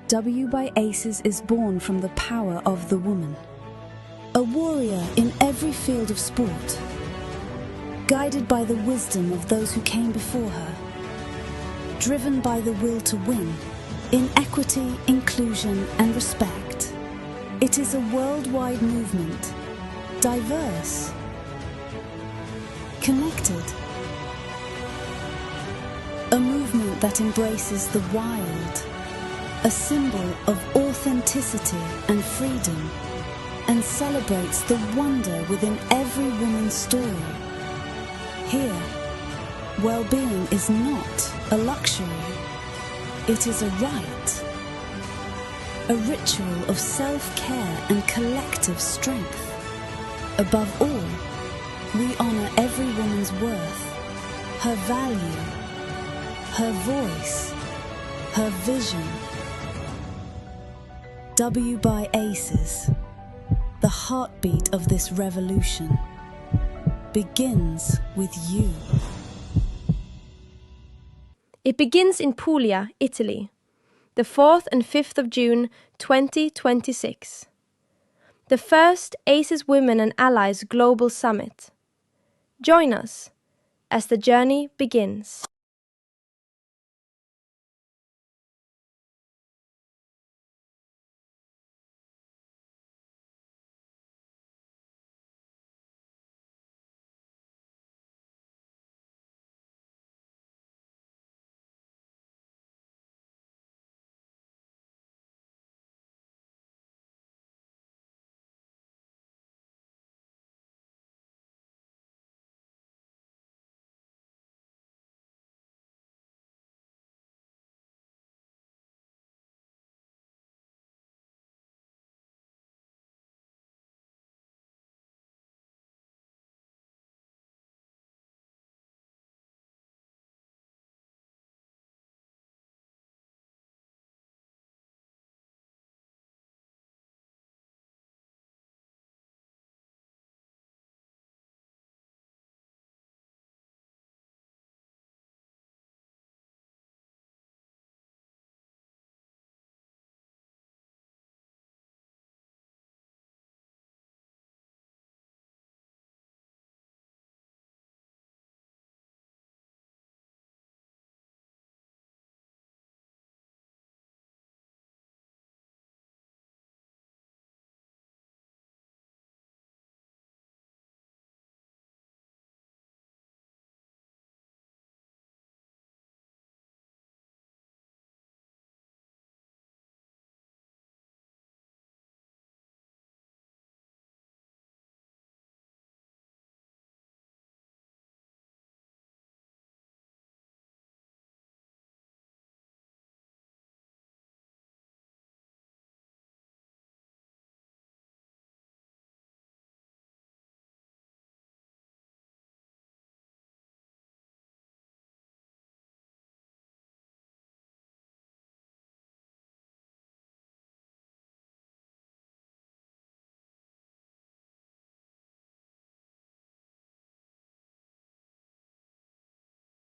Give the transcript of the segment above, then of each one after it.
W by ACES is born from the power of the woman. A warrior in every field of sport, guided by the wisdom of those who came before her, driven by the will to win, in equity, inclusion and respect. It is a worldwide movement, diverse, connected. A movement that embraces the wild, a symbol of authenticity and freedom, and celebrates the wonder within every woman's story. Here, well-being is not a luxury, it is a right, a ritual of self-care and collective strength. Above all, we honor every woman's worth, her value, her voice, her vision. W by ACES, the heartbeat of this revolution, begins with you. It begins in Puglia, Italy, the 4th and 5th of June 2026. The first ACES Women and Allies Global Summit. Join us as the journey begins.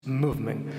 Movement.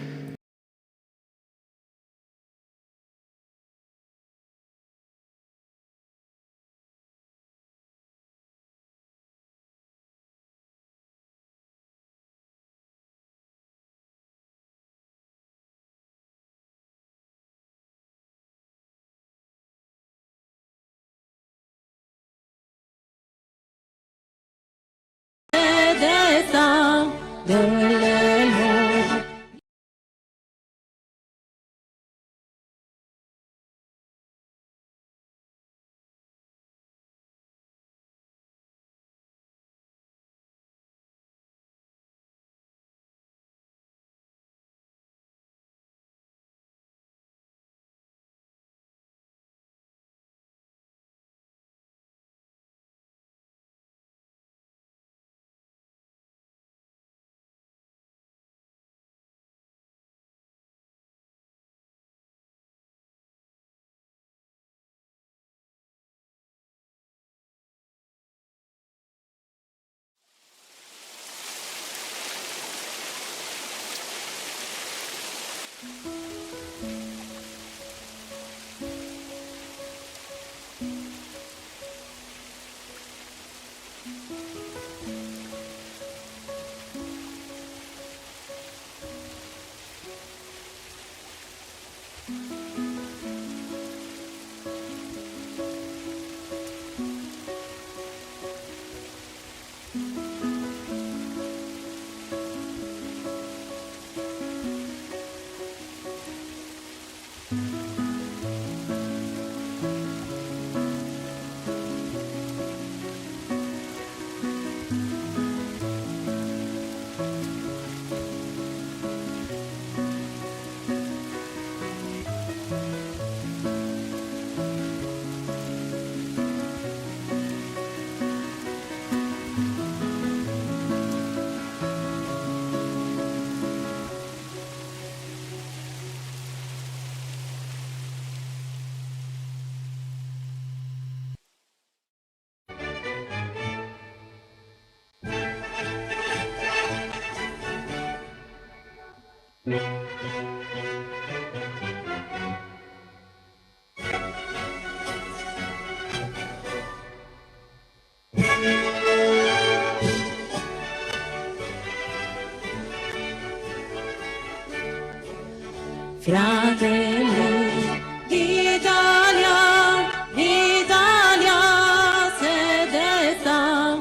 Fratelli d'Italia, Italia sedetta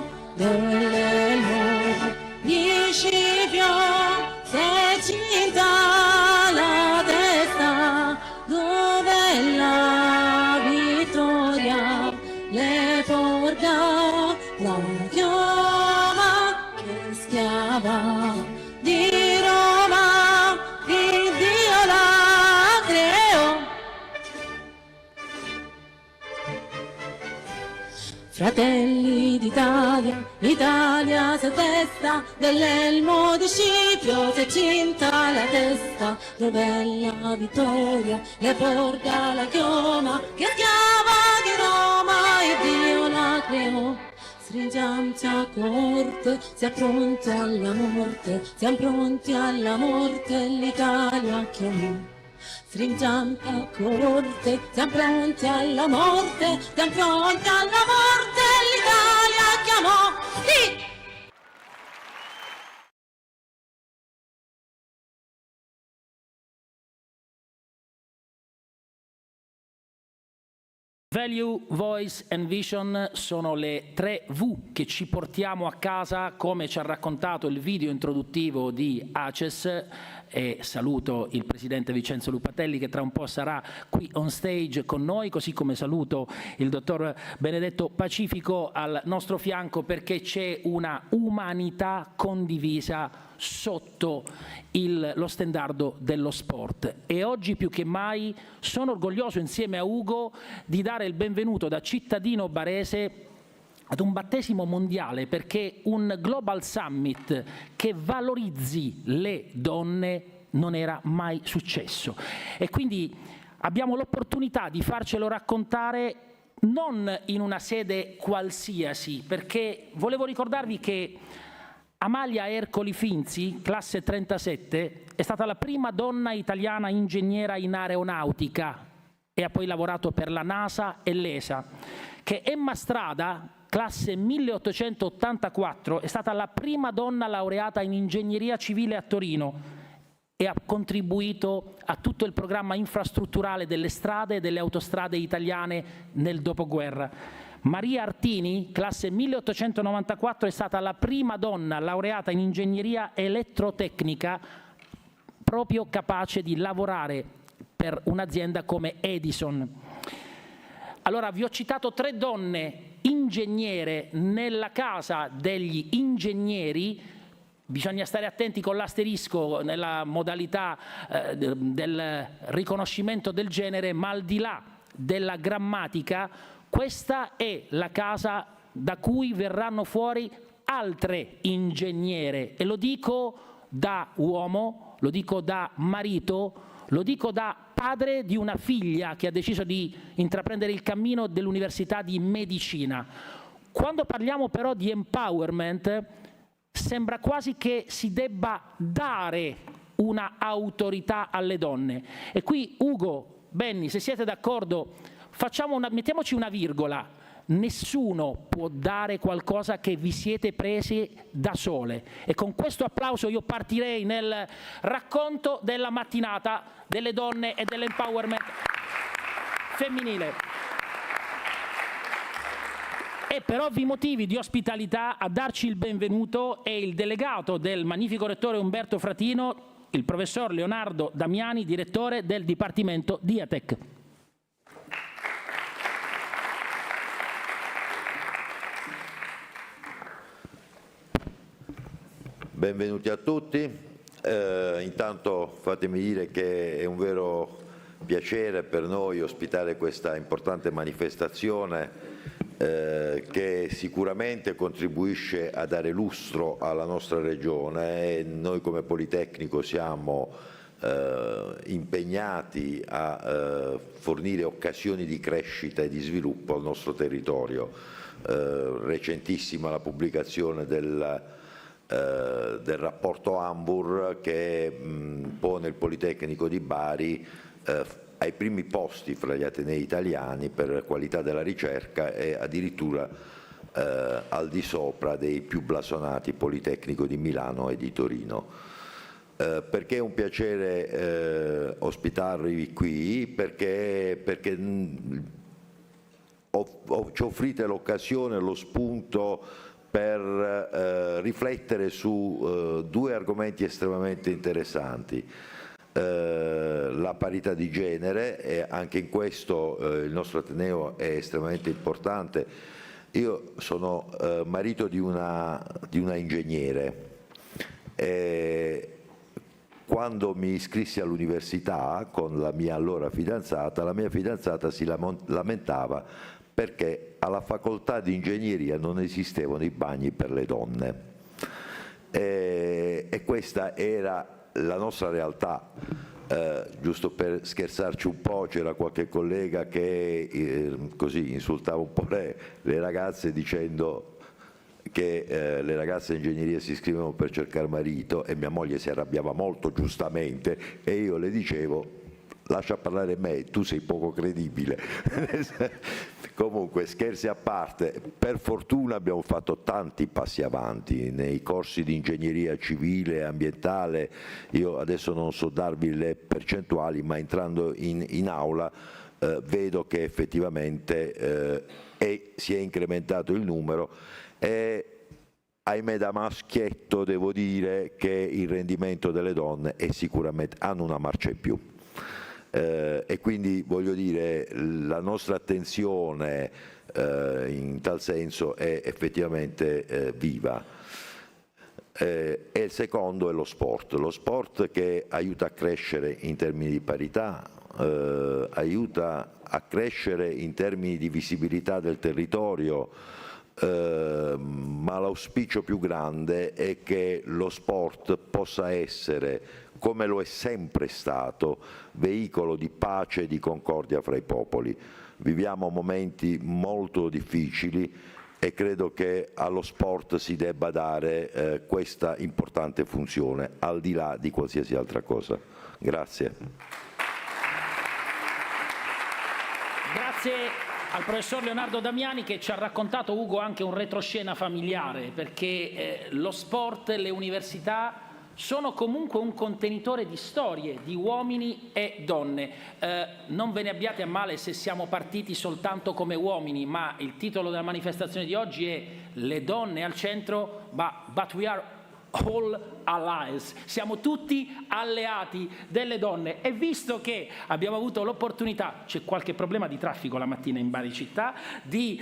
dell'elmo principio, se cinta la testa, dove la vittoria le porta, la chioma che schiava di Roma, il Dio la creò. Fratelli d'Italia, l'Italia si testa dell'elmo di Scipio, si cinta la testa, dove la vittoria le porta la chioma, che schiava di Roma, il Dio la creò. Stringiamoci a corte, siamo pronti alla morte, siamo pronti alla morte, l'Italia chiamò. Stringiamo a corte, siamo pronti alla morte, siamo pronti alla morte, l'Italia chiamò. Sì! Value, Voice and Vision sono le 3 V che ci portiamo a casa, come ci ha raccontato il video introduttivo di ACES, e saluto il presidente Vincenzo Lupatelli che tra un po' sarà qui on stage con noi, così come saluto il dottor Benedetto Pacifico al nostro fianco, perché c'è una umanità condivisa sotto lo stendardo dello sport. E oggi più che mai sono orgoglioso, insieme a Ugo, di dare il benvenuto da cittadino barese ad un battesimo mondiale, perché un Global Summit che valorizzi le donne non era mai successo. E quindi abbiamo l'opportunità di farcelo raccontare non in una sede qualsiasi, perché volevo ricordarvi che Amalia Ercoli Finzi, classe 37, è stata la prima donna italiana ingegnera in aeronautica e ha poi lavorato per la NASA e l'ESA, che Emma Strada, classe 1884, è stata la prima donna laureata in ingegneria civile a Torino e ha contribuito a tutto il programma infrastrutturale delle strade e delle autostrade italiane nel dopoguerra. Maria Artini, classe 1894, è stata la prima donna laureata in ingegneria elettrotecnica, proprio capace di lavorare per un'azienda come Edison. Allora, vi ho citato 3 donne ingegnere nella casa degli ingegneri. Bisogna stare attenti con l'asterisco nella modalità del riconoscimento del genere, ma al di là della grammatica, questa è la casa da cui verranno fuori altre ingegnere, e lo dico da uomo, lo dico da marito, lo dico da padre di una figlia che ha deciso di intraprendere il cammino dell'Università di Medicina. Quando parliamo però di empowerment, sembra quasi che si debba dare una autorità alle donne. E qui, Ugo, Benny, se siete d'accordo, mettiamoci una virgola. Nessuno può dare qualcosa che vi siete presi da sole. E con questo applauso io partirei nel racconto della mattinata delle donne e dell'empowerment femminile. E per ovvi motivi di ospitalità a darci il benvenuto è il delegato del magnifico rettore Umberto Fratino, il professor Leonardo Damiani, direttore del Dipartimento di ATEC. Benvenuti a tutti. Intanto fatemi dire che è un vero piacere per noi ospitare questa importante manifestazione che sicuramente contribuisce a dare lustro alla nostra regione, e noi come Politecnico siamo impegnati a fornire occasioni di crescita e di sviluppo al nostro territorio. Recentissima la pubblicazione del rapporto Ambur che pone il Politecnico di Bari ai primi posti fra gli atenei italiani per qualità della ricerca e addirittura al di sopra dei più blasonati Politecnico di Milano e di Torino. Perché è un piacere ospitarvi qui? Perché ci offrite l'occasione, lo spunto per riflettere su due argomenti estremamente interessanti. La parità di genere, e anche in questo il nostro Ateneo è estremamente importante. Io sono marito di una ingegnere e quando mi iscrissi all'università con la mia allora fidanzata, la mia fidanzata si lamentava perché alla facoltà di ingegneria non esistevano i bagni per le donne e questa era la nostra realtà. Giusto per scherzarci un po', c'era qualche collega che così insultava un po' le ragazze dicendo che le ragazze in ingegneria si iscrivono per cercare marito, e mia moglie si arrabbiava molto giustamente e io le dicevo: lascia parlare me, tu sei poco credibile. Comunque, scherzi a parte, per fortuna abbiamo fatto tanti passi avanti nei corsi di ingegneria civile e ambientale. Io adesso non so darvi le percentuali, ma entrando in aula vedo che effettivamente si è incrementato il numero, e ahimè da maschietto devo dire che il rendimento delle donne è sicuramente, hanno una marcia in più. E quindi voglio dire, la nostra attenzione in tal senso è effettivamente viva. E il secondo è lo sport che aiuta a crescere in termini di parità, aiuta a crescere in termini di visibilità del territorio, ma l'auspicio più grande è che lo sport possa essere, come lo è sempre stato, veicolo di pace e di concordia fra i popoli. Viviamo momenti molto difficili e credo che allo sport si debba dare questa importante funzione, al di là di qualsiasi altra cosa. Grazie. Grazie al professor Leonardo Damiani, che ci ha raccontato, Ugo, anche un retroscena familiare, perché lo sport e le università sono comunque un contenitore di storie di uomini e donne. Non ve ne abbiate a male se siamo partiti soltanto come uomini, ma il titolo della manifestazione di oggi è "Le donne al centro, but we are all allies", siamo tutti alleati delle donne. E visto che abbiamo avuto l'opportunità, c'è qualche problema di traffico la mattina in Bari città, di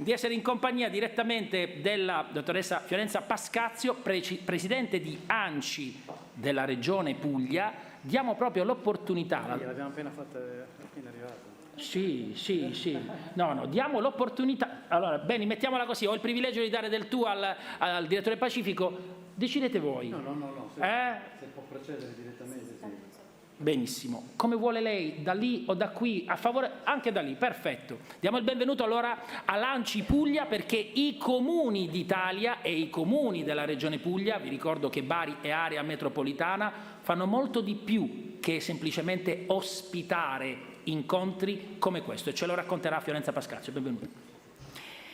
essere in compagnia direttamente della dottoressa Fiorenza Pascazio, presidente di ANCI della regione Puglia, diamo proprio l'opportunità. L'abbiamo appena fatta, appena arrivato. Sì. No, diamo l'opportunità. Allora, bene, mettiamola così, ho il privilegio di dare del tu al direttore Pacifico, decidete voi. No, se può procedere direttamente, sì. Benissimo, come vuole lei, da lì o da qui, a favore, anche da lì, perfetto. Diamo il benvenuto allora a Lanci Puglia, perché i comuni d'Italia e i comuni della regione Puglia, vi ricordo che Bari è area metropolitana, fanno molto di più che semplicemente ospitare incontri come questo, e ce lo racconterà Fiorenza Pascazio. Benvenuta.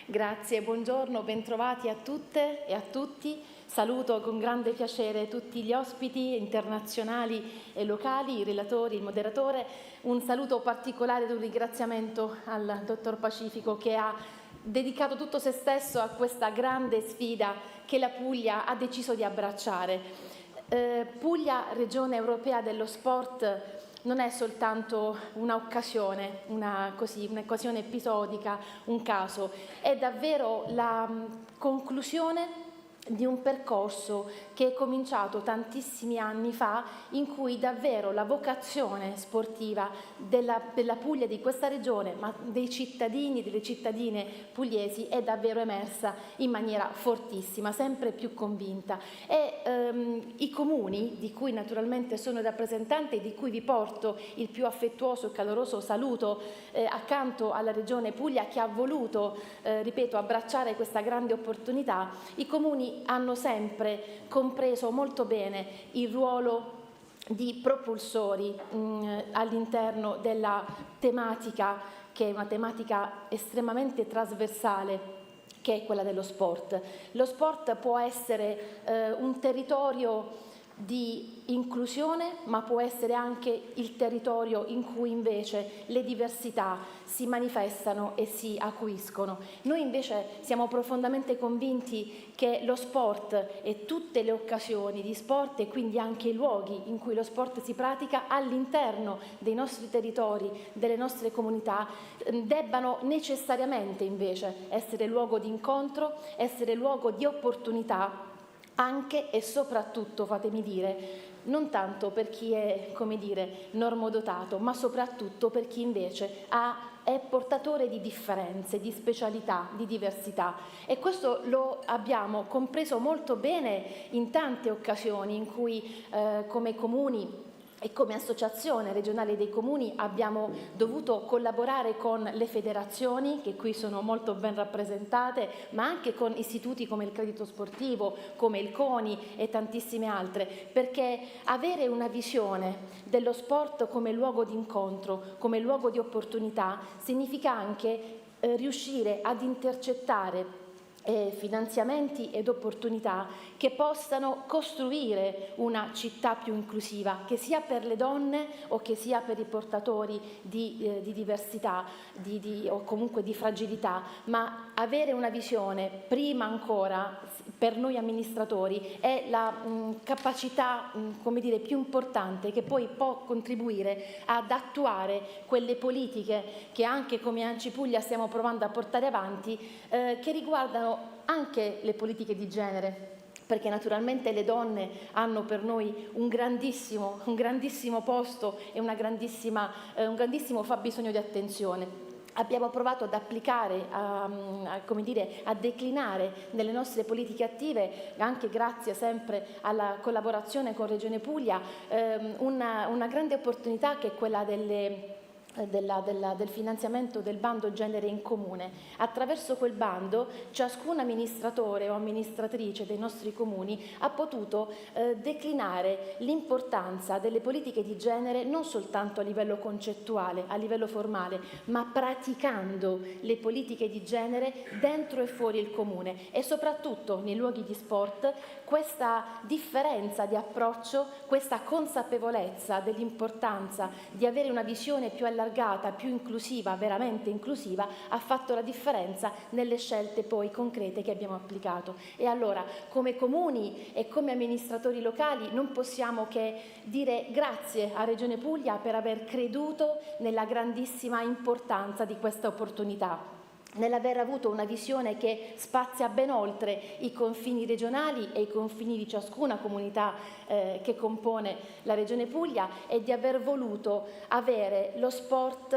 Grazie, buongiorno, bentrovati a tutte e a tutti. Saluto con grande piacere tutti gli ospiti internazionali e locali, i relatori, il moderatore. Un saluto particolare ed un ringraziamento al dottor Pacifico, che ha dedicato tutto se stesso a questa grande sfida che la Puglia ha deciso di abbracciare. Puglia, regione europea dello sport, non è soltanto un'occasione, un'occasione episodica, un caso, è davvero la conclusione di un percorso che è cominciato tantissimi anni fa, in cui davvero la vocazione sportiva della Puglia, di questa regione, ma dei cittadini, delle cittadine pugliesi, è davvero emersa in maniera fortissima, sempre più convinta. E i comuni, di cui naturalmente sono rappresentante e di cui vi porto il più affettuoso e caloroso saluto, accanto alla regione Puglia, che ha voluto, ripeto, abbracciare questa grande opportunità, i comuni hanno sempre compreso molto bene il ruolo di propulsori all'interno della tematica, che è una tematica estremamente trasversale, che è quella dello sport. Lo sport può essere un territorio di inclusione, ma può essere anche il territorio in cui invece le diversità si manifestano e si acuiscono. Noi invece siamo profondamente convinti che lo sport e tutte le occasioni di sport, e quindi anche i luoghi in cui lo sport si pratica all'interno dei nostri territori, delle nostre comunità, debbano necessariamente invece essere luogo di incontro, essere luogo di opportunità, anche e soprattutto, fatemi dire, non tanto per chi è, come dire, normodotato, ma soprattutto per chi invece è portatore di differenze, di specialità, di diversità. E questo lo abbiamo compreso molto bene in tante occasioni in cui come comuni e come associazione regionale dei comuni abbiamo dovuto collaborare con le federazioni, che qui sono molto ben rappresentate, ma anche con istituti come il Credito Sportivo, come il CONI e tantissime altre, perché avere una visione dello sport come luogo di incontro, come luogo di opportunità, significa anche riuscire ad intercettare finanziamenti ed opportunità che possano costruire una città più inclusiva, che sia per le donne o che sia per i portatori di diversità o comunque di fragilità, ma avere una visione, prima ancora per noi amministratori, è la capacità come dire, più importante, che poi può contribuire ad attuare quelle politiche che anche come ANCI Puglia stiamo provando a portare avanti, che riguardano anche le politiche di genere, perché naturalmente le donne hanno per noi un grandissimo posto e un grandissimo fabbisogno di attenzione. Abbiamo provato ad applicare, a declinare nelle nostre politiche attive, anche grazie sempre alla collaborazione con Regione Puglia, una grande opportunità che è quella del finanziamento del bando genere in comune. Attraverso quel bando ciascun amministratore o amministratrice dei nostri comuni ha potuto declinare l'importanza delle politiche di genere non soltanto a livello concettuale, a livello formale, ma praticando le politiche di genere dentro e fuori il comune, e soprattutto nei luoghi di sport. Questa differenza di approccio, questa consapevolezza dell'importanza di avere una visione più allargata, più inclusiva, veramente inclusiva, ha fatto la differenza nelle scelte poi concrete che abbiamo applicato. E allora, come comuni e come amministratori locali, non possiamo che dire grazie a Regione Puglia per aver creduto nella grandissima importanza di questa opportunità, nell'aver avuto una visione che spazia ben oltre i confini regionali e i confini di ciascuna comunità che compone la Regione Puglia, e di aver voluto avere lo sport,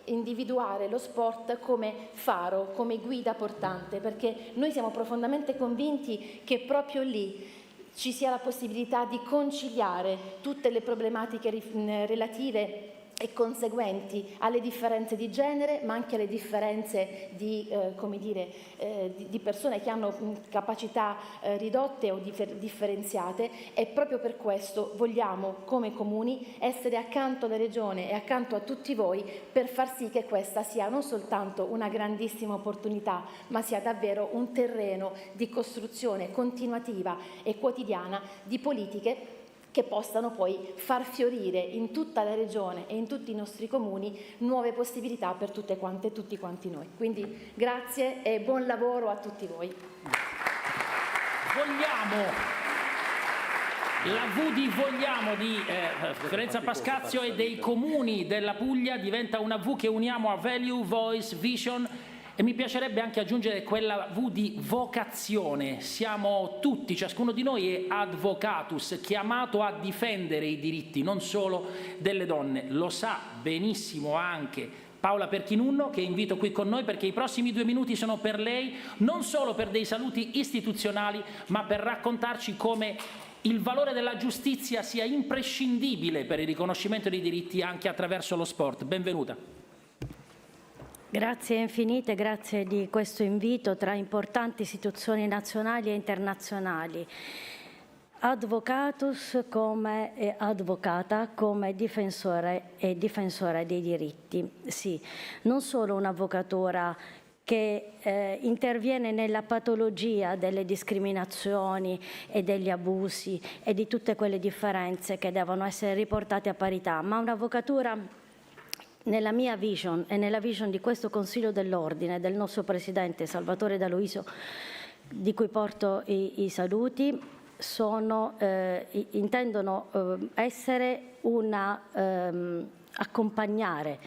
individuare lo sport come faro, come guida portante, perché noi siamo profondamente convinti che proprio lì ci sia la possibilità di conciliare tutte le problematiche relative e conseguenti alle differenze di genere, ma anche alle differenze di persone che hanno capacità ridotte o differenziate. E proprio per questo vogliamo, come comuni, essere accanto alla Regione e accanto a tutti voi per far sì che questa sia non soltanto una grandissima opportunità, ma sia davvero un terreno di costruzione continuativa e quotidiana di politiche che possano poi far fiorire in tutta la Regione e in tutti i nostri comuni nuove possibilità per tutte quante e tutti quanti noi. Quindi grazie e buon La V di Vogliamo di Fiorenza Pascazio e dei comuni della Puglia diventa una V che uniamo a Value, Voice, Vision, e mi piacerebbe anche aggiungere quella V di vocazione. Siamo tutti, ciascuno di noi è advocatus, chiamato a difendere i diritti non solo delle donne. Lo sa benissimo anche Paola Perchinunno, che invito qui con noi perché i prossimi 2 minuti sono per lei, non solo per dei saluti istituzionali, ma per raccontarci come il valore della giustizia sia imprescindibile per il riconoscimento dei diritti anche attraverso lo sport. Benvenuta. Grazie infinite, grazie di questo invito tra importanti istituzioni nazionali e internazionali. Advocatus come advocata, come difensore e difensore dei diritti. Sì, non solo un'avvocatura che interviene nella patologia delle discriminazioni e degli abusi e di tutte quelle differenze che devono essere riportate a parità, ma un'avvocatura, nella mia vision e nella vision di questo Consiglio dell'Ordine, del nostro Presidente Salvatore D'Aloisio, di cui porto i saluti, intendono essere accompagnare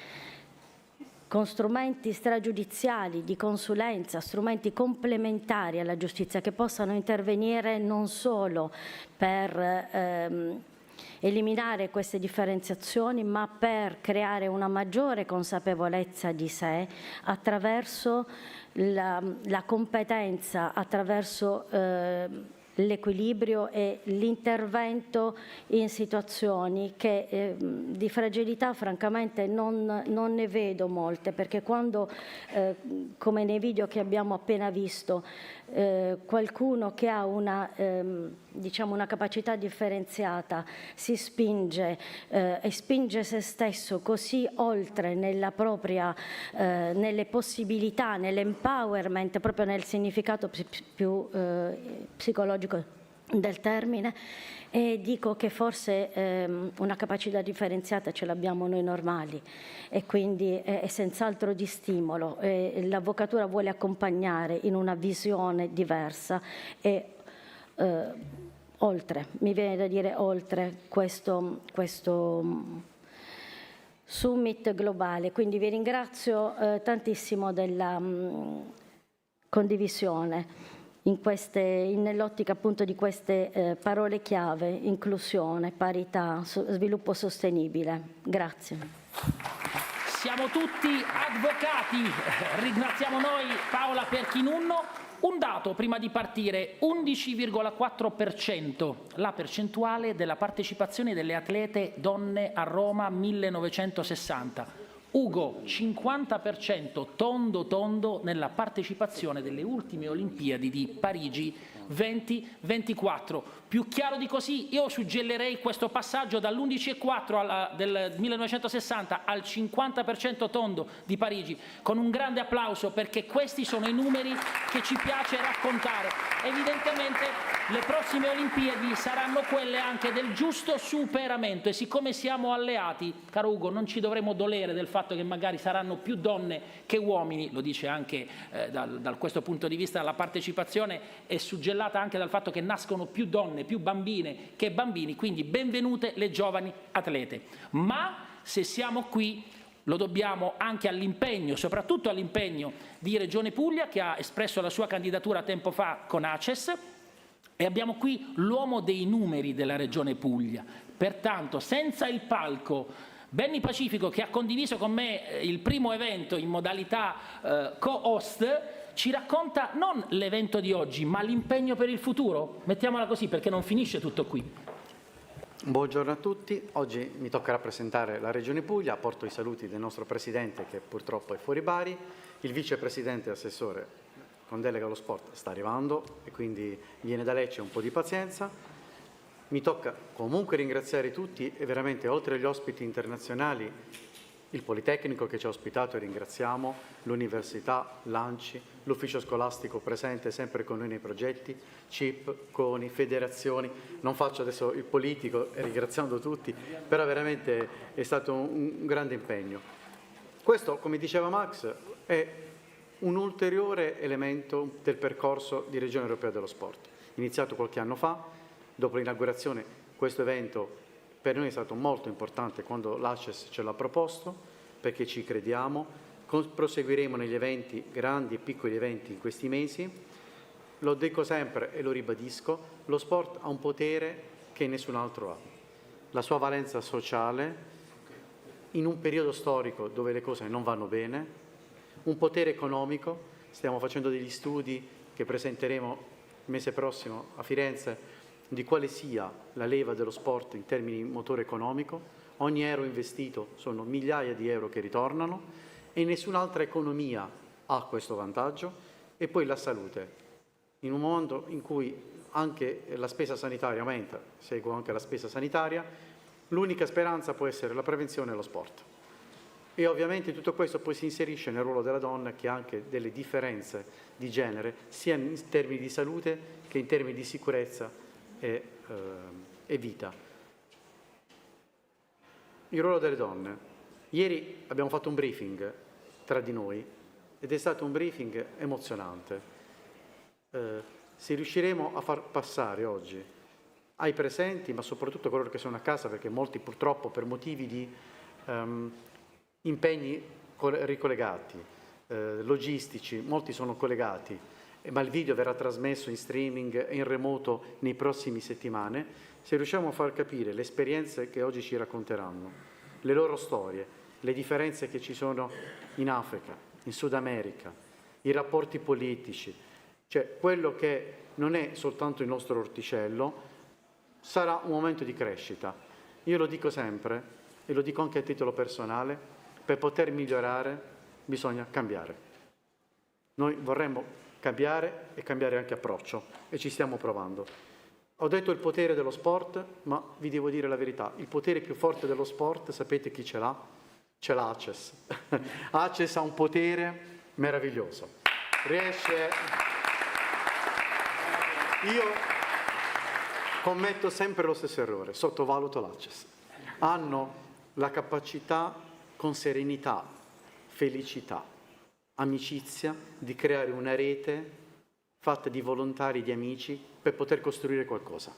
con strumenti stragiudiziali di consulenza, strumenti complementari alla giustizia che possano intervenire non solo per eliminare queste differenziazioni, ma per creare una maggiore consapevolezza di sé attraverso la competenza, attraverso l'equilibrio e l'intervento in situazioni che di fragilità francamente non ne vedo molte, perché quando, come nei video che abbiamo appena visto, qualcuno che ha una capacità differenziata si spinge e spinge se stesso così oltre nella propria, nelle possibilità, nell'empowerment, proprio nel significato più psicologico del termine, e dico che forse una capacità differenziata ce l'abbiamo noi normali e quindi è senz'altro di stimolo. L'avvocatura vuole accompagnare in una visione diversa e oltre, mi viene da dire oltre questo summit globale. Quindi vi ringrazio tantissimo della condivisione nell'ottica appunto di queste parole chiave: inclusione, parità, sviluppo sostenibile. Grazie. Siamo tutti avvocati, ringraziamo noi Paola Perchinunno. Un dato prima di partire: 11,4% la percentuale della partecipazione delle atlete donne a Roma 1960. Ugo, 50% tondo nella partecipazione delle ultime Olimpiadi di Parigi 2024. Più chiaro di così, io suggellerei questo passaggio dall'11,4 del 1960 al 50% tondo di Parigi, con un grande applauso, perché questi sono i numeri che ci piace raccontare. Evidentemente le prossime Olimpiadi saranno quelle anche del giusto superamento, e siccome siamo alleati, caro Ugo, non ci dovremo dolere del fatto che magari saranno più donne che uomini. Lo dice anche da questo punto di vista la partecipazione è suggellata anche dal fatto che nascono più donne, più bambine che bambini, quindi benvenute le giovani atlete. Ma se siamo qui lo dobbiamo anche all'impegno, soprattutto all'impegno di Regione Puglia, che ha espresso la sua candidatura tempo fa con ACES, e abbiamo qui l'uomo dei numeri della Regione Puglia. Pertanto, senza il palco, Benny Pacifico, che ha condiviso con me il primo evento in modalità co-host, ci racconta non l'evento di oggi, ma l'impegno per il futuro. Mettiamola così, perché non finisce tutto qui. Buongiorno a tutti, oggi mi tocca rappresentare la Regione Puglia, porto i saluti del nostro Presidente, che purtroppo è fuori Bari, il Vicepresidente e Assessore con delega allo sport sta arrivando e quindi viene da Lecce, un po' di pazienza. Mi tocca comunque ringraziare tutti e veramente, oltre agli ospiti internazionali, il Politecnico che ci ha ospitato e ringraziamo, l'Università, l'ANCI, l'Ufficio Scolastico presente sempre con noi nei progetti, CIP, CONI, federazioni. Non faccio adesso il politico ringraziando tutti, però veramente è stato un grande impegno. Questo, come diceva Max, è un ulteriore elemento del percorso di Regione Europea dello Sport, iniziato qualche anno fa, dopo l'inaugurazione Questo evento per noi è stato molto importante quando l'ACES ce l'ha proposto, perché ci crediamo. Proseguiremo negli eventi, grandi e piccoli eventi in questi mesi. Lo dico sempre e lo ribadisco, lo sport ha un potere che nessun altro ha. La sua valenza sociale, in un periodo storico dove le cose non vanno bene, un potere economico. Stiamo facendo degli studi che presenteremo il mese prossimo a Firenze di quale sia la leva dello sport in termini di motore economico. Ogni euro investito sono migliaia di euro che ritornano e nessun'altra economia ha questo vantaggio. E poi la salute. In un mondo in cui anche la spesa sanitaria aumenta, seguo anche la spesa sanitaria, l'unica speranza può essere la prevenzione e lo sport. E ovviamente tutto questo poi si inserisce nel ruolo della donna, che ha anche delle differenze di genere, sia in termini di salute che in termini di sicurezza e vita. Il ruolo delle donne. Ieri abbiamo fatto un briefing tra di noi ed è stato un briefing emozionante. Se riusciremo a far passare oggi ai presenti, ma soprattutto a coloro che sono a casa, perché molti purtroppo per motivi di impegni ricollegati, logistici, molti sono collegati, ma il video verrà trasmesso in streaming e in remoto nei prossimi settimane. Se riusciamo a far capire le esperienze che oggi ci racconteranno, le loro storie, le differenze che ci sono in Africa, in Sud America, i rapporti politici, cioè quello che non è soltanto il nostro orticello, sarà un momento di crescita. Io lo dico sempre e lo dico anche a titolo personale: per poter migliorare bisogna cambiare. Noi vorremmo cambiare e cambiare anche approccio e ci stiamo provando. Ho detto il potere dello sport, ma vi devo dire la verità: il potere più forte dello sport, sapete chi ce l'ha? Ce l'ha ACES. ACES ha un potere meraviglioso. Riesce... Io commetto sempre lo stesso errore, sottovaluto l'ACES. Hanno la capacità, con serenità, felicità, amicizia, di creare una rete fatta di volontari, di amici, per poter costruire qualcosa.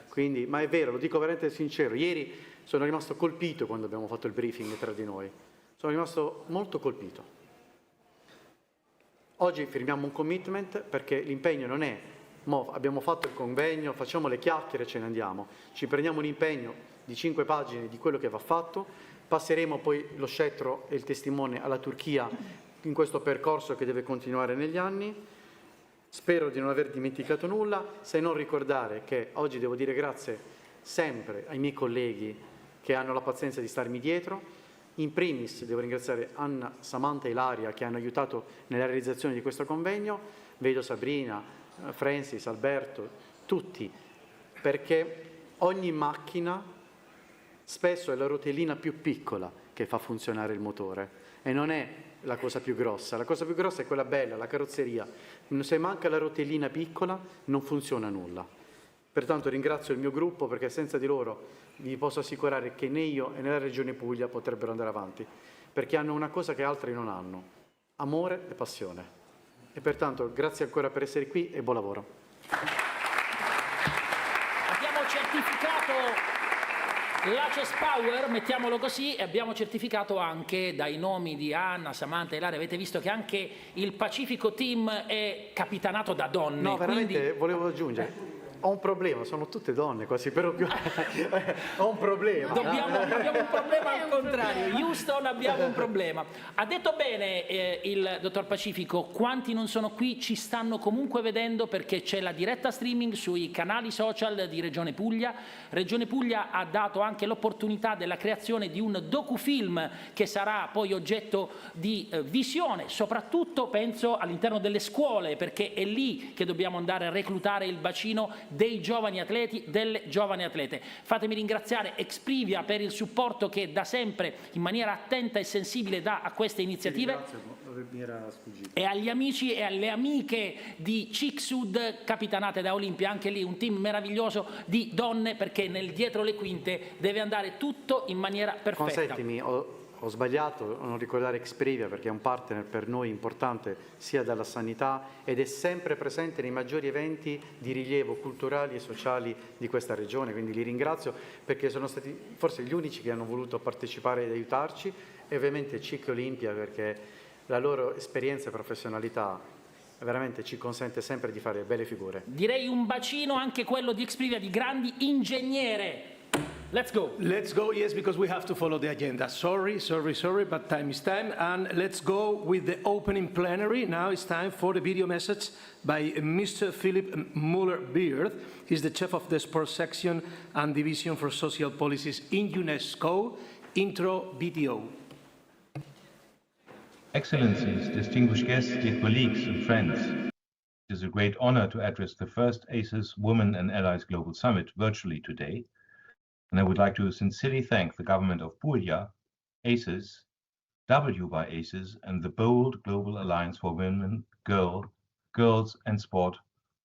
Quindi, ma è vero, lo dico veramente sincero, ieri sono rimasto colpito quando abbiamo fatto il briefing tra di noi. Sono rimasto molto colpito. Oggi firmiamo un commitment perché l'impegno non è abbiamo fatto il convegno, facciamo le chiacchiere e ce ne andiamo. Ci prendiamo un impegno di 5 pagine di quello che va fatto, passeremo poi lo scettro e il testimone alla Turchia in questo percorso che deve continuare negli anni. Spero di non aver dimenticato nulla, se non ricordare che oggi devo dire grazie sempre ai miei colleghi che hanno la pazienza di starmi dietro. In primis devo ringraziare Anna, Samantha e Ilaria che hanno aiutato nella realizzazione di questo convegno, vedo Sabrina, Francis, Alberto, tutti, perché ogni macchina spesso è la rotellina più piccola che fa funzionare il motore e non è la cosa più grossa. La cosa più grossa è quella bella, la carrozzeria. Se manca la rotellina piccola non funziona nulla. Pertanto ringrazio il mio gruppo, perché senza di loro vi posso assicurare che né io e né la Regione Puglia potrebbero andare avanti, perché hanno una cosa che altri non hanno: amore e passione. E pertanto grazie ancora per essere qui e buon lavoro. Abbiamo certificato l'ACES Power, mettiamolo così, e abbiamo certificato anche dai nomi di Anna, Samantha e Ilaria. Avete visto che anche il Pacifico Team è capitanato da donne. No, veramente quindi... volevo aggiungere. Ho un problema, sono tutte donne quasi, però più... ho un problema. Abbiamo un problema al contrario. Houston, abbiamo un problema. Ha detto bene il dottor Pacifico, quanti non sono qui ci stanno comunque vedendo, perché c'è la diretta streaming sui canali social di Regione Puglia. Regione Puglia ha dato anche l'opportunità della creazione di un docufilm che sarà poi oggetto di visione, soprattutto penso all'interno delle scuole, perché è lì che dobbiamo andare a reclutare il bacino dei giovani atleti, delle giovani atlete. Fatemi ringraziare Exprivia per il supporto che da sempre in maniera attenta e sensibile dà a queste iniziative, e agli amici e alle amiche di CICSUD capitanate da Olimpia, anche lì un team meraviglioso di donne, perché nel dietro le quinte deve andare tutto in maniera perfetta. Consentimi, ho ho sbagliato a non ricordare Exprivia perché è un partner per noi importante sia dalla sanità ed è sempre presente nei maggiori eventi di rilievo culturali e sociali di questa regione, quindi li ringrazio perché sono stati forse gli unici che hanno voluto partecipare ed aiutarci, e ovviamente CIC Olimpia perché la loro esperienza e professionalità veramente ci consente sempre di fare belle figure. Direi un bacino anche quello di Exprivia, di grandi ingegnere. Let's go. Let's go, yes, because we have to follow the agenda. Sorry, but time is time. And let's go with the opening plenary. Now it's time for the video message by Mr. Philip Muller-Beard. He's the chief of the sports section and division for social policies in UNESCO. Intro BTO. Excellencies, distinguished guests, dear colleagues and friends, it is a great honor to address the first ACES Women and Allies Global Summit virtually today. And I would like to sincerely thank the government of Puglia, ACES, W by ACES, and the bold Global Alliance for Women, Girls and Sport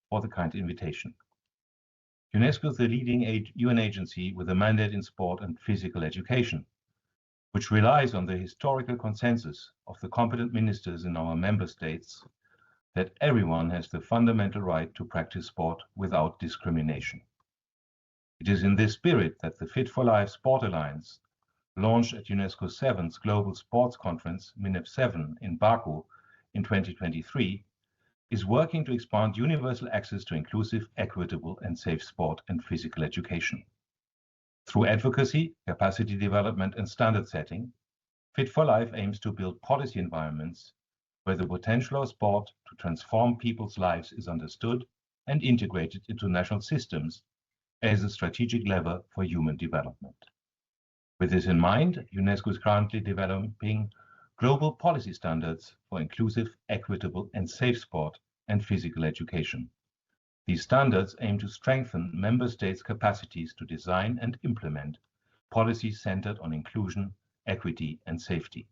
for the kind invitation. UNESCO is the leading UN agency with a mandate in sport and physical education, which relies on the historical consensus of the competent ministers in our member states that everyone has the fundamental right to practice sport without discrimination. It is in this spirit that the Fit for Life Sport Alliance, launched at UNESCO's 7th Global Sports Conference, MINEP 7, in Baku in 2023, is working to expand universal access to inclusive, equitable, and safe sport and physical education. Through advocacy, capacity development, and standard setting, Fit for Life aims to build policy environments where the potential of sport to transform people's lives is understood and integrated into national systems as a strategic lever for human development. With this in mind, UNESCO is currently developing global policy standards for inclusive, equitable, and safe sport and physical education. These standards aim to strengthen member states' capacities to design and implement policies centered on inclusion, equity, and safety.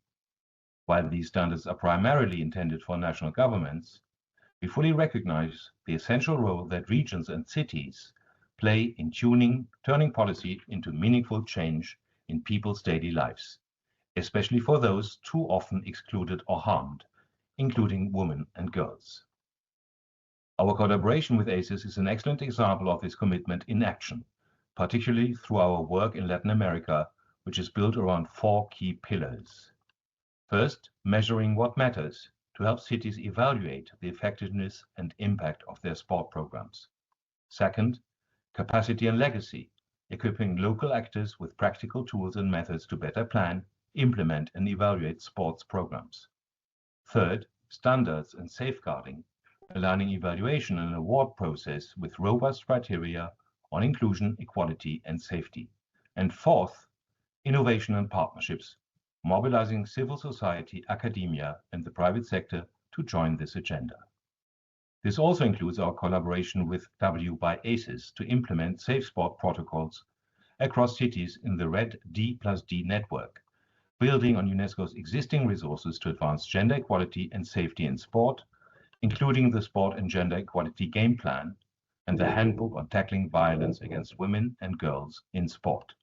While these standards are primarily intended for national governments, we fully recognize the essential role that regions and cities play in turning policy into meaningful change in people's daily lives, especially for those too often excluded or harmed, including women and girls. Our collaboration with ACES is an excellent example of this commitment in action, particularly through our work in Latin America, which is built around 4 key pillars. First, measuring what matters to help cities evaluate the effectiveness and impact of their sport programs. Second, capacity and legacy, equipping local actors with practical tools and methods to better plan, implement, and evaluate sports programs. Third, standards and safeguarding, aligning evaluation and award process with robust criteria on inclusion, equality, and safety. And fourth, innovation and partnerships, mobilizing civil society, academia, and the private sector to join this agenda. This also includes our collaboration with W by ACES to implement safe sport protocols across cities in the RED D+D network, building on UNESCO's existing resources to advance gender equality and safety in sport, including the Sport and Gender Equality Game Plan and the Handbook on Tackling Violence Against Women and Girls in Sport.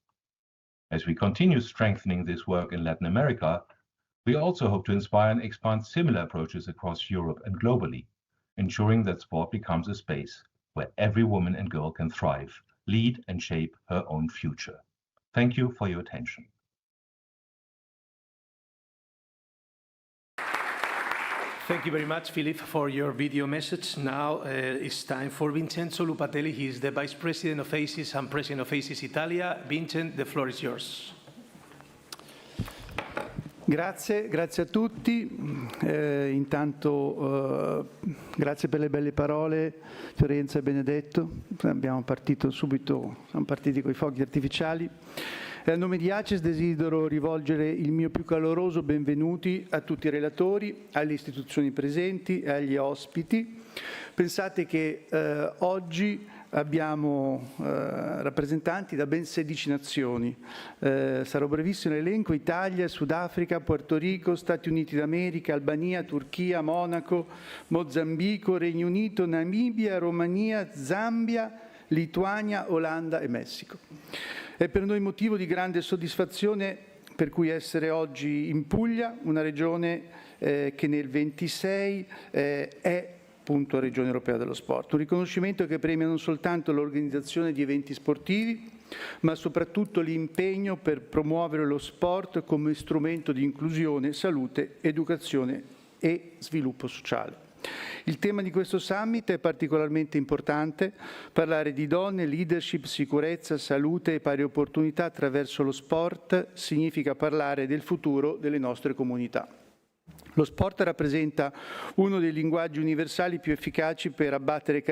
As we continue strengthening this work in Latin America, we also hope to inspire and expand similar approaches across Europe and globally, ensuring that sport becomes a space where every woman and girl can thrive, lead, and shape her own future. Thank you for your attention. Thank you very much, Philip, for your video message. Now it's time for Vincenzo Lupatelli. He is the Vice President of ACES and President of ACES Italia. Vincent, the floor is yours. Grazie a tutti. Intanto grazie per le belle parole, Fiorenza e Benedetto. Siamo partiti con i fuochi artificiali. A nome di ACES desidero rivolgere il mio più caloroso benvenuti a tutti i relatori, alle istituzioni presenti e agli ospiti. Pensate che oggi abbiamo rappresentanti da ben 16 nazioni. Sarò brevissimo l'elenco: Italia, Sudafrica, Porto Rico, Stati Uniti d'America, Albania, Turchia, Monaco, Mozambico, Regno Unito, Namibia, Romania, Zambia, Lituania, Olanda e Messico. È per noi motivo di grande soddisfazione per cui essere oggi in Puglia, una regione che nel 26 è appunto Regione Europea dello Sport. Un riconoscimento che premia non soltanto l'organizzazione di eventi sportivi, ma soprattutto l'impegno per promuovere lo sport come strumento di inclusione, salute, educazione e sviluppo sociale. Il tema di questo summit è particolarmente importante. Parlare di donne, leadership, sicurezza, salute e pari opportunità attraverso lo sport significa parlare del futuro delle nostre comunità. Lo sport rappresenta uno dei linguaggi universali più efficaci per abbattere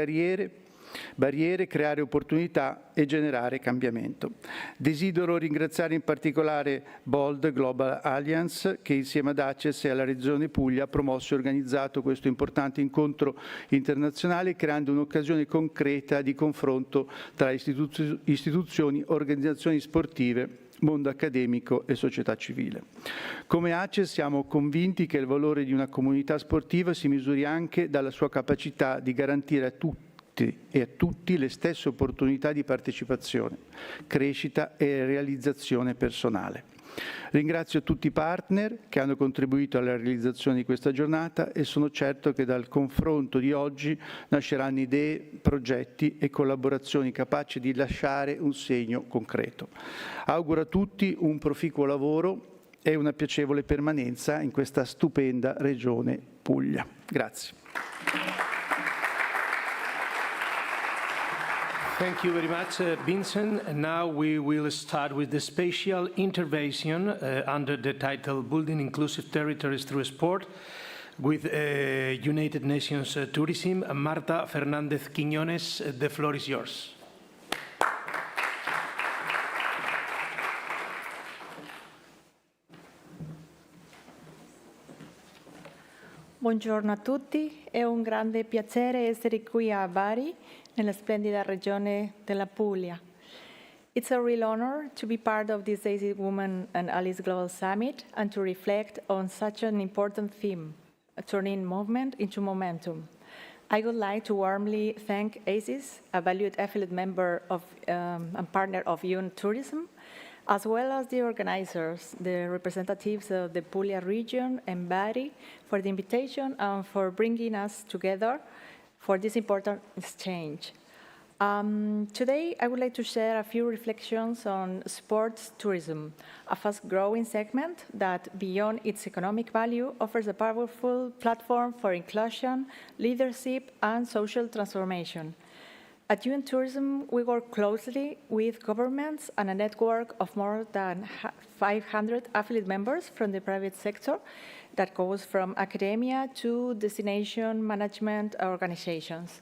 barriere, creare opportunità e generare cambiamento. Desidero ringraziare in particolare BOLD, Global Alliance, che insieme ad ACES e alla Regione Puglia ha promosso e organizzato questo importante incontro internazionale, creando un'occasione concreta di confronto tra istituzioni, organizzazioni sportive, mondo accademico e società civile. Come ACES siamo convinti che il valore di una comunità sportiva si misuri anche dalla sua capacità di garantire a tutti le stesse opportunità di partecipazione, crescita e realizzazione personale. Ringrazio tutti i partner che hanno contribuito alla realizzazione di questa giornata e sono certo che dal confronto di oggi nasceranno idee, progetti e collaborazioni capaci di lasciare un segno concreto. Auguro a tutti un proficuo lavoro e una piacevole permanenza in questa stupenda regione Puglia. Grazie. Thank you very much, Vincent. And now we will start with the special intervention under the title Building Inclusive Territories Through Sport with United Nations Tourism. Marta Fernández Quiñones, the floor is yours. Buongiorno a tutti, è un grande piacere essere qui a Bari, nella splendida regione della Puglia. It's a real honor to be part of this ACES Women and Allies Global Summit and to reflect on such an important theme, turning movement into momentum. I would like to warmly thank ACES, a valued affiliate member of and partner of UN Tourism, as well as the organizers, the representatives of the Puglia region and Bari, for the invitation and for bringing us together for this important exchange. Today, I would like to share a few reflections on sports tourism, a fast-growing segment that, beyond its economic value, offers a powerful platform for inclusion, leadership, and social transformation. At UN Tourism, we work closely with governments and a network of more than 500 affiliate members from the private sector that goes from academia to destination management organizations.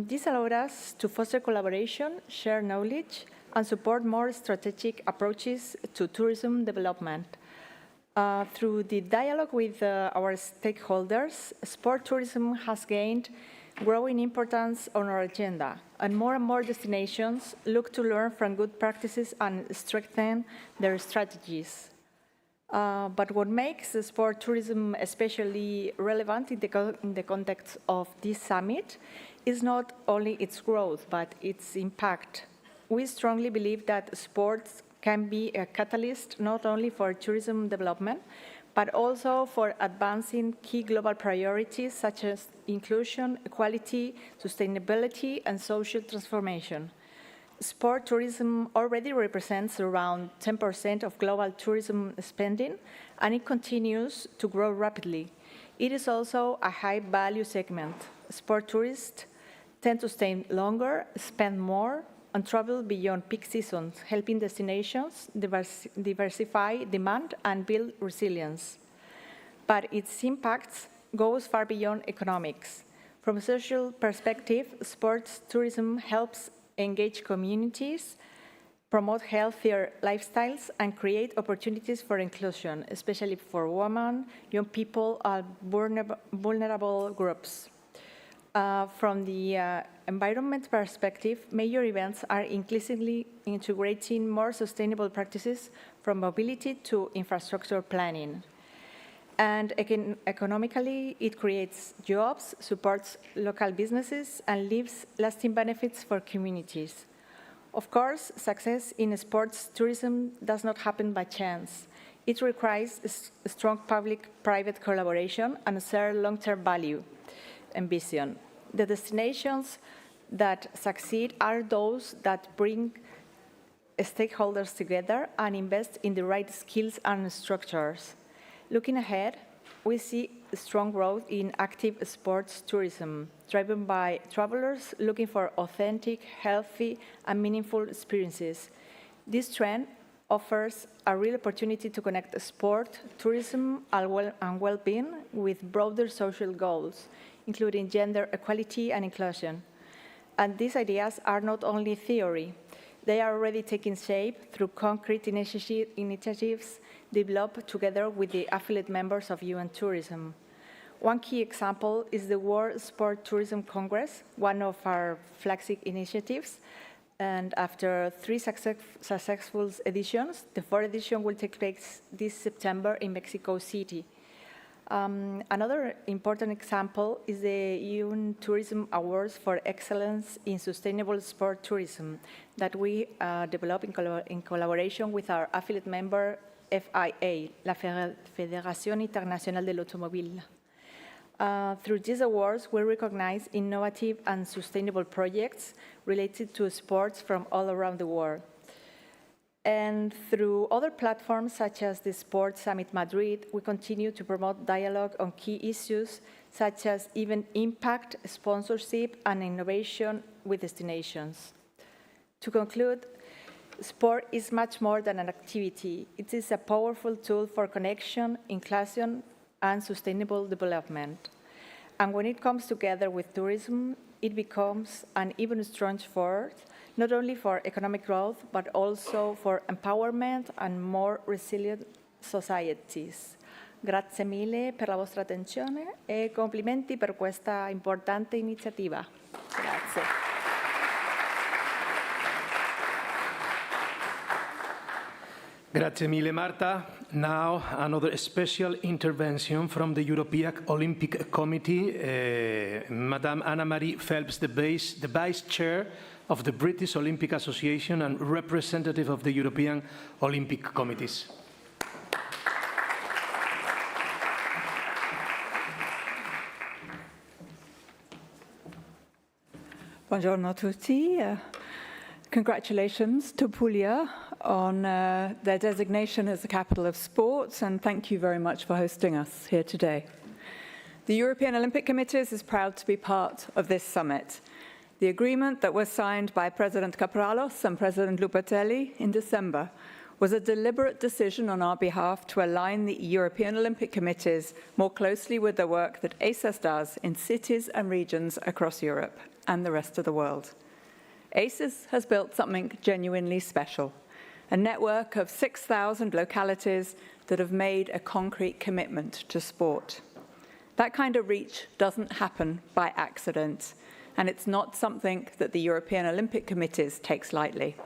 This allowed us to foster collaboration, share knowledge, and support more strategic approaches to tourism development. Through the dialogue with our stakeholders, sport tourism has gained growing importance on our agenda, and more destinations look to learn from good practices and strengthen their strategies. But what makes sport tourism especially relevant in the context of this summit is not only its growth, but its impact. We strongly believe that sports can be a catalyst not only for tourism development, but also for advancing key global priorities such as inclusion, equality, sustainability, and social transformation. Sport tourism already represents around 10% of global tourism spending, and it continues to grow rapidly. It is also a high-value segment. Sport tourists tend to stay longer, spend more, and travel beyond peak seasons, helping destinations diversify demand and build resilience. But its impact goes far beyond economics. From a social perspective, sports tourism helps engage communities, promote healthier lifestyles, and create opportunities for inclusion, especially for women, young people, and vulnerable groups. From the environment perspective, major events are increasingly integrating more sustainable practices from mobility to infrastructure planning. And economically, it creates jobs, supports local businesses, and leaves lasting benefits for communities. Of course, success in sports tourism does not happen by chance. It requires a strong public-private collaboration and a shared long-term value and vision. The destinations that succeed are those that bring stakeholders together and invest in the right skills and structures. Looking ahead, we see strong growth in active sports tourism, driven by travelers looking for authentic, healthy, and meaningful experiences. This trend offers a real opportunity to connect sport, tourism, and well-being with broader social goals, including gender equality and inclusion. And these ideas are not only theory. They are already taking shape through concrete initiatives developed together with the affiliate members of UN Tourism. One key example is the World Sport Tourism Congress, one of our flagship initiatives. And after 3 successful editions, the 4th edition will take place this September in Mexico City. Another important example is the UN Tourism Awards for Excellence in Sustainable Sport Tourism that we developed in collaboration with our affiliate member FIA, la Fédération Internationale de l'Automobile. Through these awards, we recognize innovative and sustainable projects related to sports from all around the world. And through other platforms such as the Sports Summit Madrid, we continue to promote dialogue on key issues such as event impact, sponsorship, and innovation with destinations. To conclude, sport is much more than an activity. It is a powerful tool for connection, inclusion, and sustainable development. And when it comes together with tourism, it becomes an even stronger force, not only for economic growth, but also for empowerment and more resilient societies. Grazie mille per la vostra attenzione e complimenti per questa importante iniziativa. Grazie. Grazie mille, Marta. Now, another special intervention from the European Olympic Committee. Madame Anna-Marie Phelps, the Vice Chair of the British Olympic Association and representative of the European Olympic Committees. Buongiorno a tutti. Congratulations to Puglia on their designation as the capital of sports, and thank you very much for hosting us here today. The European Olympic Committees is proud to be part of this summit. The agreement that was signed by President Capralos and President Lupatelli in December was a deliberate decision on our behalf to align the European Olympic Committees more closely with the work that ACES does in cities and regions across Europe and the rest of the world. ACES has built something genuinely special, a network of 6,000 localities that have made a concrete commitment to sport. That kind of reach doesn't happen by accident, and it's not something that the European Olympic Committees takes lightly.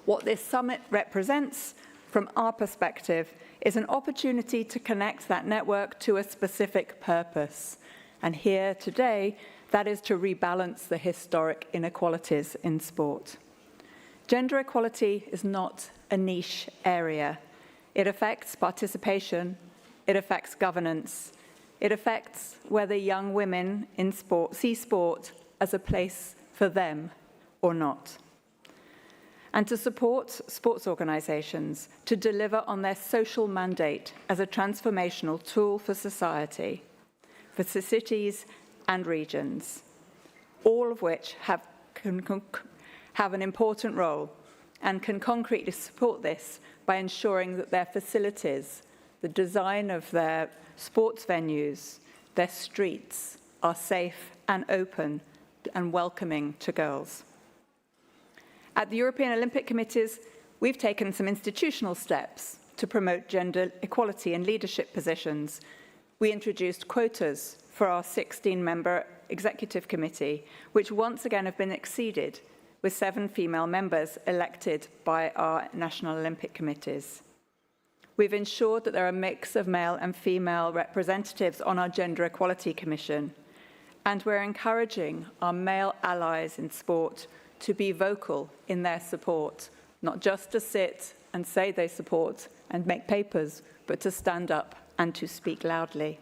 What this summit represents, from our perspective, is an opportunity to connect that network to a specific purpose. And here today, that is to rebalance the historic inequalities in sport. Gender equality is not a niche area. It affects participation, it affects governance, it affects whether young women in sport see sport as a place for them or not. And to support sports organisations to deliver on their social mandate as a transformational tool for society, for cities and regions, all of which have an important role and can concretely support this by ensuring that their facilities, the design of their sports venues, their streets are safe and open and welcoming to girls. At the European Olympic Committees, we've taken some institutional steps to promote gender equality in leadership positions. We introduced quotas for our 16-member executive committee, which once again have been exceeded with 7 female members elected by our national Olympic committees. We've ensured that there are a mix of male and female representatives on our Gender Equality Commission, and we're encouraging our male allies in sport to be vocal in their support, not just to sit and say they support and make papers, but to stand up and to speak loudly.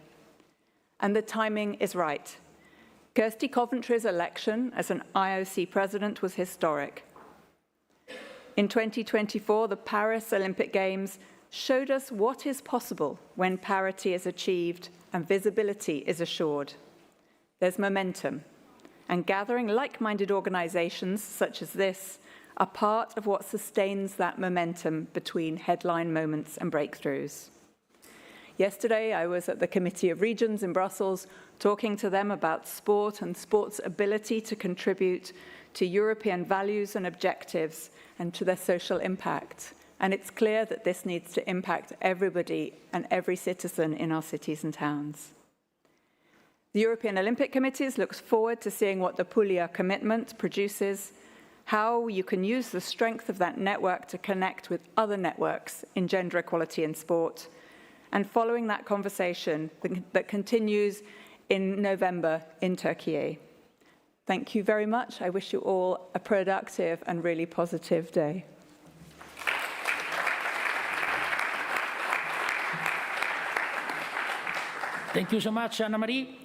And the timing is right. Kirsty Coventry's election as an IOC president was historic. In 2024, the Paris Olympic Games showed us what is possible when parity is achieved and visibility is assured. There's momentum, and gathering like-minded organizations such as this are part of what sustains that momentum between headline moments and breakthroughs. Yesterday, I was at the Committee of Regions in Brussels talking to them about sport and sport's ability to contribute to European values and objectives and to their social impact. And it's clear that this needs to impact everybody and every citizen in our cities and towns. The European Olympic Committees looks forward to seeing what the Puglia commitment produces, how you can use the strength of that network to connect with other networks in gender equality in sport, and following that conversation that continues in November in Turkey. Thank you very much. I wish you all a productive and really positive day. Thank you so much, Anna-Marie.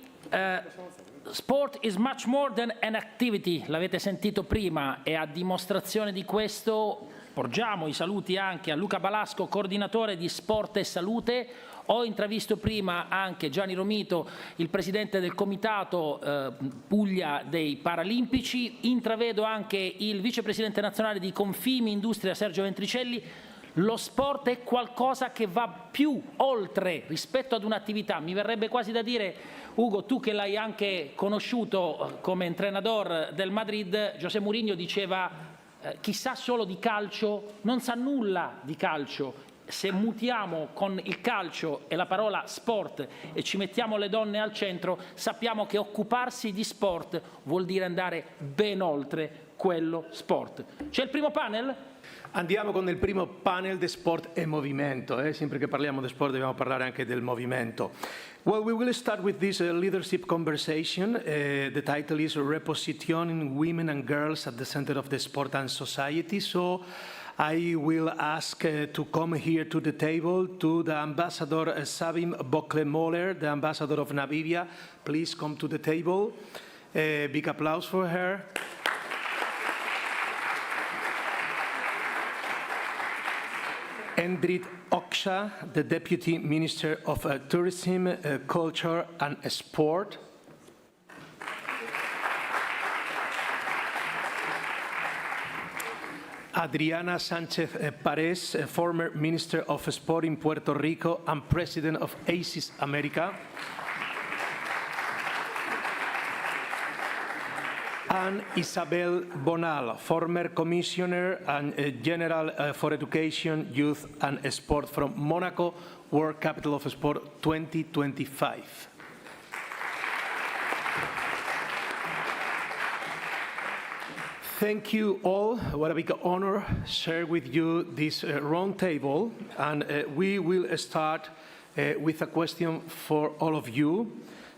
Sport is much more than an activity, l'avete sentito prima, e a dimostrazione di questo porgiamo i saluti anche a Luca Balasco, coordinatore di Sport e Salute. Ho intravisto prima anche Gianni Romito, il presidente del comitato Puglia dei Paralimpici, intravedo anche il vicepresidente nazionale di Confimi Industria Sergio Ventricelli. Lo sport è qualcosa che va più oltre rispetto ad un'attività. Mi verrebbe quasi da dire, Ugo, tu che l'hai anche conosciuto come entrenador del Madrid, José Mourinho diceva chi sa solo di calcio non sa nulla di calcio. Se mutiamo con il calcio e la parola sport e ci mettiamo le donne al centro, sappiamo che occuparsi di sport vuol dire andare ben oltre quello sport. C'è il primo panel? Andiamo con il primo panel di sport e movimento. Sempre che parliamo di sport dobbiamo parlare anche del movimento. Well, we will start with this leadership conversation. The title is Repositioning Women and Girls at the Center of the Sport and Society. So I will ask to come here to the table to the Ambassador Sabine Bokle-Moller, the Ambassador of Namibia. Please come to the table. Big applause for her. Endrit Oksha, the Deputy Minister of Tourism, Culture and Sport. Adriana Sanchez Pares, former Minister of Sport in Puerto Rico and President of ACES America. And Isabel Bonal, former Commissioner and General for Education, Youth and Sport from Monaco, World Capital of Sport 2025. Thank you all. What a big honor to share with you this round table. And we will start with a question for all of you.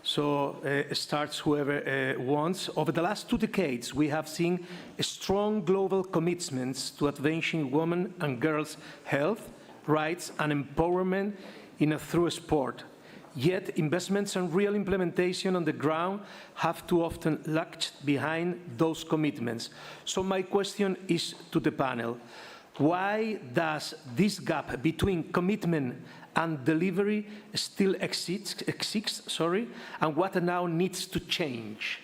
So starts whoever wants. Over the last 2 decades, we have seen strong global commitments to advancing women and girls' health, rights and empowerment through sport. Yet investments and real implementation on the ground have too often lagged behind those commitments. So my question is to the panel. Why does this gap between commitment and delivery still exists, and what now needs to change?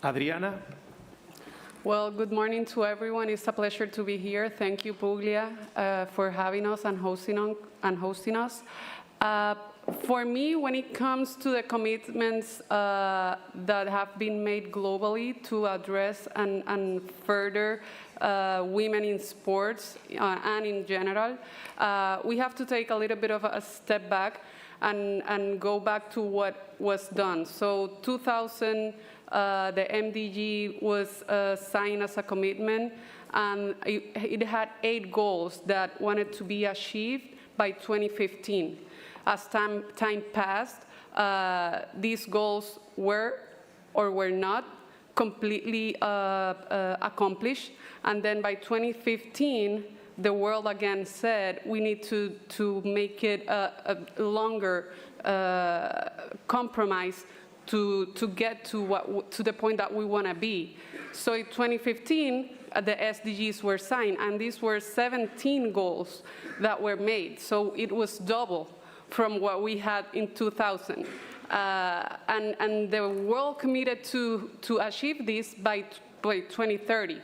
Adriana? Well, good morning to everyone. It's a pleasure to be here. Thank you, Puglia, for having us and hosting us. For me, when it comes to the commitments that have been made globally to address and further women in sports and in general, we have to take a little bit of a step back and go back to what was done. So 2000, the MDG was signed as a commitment, and it had 8 goals that wanted to be achieved by 2015. As time passed, these goals were or were not completely accomplished. And then by 2015, the world again said we need to make it a longer compromise to get to the point that we want to be. So in 2015, the SDGs were signed, and these were 17 goals that were made. So it was double from what we had in 2000. And the world committed to achieve this by 2030.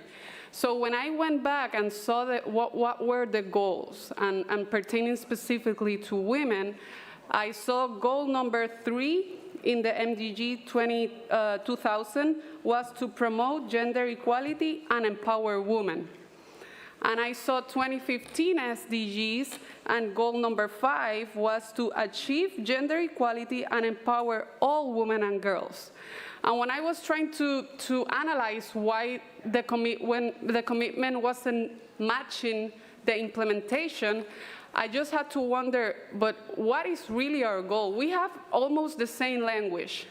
So when I went back and saw what were the goals, and pertaining specifically to women, I saw goal number 3 in the MDG 2000 was to promote gender equality and empower women. And I saw 2015 SDGs, and goal number 5 was to achieve gender equality and empower all women and girls. And when I was trying to analyze why the commitment wasn't matching the implementation, I just had to wonder, but what is really our goal? We have almost the same language.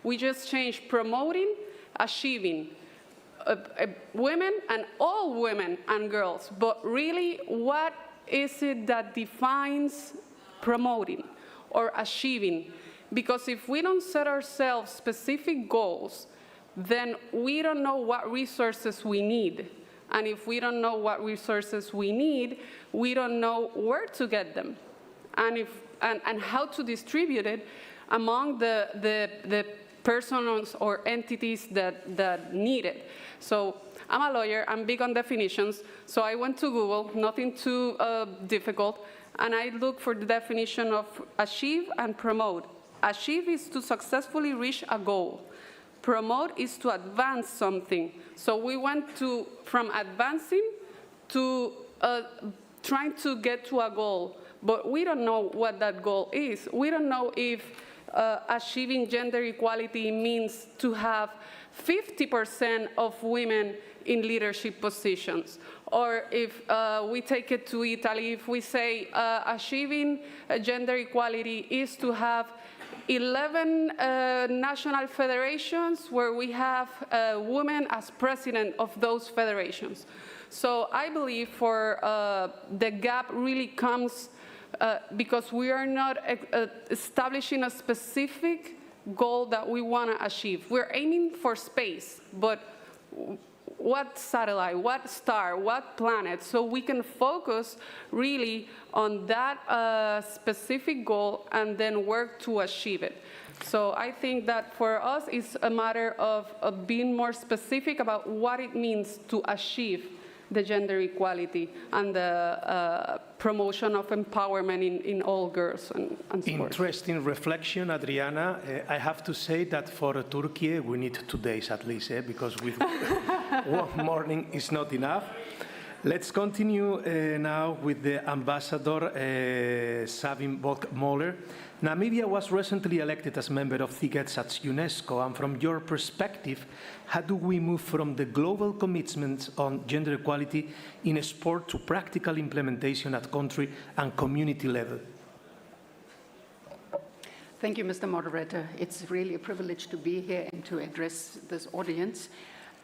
We just changed promoting, achieving, women and all women and girls. But really, what is it that defines promoting or achieving? Because if we don't set ourselves specific goals, then we don't know what resources we need. And if we don't know what resources we need, we don't know where to get them and how to distribute it among the persons or entities that need it. So I'm a lawyer, I'm big on definitions, so I went to Google, nothing too difficult, and I looked for the definition of achieve and promote. Achieve is to successfully reach a goal. Promote is to advance something. So we went from advancing to trying to get to a goal, but we don't know what that goal is. We don't know if achieving gender equality means to have 50% of women in leadership positions. Or if we take it to Italy, if we say achieving gender equality is to have 11 national federations where we have women as president of those federations. So I believe for the gap really comes because we are not establishing a specific goal that we want to achieve. We're aiming for space, but what satellite, what star, what planet, so we can focus really on that specific goal and then work to achieve it. So I think that for us it's a matter of being more specific about what it means to achieve the gender equality and the promotion of empowerment in all girls and sports. Interesting reflection, Adriana. I have to say that for Turkey, we need 2 days at least, because with one morning is not enough. Let's continue now with the Ambassador Savin Bok-Moller. Namibia was recently elected as member of TIGETS at UNESCO, and from your perspective, how do we move from the global commitments on gender equality in sport to practical implementation at country and community level? Thank you, Mr. Moderator. It's really a privilege to be here and to address this audience.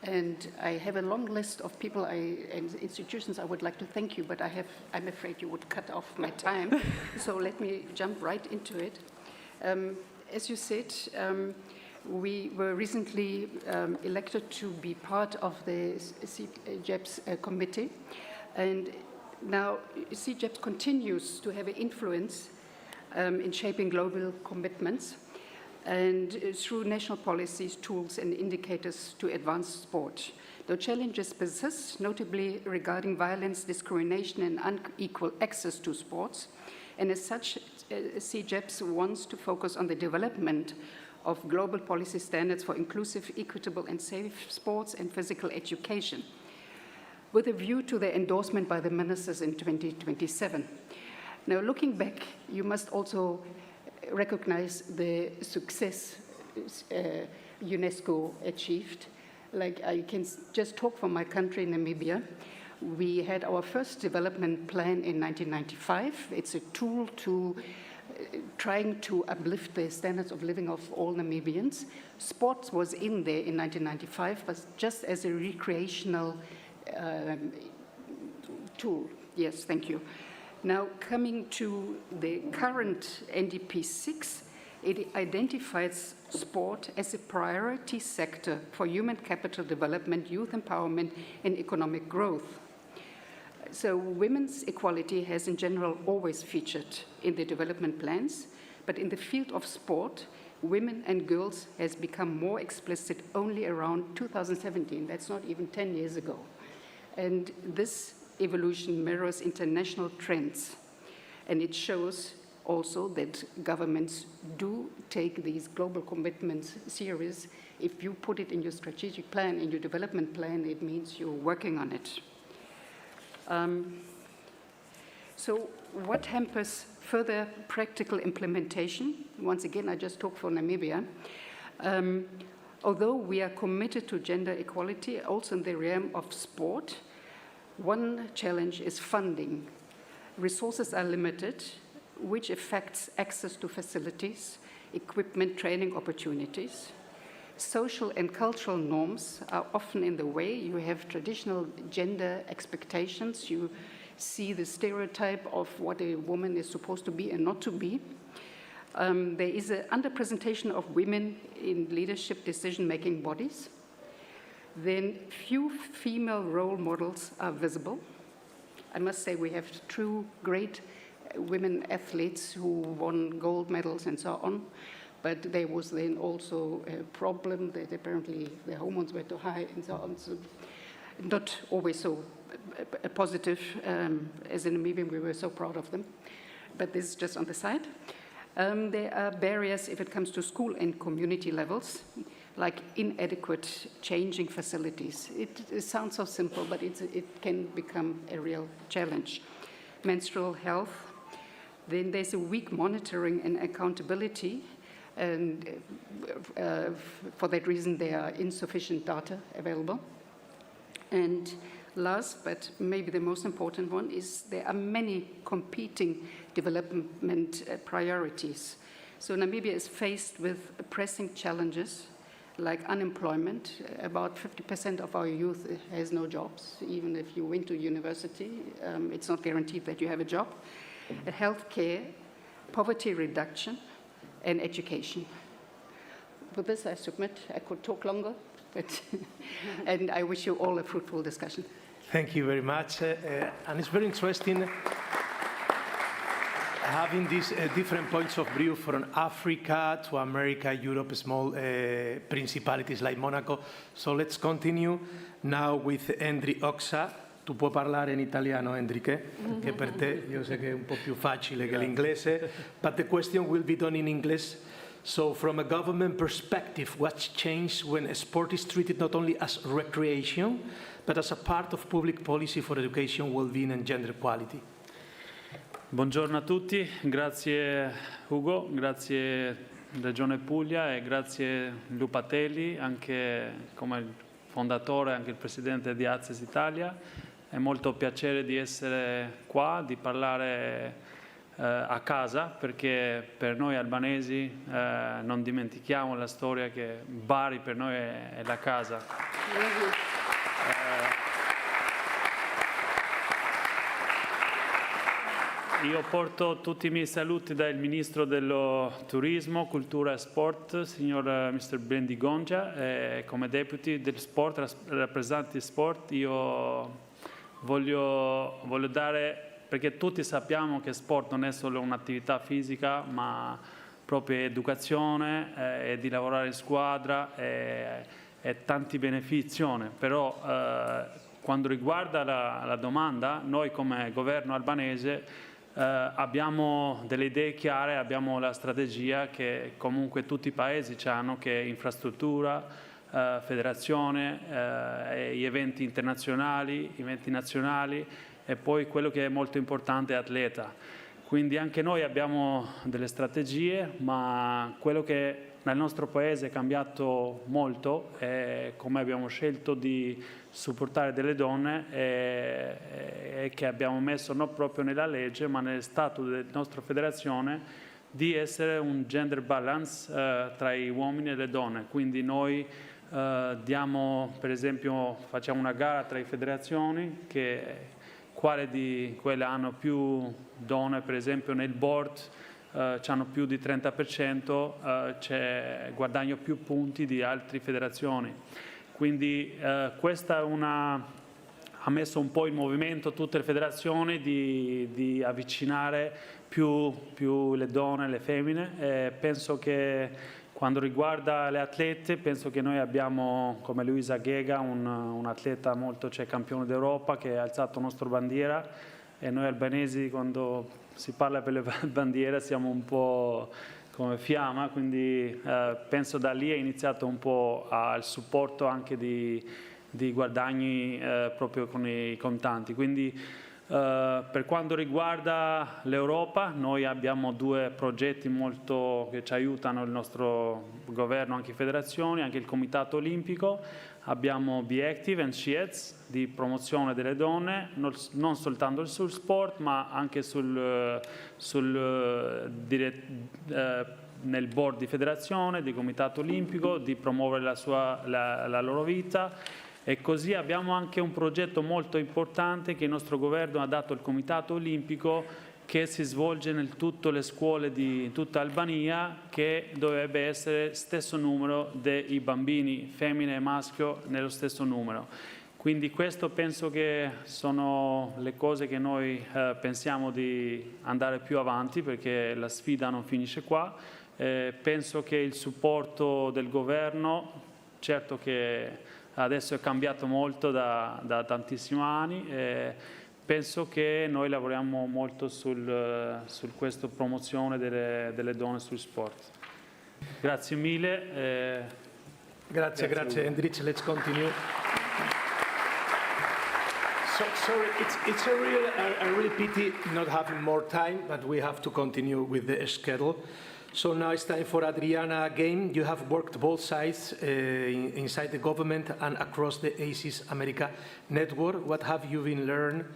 And I have a long list of people and institutions I would like to thank you, but I'm afraid you would cut off my time. So let me jump right into it. As you said, we were recently elected to be part of the CJEPS committee. And now CJEPS continues to have an influence in shaping global commitments and through national policies, tools, and indicators to advance sport. Though challenges persist, notably regarding violence, discrimination, and unequal access to sports, and as such, CJEPS wants to focus on the development of global policy standards for inclusive, equitable, and safe sports and physical education, with a view to their endorsement by the ministers in 2027. Now, looking back, you must also recognize the success UNESCO achieved. Like, I can just talk for my country, Namibia. We had our first development plan in 1995. It's a tool to trying to uplift the standards of living of all Namibians. Sports was in there in 1995, but just as a recreational tool. Yes, thank you. Now, coming to the current NDP 6, it identifies sport as a priority sector for human capital development, youth empowerment, and economic growth. So women's equality has in general always featured in the development plans, but in the field of sport, women and girls has become more explicit only around 2017. That's not even 10 years ago. And this evolution mirrors international trends, and it shows also that governments do take these global commitments serious. If you put it in your strategic plan, in your development plan, it means you're working on it. So what hampers further practical implementation? Once again, I just talk for Namibia. Although we are committed to gender equality, also in the realm of sport, one challenge is funding. Resources are limited, which affects access to facilities, equipment, training opportunities. Social and cultural norms are often in the way. You have traditional gender expectations. You see the stereotype of what a woman is supposed to be and not to be. There is an underrepresentation of women in leadership decision-making bodies. Then few female role models are visible. I must say we have true great women athletes who won gold medals and so on, but there was then also a problem that apparently the hormones were too high and so on, so not always so positive. As in Namibia, we were so proud of them, but this is just on the side. There are barriers if it comes to school and community levels, like inadequate changing facilities. It sounds so simple, but it can become a real challenge. Menstrual health. Then there's a weak monitoring and accountability, and for that reason there are insufficient data available. And last, but maybe the most important one, is there are many competing development priorities. So Namibia is faced with pressing challenges like unemployment. About 50% of our youth has no jobs. Even if you went to university, it's not guaranteed that you have a job. Healthcare, poverty reduction, and education. With this, I submit I could talk longer, but and I wish you all a fruitful discussion. Thank you very much. And it's very interesting having these different points of view from Africa to America, Europe, small principalities like Monaco. So let's continue now with Endri Oxa. Tu puoi parlare in italiano, Enrique, che per te io so che è un po' più facile che l'inglese, but the question will be done in English. So from a government perspective, what's changed when sport is treated not only as recreation, but as a part of public policy for education, well-being and gender equality? Buongiorno a tutti, grazie Ugo, grazie Regione Puglia e grazie Lupatelli, anche come fondatore, anche il presidente di ACES Italia. È molto piacere di essere qua, di parlare a casa, perché per noi albanesi non dimentichiamo la storia che Bari per noi è la casa. Io porto tutti i miei saluti dal Ministro dello Turismo, Cultura e Sport, signor Mr. Blendi Gonja, e come Deputy del Sport, rappresentante Sport, io voglio dare, perché tutti sappiamo che sport non è solo un'attività fisica, ma proprio educazione, e di lavorare in squadra e tanti benefici, però quando riguarda la domanda, noi come governo albanese abbiamo delle idee chiare, abbiamo la strategia che comunque tutti i paesi hanno, che è infrastruttura, federazione, gli eventi internazionali, eventi nazionali e poi quello che è molto importante è atleta. Quindi anche noi abbiamo delle strategie, ma quello che nel nostro paese è cambiato molto è come abbiamo scelto di supportare delle donne e che abbiamo messo non proprio nella legge ma nel statuto della nostra federazione di essere un gender balance tra gli uomini e le donne. Quindi noi diamo, per esempio, facciamo una gara tra le federazioni che quale di quelle hanno più donne, per esempio nel board hanno più di 30%, guadagno più punti di altre federazioni. Quindi questa ha messo un po' in movimento tutte le federazioni di avvicinare più le donne e le femmine. Penso che quando riguarda le atlete, penso che noi abbiamo come Luisa Ghega, un atleta molto, campione d'Europa, che ha alzato la nostra bandiera, e noi albanesi quando si parla per le bandiere siamo un po' come fiamma, quindi penso da lì è iniziato un po' il supporto anche di guadagni proprio con i contanti. Quindi per quanto riguarda l'Europa, noi abbiamo 2 progetti molto che ci aiutano il nostro governo, anche le federazioni, anche il Comitato Olimpico. Abbiamo Be Active and ACES di promozione delle donne, non soltanto sul sport, ma anche nel board di federazione, di Comitato Olimpico, di promuovere la loro vita. E così abbiamo anche un progetto molto importante che il nostro governo ha dato al Comitato Olimpico, che si svolge in tutte le scuole di tutta Albania, che dovrebbe essere stesso numero dei bambini, femmine e maschio, nello stesso numero. Quindi questo penso che sono le cose che noi pensiamo di andare più avanti, perché la sfida non finisce qua. Penso che il supporto del governo, certo che adesso è cambiato molto da tantissimi anni, penso che noi lavoriamo molto su questa promozione delle donne sul sport. Grazie mille. Grazie Hendrich, let's continue. So, sorry, it's a real pity not having more time, but we have to continue with the schedule. So now it's time for Adriana again. You have worked both sides inside the government and across the ACES America network. What have you been learned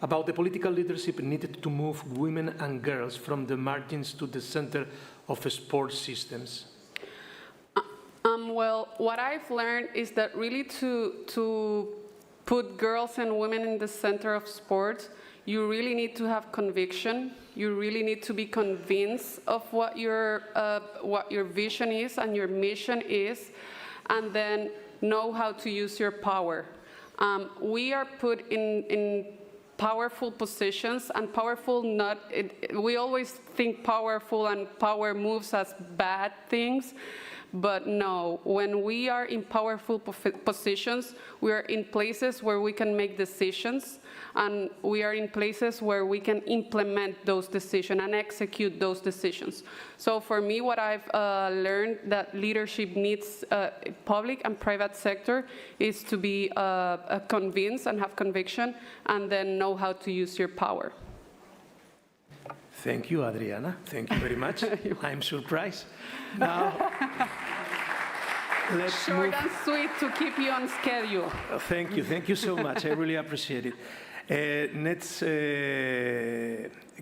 about the political leadership needed to move women and girls from the margins to the center of sports systems? Well, what I've learned is that really to put girls and women in the center of sports, you really need to have conviction. You really need to be convinced of what your vision is and your mission is, and then know how to use your power. We are put in powerful positions, and powerful we always think powerful and power moves as bad things. But no, when we are in powerful positions, we are in places where we can make decisions, and we are in places where we can implement those decisions and execute those decisions. So for me, what I've learned that leadership needs, public and private sector, is to be convinced and have conviction, and then know how to use your power. Thank you, Adriana. Thank you very much. I'm surprised. Now, let's Short and sweet to keep you on schedule. Thank you so much. I really appreciate it. Next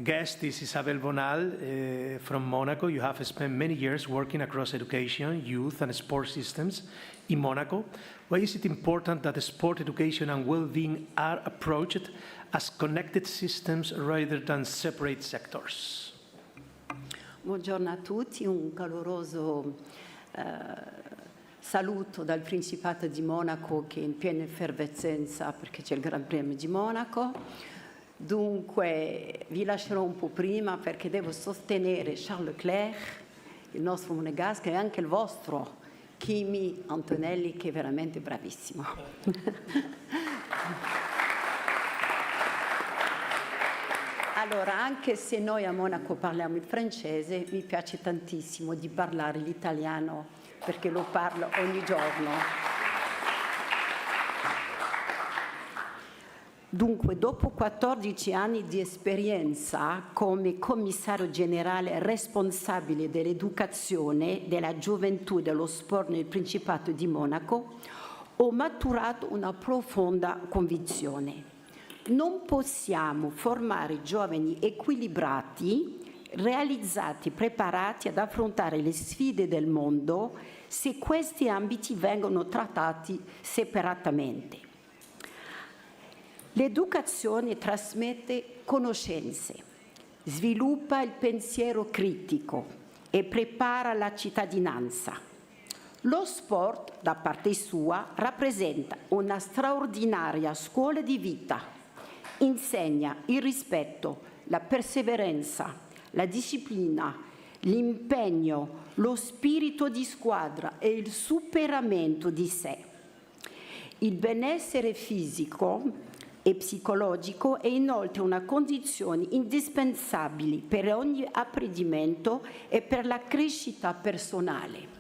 guest is Isabel Bonal from Monaco. You have spent many years working across education, youth, and sports systems in Monaco. Why is it important that sport education and well-being are approached as connected systems rather than separate sectors? Buongiorno a tutti, un caloroso saluto dal Principato di Monaco, che è in piena effervescenza perché c'è il Gran Premio di Monaco. Dunque vi lascerò un po' prima perché devo sostenere Charles Leclerc, il nostro monegasco, e anche il vostro Kimi Antonelli, che è veramente bravissimo. Allora, anche se noi a Monaco parliamo il francese, mi piace tantissimo di parlare l'italiano perché lo parlo ogni giorno. Dunque, dopo 14 anni di esperienza come commissario generale responsabile dell'educazione, della gioventù e dello sport nel Principato di Monaco, ho maturato una profonda convinzione. Non possiamo formare giovani equilibrati realizzati, preparati ad affrontare le sfide del mondo se questi ambiti vengono trattati separatamente. L'educazione trasmette conoscenze, sviluppa il pensiero critico e prepara la cittadinanza. Lo sport, da parte sua, rappresenta una straordinaria scuola di vita. Insegna il rispetto, la perseveranza, la disciplina, l'impegno, lo spirito di squadra e il superamento di sé. Il benessere fisico e psicologico è inoltre una condizione indispensabile per ogni apprendimento e per la crescita personale.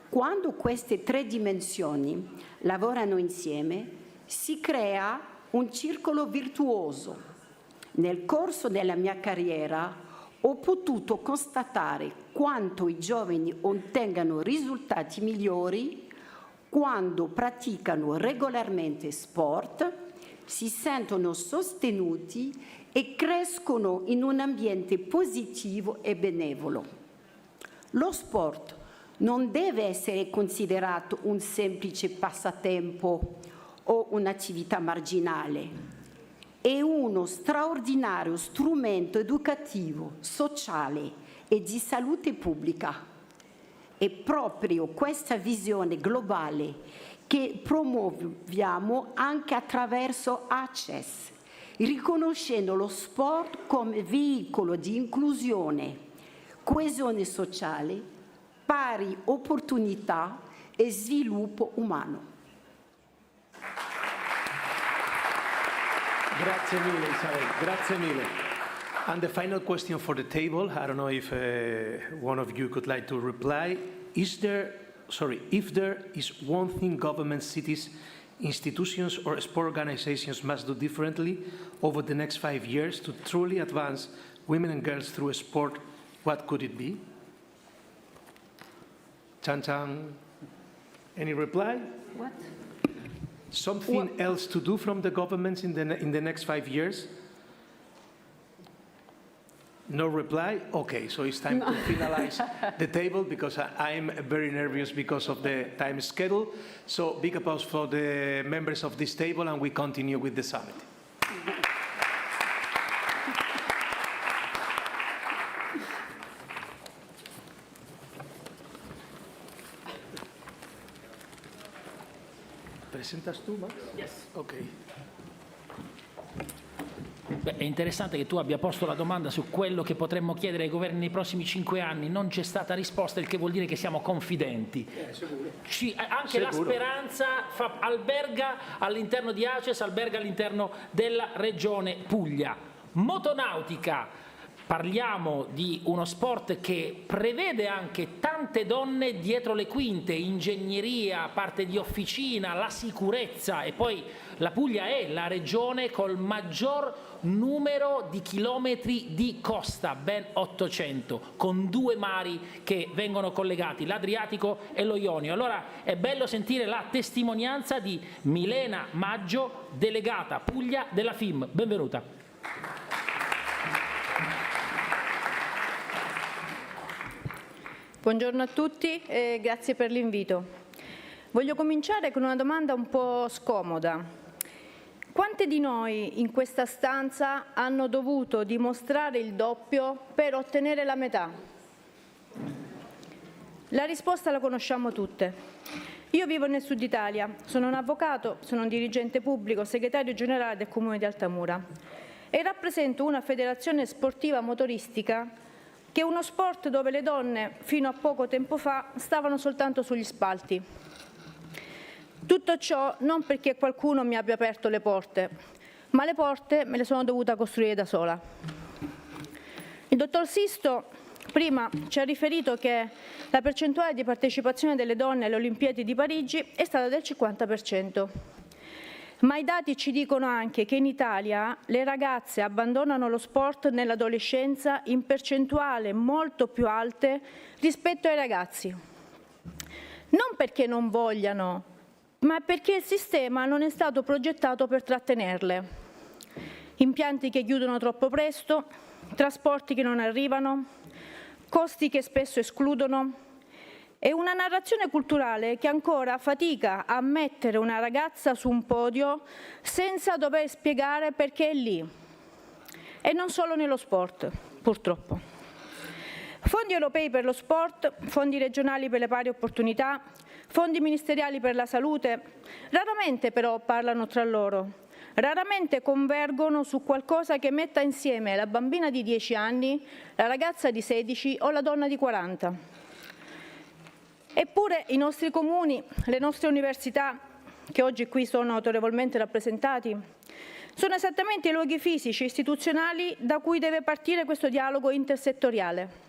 Quando queste tre dimensioni lavorano insieme, si crea un circolo virtuoso. Nel corso della mia carriera ho potuto constatare quanto i giovani ottengano risultati migliori quando praticano regolarmente sport, si sentono sostenuti e crescono in un ambiente positivo e benevolo. Lo sport non deve essere considerato un semplice passatempo o un'attività marginale. È uno straordinario strumento educativo, sociale e di salute pubblica. È proprio questa visione globale che promuoviamo anche attraverso ACES, riconoscendo lo sport come veicolo di inclusione, coesione sociale, pari opportunità e sviluppo umano. Grazie mille, Isabel. Grazie mille. And the final question for the table, I don't know if one of you could like to reply. If there is one thing governments, cities, institutions or sport organizations must do differently over the next 5 years to truly advance women and girls through sport, what could it be? Chan Chan, any reply? What? Something else to do from the governments in the next 5 years? No reply? Okay, so it's time to finalize the table because I'm very nervous because of the time schedule. So big applause for the members of this table and we continue with the summit. ¿Presentas tú, Max? Yes. Okay. Beh, è interessante che tu abbia posto la domanda su quello che potremmo chiedere ai governi nei prossimi 5 anni. Non c'è stata risposta, il che vuol dire che siamo confidenti. Anche la speranza alberga all'interno di ACES, alberga all'interno della regione Puglia. Motonautica. Parliamo di uno sport che prevede anche tante donne dietro le quinte, ingegneria, parte di officina, la sicurezza, e poi la Puglia è la regione col maggior numero di chilometri di costa, ben 800, con 2 mari che vengono collegati, l'Adriatico e lo Ionio. Allora è bello sentire la testimonianza di Milena Maggio, delegata Puglia della FIM. Benvenuta. Buongiorno a tutti e grazie per l'invito. Voglio cominciare con una domanda un po' scomoda. Quante di noi in questa stanza hanno dovuto dimostrare il doppio per ottenere la metà? La risposta la conosciamo tutte. Io vivo nel sud Italia, sono un avvocato, sono un dirigente pubblico, segretario generale del Comune di Altamura e rappresento una federazione sportiva motoristica che è uno sport dove le donne fino a poco tempo fa stavano soltanto sugli spalti. Tutto ciò non perché qualcuno mi abbia aperto le porte, ma le porte me le sono dovuta costruire da sola. Il dottor Sisto prima ci ha riferito che la percentuale di partecipazione delle donne alle Olimpiadi di Parigi è stata del 50%. Ma i dati ci dicono anche che in Italia le ragazze abbandonano lo sport nell'adolescenza in percentuale molto più alte rispetto ai ragazzi. Non perché non vogliano, ma perché il sistema non è stato progettato per trattenerle. Impianti che chiudono troppo presto, trasporti che non arrivano, costi che spesso escludono e una narrazione culturale che ancora fatica a mettere una ragazza su un podio senza dover spiegare perché è lì. E non solo nello sport, purtroppo. Fondi europei per lo sport, fondi regionali per le pari opportunità, fondi ministeriali per la salute, raramente però parlano tra loro. Raramente convergono su qualcosa che metta insieme la bambina di 10 anni, la ragazza di 16 o la donna di 40. Eppure i nostri comuni, le nostre università, che oggi qui sono autorevolmente rappresentati, sono esattamente i luoghi fisici e istituzionali da cui deve partire questo dialogo intersettoriale.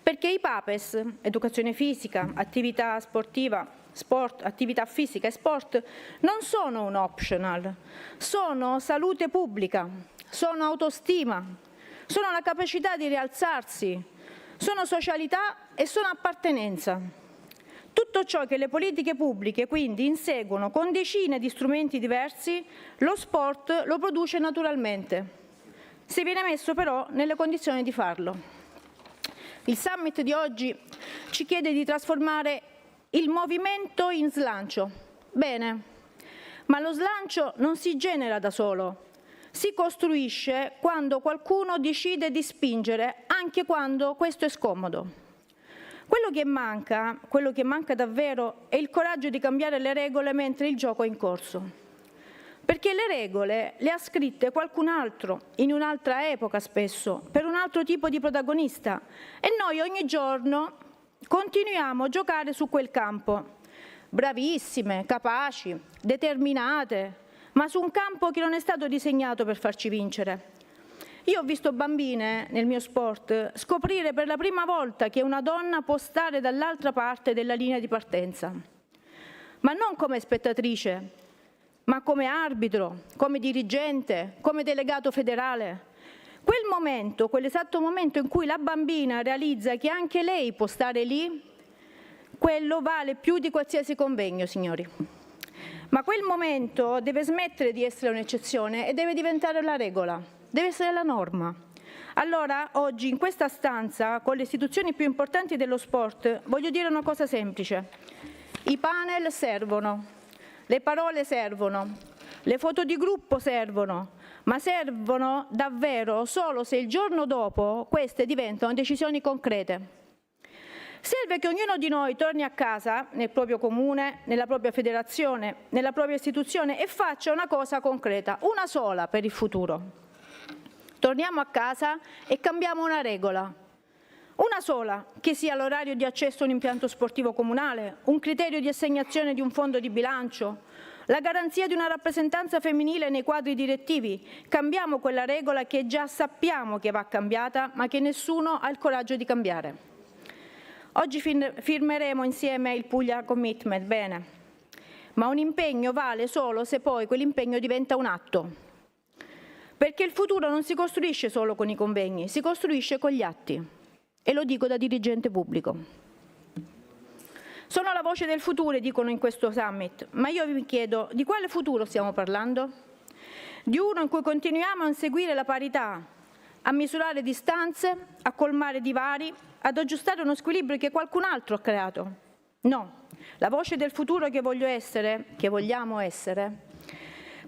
Perché i PAPES, educazione fisica, attività sportiva, sport, attività fisica e sport, non sono un optional, sono salute pubblica, sono autostima, sono la capacità di rialzarsi, sono socialità e sono appartenenza. Tutto ciò che le politiche pubbliche quindi inseguono con decine di strumenti diversi, lo sport lo produce naturalmente, se viene messo però nelle condizioni di farlo. Il summit di oggi ci chiede di trasformare il movimento in slancio. Bene, ma lo slancio non si genera da solo, si costruisce quando qualcuno decide di spingere, anche quando questo è scomodo. Quello che manca davvero è il coraggio di cambiare le regole mentre il gioco è in corso. Perché le regole le ha scritte qualcun altro, in un'altra epoca spesso, per un altro tipo di protagonista, e noi ogni giorno continuiamo a giocare su quel campo, bravissime, capaci, determinate, ma su un campo che non è stato disegnato per farci vincere. Io ho visto bambine nel mio sport scoprire per la prima volta che una donna può stare dall'altra parte della linea di partenza, ma non come spettatrice, ma come arbitro, come dirigente, come delegato federale. Quel momento, quell'esatto momento in cui la bambina realizza che anche lei può stare lì, quello vale più di qualsiasi convegno, signori. Ma quel momento deve smettere di essere un'eccezione e deve diventare la regola, deve essere la norma. Allora, oggi, in questa stanza, con le istituzioni più importanti dello sport, voglio dire una cosa semplice. I panel servono, le parole servono, le foto di gruppo servono, ma servono davvero solo se il giorno dopo queste diventano decisioni concrete. Serve che ognuno di noi torni a casa, nel proprio comune, nella propria federazione, nella propria istituzione e faccia una cosa concreta, una sola per il futuro. Torniamo a casa e cambiamo una regola. Una sola, che sia l'orario di accesso a un impianto sportivo comunale, un criterio di assegnazione di un fondo di bilancio, la garanzia di una rappresentanza femminile nei quadri direttivi. Cambiamo quella regola che già sappiamo che va cambiata, ma che nessuno ha il coraggio di cambiare. Oggi firmeremo insieme il Puglia Commitment, bene, ma un impegno vale solo se poi quell'impegno diventa un atto. Perché il futuro non si costruisce solo con i convegni, si costruisce con gli atti. E lo dico da dirigente pubblico. Sono la voce del futuro, dicono in questo summit, ma io vi chiedo di quale futuro stiamo parlando? Di uno in cui continuiamo a inseguire la parità, a misurare distanze, a colmare divari, ad aggiustare uno squilibrio che qualcun altro ha creato? No, la voce del futuro che voglio essere, che vogliamo essere,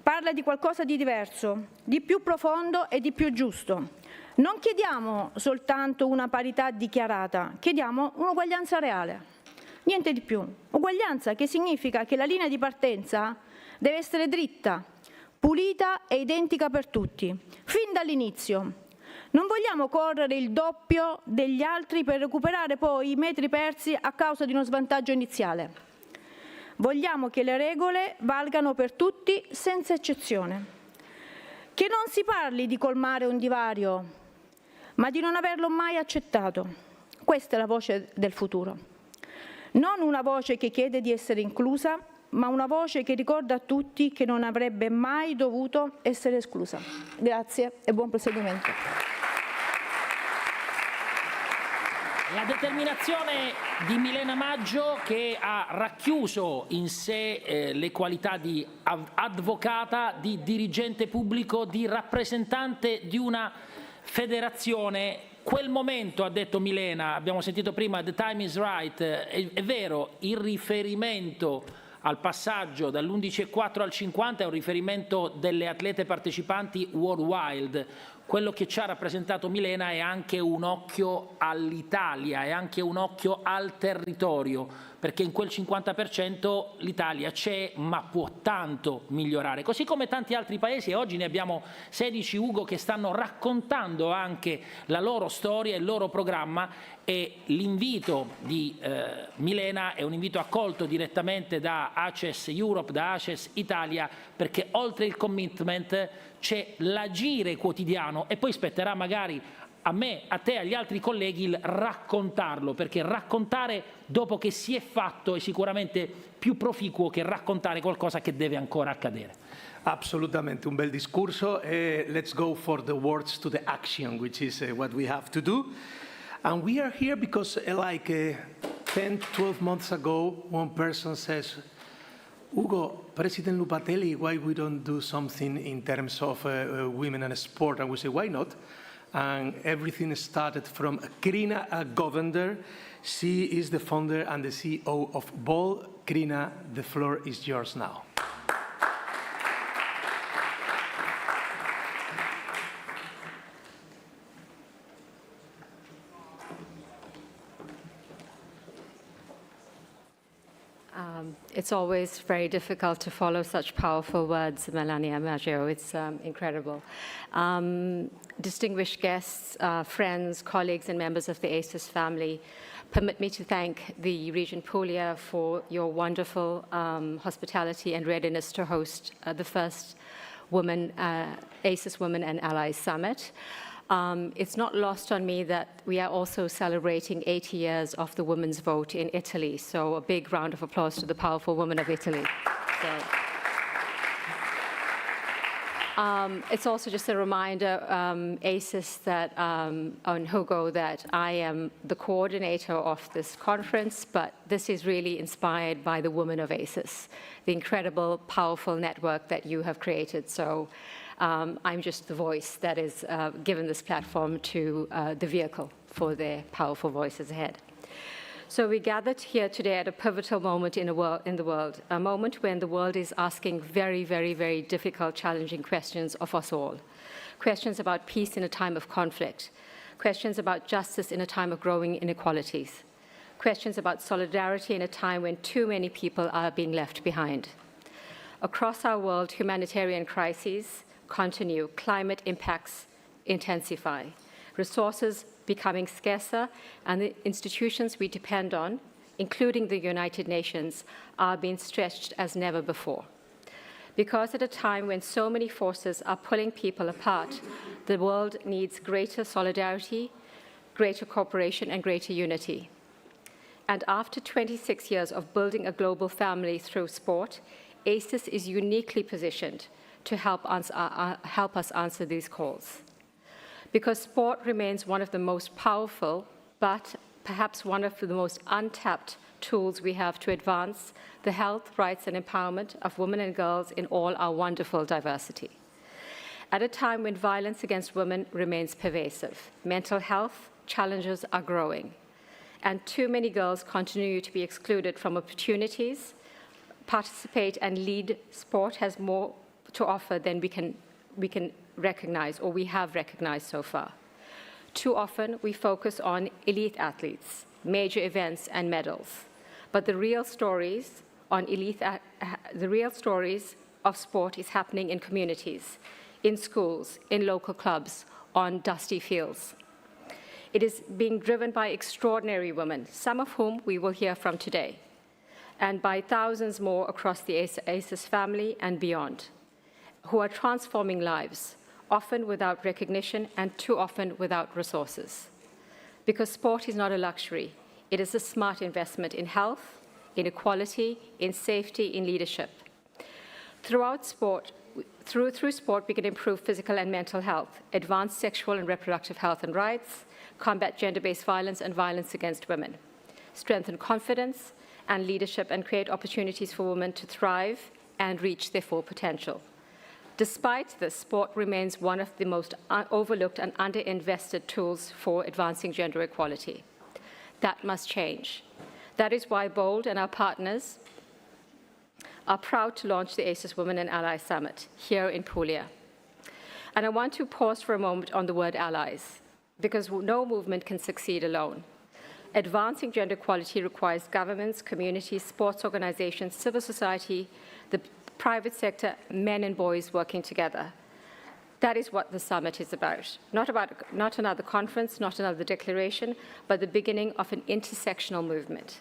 parla di qualcosa di diverso, di più profondo e di più giusto. Non chiediamo soltanto una parità dichiarata, chiediamo un'uguaglianza reale. Niente di più. Uguaglianza che significa che la linea di partenza deve essere dritta, pulita e identica per tutti, fin dall'inizio. Non vogliamo correre il doppio degli altri per recuperare poi i metri persi a causa di uno svantaggio iniziale. Vogliamo che le regole valgano per tutti senza eccezione. Che non si parli di colmare un divario, ma di non averlo mai accettato. Questa è la voce del futuro. Non una voce che chiede di essere inclusa, ma una voce che ricorda a tutti che non avrebbe mai dovuto essere esclusa. Grazie e buon proseguimento. La determinazione di Milena Maggio, che ha racchiuso in sé le qualità di avvocata, di dirigente pubblico, di rappresentante di una federazione, quel momento, ha detto Milena, abbiamo sentito prima, the time is right, è vero, il riferimento al passaggio dall'11,4 al 50 è un riferimento delle atlete partecipanti worldwide. Quello che ci ha rappresentato Milena è anche un occhio all'Italia, è anche un occhio al territorio, perché in quel 50% l'Italia c'è, ma può tanto migliorare. Così come tanti altri paesi, e oggi ne abbiamo 16, Ugo, che stanno raccontando anche la loro storia e il loro programma, e l'invito di Milena è un invito accolto direttamente da ACES Europe, da ACES Italia, perché oltre il commitment c'è l'agire quotidiano e poi spetterà magari a me, a te, agli altri colleghi il raccontarlo, perché raccontare dopo che si è fatto è sicuramente più proficuo che raccontare qualcosa che deve ancora accadere. Assolutamente, un bel discorso. Let's go for the words to the action, which is what we have to do. And we are here because 10, 12 months ago, one person says, Ugo, President Lupatelli, why we don't do something in terms of women and sport? And we say, why not? And everything started from Krina Govender. She is the founder and the CEO of Ball. Krina, the floor is yours now. It's always very difficult to follow such powerful words, Melania Maggio. It's incredible. Distinguished guests, friends, colleagues, and members of the ACES family, permit me to thank the Region Puglia for your wonderful hospitality and readiness to host the first ACES Women and Allies Summit. It's not lost on me that we are also celebrating 80 years of the women's vote in Italy, so a big round of applause to the powerful women of Italy. It's also just a reminder, ACES, that on Hugo, that I am the coordinator of this conference, but this is really inspired by the women of ACES, the incredible, powerful network that you have created. So I'm just the voice that is given this platform to the vehicle for their powerful voices ahead. So we gathered here today at a pivotal moment in the world, a moment when the world is asking very, very, very difficult, challenging questions of us all. Questions about peace in a time of conflict, questions about justice in a time of growing inequalities, questions about solidarity in a time when too many people are being left behind. Across our world, humanitarian crises continue, climate impacts intensify, resources becoming scarcer, and the institutions we depend on, including the United Nations, are being stretched as never before. Because at a time when so many forces are pulling people apart, the world needs greater solidarity, greater cooperation, and greater unity. And after 26 years of building a global family through sport, ACES is uniquely positioned to help us answer these calls. Because sport remains one of the most powerful, but perhaps one of the most untapped tools we have to advance the health, rights, and empowerment of women and girls in all our wonderful diversity. At a time when violence against women remains pervasive, mental health challenges are growing, and too many girls continue to be excluded from opportunities, participate and lead. Sport has more to offer than we can recognize, or we have recognized so far. Too often, we focus on elite athletes, major events, and medals. But the real stories of sport is happening in communities, in schools, in local clubs, on dusty fields. It is being driven by extraordinary women, some of whom we will hear from today, and by thousands more across the ACES family and beyond, who are transforming lives, often without recognition and too often without resources. Because sport is not a luxury, it is a smart investment in health, in equality, in safety, in leadership. Through sport, we can improve physical and mental health, advance sexual and reproductive health and rights, combat gender-based violence and violence against women, strengthen confidence and leadership, and create opportunities for women to thrive and reach their full potential. Despite this, sport remains one of the most overlooked and underinvested tools for advancing gender equality. That must change. That is why BOLD and our partners are proud to launch the ACES Women and Allies Summit here in Puglia. And I want to pause for a moment on the word allies, because no movement can succeed alone. Advancing gender equality requires governments, communities, sports organizations, civil society, the private sector, men and boys working together. That is what the summit is about. Not another conference, not another declaration, but the beginning of an intersectional movement.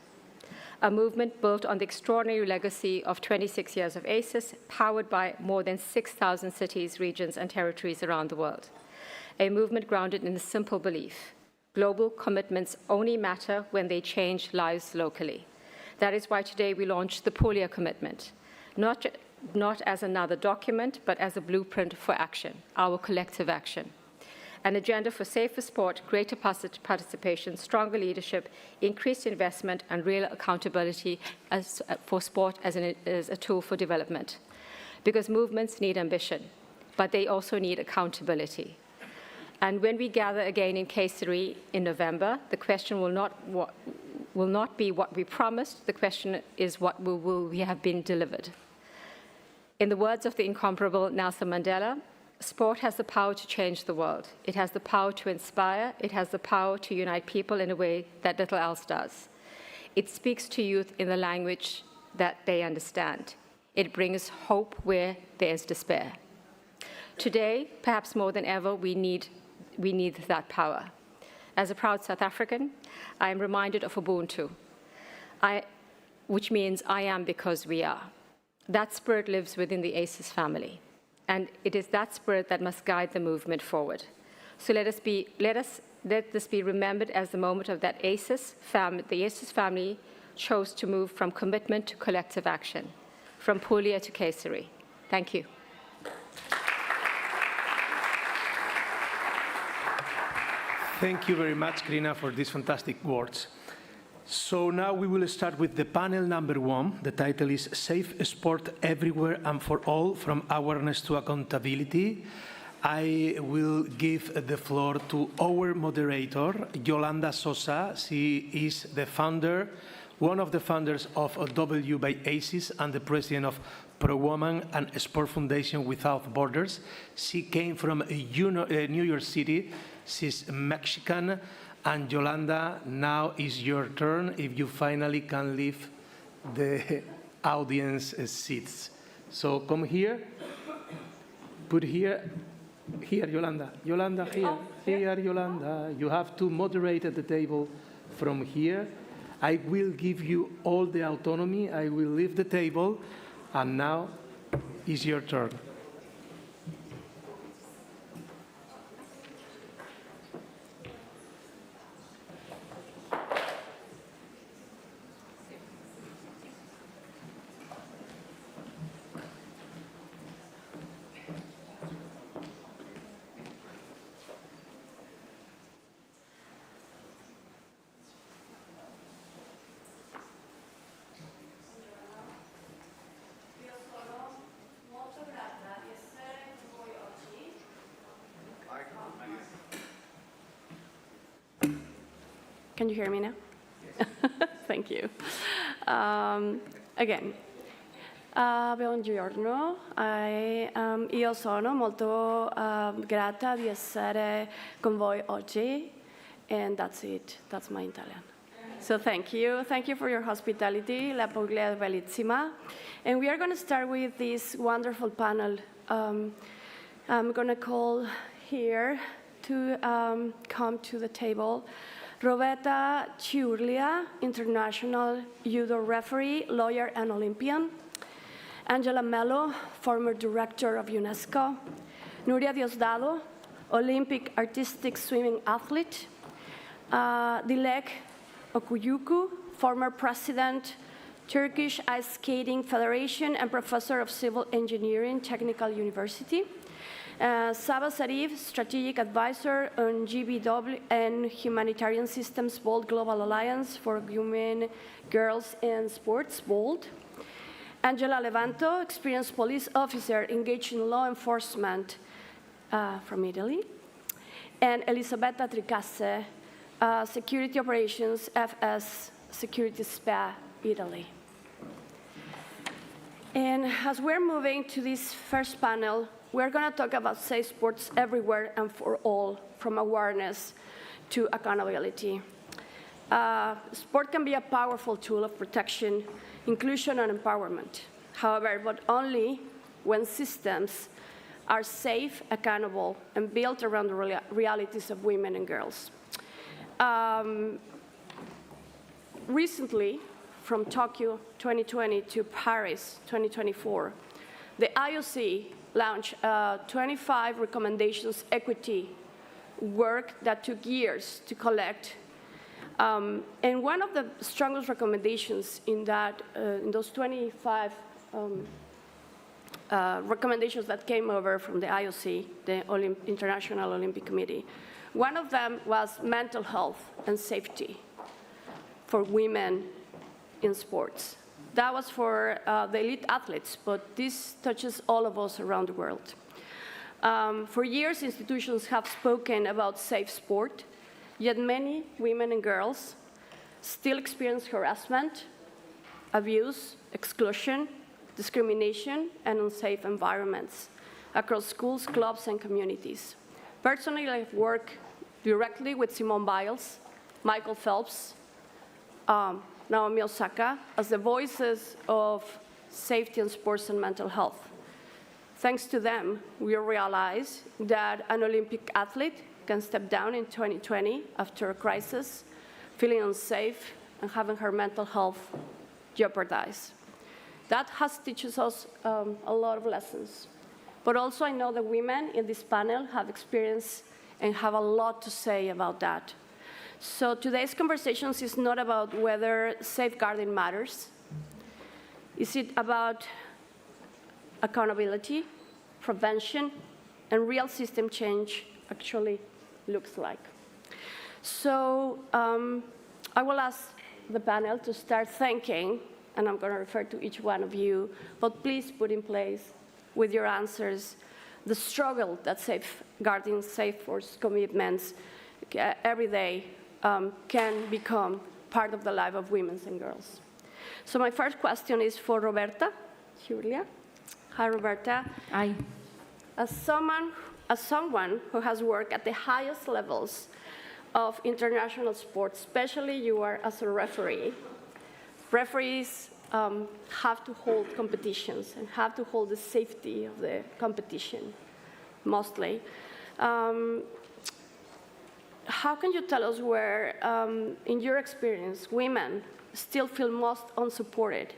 A movement built on the extraordinary legacy of 26 years of ACES, powered by more than 6,000 cities, regions, and territories around the world. A movement grounded in a simple belief: global commitments only matter when they change lives locally. That is why today we launched the Puglia Commitment, not as another document, but as a blueprint for action, our collective action. An agenda for safer sport, greater participation, stronger leadership, increased investment, and real accountability for sport as a tool for development. Because movements need ambition, but they also need accountability. And when we gather again in Kayseri in November, the question will not be what we promised, the question is what will we have been delivered. In the words of the incomparable Nelson Mandela, sport has the power to change the world. It has the power to inspire. It has the power to unite people in a way that little else does. It speaks to youth in the language that they understand. It brings hope where there is despair. Today, perhaps more than ever, we need that power. As a proud South African, I am reminded of Ubuntu, which means I am because we are. That spirit lives within the ACES family, and it is that spirit that must guide the movement forward. So let this be remembered as the moment of that the ACES family chose to move from commitment to collective action, from Puglia to Kayseri. Thank you. Thank you very much, Grina, for these fantastic words. So now we will start with the panel number 1. The title is Safe Sport Everywhere and for All, From Awareness to Accountability. I will give the floor to our moderator, Yolanda Sosa. She is the founder, one of the founders of W by ACES and the president of Pro Woman and Sport Foundation Without Borders. She came from New York City. She's Mexican. And Yolanda, now is your turn if you finally can leave the audience seats. So come here, put here, Yolanda. Yolanda, here, here, Yolanda. You have to moderate at the table from here. I will give you all the autonomy. I will leave the table, and now is your turn. Can you hear me now? Thank you. Again, buongiorno. Io sono molto grata di essere con voi oggi, and that's it. That's my Italian. So thank you. Thank you for your hospitality. La Puglia è bellissima. And we are going to start with this wonderful panel. I'm going to call here to come to the table Roberta Ciurlia, international judo referee, lawyer, and Olympian. Angela Mello, former director of UNESCO. Nuria Diosdado, Olympic artistic swimming athlete. Dilek Okuyuku, former president, Turkish Ice Skating Federation and professor of civil engineering, Technical University. Saba Sarif, strategic advisor on GBW and Humanitarian Systems BOLD Global Alliance for Women, Girls, and Sports, BOLD. Angela Levanto, experienced police officer engaged in law enforcement from Italy. And Elisabetta Tricasse, security operations, FS Security SPA, Italy. And as we're moving to this first panel, we're going to talk about safe sports everywhere and for all, from awareness to accountability. Sport can be a powerful tool of protection, inclusion, and empowerment. However, but only when systems are safe, accountable, and built around the realities of women and girls. Recently, from Tokyo 2020 to Paris 2024, the IOC launched 25 recommendations equity work that took years to collect. And one of the strongest recommendations in those 25 recommendations that came over from the IOC, the International Olympic Committee, one of them was mental health and safety for women in sports. That was for the elite athletes, but this touches all of us around the world. For years, institutions have spoken about safe sport, yet many women and girls still experience harassment, abuse, exclusion, discrimination, and unsafe environments across schools, clubs, and communities. Personally, I've worked directly with Simone Biles, Michael Phelps, Naomi Osaka, as the voices of safety in sports and mental health. Thanks to them, we realized that an Olympic athlete can step down in 2020 after a crisis, feeling unsafe and having her mental health jeopardized. That has teaches us a lot of lessons. But also I know that women in this panel have experienced and have a lot to say about that. So today's conversations is not about whether safeguarding matters. Is it about accountability, prevention, and real system change actually looks like? So I will ask the panel to start thanking, and I'm going to refer to each one of you, but please put in place with your answers the struggle that safeguarding safe force commitments every day can become part of the life of women and girls. So my first question is for Roberta Giulia. Hi, Roberta. Hi. As someone who has worked at the highest levels of international sports, especially you are as a referee, referees have to hold competitions and have to hold the safety of the competition, mostly. How can you tell us where, in your experience, women still feel most unsupported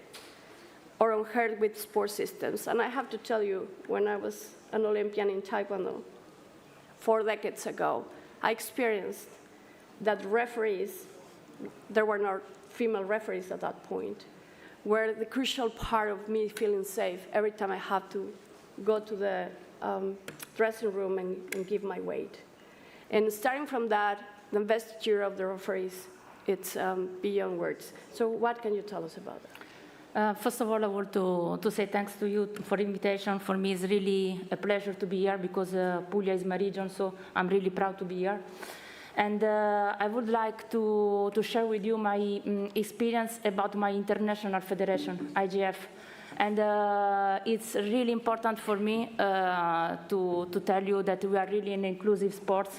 or unheard with sports systems? And I have to tell you, when I was an Olympian in Taekwondo 4 decades ago, I experienced that referees, there were no female referees at that point, were the crucial part of me feeling safe every time I had to go to the dressing room and give my weight. And starting from that, the investiture of the referees, it's beyond words. So what can you tell us about that? First of all, I want to say thanks to you for the invitation. For me, it's really a pleasure to be here because Puglia is my region, so I'm really proud to be here. And I would like to share with you my experience about my international federation, IGF. And it's really important for me to tell you that we are really an inclusive sport,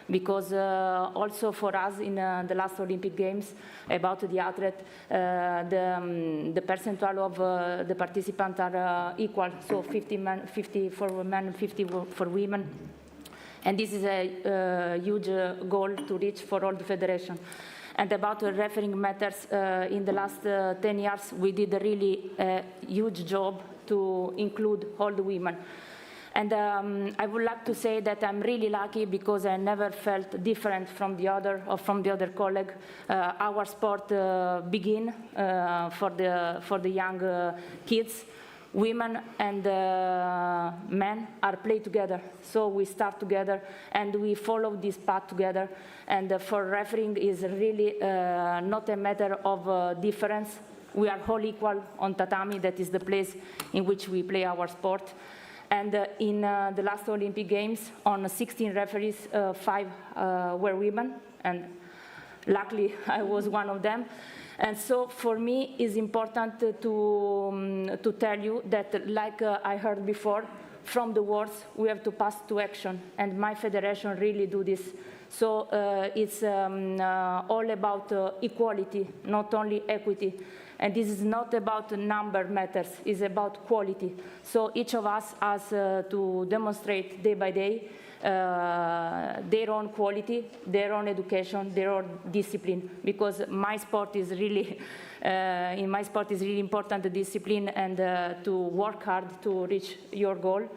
because also for us in the last Olympic Games, about the athlete, the percentage of the participants are equal, so 50 for men, 50 for women. And this is a huge goal to reach for all the federation. And about refereeing matters, in the last 10 years, we did a really huge job to include all the women. And I would like to say that I'm really lucky because I never felt different from the other colleague. Our sport begin for the young kids women and men are play together. So we start together and we follow this path together. And for refereeing is really not a matter of difference. We are all equal on tatami. That is the place in which we play our sport. And in the last Olympic Games, on 16 referees, 5 were women, and luckily I was one of them. And so for me, it's important to tell you that, like I heard before, from the words, we have to pass to action. And my federation really do this. So it's all about equality, not only equity. And this is not about number matters, it's about quality. So each of us has to demonstrate day by day their own quality, their own education, their own discipline, because my sport is really, in my sport is really important, the discipline, and to work hard to reach your goal.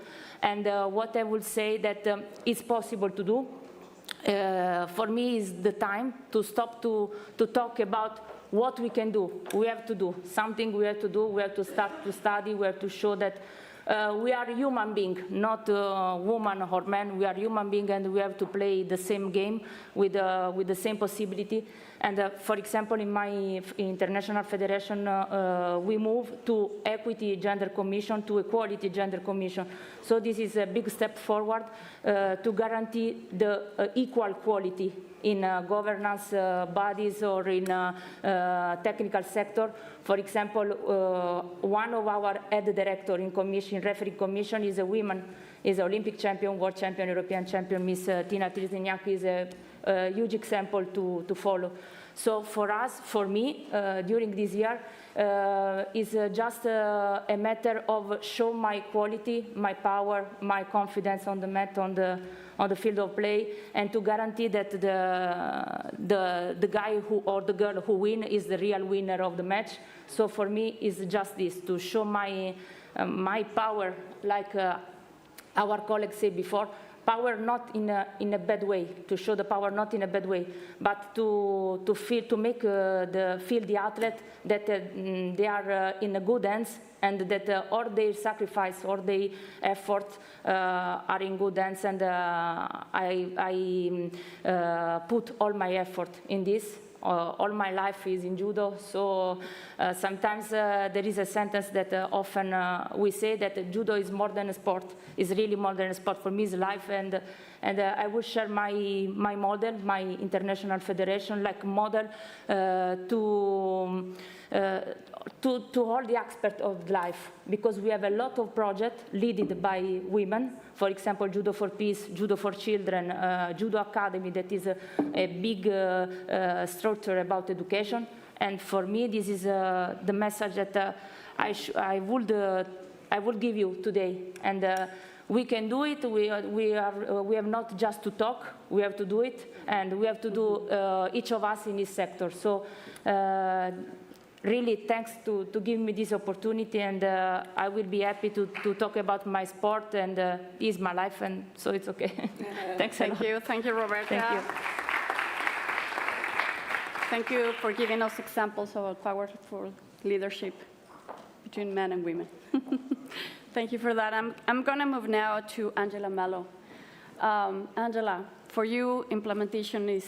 And what I would say that it's possible to do, for me is the time to stop to talk about what we can do. We have to do something, we have to do, we have to start to study, we have to show that we are human beings, not woman or man. We are human beings, and we have to play the same game with the same possibility. And for example, in my international federation, we move to equity gender commission, to equality gender commission. So this is a big step forward to guarantee the equal quality in governance bodies or in technical sector. For example, one of our head director in commission, referee commission, is a woman, is an Olympic champion, world champion, European champion. Miss Tina Trizniak is a huge example to follow. So for us, for me, during this year, is just a matter of show my quality, my power, my confidence on the mat, on the field of play, and to guarantee that the guy who or the girl who win is the real winner of the match. So for me, it's just this, to show my my power, like our colleagues said before, power not in a bad way, to show the power not in a bad way, but to make feel the athlete that they are in a good hands, and that all their sacrifice, all their effort are in good hands. And I put all my effort in this. All my life is in judo, so sometimes there is a sentence that often we say that judo is more than a sport. It's really more than a sport. For me, it's life, and I will share my model, my international federation, like model to all the aspects of life, because we have a lot of projects led by women. For example, Judo for Peace, Judo for Children, Judo Academy, that is a big structure about education. And for me, this is the message that I would give you today. And we can do it. We have not just to talk. We have to do it, and we have to do each of us in this sector. So. Really, thanks to give me this opportunity, and I will be happy to talk about my sport, and it's my life, and so it's okay. Thanks a lot. Thank you, Roberta. Thank you. Thank you for giving us examples of powerful leadership between men and women. Thank you for that. I'm going to move now to Angela Mello. Angela, for you, implementation is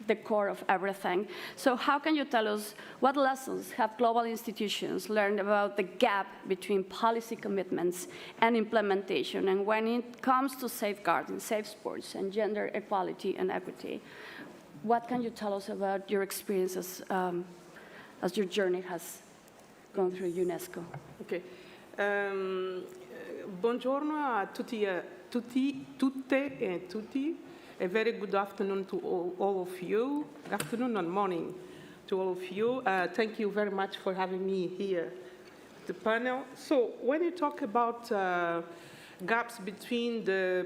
the core of everything. So how can you tell us what lessons have global institutions learned about the gap between policy commitments and implementation? And when it comes to safeguarding safe sports and gender equality and equity, what can you tell us about your experiences as your journey has gone through UNESCO? Okay. Buongiorno a tutti, tutte e tutti. A very good afternoon to all of you. Good afternoon and morning to all of you. Thank you very much for having me here at the panel. So when you talk about gaps between the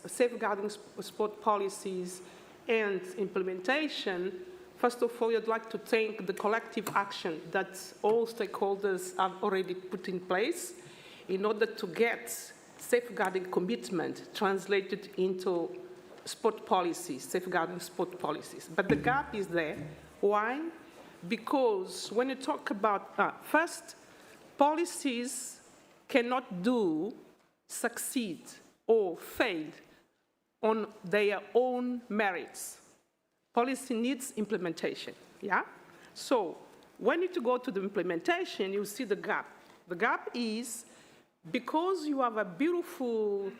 safeguarding sport policies and implementation, first of all, I'd like to thank the collective action that all stakeholders have already put in place in order to get safeguarding commitment translated into sport policies, safeguarding sport policies. But the gap is there. Why? Because when you talk about, first, policies cannot succeed or fail on their own merits. Policy needs implementation, yeah? So when you go to the implementation, you see the gap. The gap is because you have a beautiful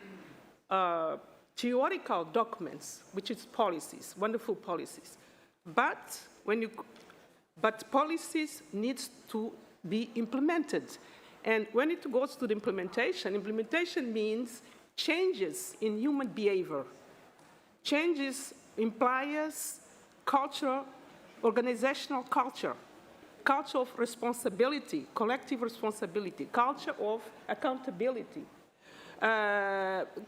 theoretical documents, which is policies, wonderful policies, but policies needs to be implemented. And when it goes to the implementation means changes in human behavior. Changes implies culture, organizational culture, culture of responsibility, collective responsibility, culture of accountability,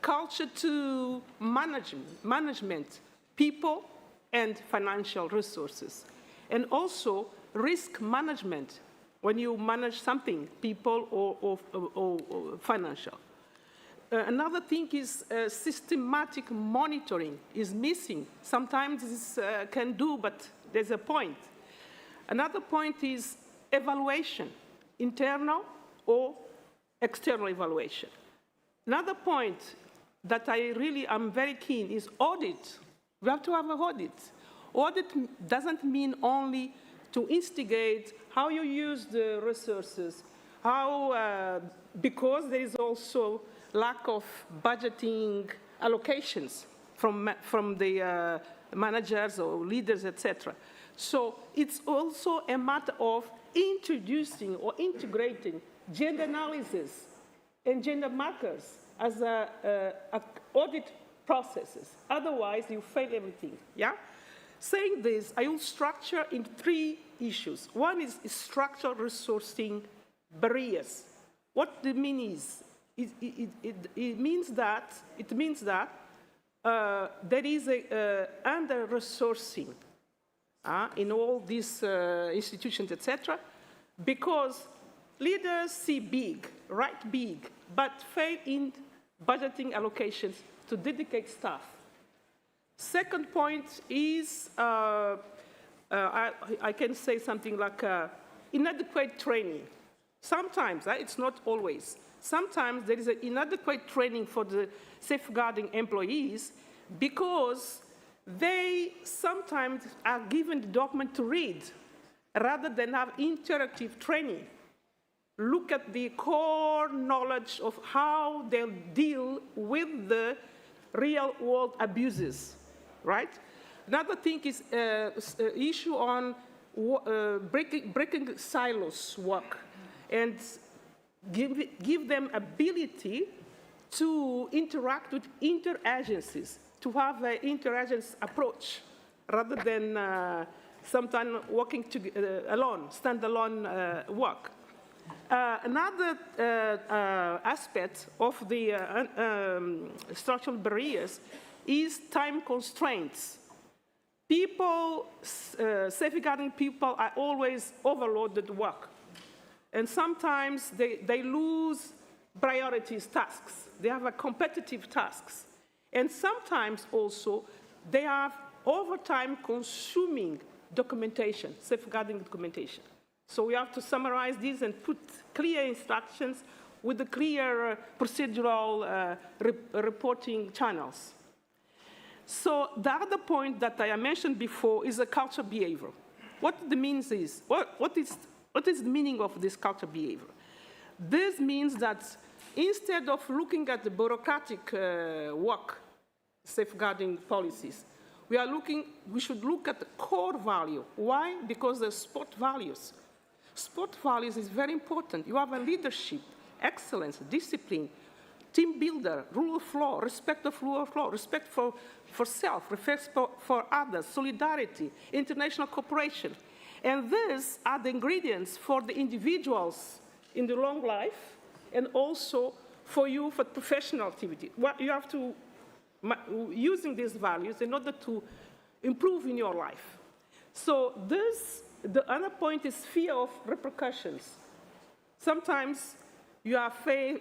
culture to management, people and financial resources, and also risk management when you manage something, people or financial. Another thing is systematic monitoring is missing. Sometimes this can do, but there's a point. Another point is evaluation, internal or external evaluation. Another point that I'm very keen is audit. We have to have an audit. Audit doesn't mean only to instigate how you use the resources, because there is also lack of budgeting allocations from the managers or leaders, etc. So it's also a matter of introducing or integrating gender analysis and gender markers as audit processes. Otherwise, you fail everything, yeah? Saying this, I will structure in 3 issues. One is structural resourcing barriers. What it means is, it means that there is a under-resourcing in all these institutions, etc., because leaders see big, write big, but fail in budgeting allocations to dedicate staff. Second point is, I can say something like inadequate training. Sometimes, it's not always, sometimes there is an inadequate training for the safeguarding employees because they sometimes are given the document to read rather than have interactive training. Look at the core knowledge of how they'll deal with the real-world abuses, right? Another thing is issue on breaking silos work and give them ability to interact with interagencies, to have an interagency approach rather than sometimes working alone, standalone work. Another aspect of the structural barriers is time constraints. People, safeguarding people are always overloaded work. And sometimes they lose priorities tasks. They have a competitive tasks. And sometimes also they have overtime consuming documentation, safeguarding documentation. So we have to summarize these and put clear instructions with the clear procedural reporting channels. So the other point that I mentioned before is a culture behavior. What the means is, what is the meaning of this culture behavior? This means that instead of looking at the bureaucratic work, safeguarding policies, we should look at the core value. Why? Because the sport values. Sport values is very important. You have a leadership, excellence, discipline, team builder, rule of law, respect of rule of law, respect for self, respect for others, solidarity, international cooperation. And these are the ingredients for the individuals in the long life and also for you for professional activity. You have to, using these values in order to improve in your life. So the other point is fear of repercussions. Sometimes you fear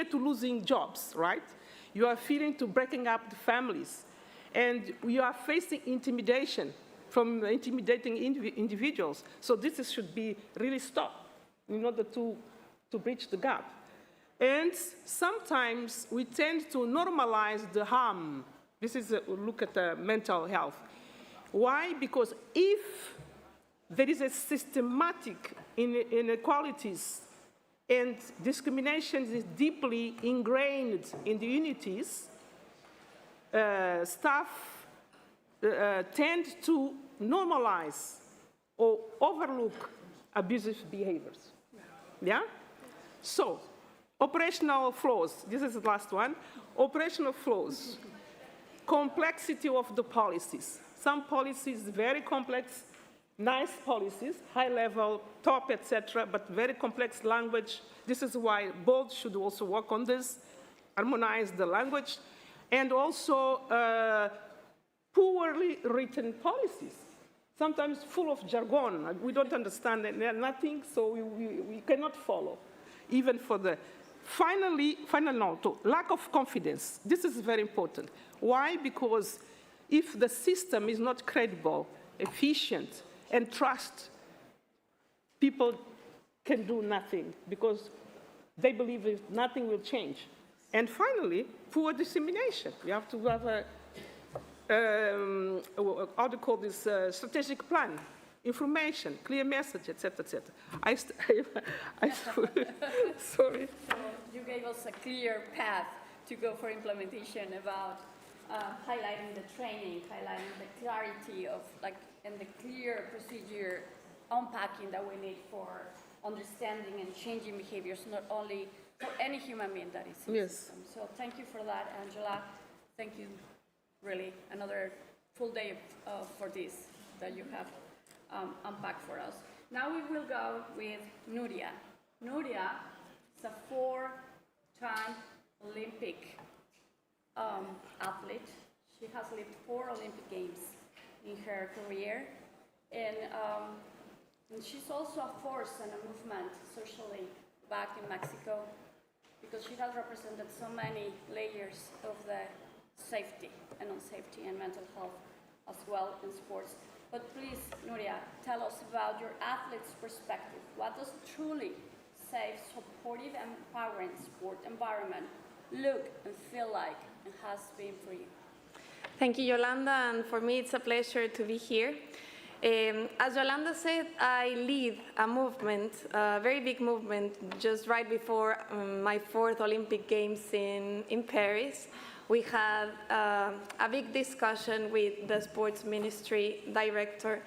to losing jobs, right? You are fearing to breaking up the families. And you are facing intimidation from intimidating individuals. So this should be really stopped in order to to bridge the gap. And sometimes we tend to normalize the harm. This is a look at mental health. Why? Because if there is a systematic inequalities and discrimination is deeply ingrained in the unities, staff tend to normalize or overlook abusive behaviors. Yeah? So, operational flaws. This is the last one. Operational flaws. Complexity of the policies. Some policies very complex, nice policies, high level, top, etc., but very complex language. This is why board should also work on this, harmonize the language, and also poorly written policies, sometimes full of jargon. We don't understand nothing, so we cannot follow, even for the. Final note, lack of confidence. This is very important. Why? Because if the system is not credible, efficient, and trust, people can do nothing because they believe nothing will change. And finally, poor dissemination. You have to have a, how do you call this, strategic plan, information, clear message, etc., etc. Sorry. You gave us a clear path to go for implementation about highlighting the training, highlighting the clarity of and the clear procedure unpacking that we need for understanding and changing behaviors, not only for any human being that is in the system. So thank you for that, Angela. Thank you, really, another full day for this that you have unpacked for us. Now we will go with Nuria. Nuria is a 4-time Olympic athlete. She has lived 4 Olympic Games in her career, and she's also a force and a movement socially back in Mexico, because she has represented so many layers of the safety and unsafety and mental health as well in sports. But please, Nuria, tell us about your athlete's perspective. What does truly safe, supportive, and empowering sport environment look and feel like and has been for you? Thank you, Yolanda, and for me it's a pleasure to be here. As Yolanda said, I lead a movement, a very big movement, just right before my 4th Olympic Games in Paris. We had a big discussion with the sports ministry director,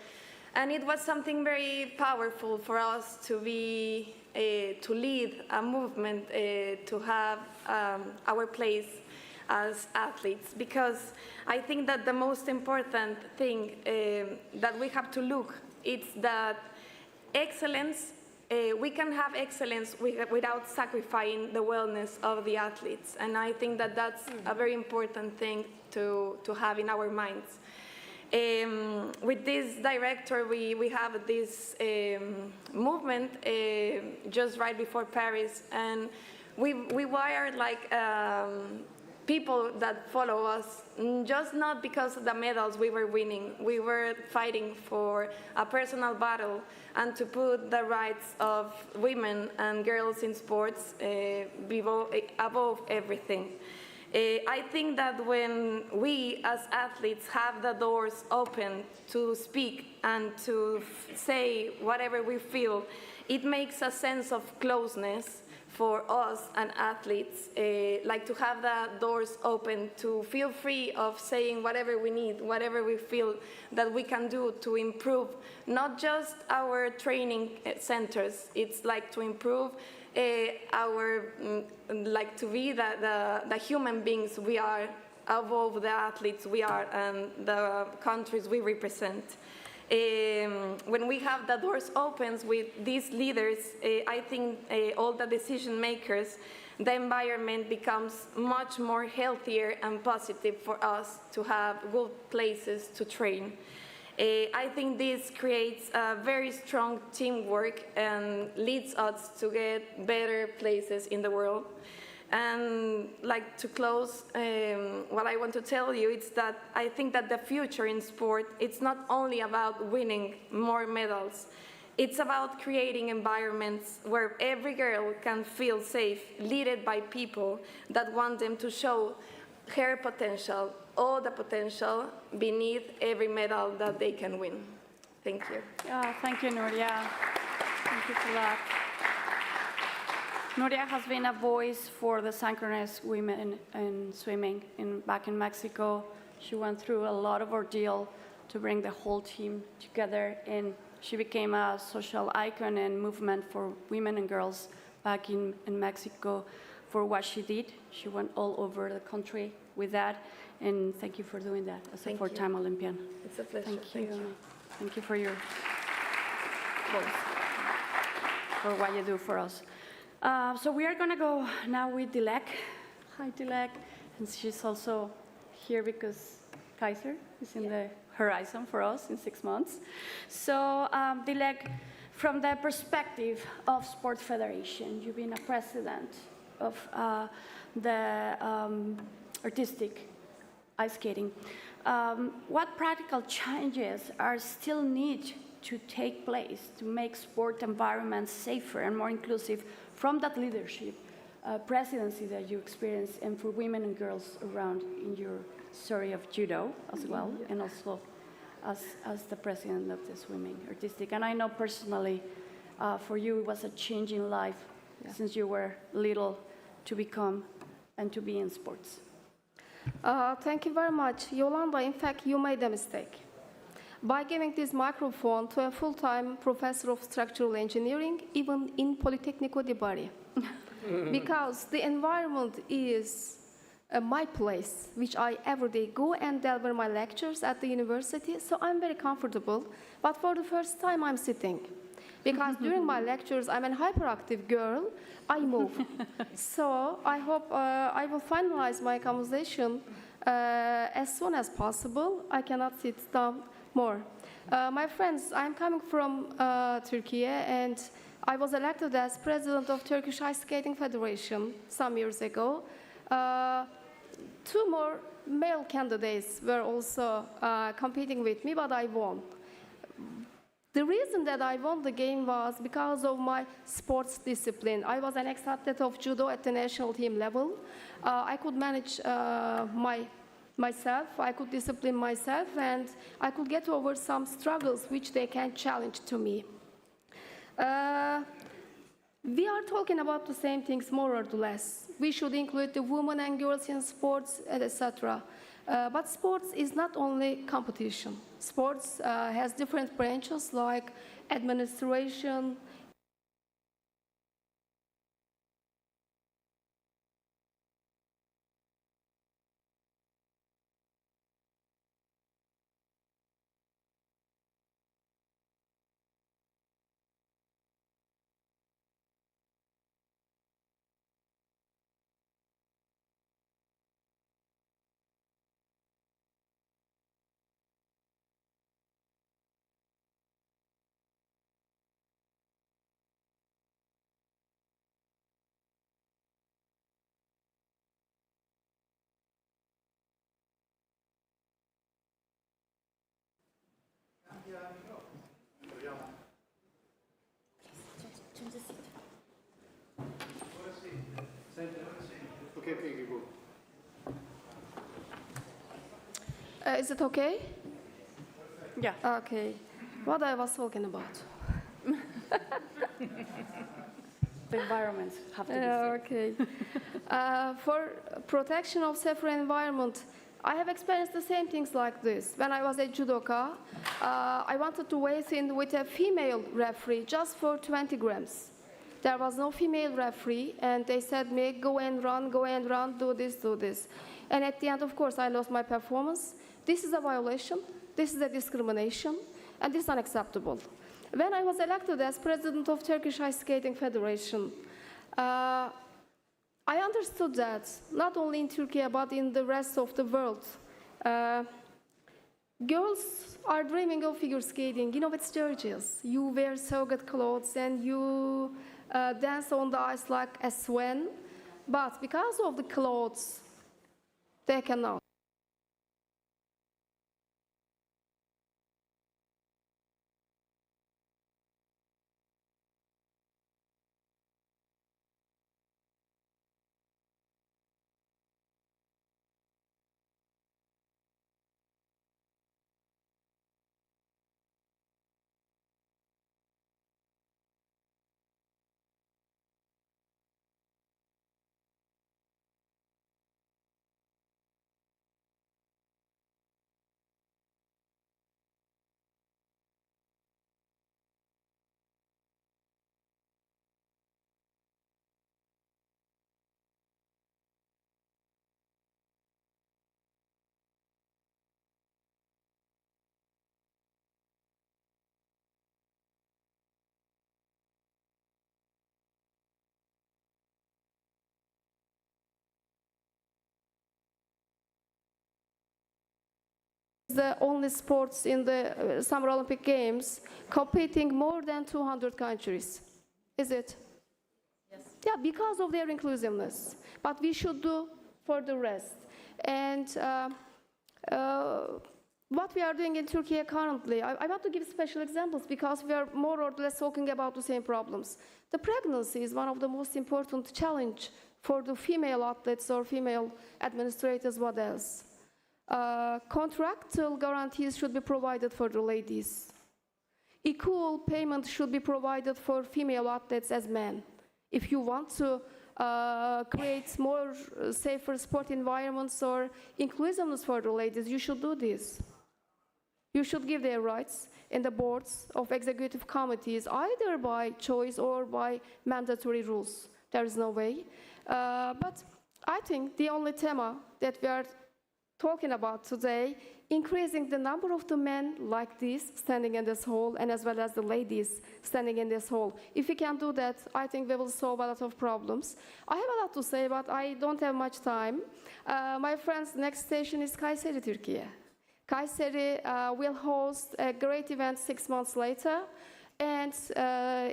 and it was something very powerful for us to be, to lead a movement, to have our place as athletes, because I think that the most important thing that we have to look is that excellence, we can have excellence without sacrificing the wellness of the athletes, and I think that that's a very important thing to have in our minds. With this director, we have this movement just right before Paris, and we wired like people that follow us, just not because of the medals we were winning. We were fighting for a personal battle and to put the rights of women and girls in sports above everything. I think that when we as athletes have the doors open to speak and to say whatever we feel, it makes a sense of closeness for us and athletes, like to have the doors open to feel free of saying whatever we need, whatever we feel that we can do to improve not just our training centers, it's like to improve our, like to be the human beings we are above the athletes we are and the countries we represent. When we have the doors open with these leaders, I think all the decision makers, the environment becomes much more healthier and positive for us to have good places to train. I think this creates a very strong teamwork and leads us to get better places in the world. And like to close, what I want to tell you is that I think that the future in sport, it's not only about winning more medals. It's about creating environments where every girl can feel safe, led by people that want them to show her potential, all the potential beneath every medal that they can win. Thank you. Yeah, thank you, Nuria. Thank you for that. Nuria has been a voice for the synchronous women in swimming back in Mexico. She went through a lot of ordeal to bring the whole team together, and she became a social icon and movement for women and girls back in Mexico for what she did. She went all over the country with that, and thank you for doing that as a four-time Olympian. It's a pleasure. Thank you. Thank you for your voice, for what you do for us. So we are going to go now with Dilek. Hi, Dilek. And she's also here because Kaiser is in the horizon for us in 6 months. So Dilek, from the perspective of Sport Federation, you've been a president of the artistic ice skating. What practical changes are still need to take place to make sport environments safer and more inclusive from that leadership presidency that you experienced, and for women and girls around in your story of judo as well, and also as the president of the swimming artistic? And I know personally for you it was a change in life since you were little to become and to be in sports. Thank you very much, Yolanda. In fact, you made a mistake by giving this microphone to a full-time professor of structural engineering, even in Politecnico di Bari, because the environment is my place, which I every day go and deliver my lectures at the university, so I'm very comfortable. But for the first time, I'm sitting, because during my lectures, I'm a hyperactive girl. I move. So I hope I will finalize my conversation as soon as possible. I cannot sit down more. My friends, I'm coming from Turkey, and I was elected as president of Turkish Ice Skating Federation some years ago. 2 more male candidates were also competing with me, but I won. The reason that I won the game was because of my sports discipline. I was an ex-athlete of judo at the national team level. I could manage myself, I could discipline myself, and I could get over some struggles which they can challenge to me. We are talking about the same things more or less. We should include the women and girls in sports, etc. But sports is not only competition. Sports has different branches like administration, is it okay? Yeah. Okay. What I was talking about? The environments have to be safe. Okay. For protection of safer environment, I have experienced the same things like this. When I was a judoka, I wanted to weigh in with a female referee just for 20 grams. There was no female referee, and they said me, go and run, do this, do this. And at the end, of course, I lost my performance. This is a violation, this is a discrimination, and this is unacceptable. When I was elected as president of Turkish Ice Skating Federation, I understood that not only in Turkey, but in the rest of the world, girls are dreaming of figure skating. You know, it's gorgeous. You wear so good clothes and you dance on the ice like a swan, but because of the clothes, they cannot. the only sports in the Summer Olympic Games competing more than 200 countries. Is it? Yes. Yeah, because of their inclusiveness. But we should do for the rest. And what we are doing in Turkey currently, I want to give special examples because we are more or less talking about the same problems. The pregnancy is one of the most important challenge for the female athletes or female administrators. What else? Contractual guarantees should be provided for the ladies. Equal payment should be provided for female athletes as men. If you want to create more safer sport environments or inclusiveness for the ladies, you should do this. You should give their rights in the boards of executive committees, either by choice or by mandatory rules. There is no way. But I think the only tema that we are talking about today, increasing the number of the men like this standing in this hall and as well as the ladies standing in this hall. If we can do that, I think we will solve a lot of problems. I have a lot to say, but I don't have much time. My friends, next station is Kayseri, Turkey. Kayseri will host a great event 6 months later. And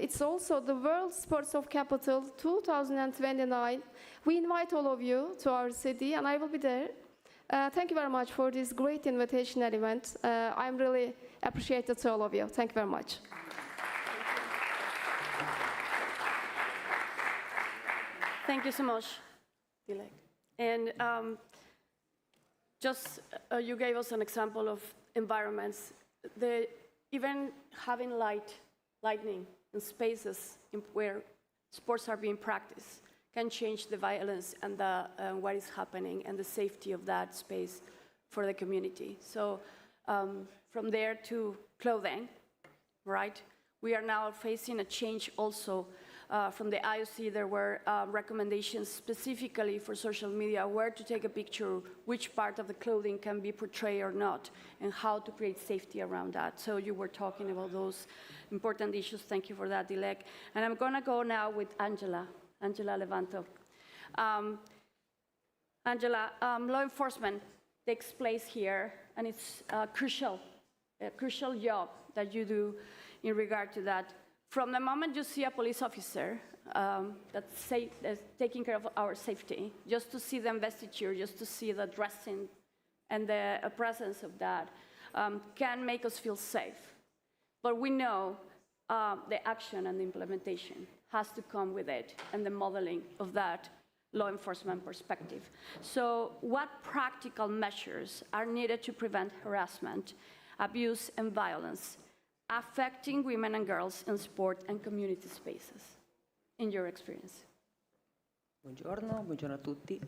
it's also the World Sports of Capital 2029. We invite all of you to our city, and I will be there. Thank you very much for this great invitational event. I'm really appreciated to all of you. Thank you very much. Thank you so much, Dilek. And you gave us an example of environments. Even having lightning in spaces where sports are being practiced can change the violence and what is happening and the safety of that space for the community. So from there to clothing, right? We are now facing a change also from the IOC. There were recommendations specifically for social media, where to take a picture, which part of the clothing can be portrayed or not, and how to create safety around that. So you were talking about those important issues. Thank you for that, Dilek. And I'm going to go now with Angela Levanto. Angela, law enforcement takes place here, and it's a crucial job that you do in regard to that. From the moment you see a police officer that's taking care of our safety, just to see the investiture, just to see the dressing and the presence of that can make us feel safe. But we know the action and the implementation has to come with it, and the modeling of that law enforcement perspective. So what practical measures are needed to prevent harassment, abuse, and violence affecting women and girls in sport and community spaces, in your experience? Buongiorno a tutti.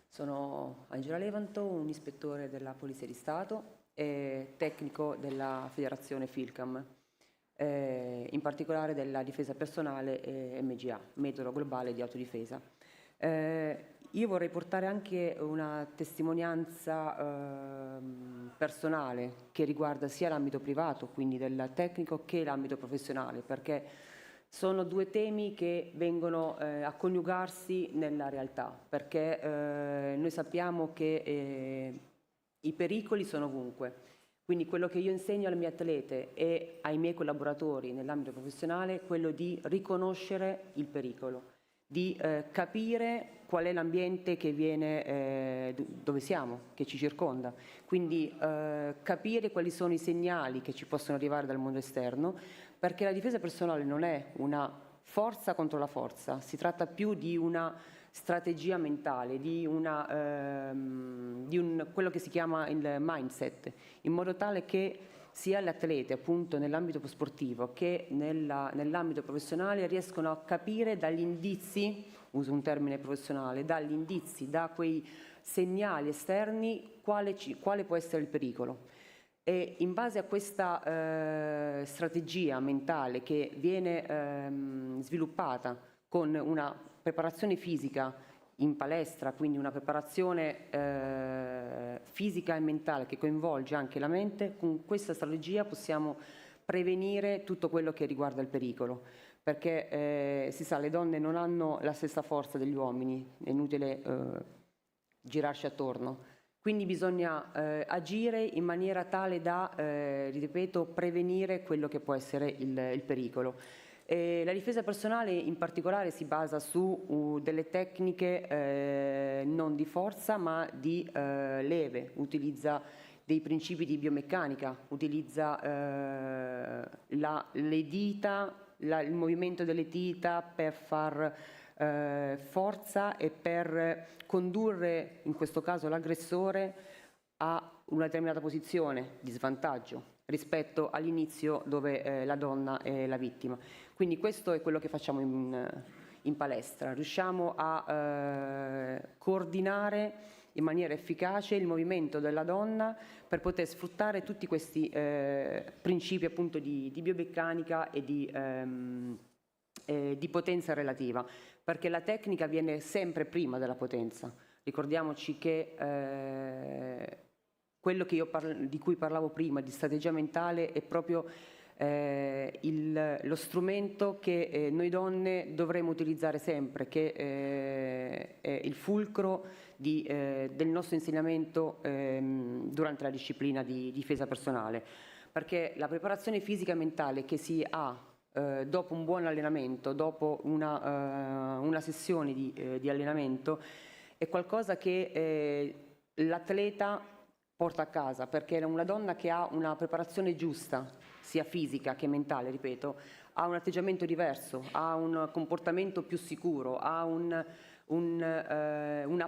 Sono Angela Levanto, un ispettore della Polizia di Stato e tecnico della Federazione FILCAM, in particolare della difesa personale e MGA, metodo globale di autodifesa. Io vorrei portare anche una testimonianza personale che riguarda sia l'ambito privato, quindi del tecnico, che l'ambito professionale, perché sono due temi che vengono a coniugarsi nella realtà, perché noi sappiamo che i pericoli sono ovunque. Quindi quello che io insegno alle mie atlete e ai miei collaboratori nell'ambito professionale è quello di riconoscere il pericolo, di capire qual è l'ambiente che viene, dove siamo, che ci circonda. Quindi capire quali sono i segnali che ci possono arrivare dal mondo esterno, perché la difesa personale non è una forza contro la forza, si tratta più di una strategia mentale, di quello che si chiama il mindset, in modo tale che sia le atlete appunto nell'ambito sportivo che nell'ambito professionale riescono a capire dagli indizi, uso un termine professionale, dagli indizi, da quei segnali esterni quale può essere il pericolo. E in base a questa strategia mentale che viene sviluppata con una preparazione fisica in palestra, quindi una preparazione fisica e mentale che coinvolge anche la mente, con questa strategia possiamo prevenire tutto quello che riguarda il pericolo, perché si sa, le donne non hanno la stessa forza degli uomini, è inutile girarci attorno. Quindi bisogna agire in maniera tale da, ripeto, prevenire quello che può essere il pericolo. La difesa personale in particolare si basa su delle tecniche non di forza ma di leve, utilizza dei principi di biomeccanica, utilizza le dita, il movimento delle dita per far forza e per condurre in questo caso l'aggressore a una determinata posizione di svantaggio rispetto all'inizio dove la donna è la vittima. Quindi questo è quello che facciamo in palestra, riusciamo a coordinare in maniera efficace il movimento della donna per poter sfruttare tutti questi principi appunto di biomeccanica e di potenza relativa, perché la tecnica viene sempre prima della potenza. Ricordiamoci che quello di cui parlavo prima, di strategia mentale, è proprio lo strumento che noi donne dovremo utilizzare sempre, che è il fulcro del nostro insegnamento durante la disciplina di difesa personale, perché la preparazione fisica e mentale che si ha dopo un buon allenamento, dopo una sessione di allenamento, è qualcosa che l'atleta porta a casa, perché una donna che ha una preparazione giusta, sia fisica che mentale, ripeto, ha un atteggiamento diverso, ha un comportamento più sicuro, ha una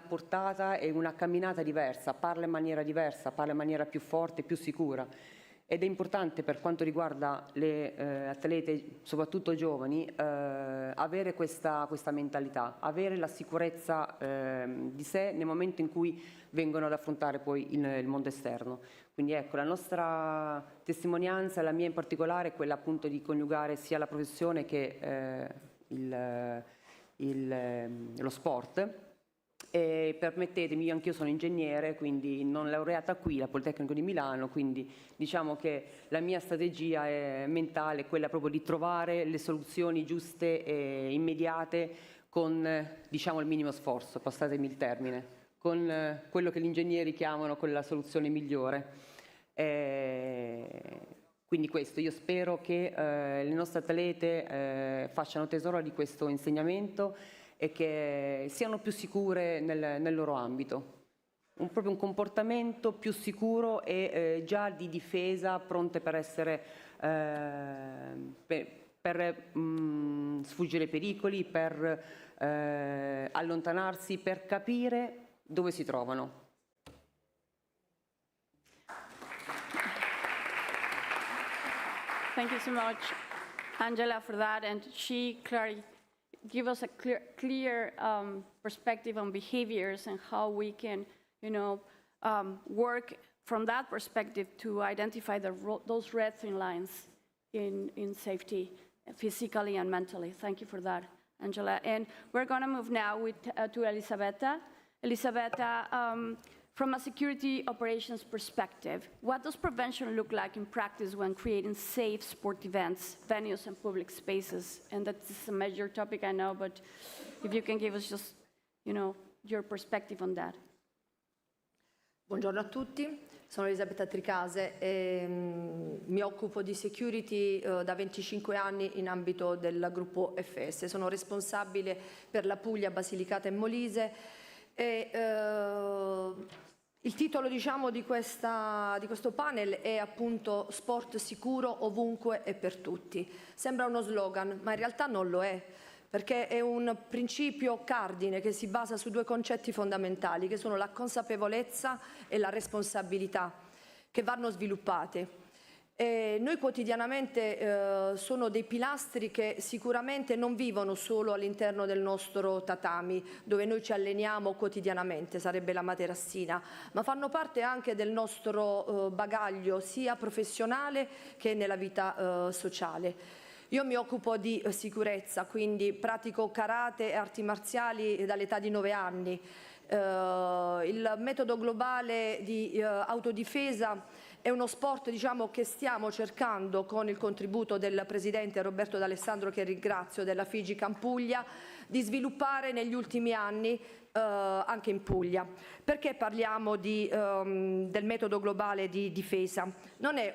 portata e una camminata diversa, parla in maniera diversa, parla in maniera più forte, più sicura. Ed è importante per quanto riguarda le atlete, soprattutto giovani, avere questa mentalità, avere la sicurezza di sé nel momento in cui vengono ad affrontare poi il mondo esterno. Quindi ecco, la nostra testimonianza, la mia in particolare, è quella appunto di coniugare sia la professione che lo sport. E permettetemi, io anch'io sono ingegnere, quindi non laureata qui, al Politecnico di Milano, quindi diciamo che la mia strategia mentale è quella proprio di trovare le soluzioni giuste e immediate con, diciamo, il minimo sforzo, passatemi il termine, con quello che gli ingegneri chiamano con la soluzione migliore. Quindi questo, io spero che le nostre atlete facciano tesoro di questo insegnamento e che siano più sicure nel loro ambito. Proprio un comportamento più sicuro e già di difesa, pronte per essere per sfuggire ai pericoli, per allontanarsi, per capire dove si trovano. Thank you so much, Angela, for that, and she clearly give us a clear perspective on behaviors and how we can, work from that perspective to identify those red thin lines in safety, physically and mentally. Thank you for that, Angela. And we're going to move now to Elisabetta. Elisabetta, from a security operations perspective, what does prevention look like in practice when creating safe sport events, venues, and public spaces? And that's a major topic, I know, but if you can give us just, your perspective on that. Buongiorno a tutti, sono Elisabetta Tricase e mi occupo di security da 25 anni in ambito del gruppo FS. Sono responsabile per la Puglia, Basilicata e Molise. Il titolo, di questo panel è appunto Sport sicuro ovunque e per tutti. Sembra uno slogan, ma in realtà non lo è, perché è un principio cardine che si basa su due concetti fondamentali, che sono la consapevolezza e la responsabilità, che vanno sviluppate. Noi quotidianamente sono dei pilastri che sicuramente non vivono solo all'interno del nostro tatami, dove noi ci alleniamo quotidianamente, sarebbe la materassina, ma fanno parte anche del nostro bagaglio sia professionale che nella vita sociale. Io mi occupo di sicurezza, quindi pratico karate e arti marziali dall'età di 9 anni. Il metodo globale di autodifesa È uno sport, diciamo, che stiamo cercando, con il contributo del Presidente Roberto D'Alessandro, che ringrazio, della FIGICAM Puglia, di sviluppare negli ultimi anni anche in Puglia. Perché parliamo del metodo globale di difesa? Non è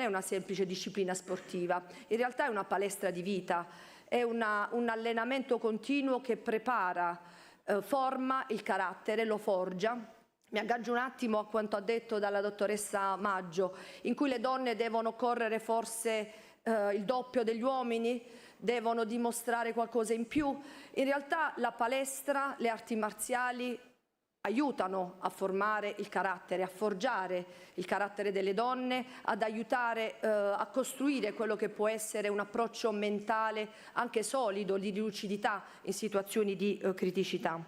una semplice disciplina sportiva, in realtà è una palestra di vita, è un allenamento continuo che prepara, forma il carattere, lo forgia. Mi aggaggio un attimo a quanto ha detto dalla dottoressa Maggio, in cui le donne devono correre forse il doppio degli uomini, devono dimostrare qualcosa in più. In realtà la palestra, le arti marziali aiutano a formare il carattere, a forgiare il carattere delle donne, ad aiutare a costruire quello che può essere un approccio mentale anche solido, di lucidità in situazioni di criticità.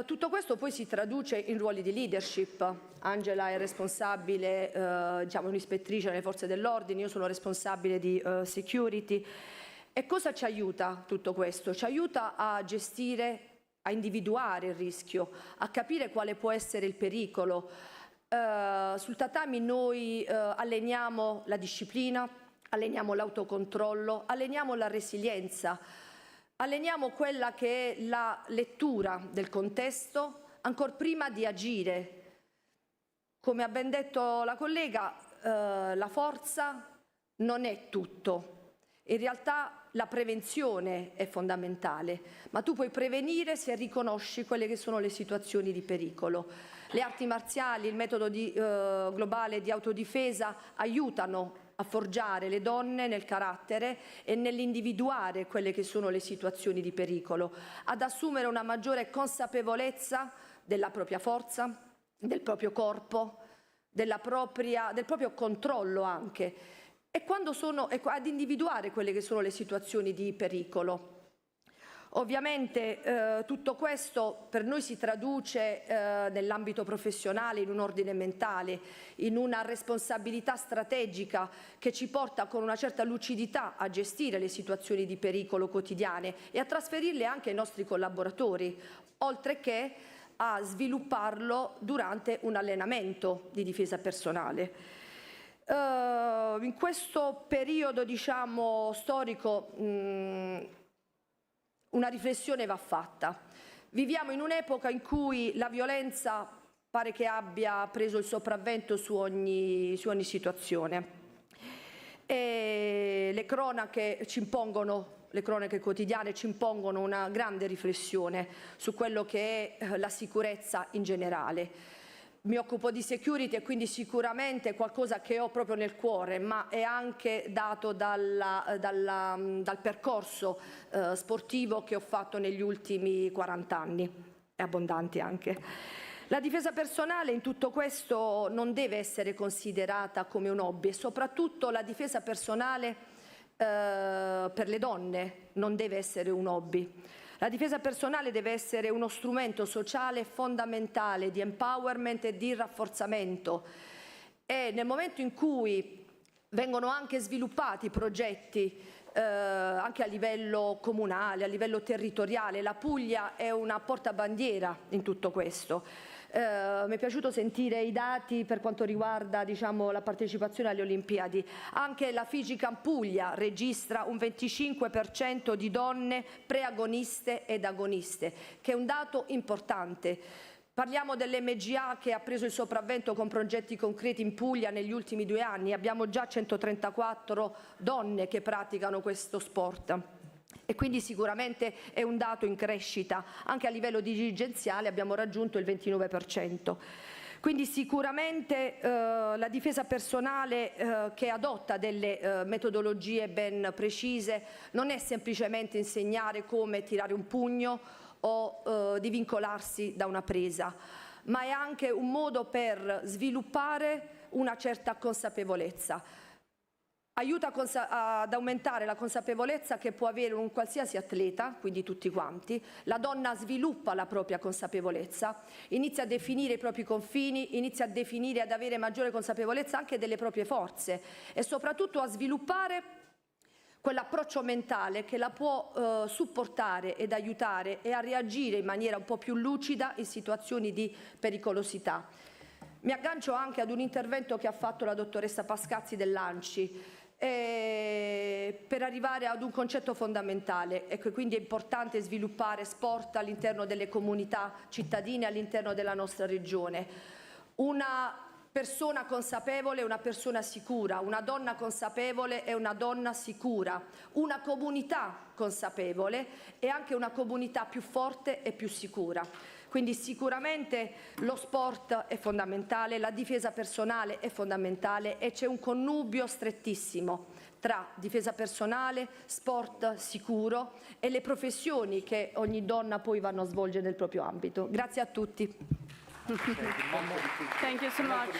Tutto questo poi si traduce in ruoli di leadership. Angela è responsabile, diciamo, un'ispettrice nelle forze dell'ordine, io sono responsabile di security. E cosa ci aiuta tutto questo? Ci aiuta a gestire, a individuare il rischio, a capire quale può essere il pericolo. Sul tatami noi alleniamo la disciplina, alleniamo l'autocontrollo, alleniamo la resilienza, alleniamo quella che è la lettura del contesto ancor prima di agire. Come ha ben detto la collega, la forza non è tutto. In realtà la prevenzione è fondamentale, ma tu puoi prevenire se riconosci quelle che sono le situazioni di pericolo. Le arti marziali, il metodo globale di autodifesa aiutano a forgiare le donne nel carattere e nell'individuare quelle che sono le situazioni di pericolo, ad assumere una maggiore consapevolezza della propria forza, del proprio corpo, del proprio controllo anche. E ad individuare quelle che sono le situazioni di pericolo. Ovviamente tutto questo per noi si traduce nell'ambito professionale in un ordine mentale, in una responsabilità strategica che ci porta con una certa lucidità a gestire le situazioni di pericolo quotidiane e a trasferirle anche ai nostri collaboratori, oltre che a svilupparlo durante un allenamento di difesa personale. In questo periodo, diciamo, storico una riflessione va fatta. Viviamo in un'epoca in cui la violenza pare che abbia preso il sopravvento su ogni situazione. E le cronache ci impongono, le cronache quotidiane ci impongono una grande riflessione su quello che è la sicurezza in generale. Mi occupo di security e quindi sicuramente è qualcosa che ho proprio nel cuore, ma è anche dato dal percorso sportivo che ho fatto negli ultimi 40 anni, e abbondanti anche. La difesa personale in tutto questo non deve essere considerata come un hobby e soprattutto la difesa personale per le donne non deve essere un hobby. La difesa personale deve essere uno strumento sociale fondamentale di empowerment e di rafforzamento. E nel momento in cui vengono anche sviluppati progetti anche a livello comunale, a livello territoriale, la Puglia è una portabandiera in tutto questo. Mi è piaciuto sentire i dati per quanto riguarda, diciamo, la partecipazione alle Olimpiadi. Anche la FIGICAM Puglia registra un 25% di donne preagoniste ed agoniste, che è un dato importante. Parliamo dell'MGA che ha preso il sopravvento con progetti concreti in Puglia negli ultimi 2 anni. Abbiamo già 134 donne che praticano questo sport. E quindi sicuramente è un dato in crescita. Anche a livello dirigenziale abbiamo raggiunto il 29%. Quindi sicuramente la difesa personale che adotta delle metodologie ben precise non è semplicemente insegnare come tirare un pugno o di vincolarsi da una presa, ma è anche un modo per sviluppare una certa consapevolezza. Aiuta ad aumentare la consapevolezza che può avere un qualsiasi atleta, quindi tutti quanti. La donna sviluppa la propria consapevolezza, inizia a definire i propri confini, inizia a definire e ad avere maggiore consapevolezza anche delle proprie forze e soprattutto a sviluppare quell'approccio mentale che la può supportare ed aiutare e a reagire in maniera un po' più lucida in situazioni di pericolosità. Mi aggancio anche ad un intervento che ha fatto la dottoressa Pascazzi del Lanci, per arrivare ad un concetto fondamentale, e che quindi è importante sviluppare sport all'interno delle comunità cittadine, all'interno della nostra regione. Una persona consapevole è una persona sicura, una donna consapevole è una donna sicura, una comunità consapevole è anche una comunità più forte e più sicura. Quindi sicuramente lo sport è fondamentale, la difesa personale è fondamentale e c'è un connubio strettissimo tra difesa personale, sport sicuro e le professioni che ogni donna poi vanno a svolgere nel proprio ambito. Grazie a tutti. Thank you so much,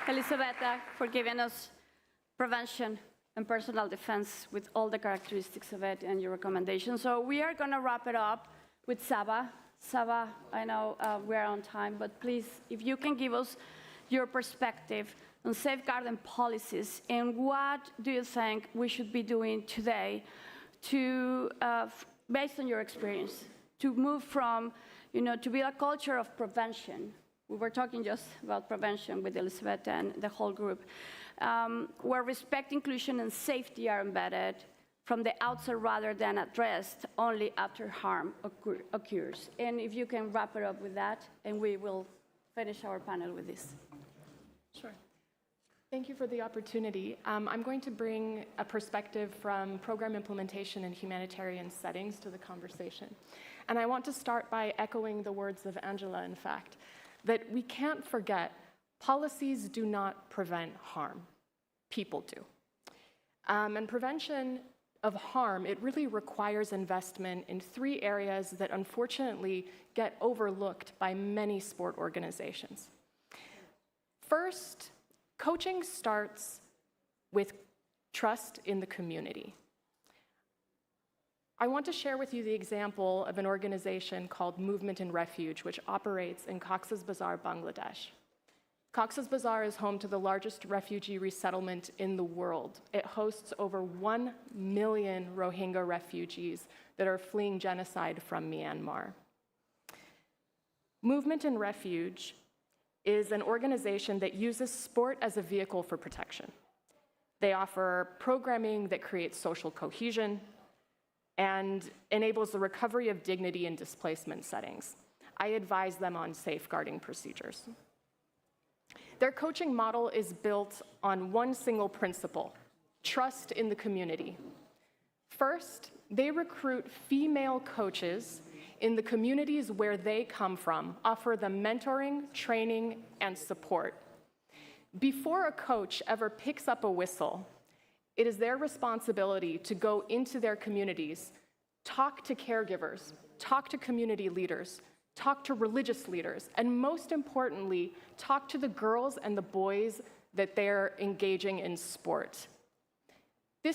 Elisabetta, for giving us prevention and personal defense with all the characteristics of it and your recommendations. So we are going to wrap it up with Saba. Saba, I know we're on time, but please, if you can give us your perspective on safeguarding policies and what do you think we should be doing today to, based on your experience, to move from, to be a culture of prevention. We were talking just about prevention with Elisabeth and the whole group, where respect, inclusion, and safety are embedded from the outset rather than addressed only after harm occurs. And if you can wrap it up with that, and we will finish our panel with this. Sure. Thank you for the opportunity. I'm going to bring a perspective from program implementation in humanitarian settings to the conversation. And I want to start by echoing the words of Angela, in fact, that we can't forget policies do not prevent harm. People do. And prevention of harm, it really requires investment in 3 areas that unfortunately get overlooked by many sport organizations. First, coaching starts with trust in the community. I want to share with you the example of an organization called Movement in Refuge, which operates in Cox's Bazar, Bangladesh. Cox's Bazar is home to the largest refugee resettlement in the world. It hosts over 1 million Rohingya refugees that are fleeing genocide from Myanmar. Movement in Refuge is an organization that uses sport as a vehicle for protection. They offer programming that creates social cohesion and enables the recovery of dignity in displacement settings. I advise them on safeguarding procedures. Their coaching model is built on one single principle: trust in the community. First, they recruit female coaches in the communities where they come from, offer them mentoring, training, and support. Before a coach ever picks up a whistle, it is their responsibility to go into their communities, talk to caregivers, talk to community leaders, talk to religious leaders, and most importantly, talk to the girls and the boys that they're engaging in sport. The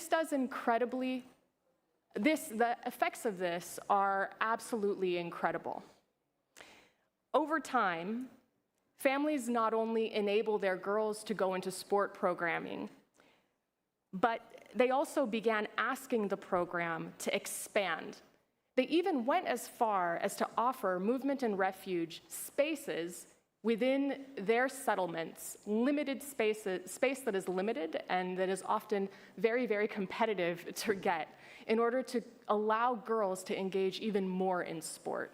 effects of this are absolutely incredible. Over time, families not only enable their girls to go into sport programming, but they also began asking the program to expand. They even went as far as to offer Movement in Refuge spaces within their settlements, limited space that is limited and that is often very, very competitive to get, in order to allow girls to engage even more in sport.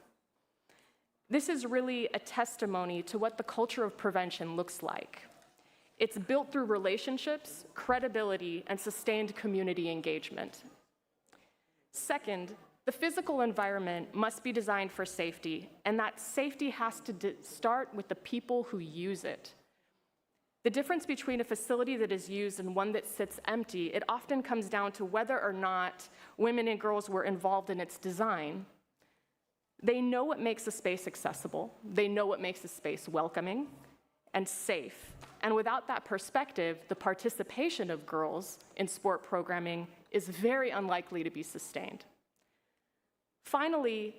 This is really a testimony to what the culture of prevention looks like. It's built through relationships, credibility, and sustained community engagement. Second, the physical environment must be designed for safety, and that safety has to start with the people who use it. The difference between a facility that is used and one that sits empty, it often comes down to whether or not women and girls were involved in its design. They know what makes a space accessible. They know what makes a space welcoming and safe. And without that perspective, the participation of girls in sport programming is very unlikely to be sustained. Finally,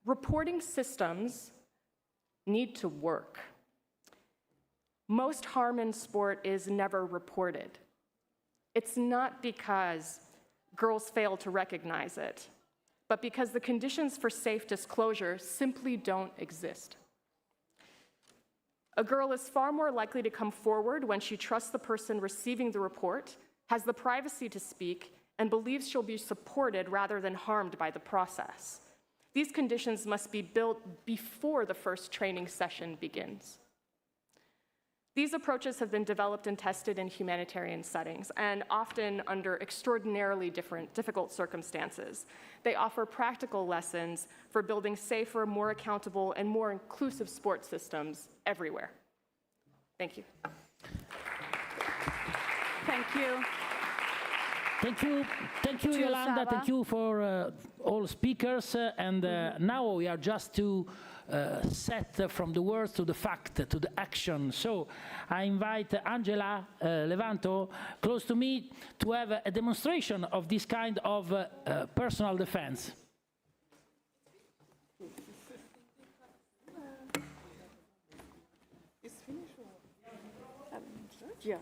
reporting systems need to work. Most harm in sport is never reported. It's not because girls fail to recognize it, but because the conditions for safe disclosure simply don't exist. A girl is far more likely to come forward when she trusts the person receiving the report, has the privacy to speak, and believes she'll be supported rather than harmed by the process. These conditions must be built before the first training session begins. These approaches have been developed and tested in humanitarian settings, and often under extraordinarily difficult circumstances. They offer practical lessons for building safer, more accountable, and more inclusive sports systems everywhere. Thank you. Thank you. Thank you, Yolanda. Thank you for all speakers. And now we are just to set from the words to the fact, to the action. So I invite Angela Levanto close to me to have a demonstration of this kind of personal defense. It's finished? Yeah.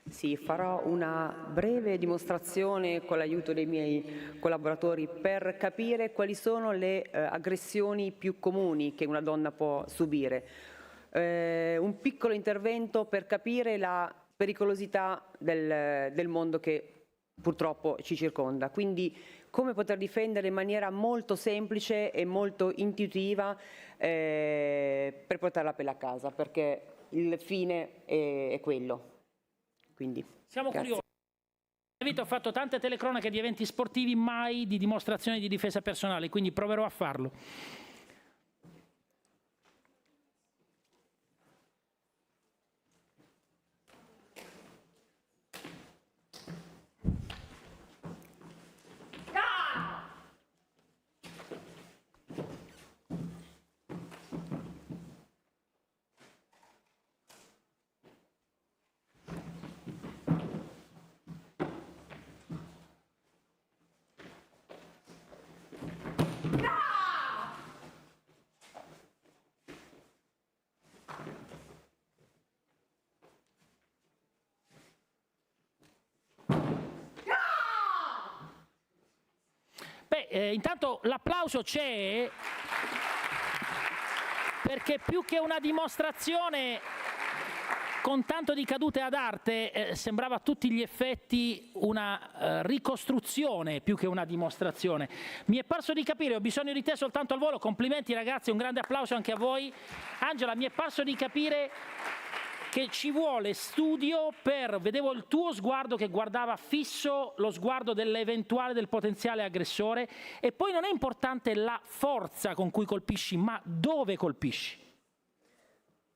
Sì, farò una breve dimostrazione con l'aiuto dei miei collaboratori per capire quali sono le aggressioni più comuni che una donna può subire. Un piccolo intervento per capire la pericolosità del mondo che purtroppo ci circonda. Quindi come poter difendere in maniera molto semplice e molto intuitiva per portare la pelle a casa, perché il fine è quello. Quindi, siamo curiosi. Ho fatto tante telecronache di eventi sportivi, mai di dimostrazioni di difesa personale, quindi proverò a farlo. Intanto l'applauso c'è, perché più che una dimostrazione con tanto di cadute ad arte sembrava a tutti gli effetti una ricostruzione più che una dimostrazione. Mi è parso di capire, ho bisogno di te soltanto al volo, complimenti ragazzi, un grande applauso anche a voi. Angela, mi è parso di capire che ci vuole studio vedevo il tuo sguardo che guardava fisso lo sguardo dell'eventuale, del potenziale aggressore, e poi non è importante la forza con cui colpisci, ma dove colpisci.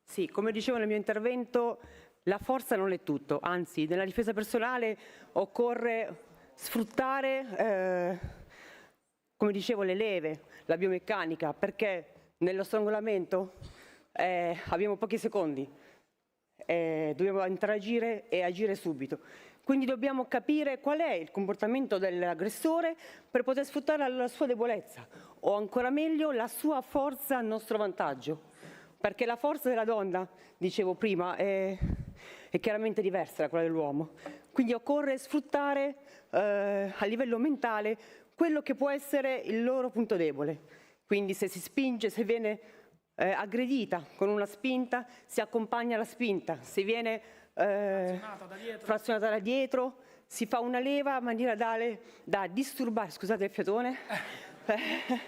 Sì, come dicevo nel mio intervento, la forza non è tutto, anzi nella difesa personale occorre sfruttare, come dicevo, le leve, la biomeccanica, perché nello strangolamento abbiamo pochi secondi. Dobbiamo interagire e agire subito. Quindi dobbiamo capire qual è il comportamento dell'aggressore per poter sfruttare la sua debolezza o ancora meglio la sua forza a nostro vantaggio, perché la forza della donna, dicevo prima, è chiaramente diversa da quella dell'uomo. Quindi occorre sfruttare a livello mentale quello che può essere il loro punto debole. Quindi se si spinge, se viene aggredita con una spinta, si accompagna alla spinta, se viene frazionata da dietro, si fa una leva in maniera tale da disturbare, scusate il fiatone,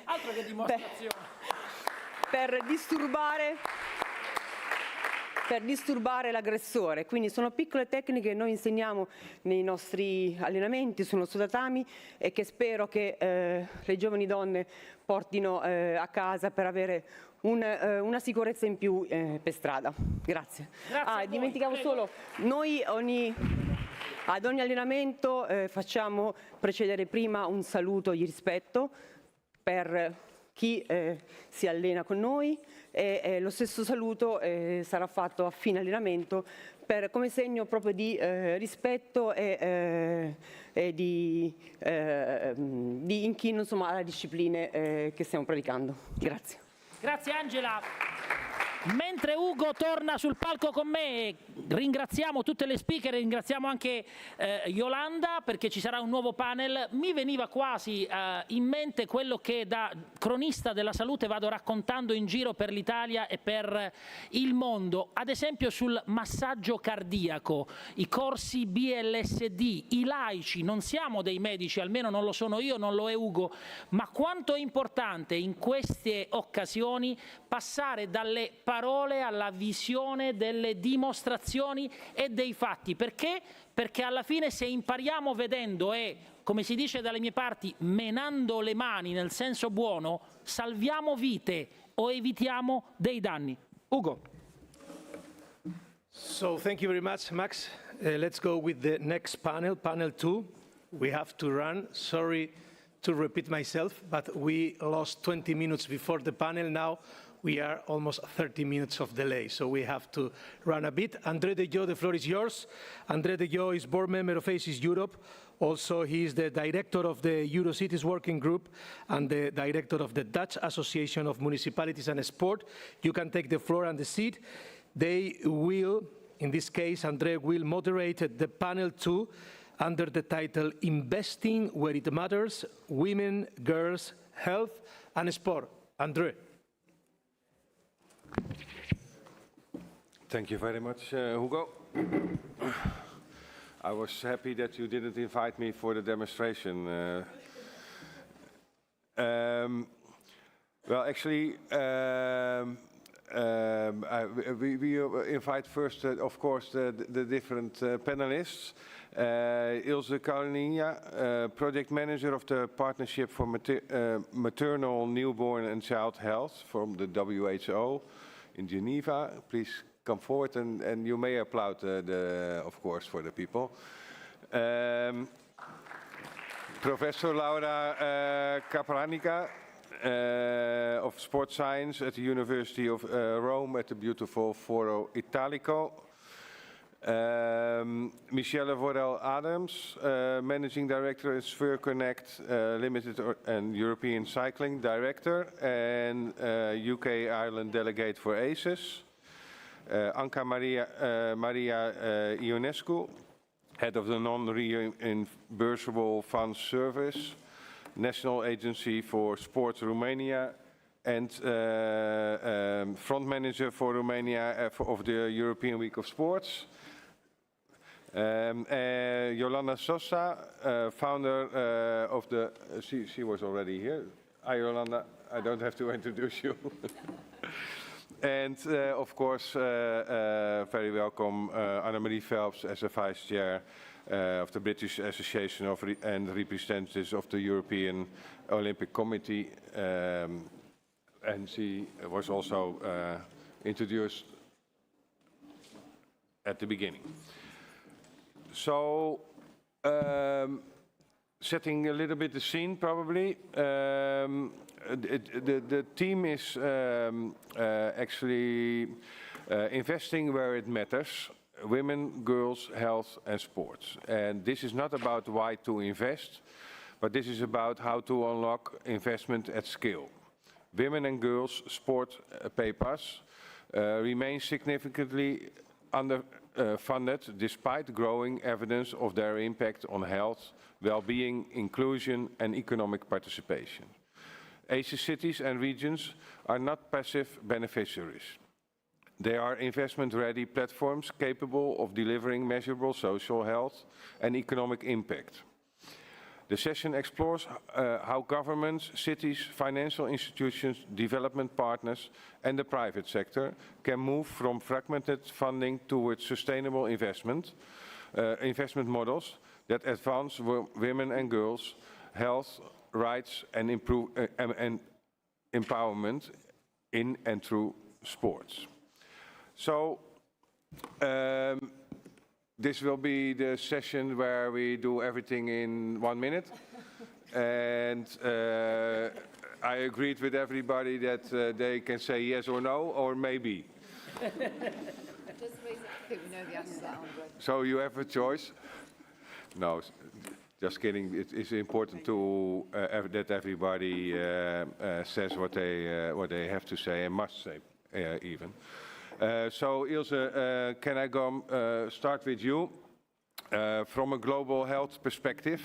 altro che dimostrazione, per disturbare l'aggressore. Quindi sono piccole tecniche che noi insegniamo nei nostri allenamenti, sul nostro tatami, e che spero che le giovani donne portino a casa per avere una sicurezza in più per strada. Grazie. Dimenticavo solo, noi ad ogni allenamento facciamo precedere prima un saluto di rispetto per chi si allena con noi, e lo stesso saluto sarà fatto a fine allenamento come segno proprio di rispetto e di inchino, insomma, alla disciplina che stiamo predicando. Grazie. Grazie Angela. Mentre Ugo torna sul palco con me, ringraziamo tutte le speaker, ringraziamo anche Yolanda perché ci sarà un nuovo panel. Mi veniva quasi in mente quello che da cronista della salute vado raccontando in giro per l'Italia e per il mondo, ad esempio sul massaggio cardiaco, i corsi BLSD, i laici, non siamo dei medici, almeno non lo sono io, non lo è Ugo, ma quanto è importante in queste occasioni passare dalle parole alla visione delle dimostrazioni e dei fatti. Perché? Perché alla fine se impariamo vedendo e, come si dice dalle mie parti, menando le mani nel senso buono, salviamo vite o evitiamo dei danni. Ugo. So thank you very much, Max. Let's go with the next panel, panel 2. We have to run. Sorry to repeat myself, but we lost 20 minutes before the panel. Now we are almost 30 minutes of delay, so we have to run a bit. André de Jong, the floor is yours. André de Jong is board member of ACES Europe. Also, he is the director of the Eurocities Working Group and the director of the Dutch Association of Municipalities and Sport. You can take the floor and the seat. They will, in this case, André will moderate the panel 2 under the title Investing Where It Matters, Women, Girls, Health and Sport. André. Thank you very much, Hugo. I was happy that you didn't invite me for the demonstration. Well, actually, we invite first, of course, the different panelists. Ilse Carolina, project manager of the Partnership for Maternal, Newborn and Child Health from the WHO in Geneva. Please come forward and you may applaud, of course, for the people. Professor Laura Capranica of Sport Science at the University of Rome at the beautiful Foro Italico. Michelle Vorel-Adams, Managing Director at Sphere Connect Limited and European Cycling Director and UK-Ireland Delegate for ACES. Anca Maria Ionescu, Head of the Non-Reimbursable Funds Service, National Agency for Sports Romania and Front Manager for Romania of the European Week of Sports. Yolanda Sosa, founder of the, she was already here. Hi Yolanda, I don't have to introduce you. And of course, very welcome Annemarie Phelps as a Vice Chair of the British Association of and representatives of the European Olympic Committee. And she was also introduced at the beginning. So, setting a little bit the scene probably. The team is actually investing where it matters, women, girls, health and sports. And this is not about why to invest, but this is about how to unlock investment at scale. Women and girls sport papers remain significantly underfunded despite growing evidence of their impact on health, well-being, inclusion and economic participation. ACES cities and regions are not passive beneficiaries. They are investment-ready platforms capable of delivering measurable social health and economic impact. The session explores how governments, cities, financial institutions, development partners and the private sector can move from fragmented funding towards sustainable investment models that advance women and girls' health, rights and empowerment in and through sports. So this will be the session where we do everything in 1 minute. And I agreed with everybody that they can say yes or no or maybe. Just raise it. We know the answer to that one. So you have a choice? No, just kidding. It's important to that everybody says what they have to say and must say, even. So Ilse, can I start with you? From a global health perspective,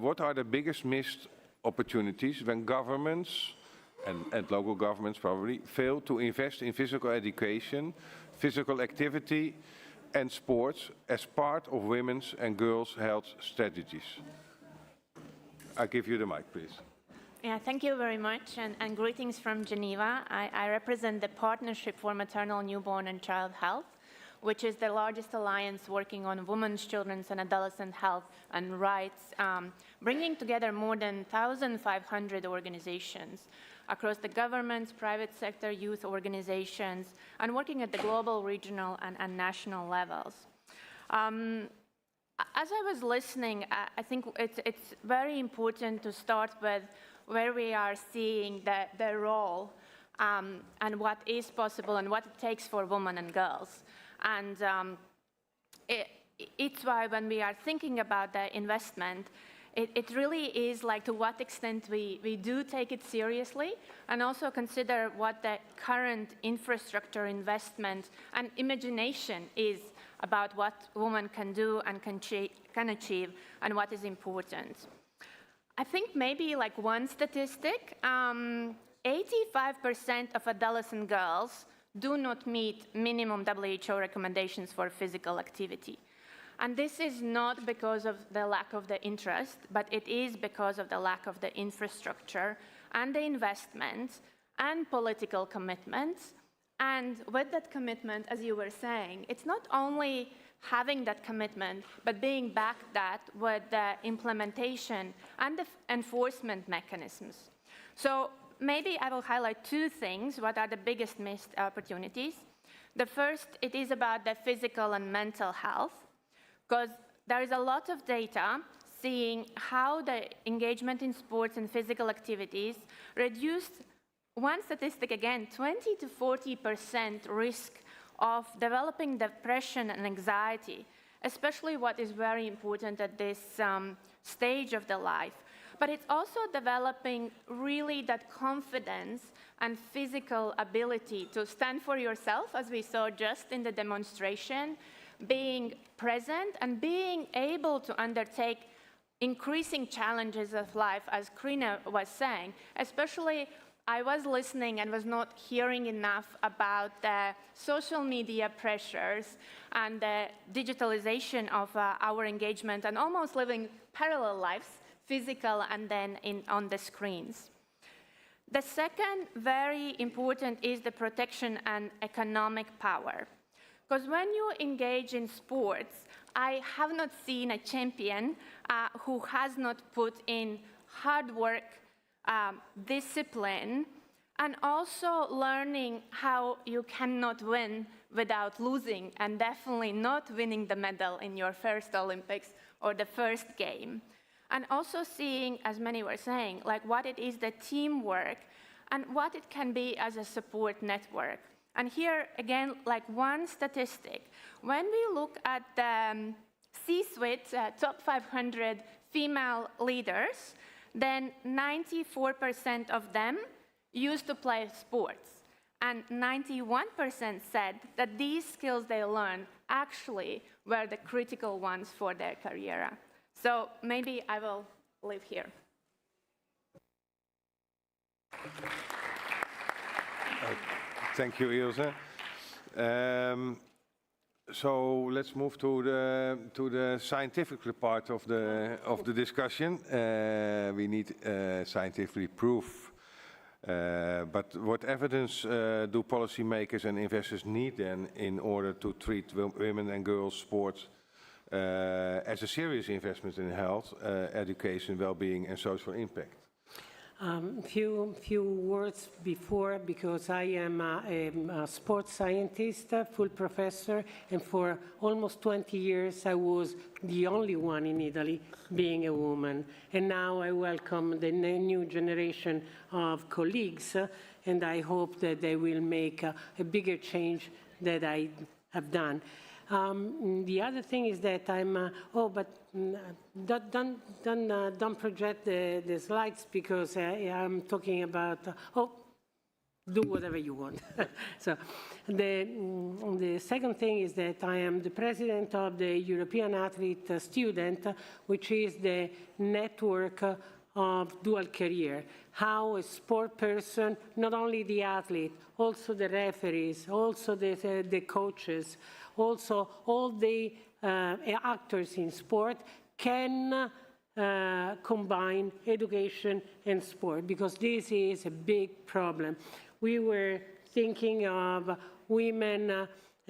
what are the biggest missed opportunities when governments, and local governments probably, fail to invest in physical education, physical activity and sports as part of women's and girls' health strategies? I give you the mic, please. Yeah, thank you very much, and greetings from Geneva. I represent the Partnership for Maternal, Newborn and Child Health, which is the largest alliance working on women's, children's and adolescent health and rights, bringing together more than 1,500 organizations across the governments, private sector, youth organizations, and working at the global, regional and national levels. As I was listening, I think it's very important to start with where we are seeing the role and what is possible and what it takes for women and girls. And it's why when we are thinking about the investment, it really is like to what extent we do take it seriously and also consider what the current infrastructure investment and imagination is about what women can do and can achieve and what is important. I think maybe like one statistic, 85% of adolescent girls do not meet minimum WHO recommendations for physical activity. And this is not because of the lack of the interest, but it is because of the lack of the infrastructure and the investment and political commitments. And with that commitment, as you were saying, it's not only having that commitment, but being backed that with the implementation and the enforcement mechanisms. So maybe I will highlight two things. What are the biggest missed opportunities? The first, it is about the physical and mental health, because there is a lot of data seeing how the engagement in sports and physical activities reduced, one statistic again, 20 to 40% risk of developing depression and anxiety, especially what is very important at this stage of the life. But it's also developing really that confidence and physical ability to stand for yourself, as we saw just in the demonstration, being present and being able to undertake increasing challenges of life, as Krina was saying. Especially, I was listening and was not hearing enough about the social media pressures and the digitalization of our engagement and almost living parallel lives, physical and then on the screens. The second, very important, is the protection and economic power. Because when you engage in sports, I have not seen a champion who has not put in hard work, discipline, and also learning how you cannot win without losing, and definitely not winning the medal in your first Olympics or the first game. And also seeing, as many were saying, like what it is the teamwork and what it can be as a support network. And here, again, like one statistic, when we look at the C-suite top 500 female leaders, then 94% of them used to play sports. And 91% said that these skills they learned actually were the critical ones for their career. So maybe I will leave here. Thank you, Ilse. So let's move to the scientific part of the discussion. We need scientifically proof. But what evidence do policymakers and investors need then in order to treat women and girls sports as a serious investment in health, education, well-being and social impact? Few words before, because I am a sports scientist, full professor, and for almost 20 years I was the only one in Italy being a woman. And now I welcome the new generation of colleagues, and I hope that they will make a bigger change that I have done. The other thing is that don't project the slides because I'm talking about, do whatever you want. So the second thing is that I am the president of the European Athlete Student, which is the network of dual career. How a sport person, not only the athlete, also the referees, also the coaches, also all the actors in sport can combine education and sport, because this is a big problem. We were thinking of women,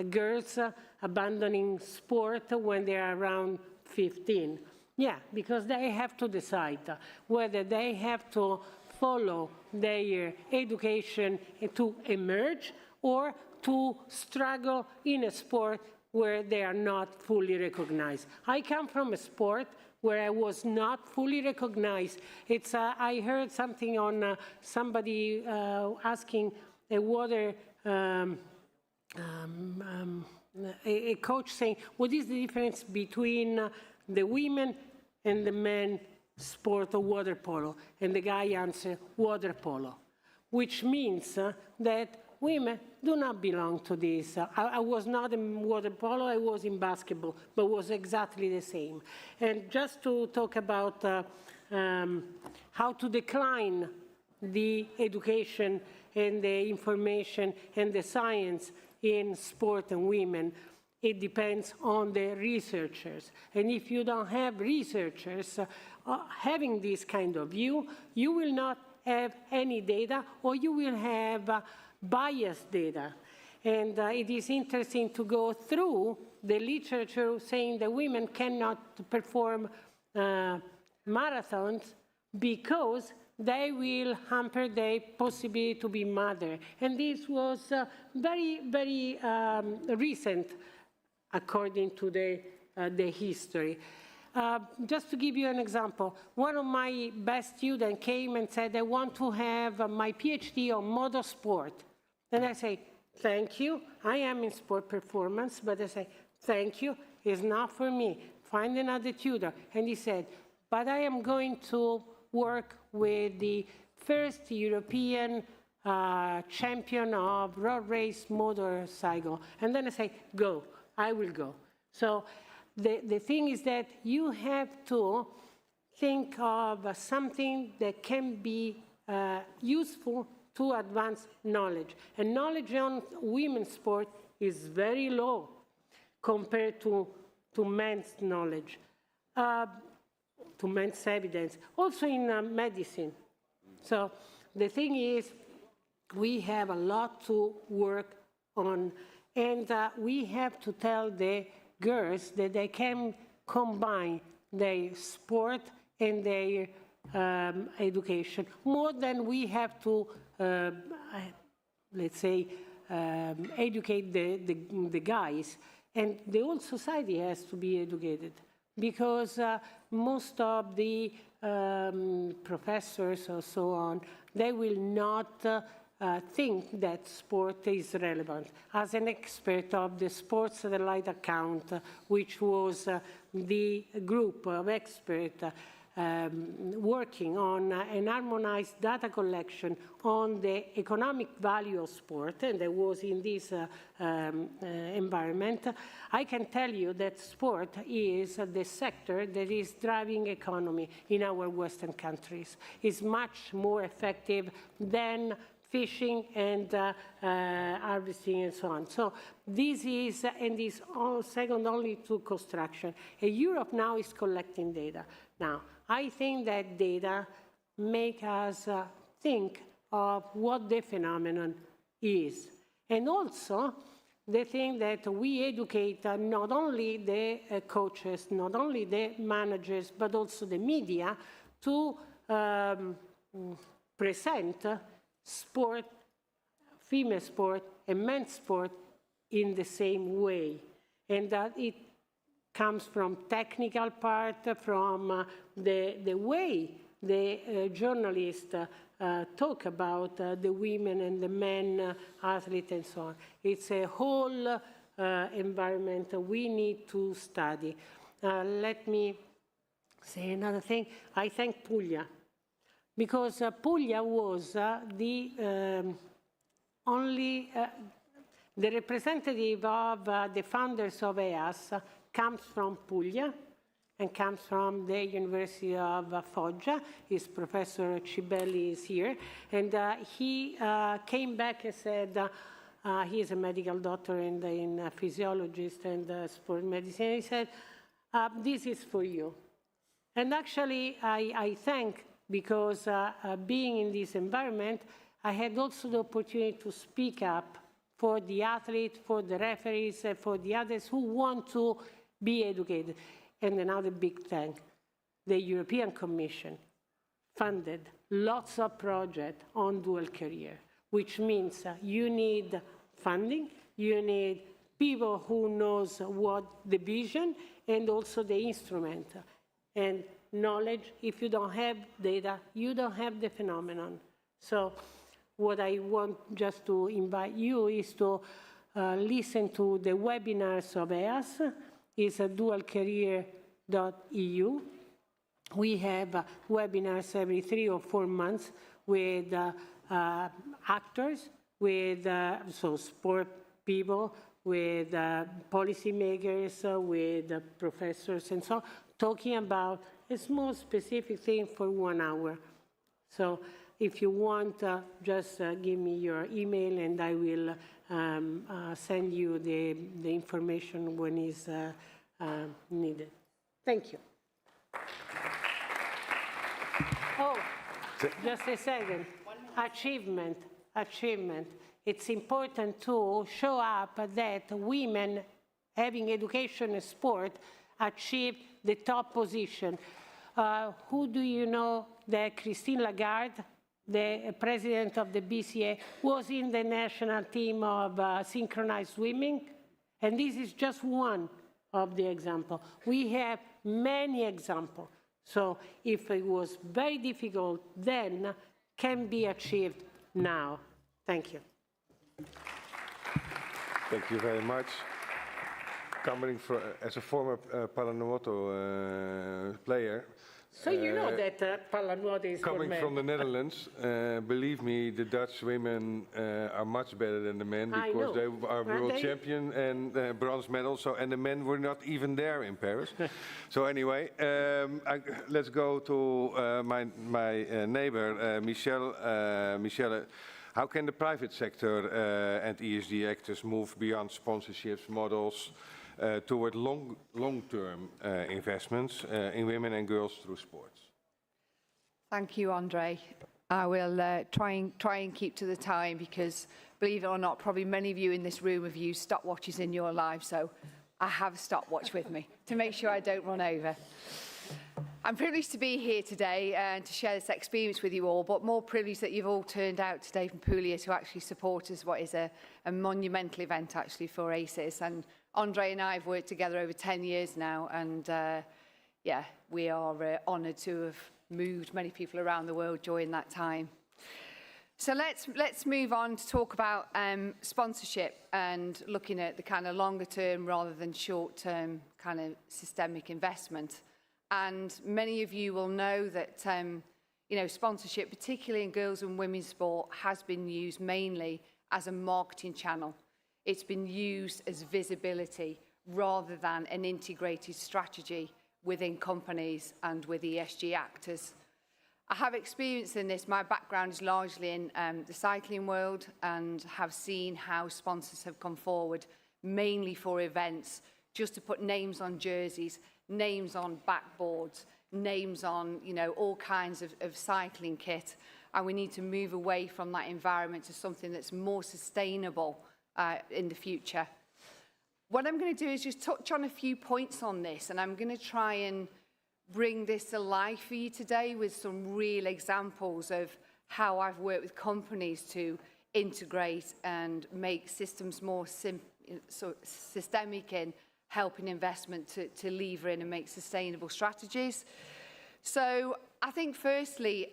girls abandoning sport when they are around 15. Yeah, because they have to decide whether they have to follow their education to emerge or to struggle in a sport where they are not fully recognized. I come from a sport where I was not fully recognized. I heard something on somebody asking a coach saying, what is the difference between the women and the men sport of water polo? And the guy answered, water polo, which means that women do not belong to this. I was not in water polo, I was in basketball, but was exactly the same. And just to talk about how to decline the education and the information and the science in sport and women, it depends on the researchers. And if you don't have researchers having this kind of view, you will not have any data, or you will have biased data. And it is interesting to go through the literature saying that women cannot perform marathons because they will hamper their possibility to be mother. And this was very, very recent, according to the history. Just to give you an example, one of my best students came and said, I want to have my PhD on motorsport. And I say, thank you, I am in sport performance, but I say, thank you, it's not for me, find another tutor. And he said, but I am going to work with the first European champion of road race motorcycle. And then I say, go, I will go. So the thing is that you have to think of something that can be useful to advance knowledge. And knowledge on women's sport is very low compared to men's knowledge, to men's evidence, also in medicine. So the thing is, we have a lot to work on, and we have to tell the girls that they can combine their sport and their education more than we have to, let's say, educate the guys. And the whole society has to be educated, because most of the professors or so on, they will not think that sport is relevant. As an expert of the Sports Satellite Account, which was the group of experts working on an harmonized data collection on the economic value of sport, and I was in this environment, I can tell you that sport is the sector that is driving economy in our Western countries. It's much more effective than fishing and harvesting and so on. So this is, and is all second only to construction. And Europe now is collecting data. Now, I think that data make us think of what the phenomenon is. And also, the thing that we educate not only the coaches, not only the managers, but also the media to present sport, female sport and men's sport in the same way. And that it comes from technical part, from the way the journalists talk about the women and the men athletes and so on. It's a whole environment we need to study. Let me say another thing. I thank Puglia, because Puglia was the representative of the founders of EAS comes from Puglia and comes from the University of Foggia. His Professor Cibelli is here. And he came back and said, he is a medical doctor and a physiologist and sport medicine. He said, this is for you. And actually, I thank, because being in this environment, I had also the opportunity to speak up for the athletes, for the referees, for the others who want to be educated. And another big thank, the European Commission funded lots of projects on dual career, which means you need funding, you need people who knows what the vision and also the instrument. And knowledge, if you don't have data, you don't have the phenomenon. So what I want just to invite you is to listen to the webinars of EAS. It's a dualcareer.eu. We have webinars every 3 or 4 months with actors, with so sport people, with policymakers, with professors, and so on, talking about a small specific thing for 1 hour. So if you want, just give me your email and I will send you the information when it's needed. Thank you. Oh, just a second. Achievement. It's important to show up that women having education and sport achieve the top position. Who do you know that Christine Lagarde, the president of the BCA, was in the national team of synchronized swimming? And this is just one of the examples. We have many examples. So if it was very difficult then, can be achieved now. Thank you. Thank you very much. Coming from, as a former Palanuoto player, so you know that Palanuoto is coming from the Netherlands, believe me, the Dutch women are much better than the men, because they are world champion and bronze medal. So, and the men were not even there in Paris. So anyway, let's go to my neighbor, Michelle. Michelle, how can the private sector and ESG actors move beyond sponsorships models toward long-term investments in women and girls through sports? Thank you, Andre. I will try and keep to the time, because, believe it or not, probably many of you in this room have used stopwatches in your lives, so I have a stopwatch with me to make sure I don't run over. I'm privileged to be here today and to share this experience with you all, but more privileged that you've all turned out today from Puglia to actually support us, what is a monumental event actually for ACES. And Andre and I have worked together over 10 years now, and yeah, we are honoured to have moved many people around the world during that time. So let's move on to talk about sponsorship and looking at the kind of longer term rather than short term kind of systemic investment. And many of you will know that you know, sponsorship, particularly in girls and women's sport, has been used mainly as a marketing channel. It's been used as visibility rather than an integrated strategy within companies and with ESG actors. I have experience in this. My background is largely in the cycling world, and have seen how sponsors have come forward, mainly for events, just to put names on jerseys, names on backboards, names on, you know, all kinds of cycling kit. And we need to move away from that environment to something that's more sustainable in the future. What I'm going to do is just touch on a few points on this, and I'm going to try and bring this to life for you today with some real examples of how I've worked with companies to integrate and make systems more systemic in helping investment to lever in and make sustainable strategies. So I think firstly,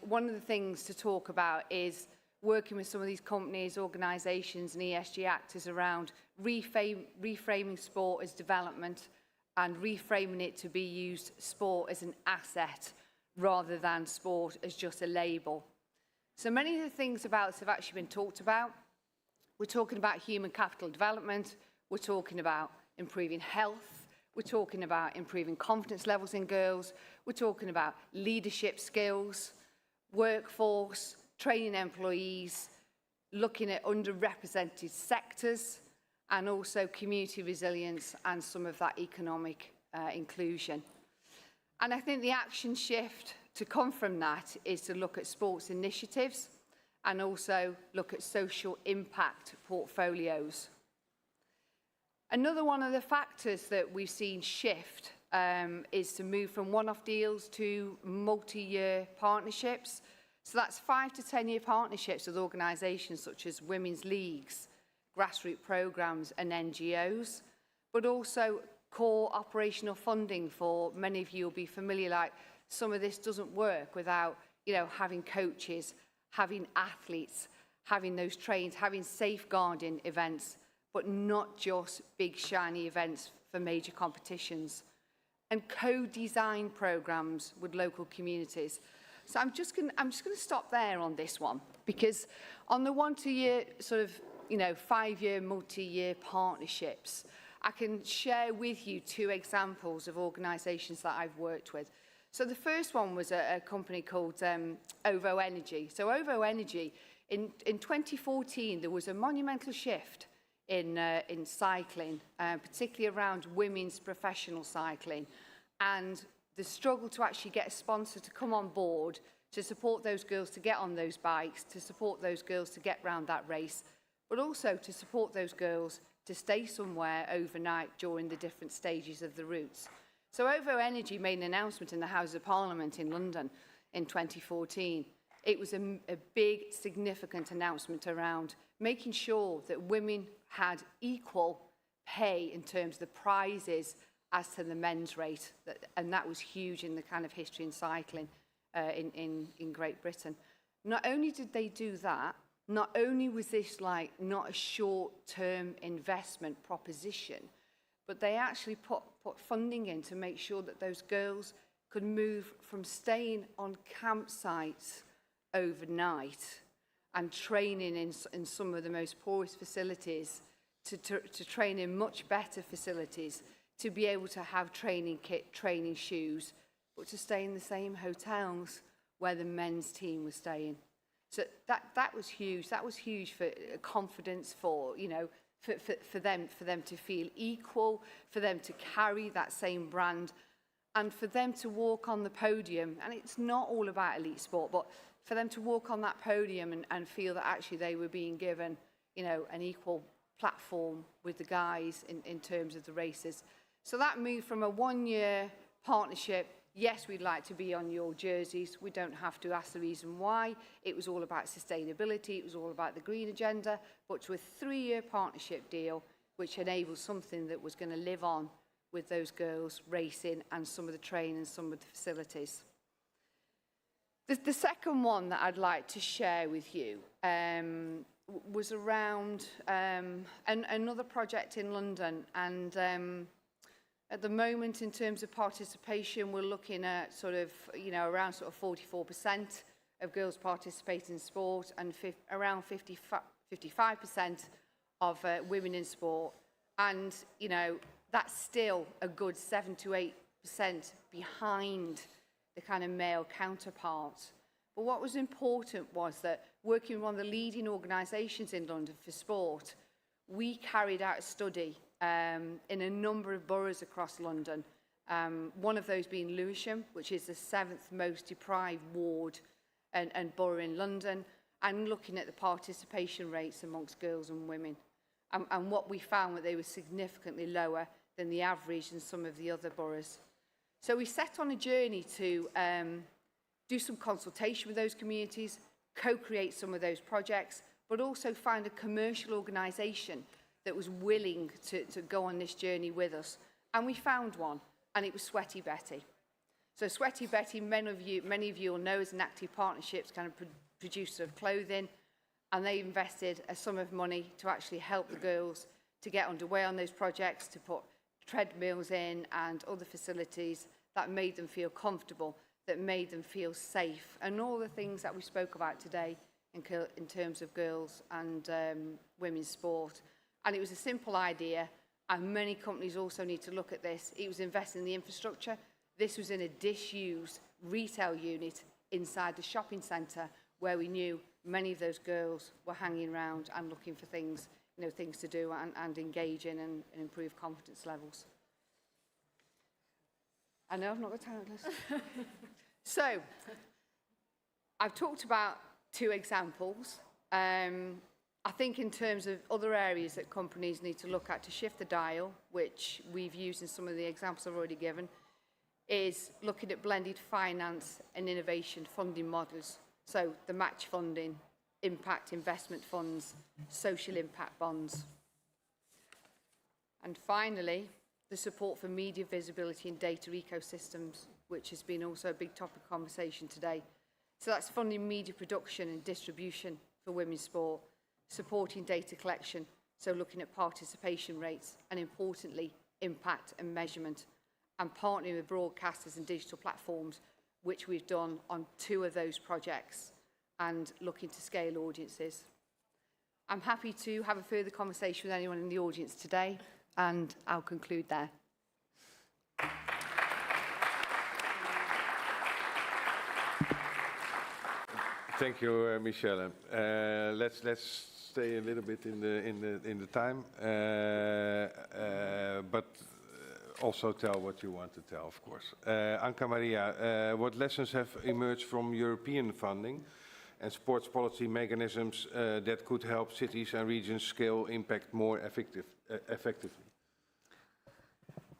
one of the things to talk about is working with some of these companies, organisations and ESG actors around reframing sport as development and reframing it to be used sport as an asset rather than sport as just a label. So many of the things about this have actually been talked about. We're talking about human capital development, we're talking about improving health, we're talking about improving confidence levels in girls, we're talking about leadership skills, workforce, training employees, looking at underrepresented sectors, and also community resilience and some of that economic inclusion. And I think the action shift to come from that is to look at sports initiatives and also look at social impact portfolios. Another one of the factors that we've seen shift is to move from one-off deals to multi-year partnerships. So that's 5 to 10-year partnerships with organisations such as women's leagues, grassroots programmes and NGOs, but also core operational funding. For many of you will be familiar, like some of this doesn't work without, having coaches, having athletes, having those trains, having safeguarding events, but not just big shiny events for major competitions, and co-design programmes with local communities. So I'm just going to stop there on this one, because on the 1 to year sort of 5-year, multi-year partnerships, I can share with you 2 examples of organisations that I've worked with. So the first one was a company called OVO Energy. So OVO Energy, in 2014, there was a monumental shift in cycling, particularly around women's professional cycling, and the struggle to actually get a sponsor to come on board to support those girls to get on those bikes, to support those girls to get round that race, but also to support those girls to stay somewhere overnight during the different stages of the routes. So OVO Energy made an announcement in the House of Parliament in London in 2014. It was a big, significant announcement around making sure that women had equal pay in terms of the prizes as to the men's rate, and that was huge in the kind of history in cycling in Great Britain. Not only did they do that, not only was this like not a short-term investment proposition, but they actually put funding in to make sure that those girls could move from staying on campsites overnight and training in some of the most poorest facilities to train in much better facilities, to be able to have training kit, training shoes, but to stay in the same hotels where the men's team was staying. So that was huge. That was huge for confidence, for for them to feel equal, for them to carry that same brand, and for them to walk on the podium. And it's not all about elite sport, but for them to walk on that podium and feel that actually they were being given, an equal platform with the guys in terms of the races. So that moved from a 1-year partnership. Yes, we'd like to be on your jerseys. We don't have to ask the reason why. It was all about sustainability. It was all about the green agenda, but to a 3-year partnership deal, which enabled something that was going to live on with those girls racing and some of the training and some of the facilities. The second one that I'd like to share with you was around another project in London, and at the moment, in terms of participation, we're looking at around 44% of girls participating in sport, and around 55% of women in sport. And, that's still a good 7 to 8% behind the kind of male counterparts. But what was important was that working with one of the leading organisations in London for sport, we carried out a study in a number of boroughs across London, one of those being Lewisham, which is the 7th most deprived ward and borough in London, and looking at the participation rates amongst girls and women. And what we found was they were significantly lower than the average in some of the other boroughs. So we set on a journey to do some consultation with those communities, co-create some of those projects, but also find a commercial organisation that was willing to go on this journey with us. And we found one, and it was Sweaty Betty. So Sweaty Betty, many of you will know, is an active partnerships kind of producer of clothing. and they invested a sum of money to actually help the girls to get underway on those projects, to put treadmills in and other facilities that made them feel comfortable, that made them feel safe, and all the things that we spoke about today in terms of girls and women's sport. And it was a simple idea, and many companies also need to look at this. It was investing in the infrastructure. This was in a disused retail unit inside the shopping centre where we knew many of those girls were hanging around and looking for things, you know, things to do and engage in and improve confidence levels. I know I've not got time to listen. So, I've talked about 2 examples. I think in terms of other areas that companies need to look at to shift the dial, which we've used in some of the examples I've already given, is looking at blended finance and innovation funding models. So the match funding, impact investment funds, social impact bonds. And finally, the support for media visibility and data ecosystems, which has been also a big topic of conversation today. So that's funding media production and distribution for women's sport, supporting data collection, so looking at participation rates, and importantly, impact and measurement, and partnering with broadcasters and digital platforms, which we've done on 2 of those projects, and looking to scale audiences. I'm happy to have a further conversation with anyone in the audience today, and I'll conclude there. Thank you, Michelle. Let's stay a little bit in the time, but also tell what you want to tell, of course. Anka Maria, what lessons have emerged from European funding and sports policy mechanisms that could help cities and regions scale impact more effectively?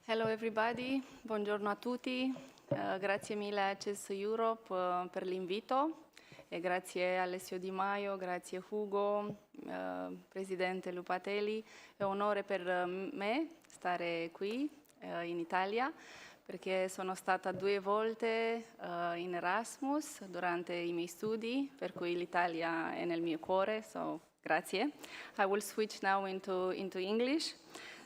Hello everybody, buongiorno a tutti, grazie mille a ACES Europe per l'invito. E grazie Alessio Di Maio, grazie Hugo, Presidente Lupatelli. È un onore per me stare qui in Italia perché sono stata 2 volte in Erasmus durante i miei studi, per cui l'Italia è nel mio cuore, so grazie. I will switch now into English.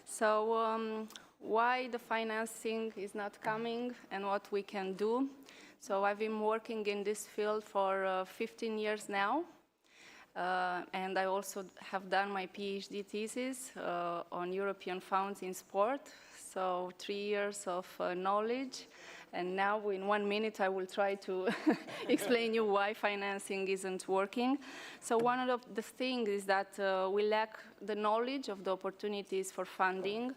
So why the financing is not coming and what we can do. So I've been working in this field for 15 years now, and I also have done my PhD thesis on European funds in sport, so 3 years of knowledge, and now in 1 minute I will try to explain you why financing isn't working. So one of the things is that we lack the knowledge of the opportunities for funding.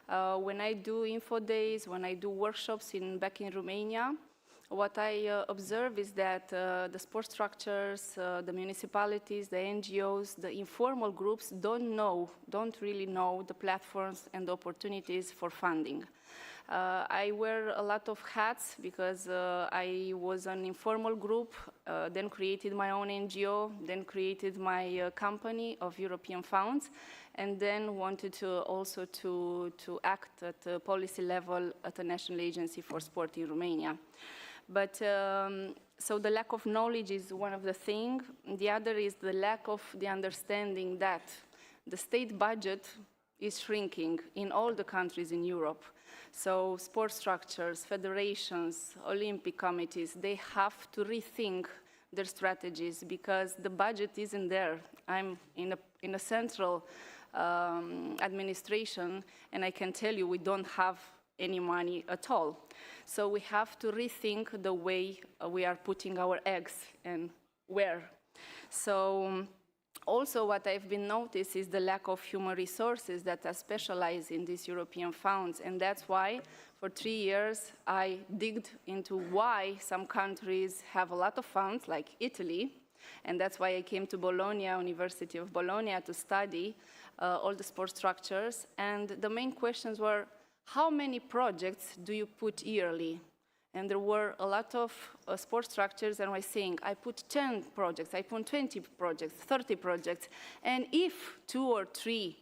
When I do info days, when I do workshops back in Romania, what I observe is that the sport structures, the municipalities, the NGOs, the informal groups don't really know the platforms and the opportunities for funding. I wear a lot of hats because I was an informal group, then created my own NGO, then created my company of European funds, and then wanted to also to act at the policy level at the National Agency for Sport in Romania. But so the lack of knowledge is one of the things. The other is the lack of the understanding that the state budget is shrinking in all the countries in Europe. So sports structures, federations, Olympic committees, they have to rethink their strategies because the budget isn't there. I'm in a central administration, and I can tell you we don't have any money at all. So we have to rethink the way we are putting our eggs and where. So also what I've been noticed is the lack of human resources that are specialized in these European funds, and that's why for 3 years I digged into why some countries have a lot of funds, like Italy, and that's why I came to Bologna, University of Bologna, to study all the sport structures, and the main questions were, how many projects do you put yearly? And there were a lot of sport structures, and I was saying, I put 10 projects, I put 20 projects, 30 projects, and if 2 or 3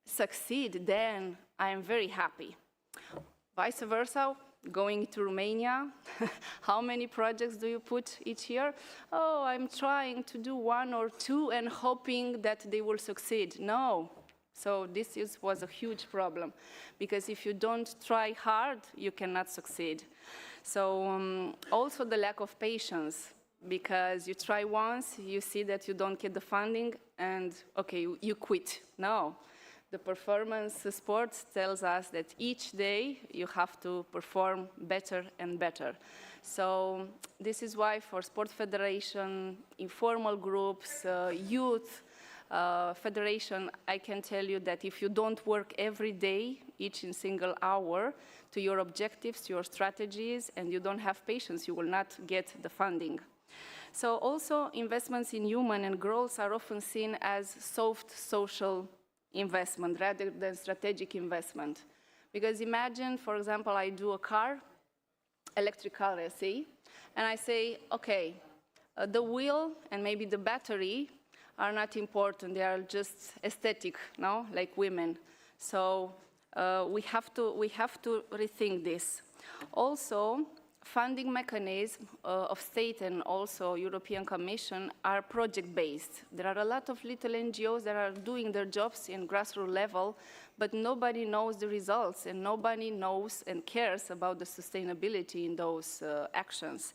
succeed, then I am very happy. Vice versa, going to Romania, how many projects do you put each year? Oh, I'm trying to do 1 or 2 and hoping that they will succeed. No. So this was a huge problem, because if you don't try hard, you cannot succeed. So also the lack of patience, because you try once, you see that you don't get the funding, and okay, you quit. No. The performance sports tells us that each day you have to perform better and better. So this is why for sport federation, informal groups, youth federation, I can tell you that if you don't work every day, each and single hour, to your objectives, to your strategies, and you don't have patience, you will not get the funding. So also investments in human and girls are often seen as soft social investment rather than strategic investment. Because imagine, for example, I do a car, electric car, I say, and I say, okay, the wheel and maybe the battery are not important, they are just aesthetic, no? Like women. So we have to rethink this. Also, funding mechanisms of state and also European Commission are project-based. There are a lot of little NGOs that are doing their jobs in grassroots level, but nobody knows the results and nobody knows and cares about the sustainability in those actions.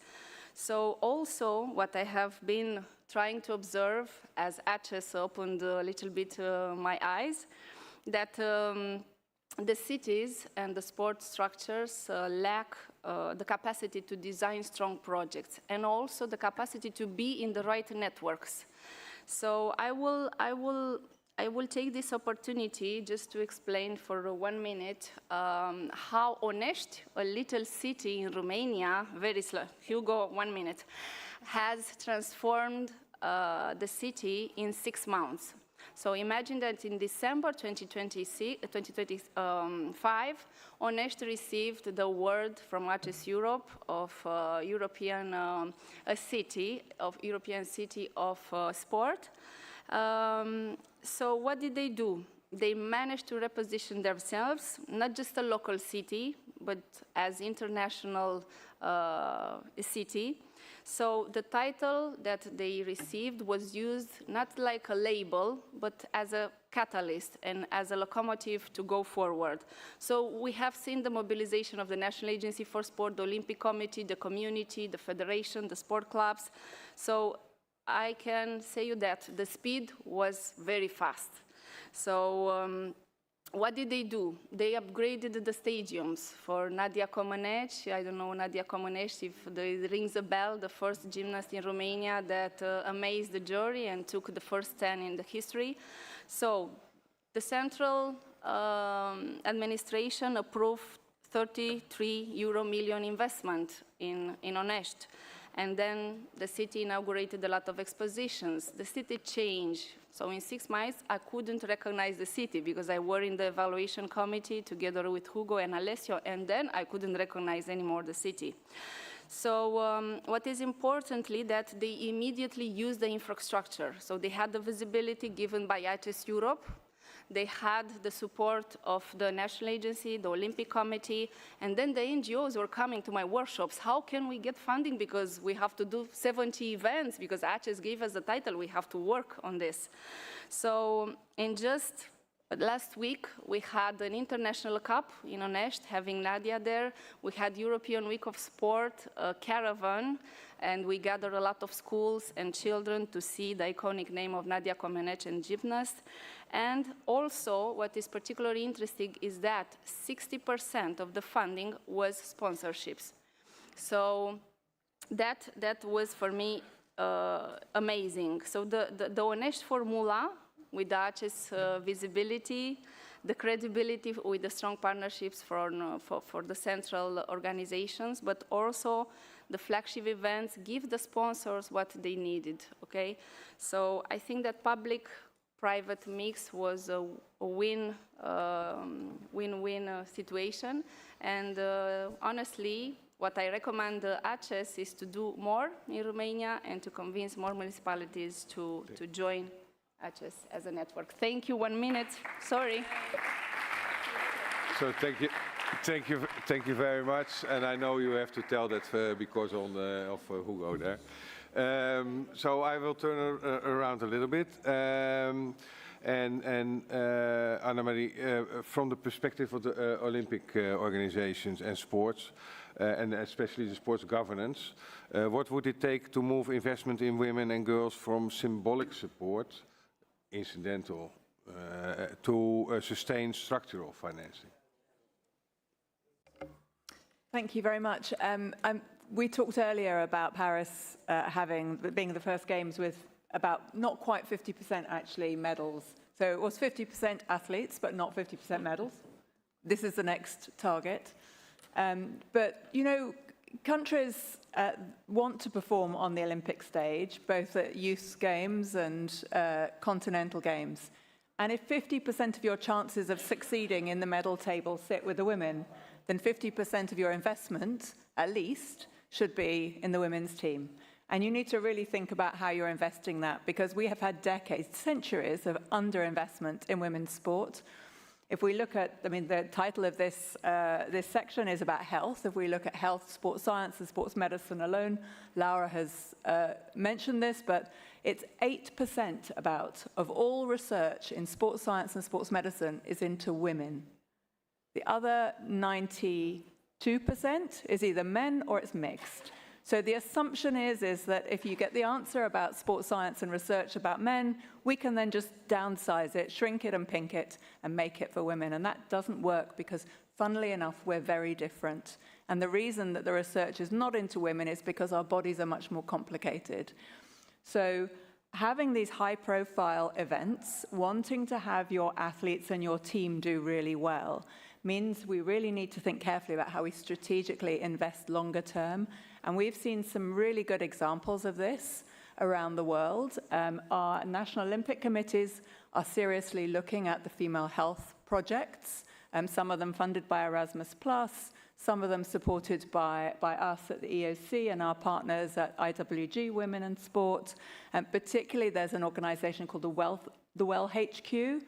So also what I have been trying to observe as ACES opened a little bit my eyes, that the cities and the sport structures lack the capacity to design strong projects and also the capacity to be in the right networks. So I will take this opportunity just to explain for 1 minute how Onești, a little city in Romania, very slow, Hugo, 1 minute, has transformed the city in 6 months. So imagine that in December 2025, Onești received the award from ACES Europe of European City of Sport. So what did they do? They managed to reposition themselves, not just a local city, but as international city. So the title that they received was used not like a label, but as a catalyst and as a locomotive to go forward. So we have seen the mobilization of the National Agency for Sport, the Olympic Committee, the community, the federation, the sport clubs. So I can say you that the speed was very fast. So what did they do? They upgraded the stadiums for Nadia Comaneci. I don't know Nadia Comaneci, if it rings a bell, the first gymnast in Romania that amazed the jury and took the first 10 in the history. So the central administration approved 33 million investment in Onești. And then the city inaugurated a lot of expositions. The city changed. So in 6 months, I couldn't recognize the city because I were in the evaluation committee together with Hugo and Alessio, and then I couldn't recognize anymore the city. So what is importantly that they immediately used the infrastructure. So they had the visibility given by ACES Europe. They had the support of the National Agency, the Olympic Committee, and then the NGOs were coming to my workshops. How can we get funding? Because we have to do 70 events, because ACES gave us the title, we have to work on this. So in just last week, we had an international cup in Onești, having Nadia there. We had European Week of Sport, a caravan, and we gathered a lot of schools and children to see the iconic name of Nadia Comaneci and gymnast. And also, what is particularly interesting is that 60% of the funding was sponsorships. So that was, for me, amazing. So the Onești formula, with the ACES visibility, the credibility with the strong partnerships for the central organizations, but also the flagship events give the sponsors what they needed, okay? So I think that public-private mix was a win-win situation. And honestly, what I recommend ACES is to do more in Romania and to convince more municipalities to join ACES as a network. Thank you. 1 minute. Sorry. So Thank you very much. And I know you have to tell that because of Hugo there. So I will turn around a little bit. Annemarie, from the perspective of the Olympic organizations and sports, and especially the sports governance, what would it take to move investment in women and girls from symbolic support, incidental, to sustain structural financing? Thank you very much. We talked earlier about Paris being the first games with about not quite 50% actually medals. So it was 50% athletes, but not 50% medals. This is the next target. But, you know, countries want to perform on the Olympic stage, both at youth games and continental games. And if 50% of your chances of succeeding in the medal table sit with the women, then 50% of your investment, at least, should be in the women's team. And you need to really think about how you're investing that, because we have had decades, centuries of underinvestment in women's sport. If we look at, I mean, the title of this section is about health. If we look at health, sports science, and sports medicine alone, Laura has mentioned this, but it's 8% of all research in sports science and sports medicine is into women. The other 92% is either men or it's mixed. So the assumption is that if you get the answer about sports science and research about men, we can then just downsize it, shrink it and pink it and make it for women. And that doesn't work because, funnily enough, we're very different. And the reason that the research is not into women is because our bodies are much more complicated. So having these high-profile events, wanting to have your athletes and your team do really well, means we really need to think carefully about how we strategically invest longer term. And we've seen some really good examples of this around the world. Our national Olympic committees are seriously looking at the female health projects, some of them funded by Erasmus+, some of them supported by us at the EOC and our partners at IWG Women and Sport. Particularly, there's an organization called the Well HQ,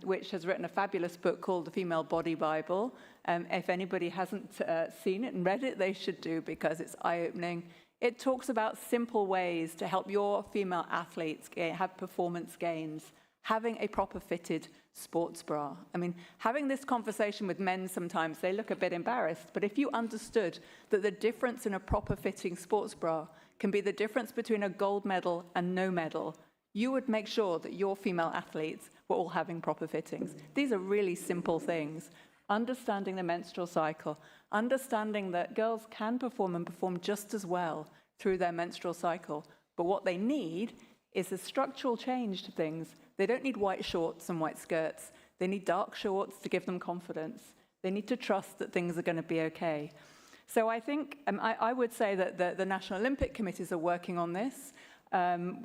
which has written a fabulous book called The Female Body Bible. If anybody hasn't seen it and read it, they should do, because it's eye-opening. It talks about simple ways to help your female athletes have performance gains, having a proper fitted sports bra. I mean, having this conversation with men sometimes, they look a bit embarrassed, but if you understood that the difference in a proper fitting sports bra can be the difference between a gold medal and no medal, you would make sure that your female athletes were all having proper fittings. These are really simple things. Understanding the menstrual cycle, understanding that girls can perform and perform just as well through their menstrual cycle, but what they need is a structural change to things. They don't need white shorts and white skirts. They need dark shorts to give them confidence. They need to trust that things are going to be okay. So I think, I would say that the National Olympic Committees are working on this.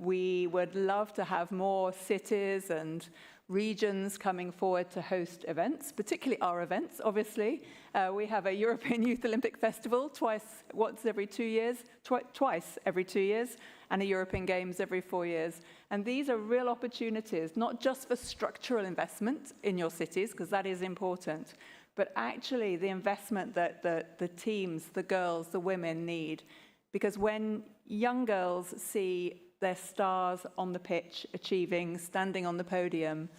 We would love to have more cities and regions coming forward to host events, particularly our events, obviously. We have a European Youth Olympic Festival twice every 2 years, and a European Games every 4 years. And these are real opportunities, not just for structural investment in your cities, because that is important, but actually the investment that the teams, the girls, the women need. Because when young girls see their stars on the pitch, standing on the podium,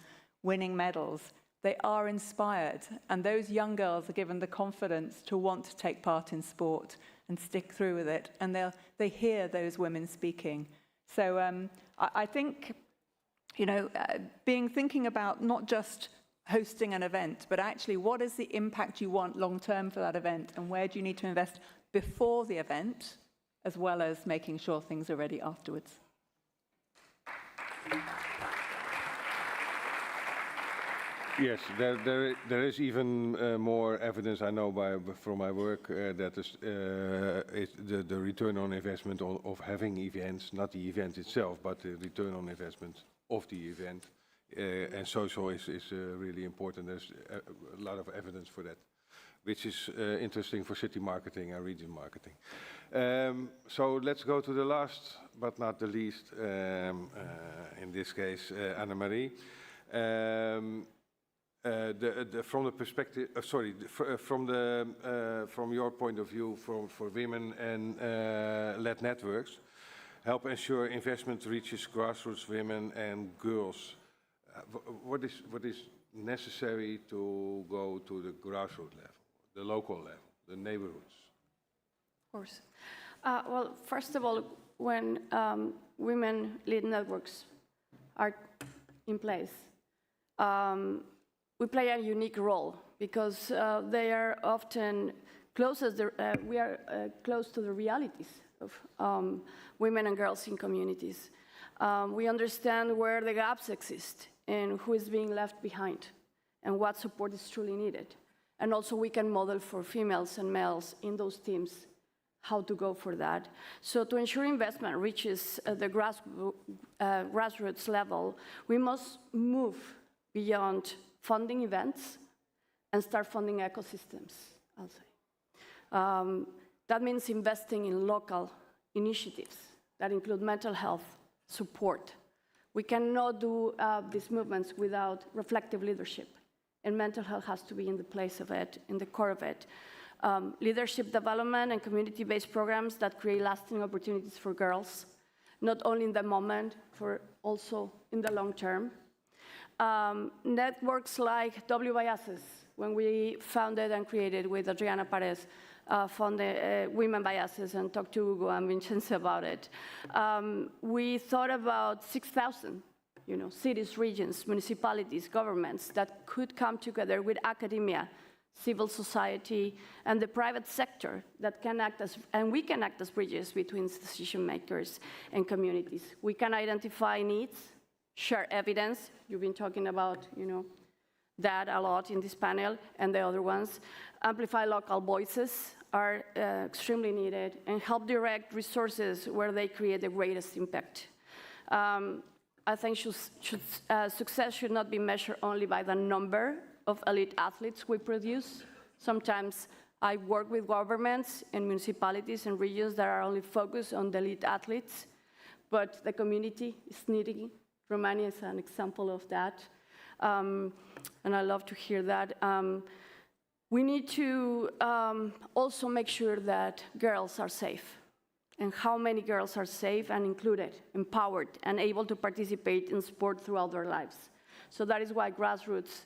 winning medals, they are inspired. And those young girls are given the confidence to want to take part in sport and stick through with it. And they hear those women speaking. So I think, thinking about not just hosting an event, but actually what is the impact you want long term for that event, and where do you need to invest before the event, as well as making sure things are ready afterwards. Yes, there is even more evidence, I know from my work, that the return on investment of having events, not the event itself, but the return on investment of the event, and social is really important. There's a lot of evidence for that, which is interesting for city marketing and region marketing. So let's go to the last, but not the least, in this case, Annemarie. from the perspective, from your point of view, for women and led networks, help ensure investment reaches grassroots women and girls. What is necessary to go to the grassroots level, the local level, the neighborhoods? Of course. Well, first of all, when women-led networks are in place, we play a unique role because they are often we are close to the realities of women and girls in communities. We understand where the gaps exist and who is being left behind and what support is truly needed. And also we can model for females and males in those teams how to go for that. So to ensure investment reaches the grassroots level, we must move beyond funding events and start funding ecosystems, I'll say. That means investing in local initiatives that include mental health support. We cannot do these movements without reflective leadership, and mental health has to be in the place of it, in the core of it. Leadership development and community-based programs that create lasting opportunities for girls, not only in the moment, for also in the long term. Networks like WBIACES, when we founded and created with Adriana Perez, founded Women by ACES and talked to Hugo and Vincenzo about it. We thought about 6,000 cities, regions, municipalities, governments that could come together with academia, civil society, and the private sector that can act as, and we can act as bridges between decision makers and communities. We can identify needs, share evidence. You've been talking about, that a lot in this panel and the other ones. Amplify local voices are extremely needed and help direct resources where they create the greatest impact. I think success should not be measured only by the number of elite athletes we produce. Sometimes I work with governments and municipalities and regions that are only focused on the elite athletes, but the community is needing. Romania is an example of that, and I love to hear that. We need to also make sure that girls are safe, and how many girls are safe and included, empowered, and able to participate in sport throughout their lives. So that is why grassroots,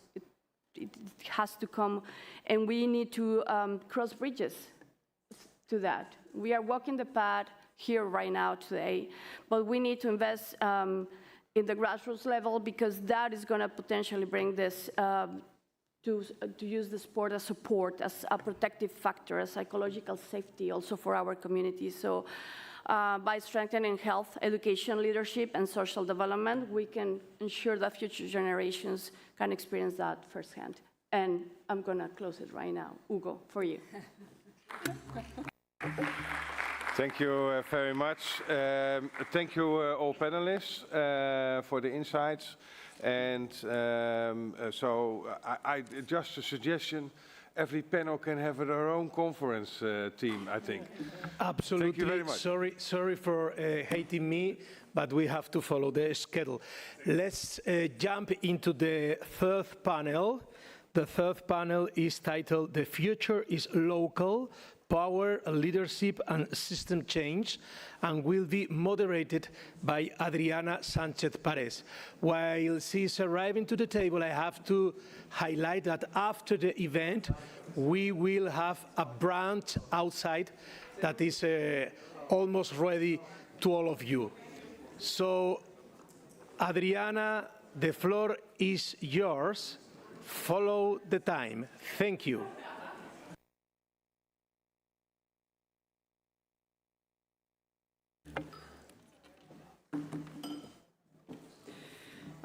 it has to come, and we need to cross bridges to that. We are walking the path here right now today, but we need to invest in the grassroots level because that is going to potentially bring this to use the sport as support, as a protective factor, as psychological safety also for our community. So by strengthening health, education, leadership, and social development, we can ensure that future generations can experience that firsthand. And I'm going to close it right now. Hugo, for you. Thank you very much. Thank you all panelists for the insights. And so just a suggestion, every panel can have their own conference team, I think. Absolutely. Thank you very much. Sorry for hating me, but we have to follow the schedule. Let's jump into the third panel. The third panel is titled "The Future is Local, Power, Leadership and System Change," and will be moderated by Adriana Sanchez Perez. While she's arriving to the table, I have to highlight that after the event, we will have a brunch outside that is almost ready to all of you. So, Adriana, the floor is yours. Follow the time. Thank you.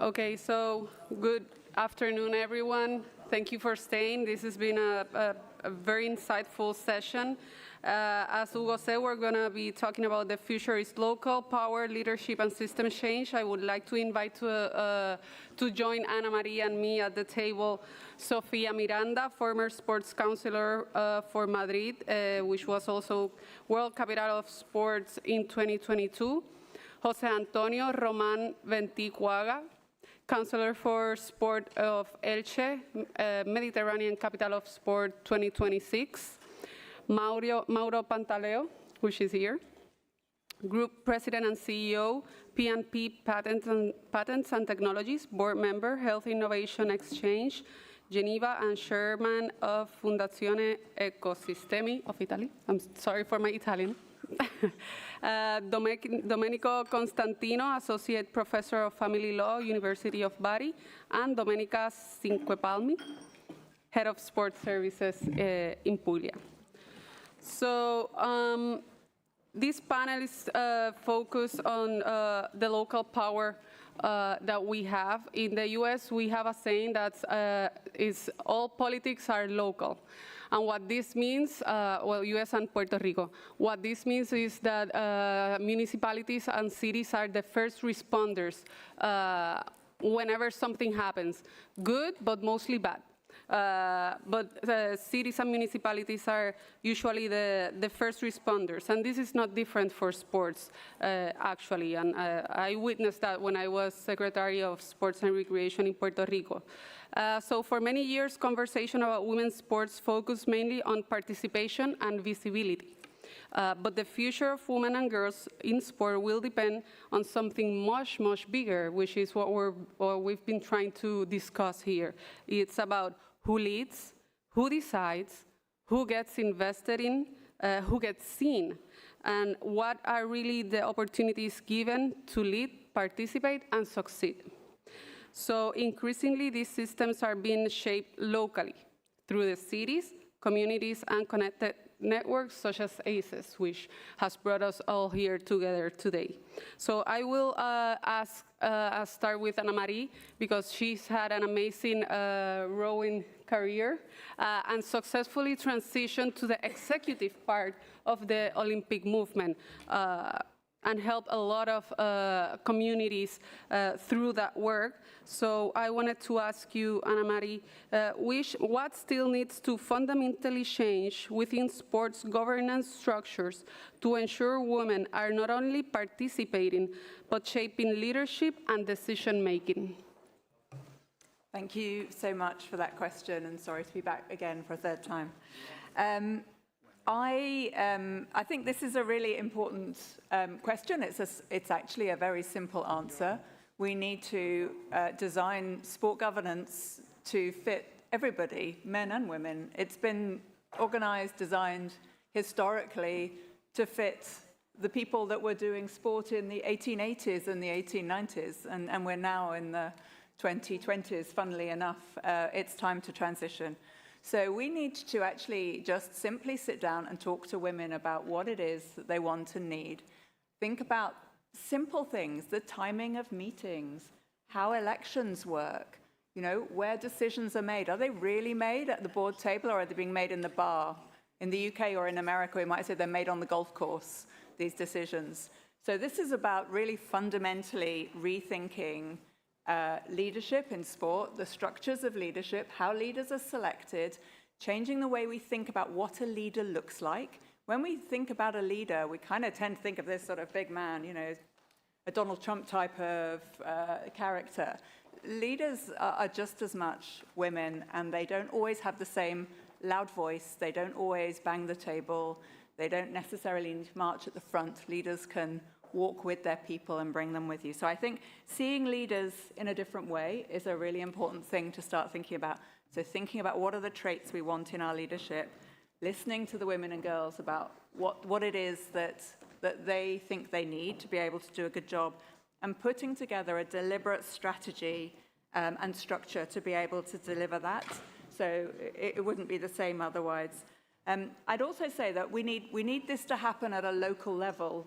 Okay, so good afternoon, everyone. Thank you for staying. This has been a very insightful session. As Hugo said, we're going to be talking about the future is local, power, leadership, and system change. I would like to invite to join Ana Maria and me at the table Sofia Miranda, former sports counselor for Madrid, which was also World Capital of Sports in 2022. Jose Antonio Roman Venticuaga, Counselor for Sport of Elche, Mediterranean Capital of Sport 2026. Mauro Pantaleo, which is here. Group President and CEO, P&P Patents and Technologies, Board Member, Health Innovation Exchange, Geneva, and Chairman of Fondazione Ecosistemi of Italy. I'm sorry for my Italian. Domenico Constantino, Associate Professor of Family Law, University of Bari, and Domenica Cinquepalmi, Head of Sports Services in Puglia. So this panel is focused on the local power that we have. In the US, we have a saying that is all politics are local. And what this means, well, US and Puerto Rico, what this means is that municipalities and cities are the first responders whenever something happens. Good, but mostly bad. But cities and municipalities are usually the first responders, and this is not different for sports, actually. And I witnessed that when I was Secretary of Sports and Recreation in Puerto Rico. So for many years, conversation about women's sports focused mainly on participation and visibility. But the future of women and girls in sport will depend on something much, much bigger, which is what we've been trying to discuss here. It's about who leads, who decides, who gets invested in, who gets seen, and what are really the opportunities given to lead, participate, and succeed. So increasingly, these systems are being shaped locally through the cities, communities, and connected networks such as ACES, which has brought us all here together today. So I will start with Ana Marie, because she's had an amazing rowing career and successfully transitioned to the executive part of the Olympic movement and helped a lot of communities through that work. So I wanted to ask you, Ana Marie, what still needs to fundamentally change within sports governance structures to ensure women are not only participating, but shaping leadership and decision-making? Thank you so much for that question, and sorry to be back again for a third time. I think this is a really important question. It's actually a very simple answer. We need to design sport governance to fit everybody, men and women. It's been organized, designed historically to fit the people that were doing sport in the 1880s and the 1890s, and we're now in the 2020s, funnily enough. It's time to transition. So we need to actually just simply sit down and talk to women about what it is that they want and need. Think about simple things, the timing of meetings, how elections work, you know, where decisions are made. Are they really made at the board table, or are they being made in the bar? In the UK or in America, we might say they're made on the golf course, these decisions. So this is about really fundamentally rethinking leadership in sport, the structures of leadership, how leaders are selected, changing the way we think about what a leader looks like. When we think about a leader, we kind of tend to think of this sort of big man, you know, a Donald Trump type of character. Leaders are just as much women, and they don't always have the same loud voice. They don't always bang the table. They don't necessarily need to march at the front. Leaders can walk with their people and bring them with you. So I think seeing leaders in a different way is a really important thing to start thinking about. So thinking about what are the traits we want in our leadership, listening to the women and girls about what it is that they think they need to be able to do a good job, and putting together a deliberate strategy and structure to be able to deliver that. So it wouldn't be the same otherwise. I'd also say that we need this to happen at a local level.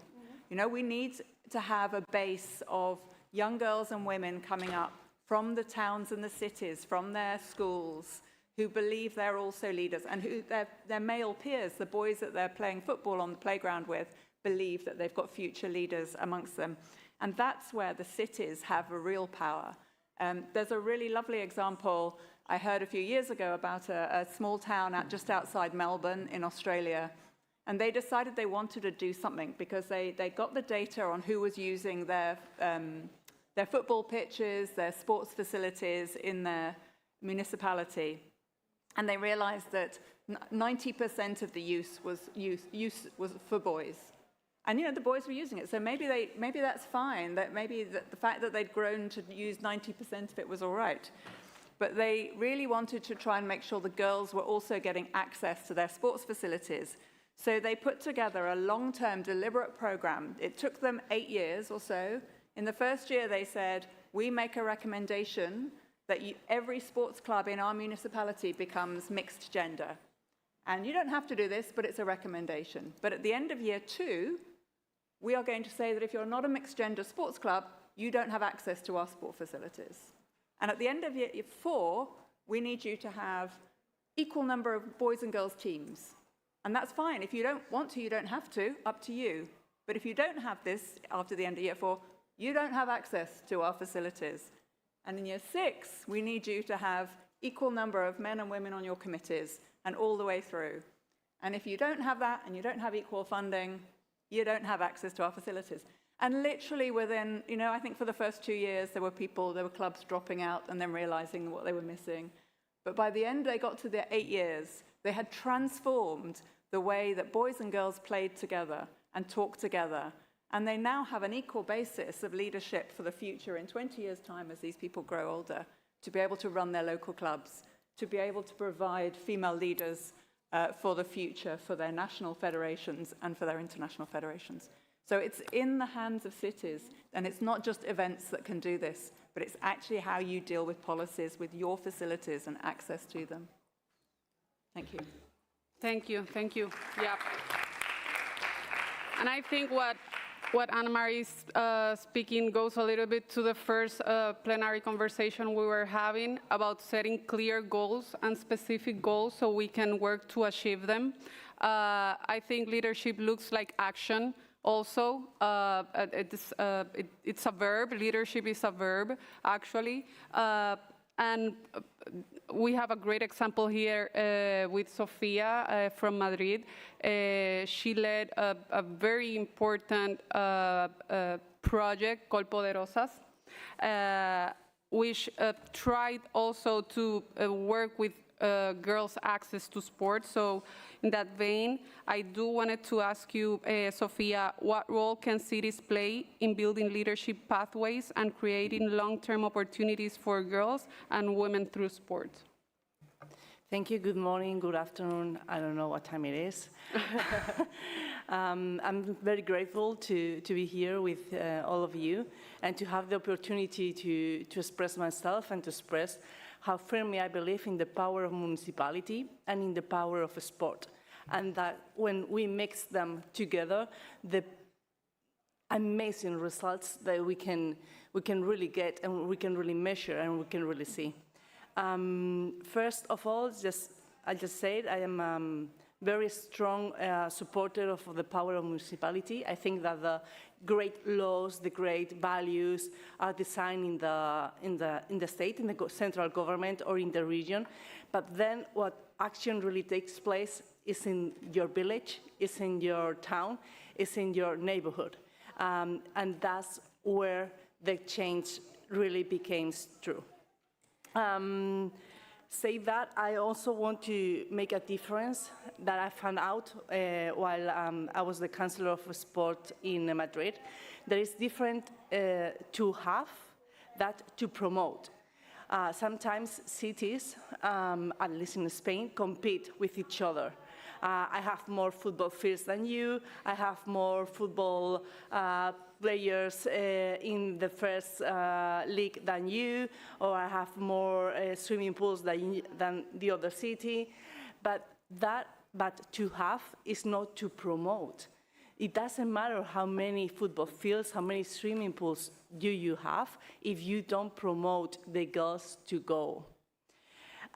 You know, we need to have a base of young girls and women coming up from the towns and the cities, from their schools, who believe they're also leaders, and who their male peers, the boys that they're playing football on the playground with, believe that they've got future leaders amongst them. And that's where the cities have a real power. There's a really lovely example I heard a few years ago about a small town just outside Melbourne in Australia. And they decided they wanted to do something because they got the data on who was using their their football pitches, their sports facilities in their municipality. And they realized that 90% of the use was for boys. And, you know, the boys were using it. So maybe that's fine. That maybe the fact that they'd grown to use 90% of it was all right. But they really wanted to try and make sure the girls were also getting access to their sports facilities. So they put together a long-term deliberate program. It took them 8 years or so. In the first year, they said, we make a recommendation that every sports club in our municipality becomes mixed gender. And you don't have to do this, but it's a recommendation. But at the end of year 2, we are going to say that if you're not a mixed gender sports club, you don't have access to our sport facilities. And at the end of year 4, we need you to have equal number of boys and girls teams. And that's fine. If you don't want to, you don't have to, up to you. But if you don't have this after the end of year 4, you don't have access to our facilities. And in year 6, we need you to have equal number of men and women on your committees and all the way through. And if you don't have that and you don't have equal funding, you don't have access to our facilities. And literally within, you know, I think for the first 2 years, there were clubs dropping out and then realizing what they were missing. But by the end, they got to their 8 years, they had transformed the way that boys and girls played together and talked together. And they now have an equal basis of leadership for the future in 20 years' time as these people grow older, to be able to run their local clubs, to be able to provide female leaders for the future, for their national federations and for their international federations. So it's in the hands of cities, and it's not just events that can do this, but it's actually how you deal with policies, with your facilities and access to them. Thank you. Thank you, thank you. Yeah. And I think what Anna-Marie is speaking goes a little bit to the first plenary conversation we were having about setting clear goals and specific goals so we can work to achieve them. I think leadership looks like action. Also, it's a verb. Leadership is a verb, actually. And we have a great example here with Sofia from Madrid. She led a very important project called Poderosas, which tried also to work with girls' access to sports. So in that vein, I do wanted to ask you, Sofia, what role can cities play in building leadership pathways and creating long-term opportunities for girls and women through sport? Thank you. Good morning, good afternoon. I don't know what time it is. I'm very grateful to be here with all of you and to have the opportunity to express myself and to express how firmly I believe in the power of municipality and in the power of sport. And that when we mix them together, the amazing results that we can really get and we can really measure and we can really see. First of all, I just said I am very strong supporter of the power of municipality. I think that the great laws, the great values are designed in the state, in the central government or in the region. But then what action really takes place is in your village, is in your town, is in your neighborhood. And that's where the change really becomes true. Say that, I also want to make a difference that I found out while I was the Chancellor of Sport in Madrid. There is different to have that to promote. Sometimes cities, at least in Spain, compete with each other. I have more football fields than you, I have more football players in the first league than you, or I have more swimming pools than the other city. But to have is not to promote. It doesn't matter how many football fields, how many swimming pools do you have if you don't promote the girls to go.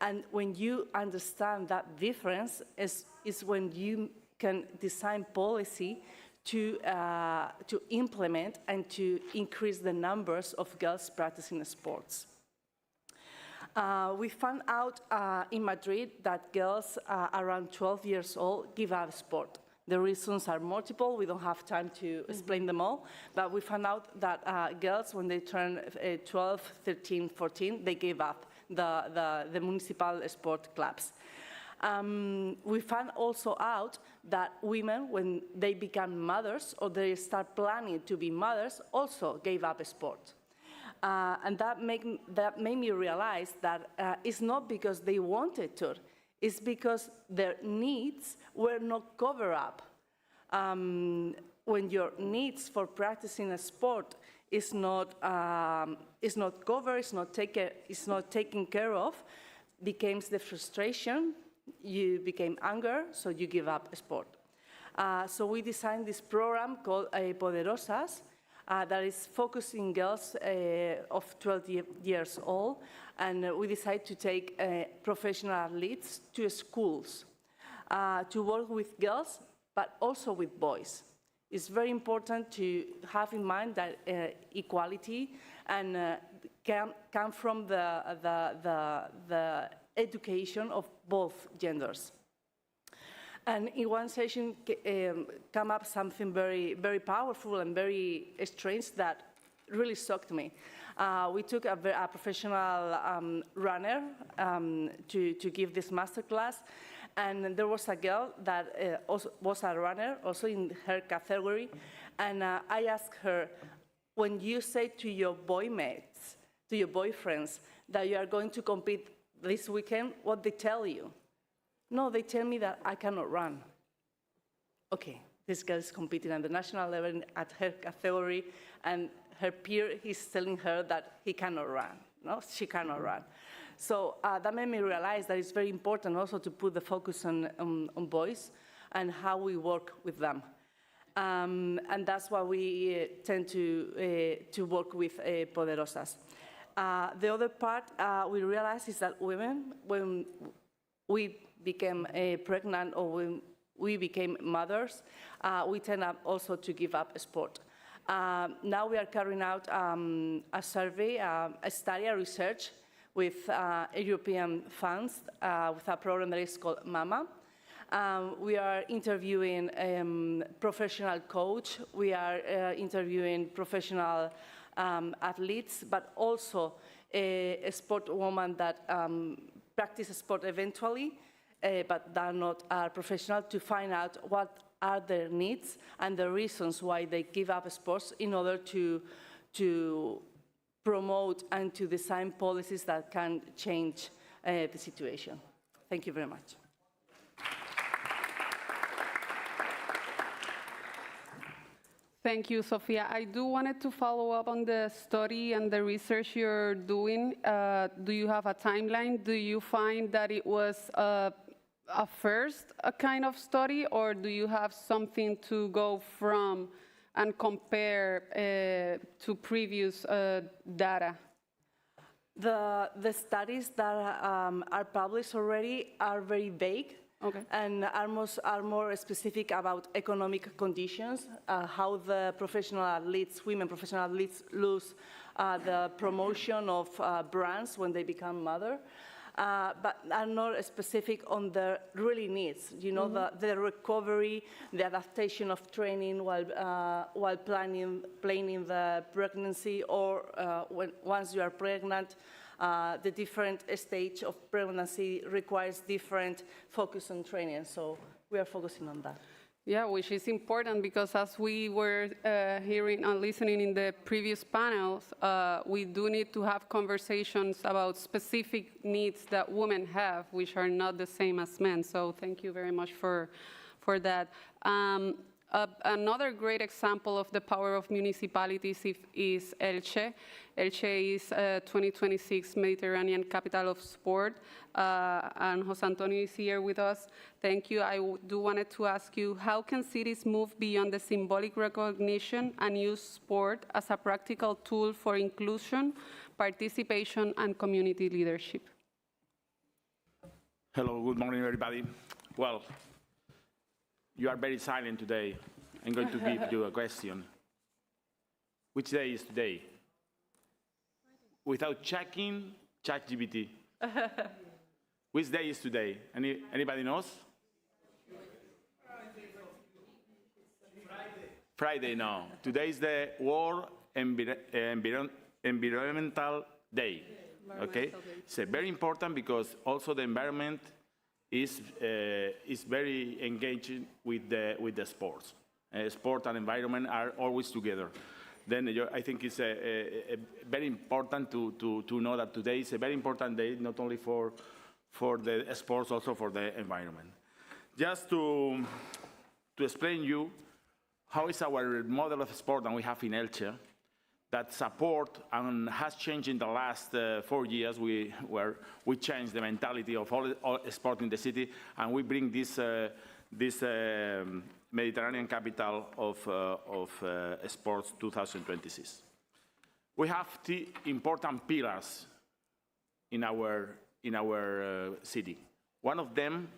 And when you understand that difference is when you can design policy to implement and to increase the numbers of girls practicing sports. We found out in Madrid that girls around 12 years old give up sport. The reasons are multiple. We don't have time to explain them all, but we found out that girls, when they turn 12, 13, 14, they gave up the municipal sport clubs. We found also out that women, when they become mothers or they start planning to be mothers, also gave up sport. And that made me realize that it's not because they wanted to, it's because their needs were not covered up. When your needs for practicing a sport is not covered, it's not taken care of, becomes the frustration, you became anger, so you give up sport. So we designed this program called Poderosas, that is focusing girls of 12 years old, and we decided to take professional athletes to schools to work with girls, but also with boys. It's very important to have in mind that equality and come from the education of both genders. And in one session came up something very, very powerful and very strange that really shocked me. We took a professional runner to give this masterclass, and there was a girl that also was a runner, also in her category, and I asked her, when you say to your boy mates, to your boyfriends, that you are going to compete this weekend, what they tell you? No, they tell me that I cannot run. Okay, this girl is competing at the national level at her category, and her peer is telling her that he cannot run. No, she cannot run. So that made me realize that it's very important also to put the focus on boys and how we work with them. And that's why we tend to work with Poderosas. The other part we realized is that women, when we became pregnant or when we became mothers, we tend also to give up sport. Now we are carrying out a survey, a study, a research with European funds with a program that is called MAMA. We are interviewing professional coach, we are interviewing professional athletes, but also a sport woman that practice sport eventually, but that are not professional, to find out what are their needs and the reasons why they give up sports in order to promote and to design policies that can change the situation. Thank you very much. Thank you, Sofia. I do wanted to follow up on the study and the research you're doing. Do you have a timeline? Do you find that it was a kind of study, or do you have something to go from and compare to previous data? The studies that are published already are very vague. Okay. And are more specific about economic conditions, how the professional athletes, women professional athletes, lose the promotion of brands when they become mother, but are not specific on their really needs. You know, the recovery, the adaptation of training while planning the pregnancy, or once you are pregnant. The different stage of pregnancy requires different focus on training, so we are focusing on that. Yeah, which is important because as we were hearing and listening in the previous panels, we do need to have conversations about specific needs that women have, which are not the same as men. So thank you very much for that. Another great example of the power of municipalities is Elche. Elche is 2026 Mediterranean Capital of Sport, and Jose Antonio is here with us. Thank you. I do wanted to ask you, how can cities move beyond the symbolic recognition and use sport as a practical tool for inclusion, participation, and community leadership? Hello, good morning, everybody. Well, you are very silent today. I'm going to give you a question. Which day is today? Without checking ChatGPT. Which day is today? Anybody knows? Friday, no. Today is the World Environmental Day. Okay, it's very important because also the environment is very engaging with the sports. Sport and environment are always together. Then I think it's very important to know that today is a very important day, not only for the sports, also for the environment. Just to explain you how is our model of sport that we have in Elche, that support and has changed in the last 4 years. We changed the mentality of all sport in the city, and we bring this Mediterranean capital of sports 2026. We have 3 important pillars in our city. One of them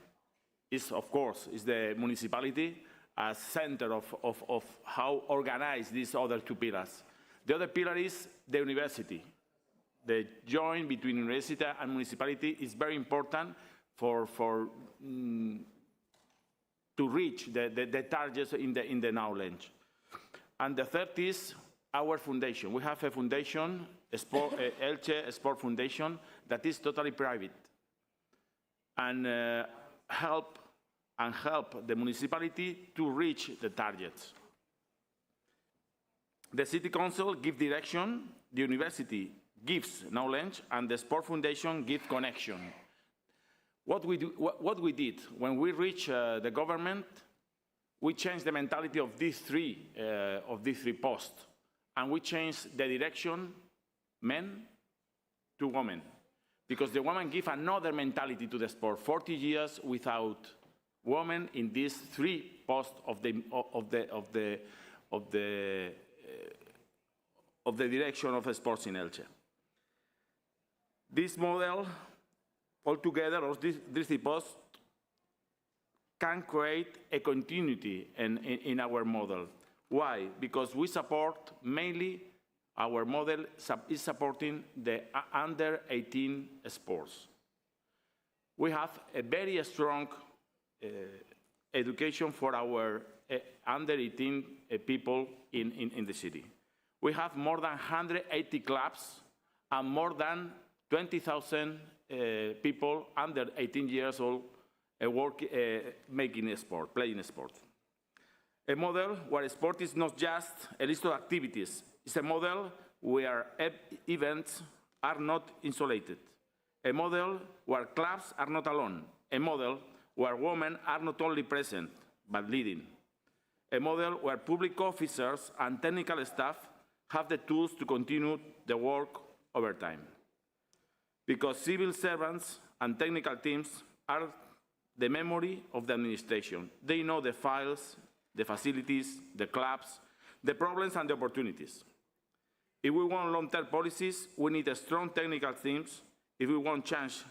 is, of course, the municipality as center of how organize these other 2 pillars. The other pillar is the university. The joint between university and municipality is very important to reach the targets in the knowledge. And the third is our foundation. We have a foundation, Elche Sport Foundation, that is totally private, and help the municipality to reach the targets. The City Council gives direction, the university gives knowledge, and the Sport Foundation gives connection. What we did when we reached the government, we changed the mentality of these three posts, and we changed the direction, men to women, because the women give another mentality to the sport. 40 years without women in these 3 posts of the direction of sports in Elche. This model, altogether, or these 3 posts, can create a continuity in our model. Why? Because we support mainly, our model is supporting the under 18 sports. We have a very strong education for our under 18 people in the city. We have more than 180 clubs and more than 20,000 people under 18 years old making a sport, playing a sport. A model where sport is not just a list of activities. It's a model where events are not insulated. A model where clubs are not alone. A model where women are not only present, but leading. A model where public officers and technical staff have the tools to continue the work over time. Because civil servants and technical teams are the memory of the administration. They know the files, the facilities, the clubs, the problems and the opportunities. If we want long-term policies, we need a strong technical teams. If we want change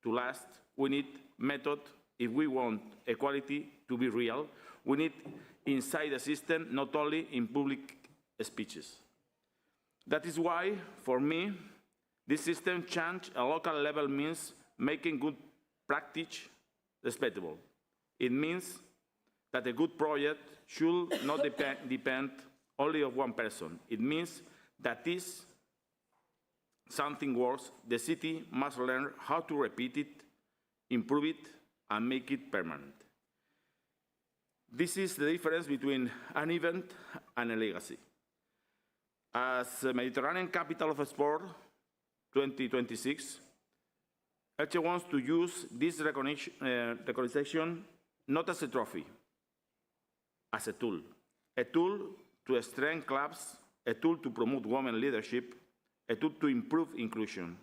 to last, we need method. If we want equality to be real, we need inside the system, not only in public speeches. That is why, for me, this system change at local level means making good practice respectable. It means that a good project should not depend only on one person. It means that if something works, the city must learn how to repeat it, improve it, and make it permanent. This is the difference between an event and a legacy. As Mediterranean Capital of Sport 2026, Elche wants to use this recognition not as a trophy, as a tool to strengthen clubs, a tool to promote women leadership, a tool to improve inclusion,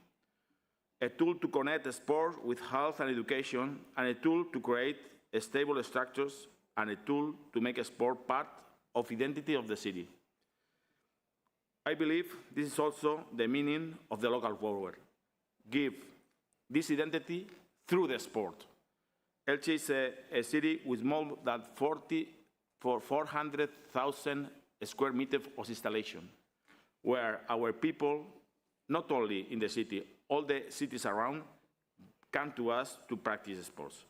a tool to connect sport with health and education, and a tool to create stable structures, and a tool to make sport part of identity of the city. I believe this is also the meaning of the local power. Give this identity through the sport. Elche is a city with more than 400,000 square meters of installation, where our people, not only in the city, all the cities around, come to us to practice sports.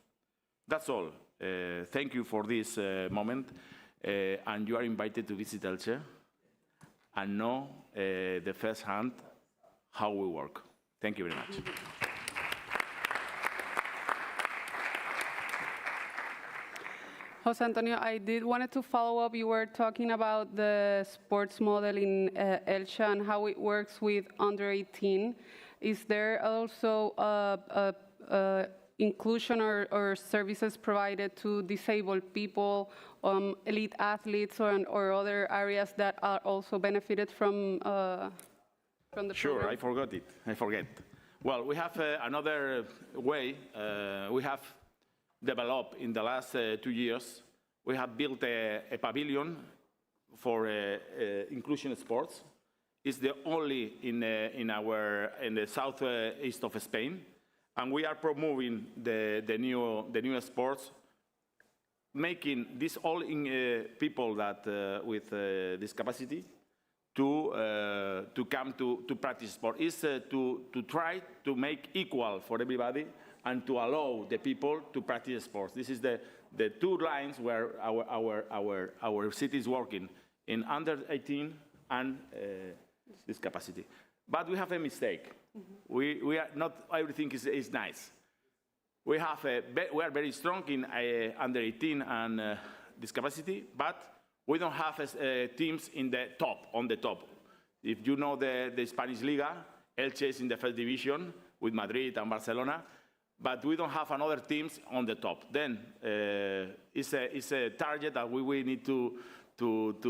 That's all. Thank you for this moment. and you are invited to visit Elche and know the first hand how we work. Thank you very much. Jose Antonio, I did wanted to follow up. You were talking about the sports model in Elche and how it works with under 18. Is there also inclusion or services provided to disabled people, elite athletes, or other areas that are also benefited from the Sure, program? I forgot it. I forget. Well, we have another way. We have developed in the last 2 years. We have built a pavilion for inclusion sports. It's the only in the southeast of Spain, and we are promoting the new sports, making this all in people that with discapacity to come to practice sport. Is to try to make equal for everybody and to allow the people to practice sports. This is the 2 lines where our city is working, in under 18 and discapacity. But we have a mistake. We are not everything is nice. We are very strong in under 18 and discapacity, but we don't have teams in the top, on the top. If you know the Spanish Liga, Elche is in the first division with Madrid and Barcelona, but we don't have another teams on the top. Then it's a target that we need to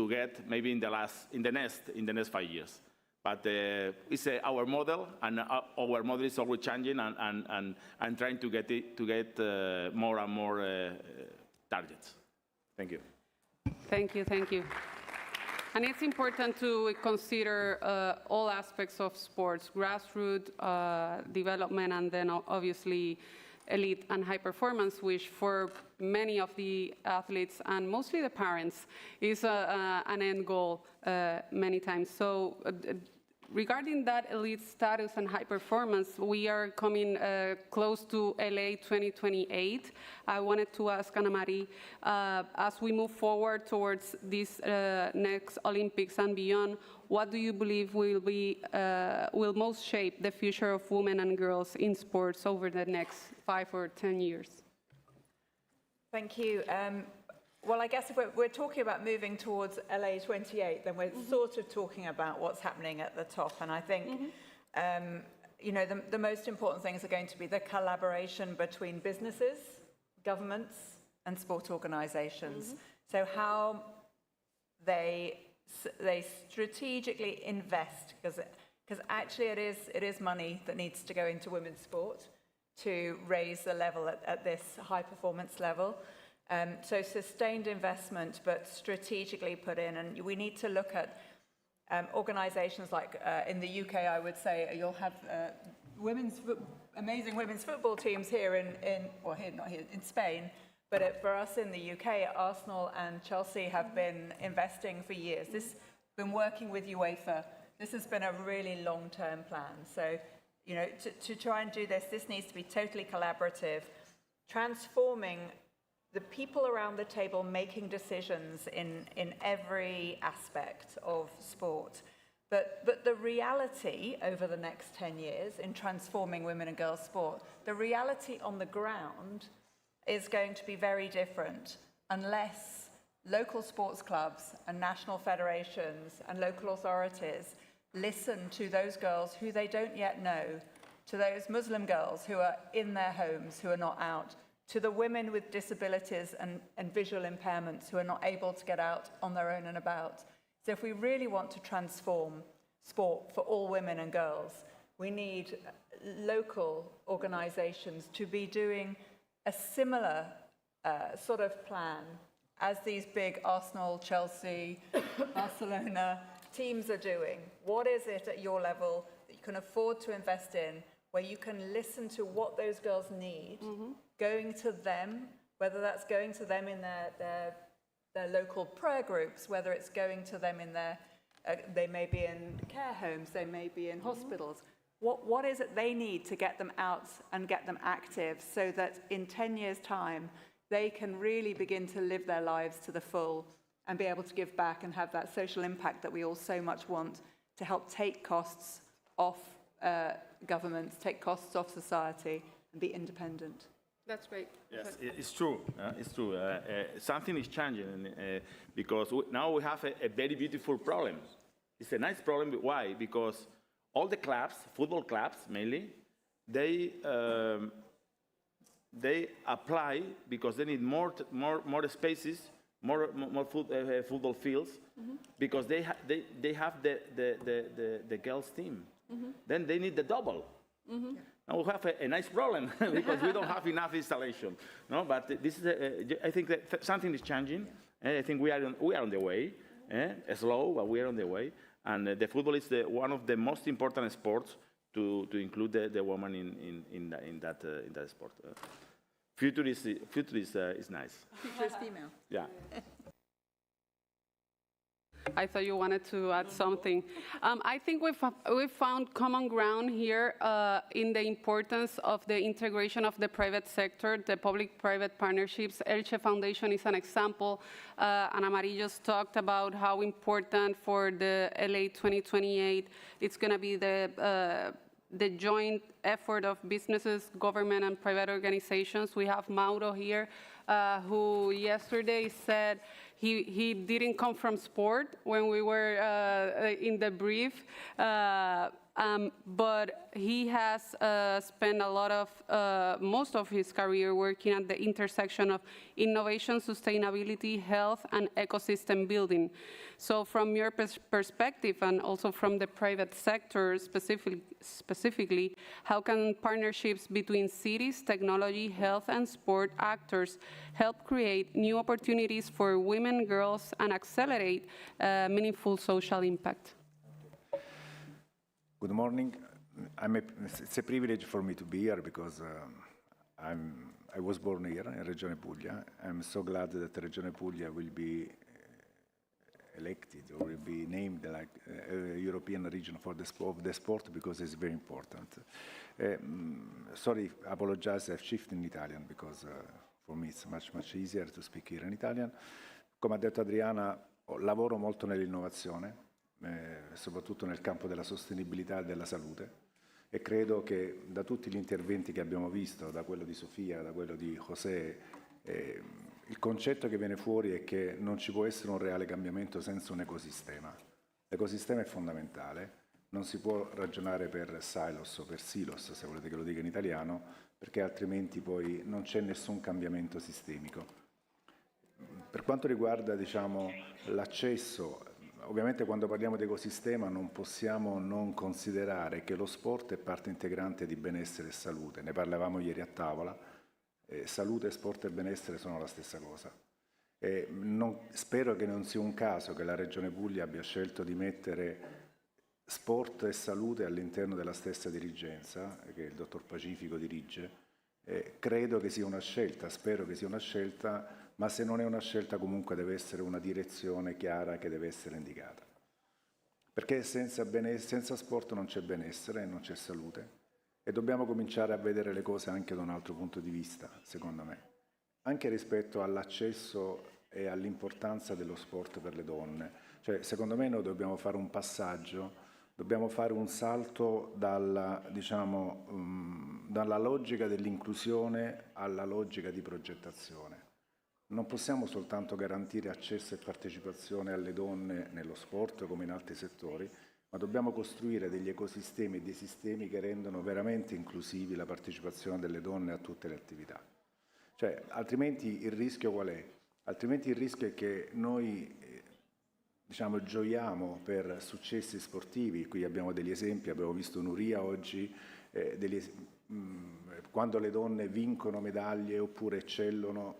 get maybe in the next 5 years. But it's our model, and our model is always changing and trying to get more and more targets. Thank you. Thank you, thank you. And it's important to consider all aspects of sports, grassroots development, and then obviously elite and high performance, which for many of the athletes and mostly the parents is an end goal many times. So regarding that elite status and high performance, we are coming close to LA 2028. I wanted to ask Ana Maria, as we move forward towards this next Olympics and beyond, what do you believe will most shape the future of women and girls in sports over the next 5 or 10 years? Thank you. Well, I guess if we're talking about moving towards LA 28, then we're sort of talking about what's happening at the top. And I think, you know, the most important things are going to be the collaboration between businesses, governments, and sport organizations. So how they strategically invest, because actually it is money that needs to go into women's sport to raise the level at this high performance level. So sustained investment, but strategically put in. And we need to look at organizations like in the UK, I would say, you'll have amazing women's football teams here in Spain. But for us in the UK, Arsenal and Chelsea have been investing for years. This has been working with UEFA. This has been a really long-term plan. So, you know, to try and do this needs to be totally collaborative, transforming the people around the table making decisions in every aspect of sport. But the reality over the next 10 years in transforming women and girls sport, the reality on the ground is going to be very different unless local sports clubs and national federations and local authorities listen to those girls who they don't yet know, to those Muslim girls who are in their homes, who are not out, to the women with disabilities and visual impairments who are not able to get out on their own and about. So if we really want to transform sport for all women and girls, we need local organizations to be doing a similar sort of plan as these big Arsenal, Chelsea, Barcelona teams are doing. What is it at your level that you can afford to invest in, where you can listen to what those girls need, going to them, whether that's going to them in their local prayer groups, whether it's going to them in their, they may be in care homes, they may be in hospitals. What is it they need to get them out and get them active so that in 10 years' time, they can really begin to live their lives to the full and be able to give back and have that social impact that we all so much want, to help take costs off governments, take costs off society, and be independent. That's great. Yes, it's true. It's true. Something is changing because now we have a very beautiful problem. It's a nice problem. Why? Because all the clubs, football clubs mainly, they apply because they need more spaces, more football fields, because they have the girls team. Then they need the double. Now we have a nice problem because we don't have enough installation. No, but this is I think that something is changing. I think we are on the way. Slow, but we are on the way. And the football is one of the most important sports to include the woman in that sport. Future is nice. Future is female. Yeah. I thought you wanted to add something. I think we've found common ground here in the importance of the integration of the private sector, the public-private partnerships. Elche Foundation is an example. Ana Maria just talked about how important for the LA 2028 it's going to be the joint effort of businesses, government, and private organizations. We have Mauro here, who yesterday said he didn't come from sport when we were in the brief, but he has spent a lot of, most of his career working at the intersection of innovation, sustainability, health, and ecosystem building. So from your perspective, and also from the private sector specifically, how can partnerships between cities, technology, health, and sport actors help create new opportunities for women, girls, and accelerate meaningful social impact? Good morning. It's a privilege for me to be here because I was born here in Regione Puglia. I'm so glad that Regione Puglia will be elected or will be named like a European region for the sport because it's very important. Sorry, I apologize, I've shifted in Italian because for me it's much easier to speak here in Italian. Come ha detto Adriana, lavoro molto nell'innovazione, soprattutto nel campo della sostenibilità e della salute, e credo che da tutti gli interventi che abbiamo visto, da quello di Sofia, da quello di José, il concetto che viene fuori è che non ci può essere un reale cambiamento senza un ecosistema. L'ecosistema è fondamentale, non si può ragionare per silos o per silos, se volete che lo dica in italiano, perché altrimenti poi non c'è nessun cambiamento sistemico. Per quanto riguarda, diciamo, l'accesso, ovviamente quando parliamo di ecosistema non possiamo non considerare che lo sport è parte integrante di benessere e salute. Ne parlavamo ieri a tavola. Salute, sport e benessere sono la stessa cosa. Spero che non sia un caso che la Regione Puglia abbia scelto di mettere sport e salute all'interno della stessa dirigenza, che il dottor Pacifico dirige. Credo che sia una scelta, spero che sia una scelta, ma se non è una scelta comunque deve essere una direzione chiara che deve essere indicata. Perché senza sport non c'è benessere e non c'è salute. E dobbiamo cominciare a vedere le cose anche da un altro punto di vista, secondo me. Anche rispetto all'accesso e all'importanza dello sport per le donne. Cioè, secondo me noi dobbiamo fare un passaggio, dobbiamo fare un salto dalla logica dell'inclusione alla logica di progettazione. Non possiamo soltanto garantire accesso e partecipazione alle donne nello sport come in altri settori, ma dobbiamo costruire degli ecosistemi e dei sistemi che rendono veramente inclusivi la partecipazione delle donne a tutte le attività. Cioè, altrimenti il rischio qual è? Altrimenti il rischio è che noi gioiamo per successi sportivi. Qui abbiamo degli esempi, abbiamo visto Nuria oggi, quando le donne vincono medaglie oppure eccellono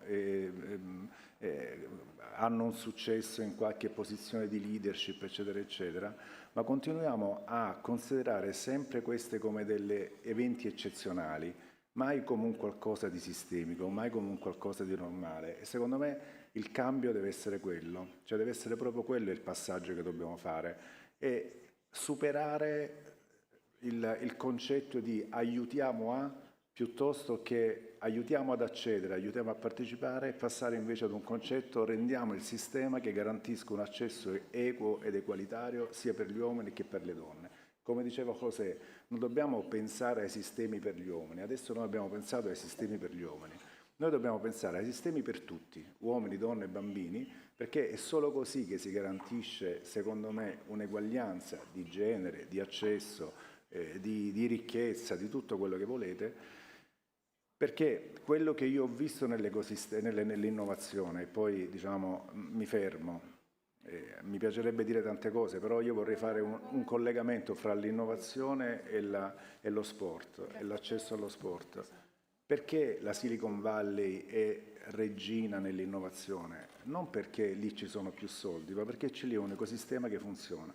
hanno un successo in qualche posizione di leadership, eccetera, eccetera, ma continuiamo a considerare sempre queste come degli eventi eccezionali, mai come un qualcosa di sistemico, mai come un qualcosa di normale. E secondo me il cambio deve essere quello, cioè deve essere proprio quello il passaggio che dobbiamo fare, e superare il concetto di aiutiamo a piuttosto che aiutiamo ad accedere, aiutiamo a partecipare, passare invece ad un concetto, rendiamo il sistema che garantisca un accesso equo ed egualitario sia per gli uomini che per le donne. Come diceva José, non dobbiamo pensare ai sistemi per gli uomini, adesso noi abbiamo pensato ai sistemi per gli uomini. Noi dobbiamo pensare ai sistemi per tutti, uomini, donne e bambini, perché è solo così che si garantisce, secondo me, un'eguaglianza di genere, di accesso, di ricchezza, di tutto quello che volete, perché quello che io ho visto nell'innovazione, e poi diciamo mi fermo, mi piacerebbe dire tante cose, però io vorrei fare un collegamento fra l'innovazione e lo sport, e l'accesso allo sport. Perché la Silicon Valley è regina nell'innovazione? Non perché lì ci sono più soldi, ma perché c'è lì un ecosistema che funziona.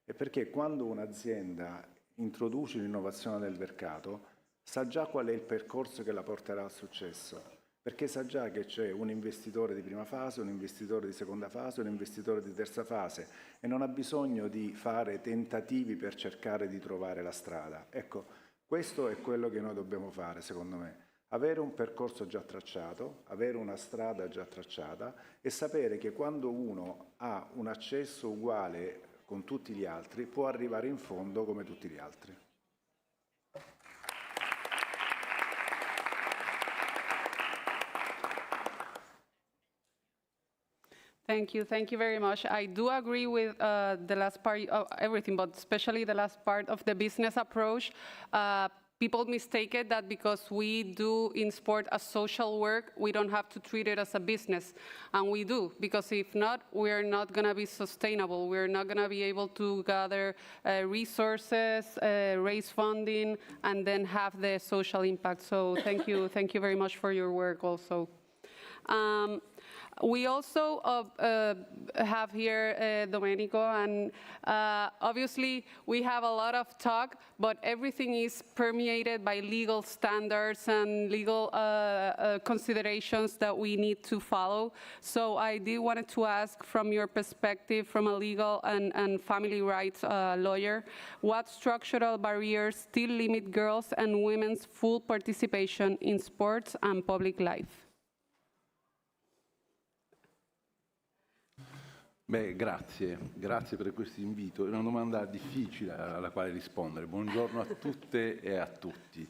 E perché quando un'azienda introduce l'innovazione nel mercato, sa già qual è il percorso che la porterà al successo, perché sa già che c'è un investitore di prima fase, un investitore di seconda fase, un investitore di terza fase e non ha bisogno di fare tentativi per cercare di trovare la strada. Ecco, questo è quello che noi dobbiamo fare, secondo me. Avere un percorso già tracciato, avere una strada già tracciata e sapere che quando uno ha un accesso uguale con tutti gli altri può arrivare in fondo come tutti gli altri. Thank you very much. I do agree with the last part of everything, but especially the last part of the business approach. People mistake it that because we do in sport a social work, we don't have to treat it as a business. And we do, because if not, we're not going to be sustainable. We're not going to be able to gather resources, raise funding, and then have the social impact. So thank you very much for your work also. We also have here Domenico, and obviously we have a lot of talk, but everything is permeated by legal standards and legal considerations that we need to follow. So I did wanted to ask, from your perspective, from a legal and family rights lawyer, what structural barriers still limit girls and women's full participation in sports and public life? Beh, grazie per questo invito. È una domanda difficile alla quale rispondere. Buongiorno a tutte e a tutti.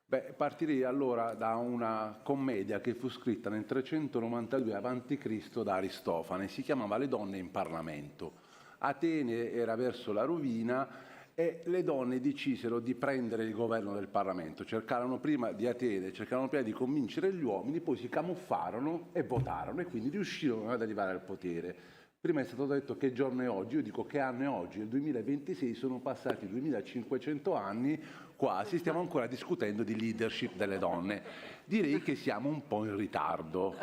Beh, partirei allora da una commedia che fu scritta nel 392 a.C. da Aristofane. Si chiamava Le donne in Parlamento. Atene era verso la rovina e le donne decisero di prendere il governo del Parlamento. Cercarono prima di convincere gli uomini, poi si camuffarono e votarono e quindi riuscirono ad arrivare al potere. Prima è stato detto che giorno è oggi, io dico che anno è oggi, il 2026, sono passati 2500 anni, quasi, stiamo ancora discutendo di leadership delle donne. Direi che siamo un po' in ritardo.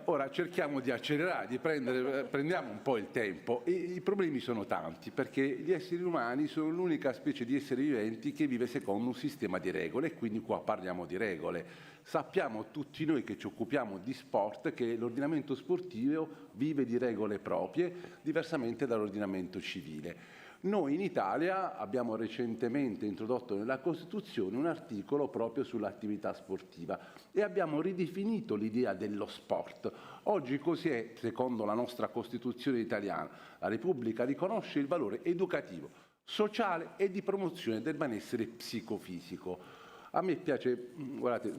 Ora cerchiamo di accelerare, prendiamo un po' il tempo. I problemi sono tanti, perché gli esseri umani sono l'unica specie di esseri viventi che vive secondo un sistema di regole, e quindi qua parliamo di regole. Sappiamo tutti noi che ci occupiamo di sport che l'ordinamento sportivo vive di regole proprie, diversamente dall'ordinamento civile. Noi in Italia abbiamo recentemente introdotto nella Costituzione un articolo proprio sull'attività sportiva e abbiamo ridefinito l'idea dello sport. Oggi così è, secondo la nostra Costituzione italiana. La Repubblica riconosce il valore educativo, sociale e di promozione del benessere psicofisico. A me piace, guardate,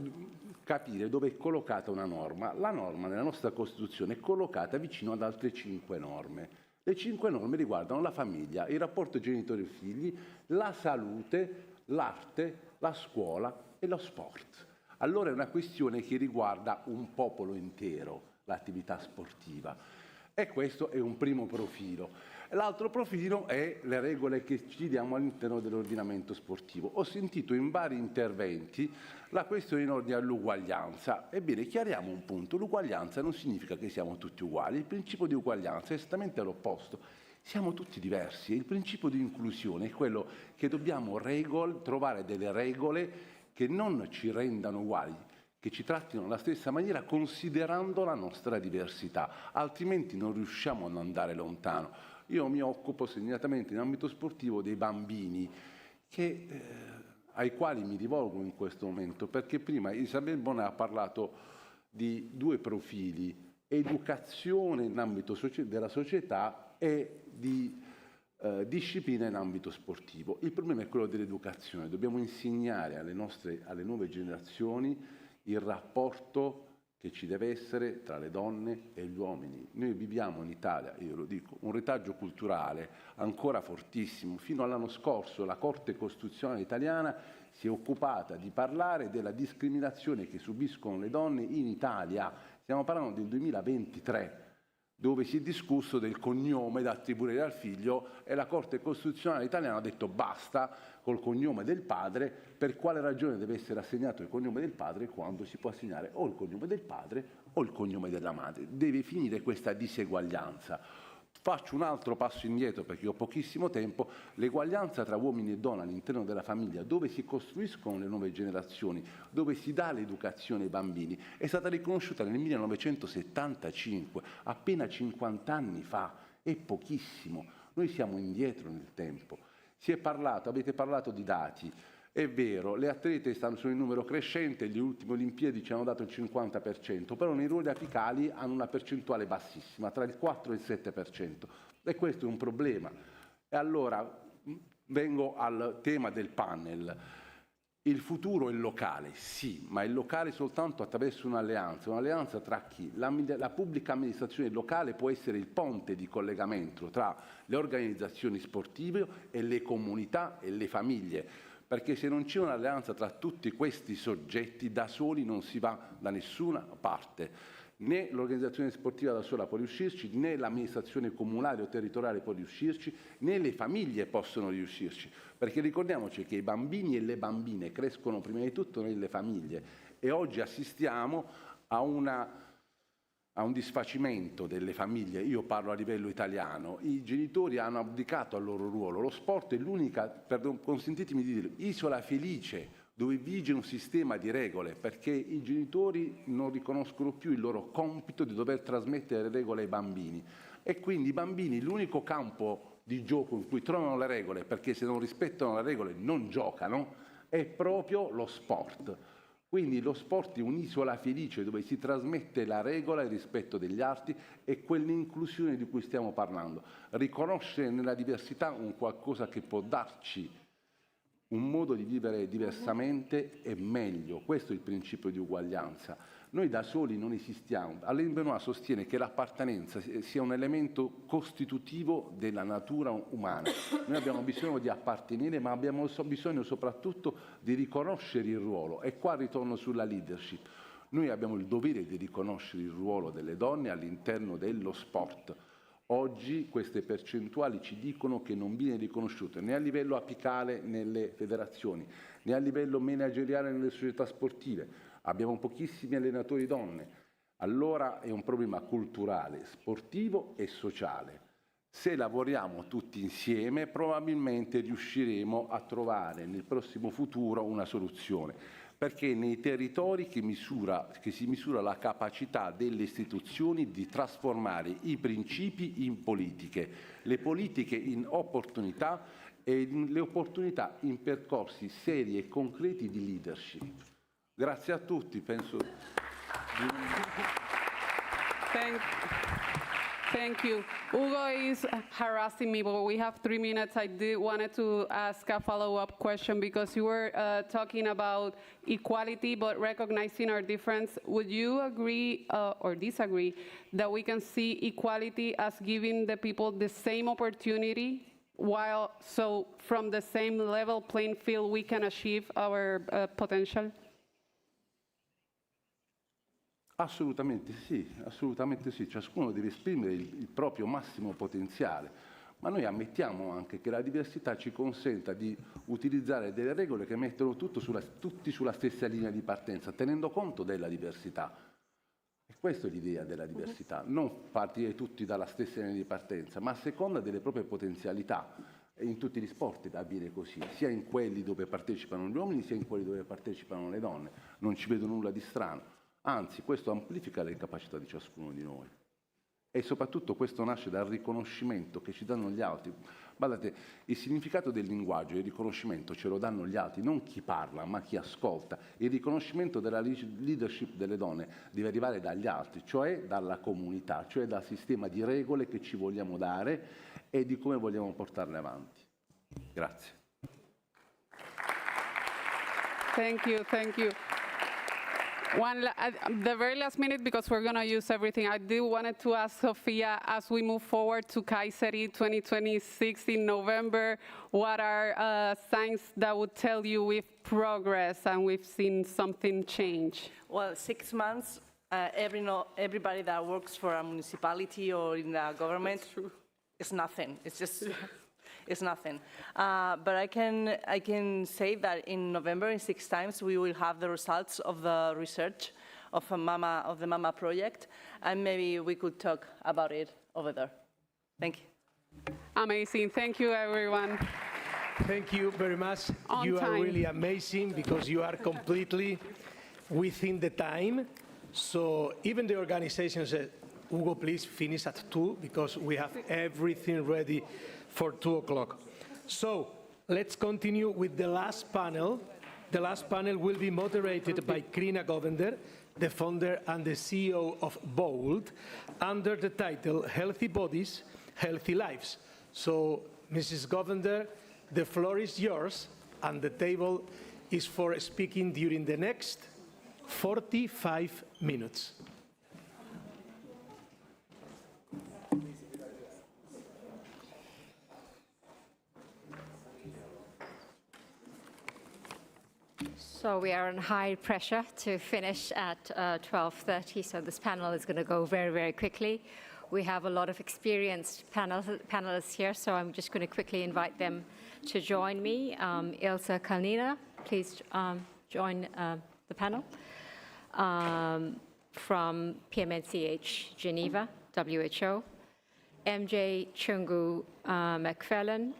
capire dove è collocata una norma. La norma nella nostra Costituzione è collocata vicino ad altre 5 norme. Le 5 norme riguardano la famiglia, il rapporto genitori-figli, la salute, l'arte, la scuola e lo sport. Allora è una questione che riguarda un popolo intero, l'attività sportiva. E questo è un primo profilo. L'altro profilo è le regole che ci diamo all'interno dell'ordinamento sportivo. Ho sentito in vari interventi la questione in ordine all'uguaglianza. Ebbene, chiariamo un punto. L'uguaglianza non significa che siamo tutti uguali. Il principio di uguaglianza è esattamente all'opposto. Siamo tutti diversi. Il principio di inclusione è quello che dobbiamo trovare delle regole che non ci rendano uguali, che ci trattino alla stessa maniera considerando la nostra diversità. Altrimenti non riusciamo ad andare lontano. Io mi occupo segnatamente in ambito sportivo dei bambini che ai quali mi rivolgo in questo momento, perché prima Isabel Bona ha parlato di due profili: educazione in ambito della società e di disciplina in ambito sportivo. Il problema è quello dell'educazione. Dobbiamo insegnare alle nuove generazioni il rapporto che ci deve essere tra le donne e gli uomini. Noi viviamo in Italia, io lo dico, un retaggio culturale ancora fortissimo. Fino all'anno scorso la Corte Costituzionale italiana si è occupata di parlare della discriminazione che subiscono le donne in Italia. Stiamo parlando del 2023, dove si è discusso del cognome da attribuire al figlio e la Corte Costituzionale italiana ha detto basta col cognome del padre. Per quale ragione deve essere assegnato il cognome del padre quando si può assegnare o il cognome del padre o il cognome della madre? Deve finire questa diseguaglianza. Faccio un altro passo indietro perché ho pochissimo tempo. L'eguaglianza tra uomini e donne all'interno della famiglia, dove si costruiscono le nuove generazioni, dove si dà l'educazione ai bambini, è stata riconosciuta nel 1975, appena 50 anni fa. È pochissimo. Noi siamo indietro nel tempo. Avete parlato di dati. È vero, le atlete stanno su un numero crescente, le ultime Olimpiadi ci hanno dato il 50%, però nei ruoli apicali hanno una percentuale bassissima, tra il 4 e il 7%. E questo è un problema. E allora vengo al tema del panel. Il futuro è locale, sì, ma è locale soltanto attraverso un'alleanza tra chi? La pubblica amministrazione locale può essere il ponte di collegamento tra le organizzazioni sportive e le comunità e le famiglie. Perché se non c'è un'alleanza tra tutti questi soggetti, da soli non si va da nessuna parte. Né l'organizzazione sportiva da sola può riuscirci, né l'amministrazione comunale o territoriale può riuscirci, né le famiglie possono riuscirci. Perché ricordiamoci che i bambini e le bambine crescono prima di tutto nelle famiglie e oggi assistiamo a un disfacimento delle famiglie. Io parlo a livello italiano, i genitori hanno abdicato al loro ruolo, lo sport è l'unica, consentitemi di dire, isola felice dove vige un sistema di regole, perché i genitori non riconoscono più il loro compito di dover trasmettere le regole ai bambini e quindi i bambini l'unico campo di gioco in cui trovano le regole, perché se non rispettano le regole non giocano, è proprio lo sport. Quindi lo sport è un'isola felice dove si trasmette la regola e il rispetto degli altri e quell'inclusione di cui stiamo parlando. Riconoscere nella diversità un qualcosa che può darci un modo di vivere diversamente è meglio. Questo è il principio di uguaglianza. Noi da soli non esistiamo. Alain Benoît sostiene che l'appartenenza sia un elemento costitutivo della natura umana. Noi abbiamo bisogno di appartenere, ma abbiamo bisogno soprattutto di riconoscere il ruolo. E qua ritorno sulla leadership. Noi abbiamo il dovere di riconoscere il ruolo delle donne all'interno dello sport. Oggi queste percentuali ci dicono che non viene riconosciuto né a livello apicale nelle federazioni, né a livello manageriale nelle società sportive. Abbiamo pochissimi allenatori donne. Allora è un problema culturale, sportivo e sociale. Se lavoriamo tutti insieme, probabilmente riusciremo a trovare nel prossimo futuro una soluzione. Perché nei territori che si misura la capacità delle istituzioni di trasformare i principi in politiche, le politiche in opportunità e le opportunità in percorsi seri e concreti di leadership. Grazie a tutti, penso di... Thank you. Ugo is harassing me, but we have 3 minutes. I wanted to ask a follow-up question because you were talking about equality, but recognizing our difference. Would you agree or disagree that we can see equality as giving the people the same opportunity, while so from the same level playing field we can achieve our potential? Assolutamente sì, ciascuno deve esprimere il proprio massimo potenziale, ma noi ammettiamo anche che la diversità ci consenta di utilizzare delle regole che mettono tutti sulla stessa linea di partenza, tenendo conto della diversità. E questa è l'idea della diversità, non partire tutti dalla stessa linea di partenza, ma a seconda delle proprie potenzialità. E in tutti gli sport avviene così, sia in quelli dove partecipano gli uomini, sia in quelli dove partecipano le donne. Non ci vedo nulla di strano. Anzi, questo amplifica le capacità di ciascuno di noi. E soprattutto questo nasce dal riconoscimento che ci danno gli altri. Guardate, il significato del linguaggio e il riconoscimento ce lo danno gli altri, non chi parla, ma chi ascolta. Il riconoscimento della leadership delle donne deve arrivare dagli altri, cioè dalla comunità, cioè dal sistema di regole che ci vogliamo dare e di come vogliamo portarle avanti. Grazie. Thank you, thank you. The very last minute, because we're going to use everything, I do wanted to ask Sofia, as we move forward to Kayseri 2026 in November, what are signs that would tell you we've progressed and we've seen something change? Well, 6 months, everybody that works for a municipality or in the government, it's nothing. It's just... It's nothing. But I can say that in November, in 6 times, we will have the results of the research of the Mama project, and maybe we could talk about it over there. Thank you. Amazing. Thank you, everyone. Thank you very much. You are really amazing because you are completely within the time. So even the organization said, Hugo, please finish at 2 because we have everything ready for 2 o'clock. So let's continue with the last panel. The last panel will be moderated by Krina Govender, the founder and the CEO of BOLD, under the title Healthy Bodies, Healthy Lives. So, Mrs. Govender, the floor is yours, and the table is for speaking during the next 45 minutes. So we are on high pressure to finish at 12:30, so this panel is going to go very, very quickly. We have a lot of experienced panelists here, so I'm just going to quickly invite them to join me. Ilse Kalnina, please join the panel. From PMNCH Geneva, WHO. MJ Chungu McFarlane,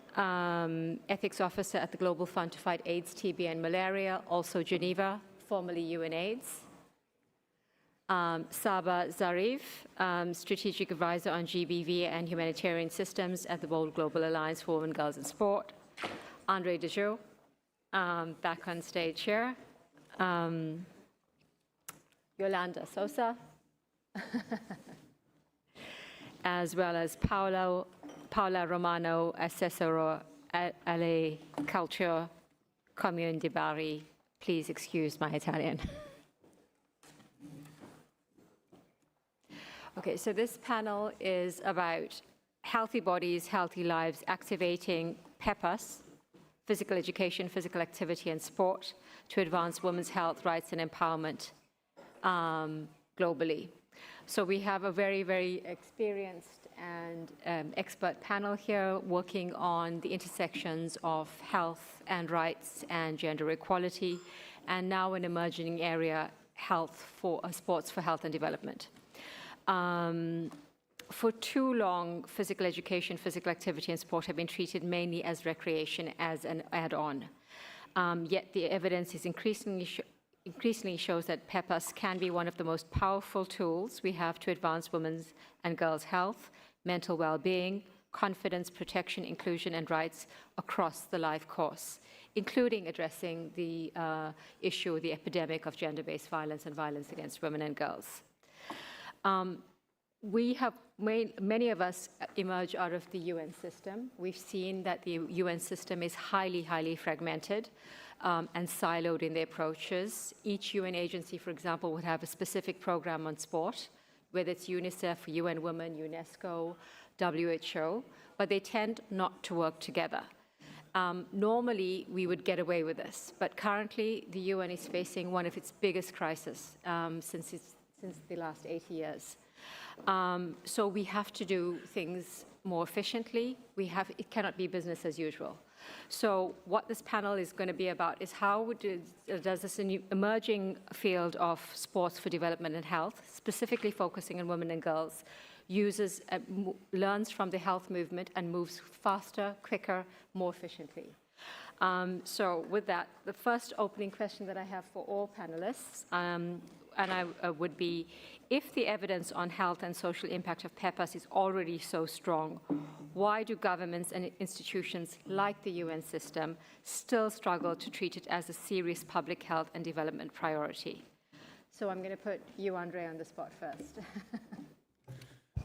Ethics Officer at the Global Fund to Fight AIDS, TB, and Malaria, also Geneva, formerly UNAIDS. Saba Zarif, Strategic Advisor on GBV and Humanitarian Systems at the BOLD Global Alliance for Women, Girls, and Sport. Andre Dejoux, back on stage here. Yolanda Sosa. As well as Paola Romano, Assessore alle Culture, Comune di Bari. Please excuse my Italian. Okay, so this panel is about healthy bodies, healthy lives, activating PEPAS, physical education, physical activity, and sport to advance women's health, rights, and empowerment globally. So we have a very, very experienced and expert panel here working on the intersections of health and rights and gender equality, and now an emerging area, health for sports for health and development. For too long, physical education, physical activity, and sport have been treated mainly as recreation, as an add-on. Yet the evidence is increasingly shows that PEPAS can be one of the most powerful tools we have to advance women's and girls' health, mental well-being, confidence, protection, inclusion, and rights across the life course, including addressing the issue, the epidemic of gender-based violence and violence against women and girls. We have many of us emerge out of the UN system. We've seen that the UN system is highly, highly fragmented and siloed in their approaches. Each UN agency, for example, would have a specific program on sport, whether it's UNICEF, UN Women, UNESCO, WHO, but they tend not to work together. Normally, we would get away with this, but currently, the UN is facing one of its biggest crises since the last 80 years. So we have to do things more efficiently. It cannot be business as usual. So what this panel is going to be about is how does this emerging field of sports for development and health, specifically focusing on women and girls, learns from the health movement and moves faster, quicker, more efficiently. So with that, the first opening question that I have for all panelists, would be, if the evidence on health and social impact of PEPAs is already so strong, why do governments and institutions like the UN system still struggle to treat it as a serious public health and development priority? So I'm going to put you, Andre, on the spot first.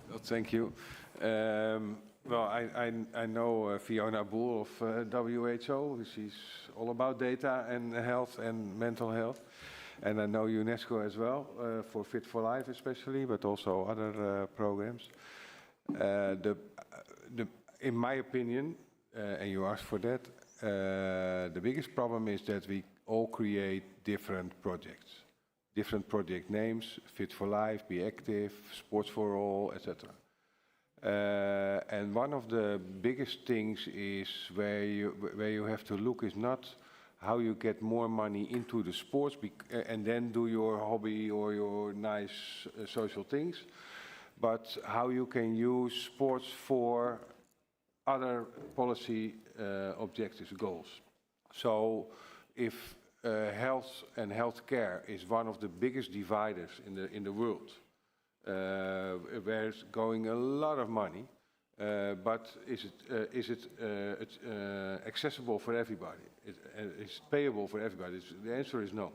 Well, thank you. Well, I know Fiona Bull of WHO. She's all about data and health and mental health. And I know UNESCO as well, for Fit for Life especially, but also other programs. In my opinion, and you asked for that, the biggest problem is that we all create different projects. Different project names, Fit for Life, Be Active, Sports for All, etc. And one of the biggest things is where you have to look is not how you get more money into the sports and then do your hobby or your nice social things, but how you can use sports for other policy objectives, goals. So if health and healthcare is one of the biggest dividers in the world, where it's going a lot of money, but is it accessible for everybody? Is payable for everybody? The answer is no.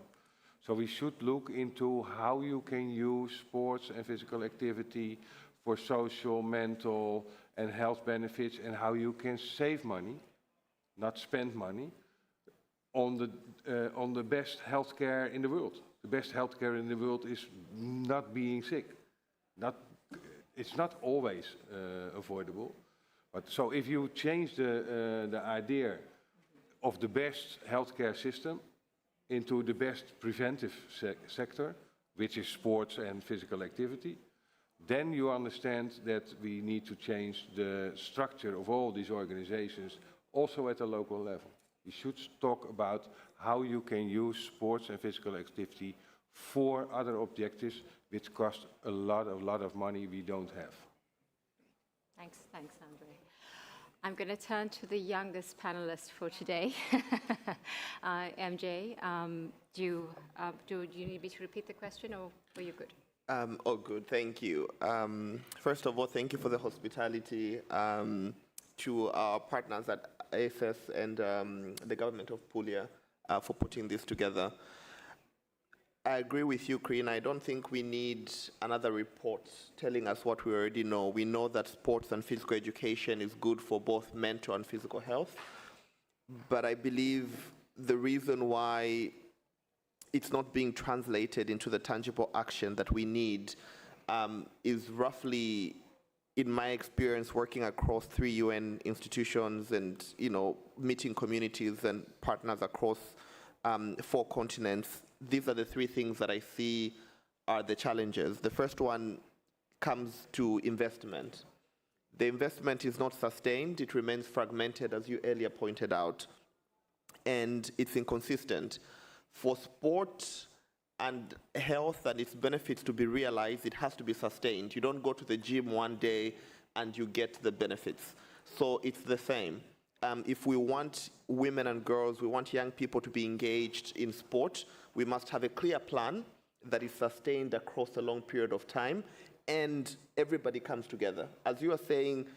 So we should look into how you can use sports and physical activity for social, mental, and health benefits, and how you can save money, not spend money, on the best healthcare in the world. The best healthcare in the world is not being sick. It's not always avoidable. But so if you change the idea of the best healthcare system into the best preventive sector, which is sports and physical activity, then you understand that we need to change the structure of all these organizations, also at the local level. We should talk about how you can use sports and physical activity for other objectives which cost a lot of money we don't have. Thanks, Andre. I'm going to turn to the youngest panelist for today, MJ. Do you need me to repeat the question, or are you good? Oh, good, thank you. First of all, thank you for the hospitality to our partners at ACES and the government of Puglia for putting this together. I agree with you, Corinne. I don't think we need another report telling us what we already know. We know that sports and physical education is good for both mental and physical health. But I believe the reason why it's not being translated into the tangible action that we need is roughly, in my experience, working across 3 UN institutions and, meeting communities and partners across 4 continents. These are the 3 things that I see are the challenges. The first one comes to investment. The investment is not sustained. It remains fragmented, as you earlier pointed out, and it's inconsistent. For sport and health and its benefits to be realized, it has to be sustained. You don't go to the gym one day and you get the benefits. So it's the same. If we want women and girls, we want young people to be engaged in sport, we must have a clear plan that is sustained across a long period of time, and everybody comes together. As you are saying,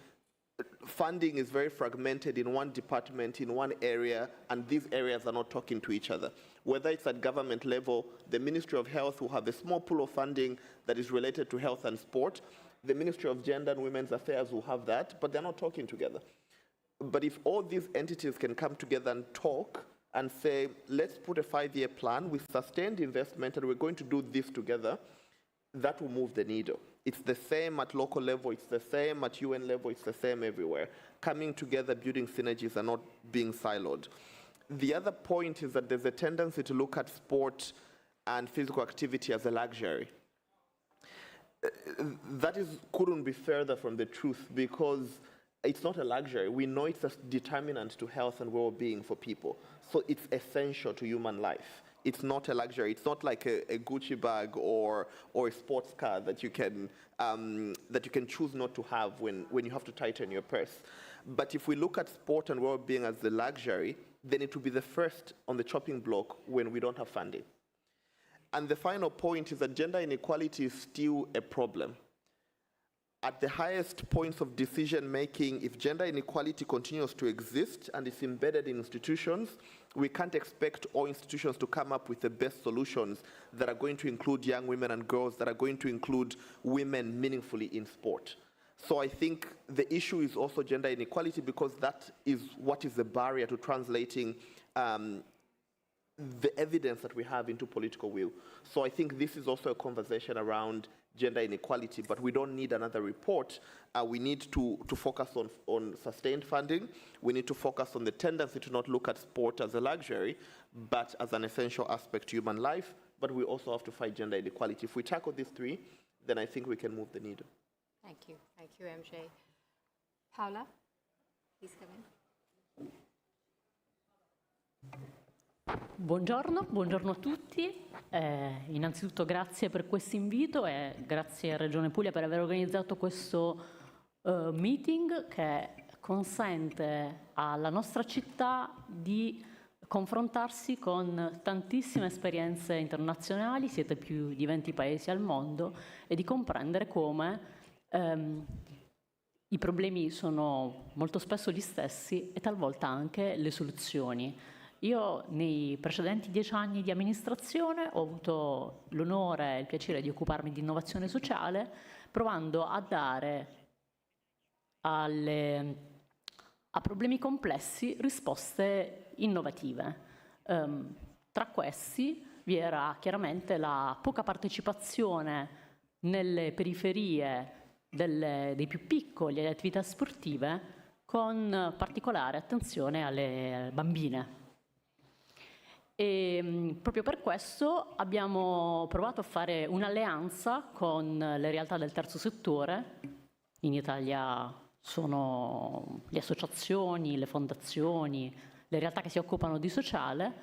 funding is very fragmented in one department, in one area, and these areas are not talking to each other. Whether it's at government level, the Ministry of Health will have a small pool of funding that is related to health and sport. The Ministry of Gender and Women's Affairs will have that, but they're not talking together. But if all these entities can come together and talk and say, let's put a 5-year plan with sustained investment and we're going to do this together, that will move the needle. It's the same at local level, it's the same at UN level, it's the same everywhere. Coming together, building synergies and not being siloed. The other point is that there's a tendency to look at sport and physical activity as a luxury. That couldn't be further from the truth, because it's not a luxury. We know it's a determinant to health and well-being for people. So it's essential to human life. It's not a luxury. It's not like a Gucci bag or a sports car that you can choose not to have when you have to tighten your purse. But if we look at sport and well-being as the luxury, then it will be the first on the chopping block when we don't have funding. And the final point is that gender inequality is still a problem. At the highest points of decision-making, if gender inequality continues to exist and is embedded in institutions, we can't expect all institutions to come up with the best solutions that are going to include young women and girls, that are going to include women meaningfully in sport. So I think the issue is also gender inequality, because that is what is the barrier to translating the evidence that we have into political will. So I think this is also a conversation around gender inequality, but we don't need another report. We need to focus on sustained funding. We need to focus on the tendency to not look at sport as a luxury, but as an essential aspect to human life. But we also have to fight gender inequality. If we tackle these three, then I think we can move the needle. Thank you. Thank you, MJ. Paola, please come in. Buongiorno a tutti. Innanzitutto grazie per questo invito e grazie a Regione Puglia per aver organizzato questo meeting che consente alla nostra città di confrontarsi con tantissime esperienze internazionali, siete più di 20 paesi al mondo, e di comprendere come i problemi sono molto spesso gli stessi e talvolta anche le soluzioni. Io nei precedenti 10 anni di amministrazione ho avuto l'onore e il piacere di occuparmi di innovazione sociale, provando a dare a problemi complessi risposte innovative. Tra questi vi era chiaramente la poca partecipazione nelle periferie dei più piccoli alle attività sportive, con particolare attenzione alle bambine. E proprio per questo abbiamo provato a fare un'alleanza con le realtà del terzo settore. In Italia sono le associazioni, le fondazioni, le realtà che si occupano di sociale,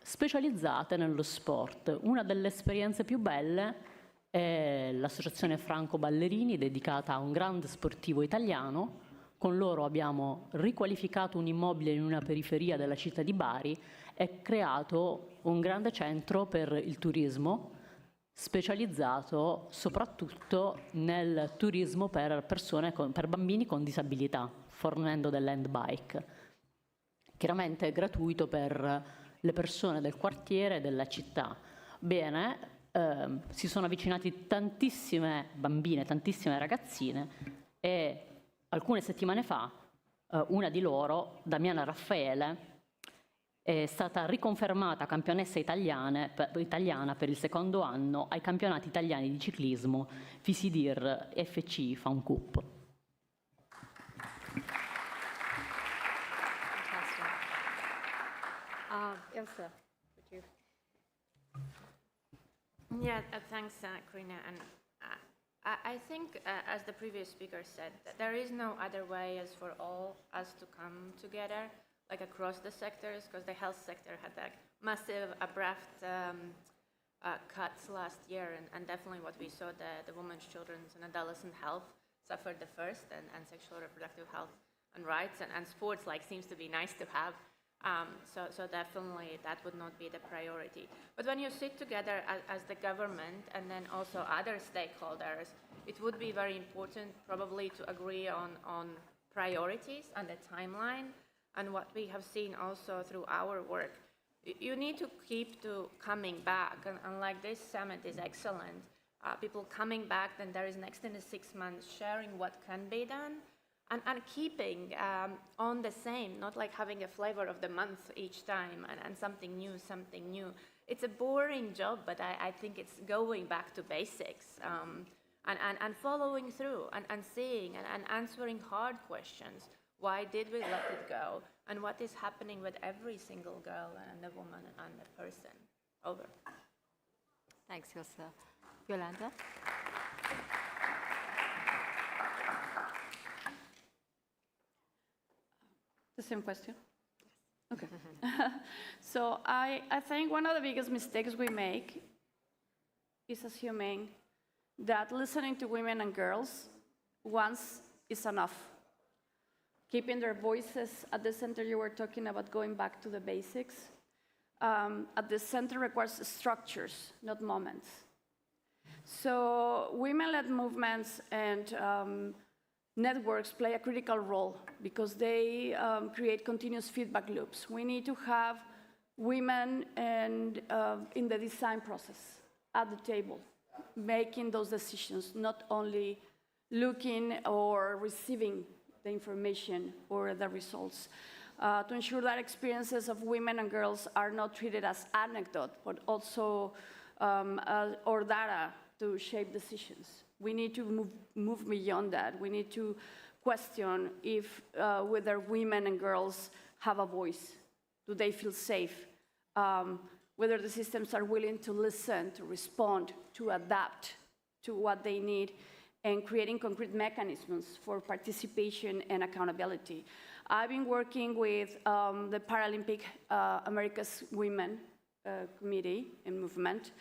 specializzate nello sport. Una delle esperienze più belle è l'associazione Franco Ballerini, dedicata a un grande sportivo italiano. Con loro abbiamo riqualificato un immobile in una periferia della città di Bari e creato un grande centro per il turismo, specializzato soprattutto nel turismo per bambini con disabilità, fornendo dell'hand bike. Chiaramente gratuito per le persone del quartiere e della città. Bene, si sono avvicinati tantissime bambine, tantissime ragazzine, e alcune settimane fa una di loro, Damiana Raffaele, è stata riconfermata campionessa italiana per il secondo anno ai campionati italiani di ciclismo Fisidir FC Fan Cup. Elsa, would you? Yeah, thanks, Karina. And I think, as the previous speaker said, that there is no other way as for all us to come together, like across the sectors, because the health sector had like massive, abrupt cuts last year, and definitely what we saw, the women's, children's, and adolescent health suffered the first, and sexual reproductive health and rights, and sports like seems to be nice to have. So definitely that would not be the priority. But when you sit together as the government and then also other stakeholders, it would be very important probably to agree on priorities and the timeline. And what we have seen also through our work, you need to keep coming back. And like this summit is excellent. People coming back, then there is next in the 6 months sharing what can be done. And keeping on the same, not like having a flavor of the month each time and something new. It's a boring job, but I think it's going back to basics and following through and seeing and answering hard questions. Why did we let it go? And what is happening with every single girl and a woman and a person? Over. Thanks, Elsa. Yolanda? The same question? Okay. So I think one of the biggest mistakes we make is assuming that listening to women and girls once is enough. keeping their voices at the center. You were talking about going back to the basics. At the center requires structures, not moments. So women-led movements and networks play a critical role because they create continuous feedback loops. We need to have women in the design process at the table, making those decisions, not only looking or receiving the information or the results. To ensure that experiences of women and girls are not treated as anecdote, but also or data to shape decisions. We need to move beyond that. We need to question if whether women and girls have a voice. Do they feel safe? Whether the systems are willing to listen, to respond, to adapt to what they need, and creating concrete mechanisms for participation and accountability. I've been working with the Paralympic America's Women Committee and Movement.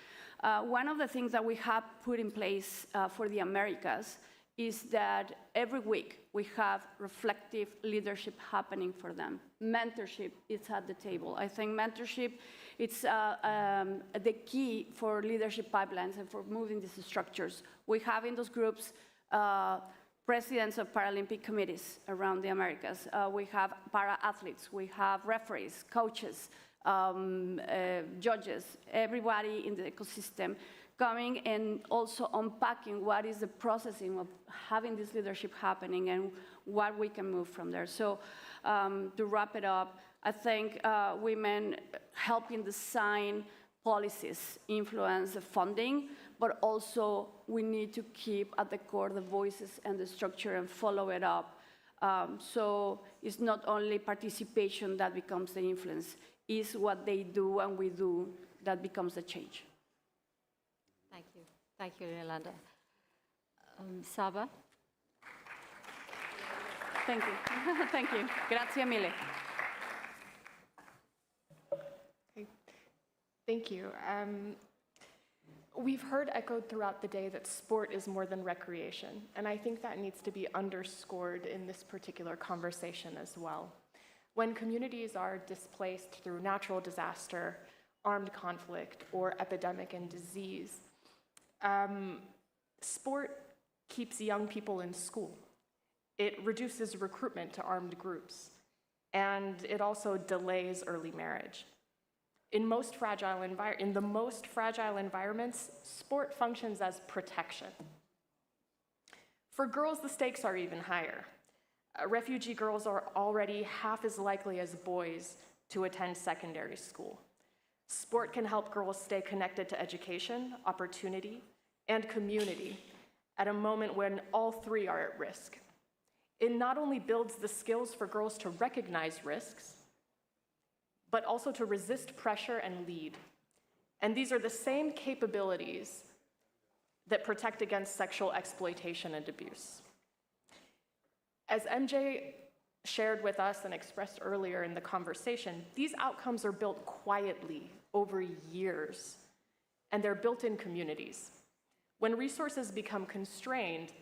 One of the things that we have put in place for the Americas is that every week we have reflective leadership happening for them. Mentorship is at the table. I think mentorship is the key for leadership pipelines and for moving these structures. We have in those groups presidents of Paralympic committees around the Americas. We have para-athletes, we have referees, coaches, judges, everybody in the ecosystem coming and also unpacking what is the processing of having this leadership happening and what we can move from there. So to wrap it up, I think women helping design policies influence the funding, but also we need to keep at the core the voices and the structure and follow it up. So it's not only participation that becomes the influence, it's what they do and we do that becomes the change. Thank you. Thank you, Yolanda. Saba? Thank you. Thank you. Grazie mille. Okay. Thank you. We've heard echoed throughout the day that sport is more than recreation, and I think that needs to be underscored in this particular conversation as well. When communities are displaced through natural disaster, armed conflict, or epidemic and disease, sport keeps young people in school. It reduces recruitment to armed groups, and it also delays early marriage. In the most fragile environments, sport functions as protection. For girls, the stakes are even higher. Refugee girls are already half as likely as boys to attend secondary school. Sport can help girls stay connected to education, opportunity, and community at a moment when all three are at risk. It not only builds the skills for girls to recognize risks, but also to resist pressure and lead. And these are the same capabilities that protect against sexual exploitation and abuse. As MJ shared with us and expressed earlier in the conversation, these outcomes are built quietly over years, and they're built in communities. When resources become constrained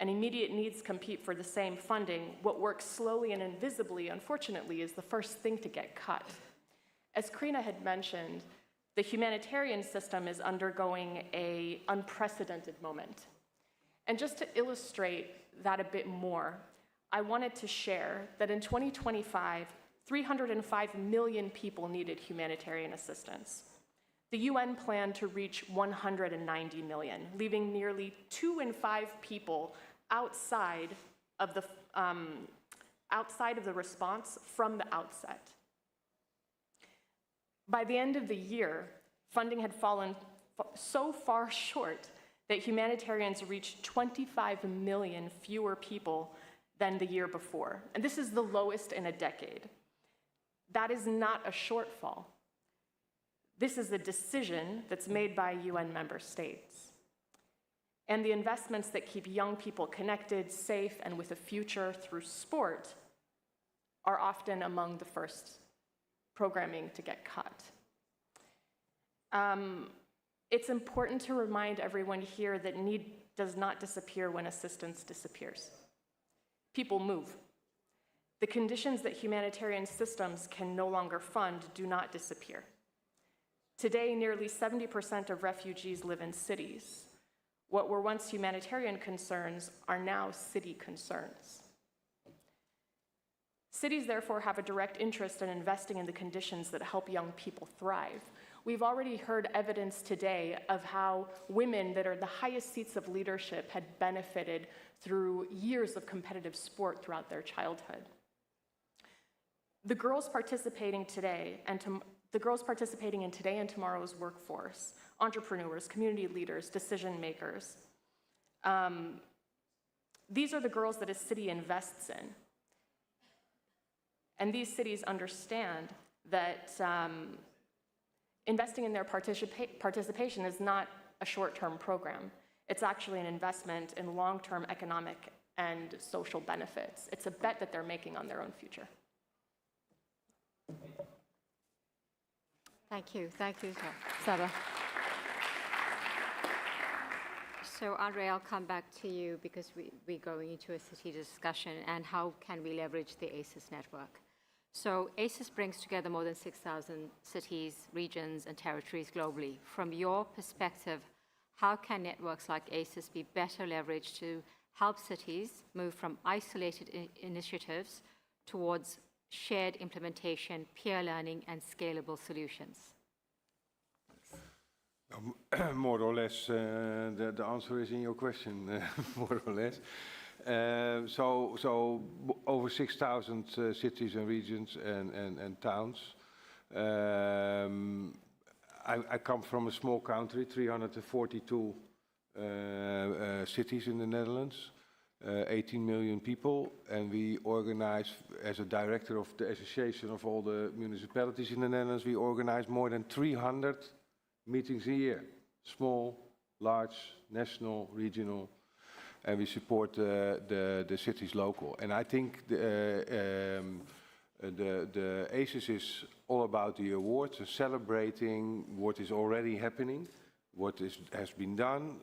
and immediate needs compete for the same funding, what works slowly and invisibly, unfortunately, is the first thing to get cut. As Karina had mentioned, the humanitarian system is undergoing an unprecedented moment. And just to illustrate that a bit more, I wanted to share that in 2025, 305 million people needed humanitarian assistance. The UN planned to reach 190 million, leaving nearly 2 in 5 people outside of the response from the outset. By the end of the year, funding had fallen so far short that humanitarians reached 25 million fewer people than the year before. And this is the lowest in a decade. That is not a shortfall. This is a decision that's made by UN member states. And the investments that keep young people connected, safe, and with a future through sport are often among the first programming to get cut. It's important to remind everyone here that need does not disappear when assistance disappears. People move. The conditions that humanitarian systems can no longer fund do not disappear. Today, nearly 70% of refugees live in cities. What were once humanitarian concerns are now city concerns. Cities, therefore, have a direct interest in investing in the conditions that help young people thrive. We've already heard evidence today of how women that are the highest seats of leadership had benefited through years of competitive sport throughout their childhood. The girls participating today and in today and tomorrow's workforce, entrepreneurs, community leaders, decision makers, these are the girls that a city invests in. And these cities understand that investing in their participation is not a short-term program. It's actually an investment in long-term economic and social benefits. It's a bet that they're making on their own future. Thank you, Sara. So, Andre, I'll come back to you because we're going into a city discussion and how can we leverage the ACES network. So ACES brings together more than 6,000 cities, regions, and territories globally. From your perspective, how can networks like ACES be better leveraged to help cities move from isolated initiatives towards shared implementation, peer learning, and scalable solutions? More or less, the answer is in your question, more or less. So over 6,000 cities and regions and towns. I come from a small country, 342 cities in the Netherlands, 18 million people, and we organize, as a director of the Association of all the municipalities in the Netherlands, we organize more than 300 meetings a year, small, large, national, regional, and we support the cities local. And I think the ACES is all about the awards, celebrating what is already happening, what has been done,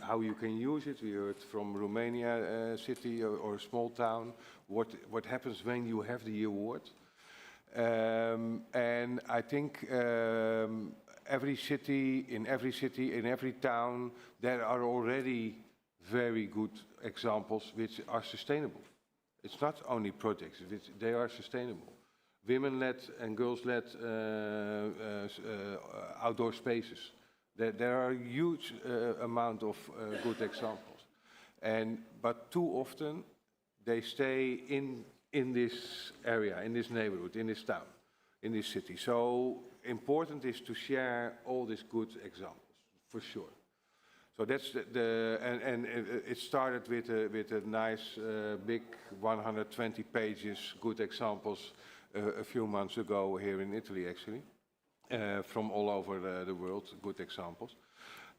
how you can use it. We heard from Romania city or a small town, what happens when you have the award. And I think every city, in every town, there are already very good examples which are sustainable. It's not only projects, they are sustainable. Women-led and girls-led outdoor spaces. There are a huge amount of good examples. But too often, they stay in this area, in this neighborhood, in this town, in this city. So important is to share all these good examples, for sure. So that's and it started with a nice big 120 pages good examples a few months ago here in Italy, actually, from all over the world, good examples.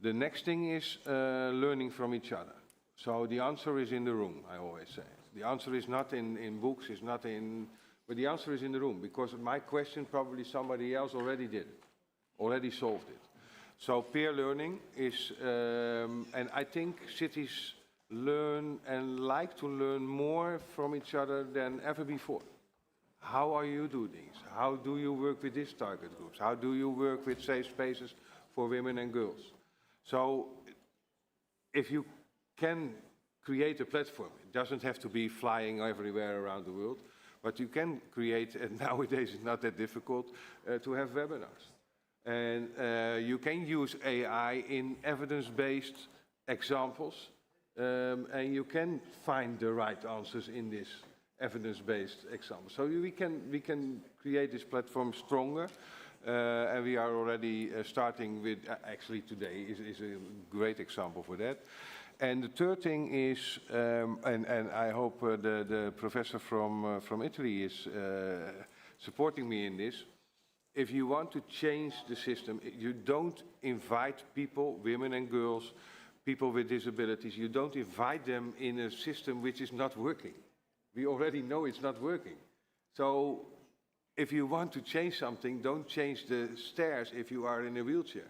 The next thing is learning from each other. So the answer is in the room, I always say. The answer is not in books, it's not in, but the answer is in the room, because my question probably somebody else already did it, already solved it. So peer learning is, and I think cities learn and like to learn more from each other than ever before. How are you doing things? How do you work with these target groups? How do you work with safe spaces for women and girls? So if you can create a platform, it doesn't have to be flying everywhere around the world, but you can create, and nowadays it's not that difficult, to have webinars. And you can use AI in evidence-based examples, and you can find the right answers in this evidence-based example. So we can create this platform stronger, and we are already starting with, actually today is a great example for that. And the third thing is, and I hope the professor from Italy is supporting me in this. If you want to change the system, you don't invite people, women and girls, people with disabilities, you don't invite them in a system which is not working. We already know it's not working. So if you want to change something, don't change the stairs if you are in a wheelchair.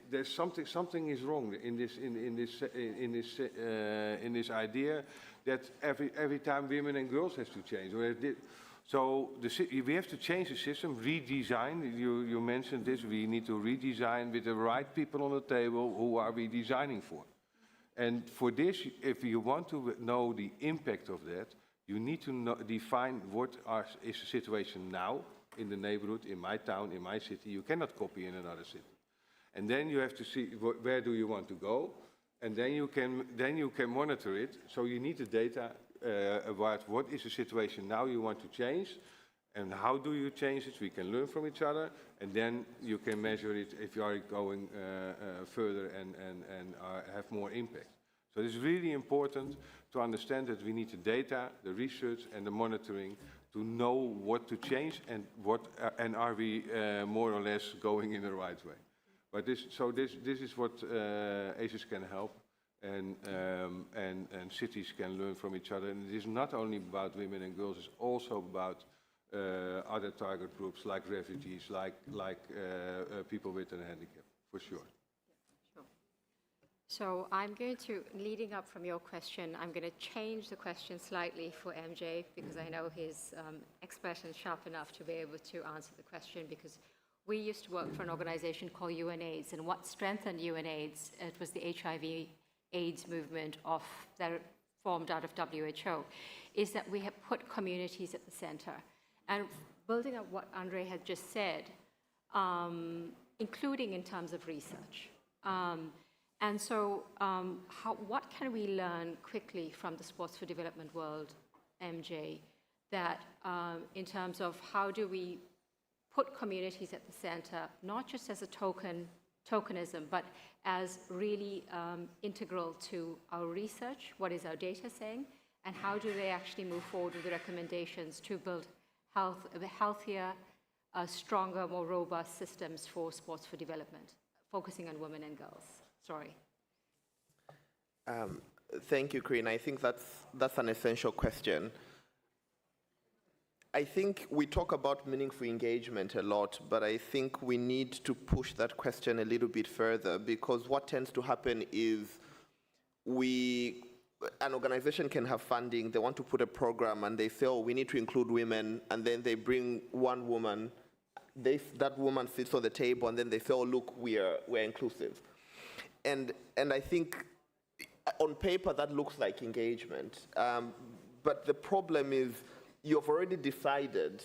there's something is wrong in this idea that every time women and girls have to change. So we have to change the system, redesign. You mentioned this. We need to redesign with the right people on the table. Who are we designing for? And for this, if you want to know the impact of that, you need to define what is the situation now in the neighborhood, in my town, in my city. You cannot copy in another city. And then you have to see where do you want to go, and then you can monitor it. So you need the data about what is the situation now you want to change, and how do you change it. We can learn from each other, and then you can measure it if you are going further and have more impact. So it's really important to understand that we need the data, the research, and the monitoring to know what to change and are we more or less going in the right way. But this is what ACES can help, and cities can learn from each other. And it is not only about women and girls; it's also about other target groups like refugees, like people with a handicap, for sure. So I'm going to, leading up from your question, I'm going to change the question slightly for MJ, because I know he's expert and sharp enough to be able to answer the question, because we used to work for an organization called UNAIDS, and what strengthened UNAIDS, it was the HIV/AIDS movement that formed out of WHO, is that we have put communities at the center. And building on what Andre had just said, including in terms of research. And so what can we learn quickly from the Sports for Development world, MJ, that in terms of how do we put communities at the center, not just as a tokenism, but as really integral to our research, what is our data saying, and how do they actually move forward with the recommendations to build healthier, stronger, more robust systems for sports for development, focusing on women and girls. Sorry. Thank you, Corinne. I think that's an essential question. I think we talk about meaningful engagement a lot, but I think we need to push that question a little bit further, because what tends to happen is an organization can have funding, they want to put a program, and they say, oh, we need to include women, and then they bring one woman, that woman sits on the table, and then they say, oh, look, we're inclusive. And I think on paper that looks like engagement, but the problem is you've already decided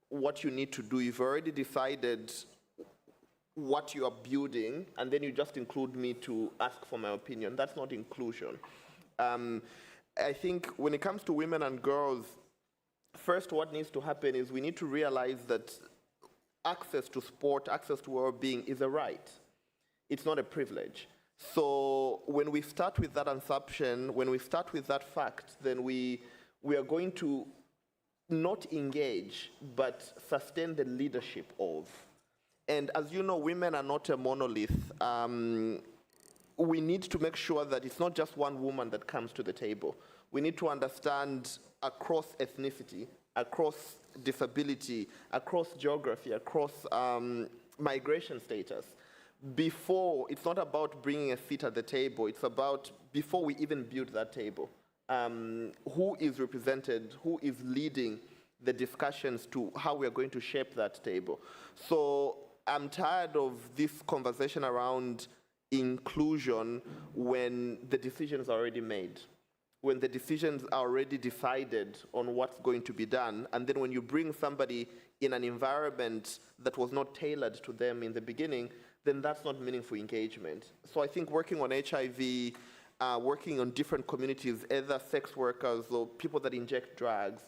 what you need to do. You've already decided what you are building, and then you just include me to ask for my opinion. That's not inclusion. I think when it comes to women and girls, first what needs to happen is we need to realize that access to sport, access to well-being is a right. It's not a privilege. So when we start with that assumption, when we start with that fact, then we are going to not engage, but sustain the leadership of. And as you know, women are not a monolith. We need to make sure that it's not just one woman that comes to the table. We need to understand across ethnicity, across disability, across geography, across migration status. It's not about bringing a seat at the table, it's about, before we even build that table, who is represented, who is leading the discussions to how we are going to shape that table. So I'm tired of this conversation around inclusion when the decisions are already made, when the decisions are already decided on what's going to be done, and then when you bring somebody in an environment that was not tailored to them in the beginning, then that's not meaningful engagement. So I think working on HIV, working on different communities, either sex workers or people that inject drugs,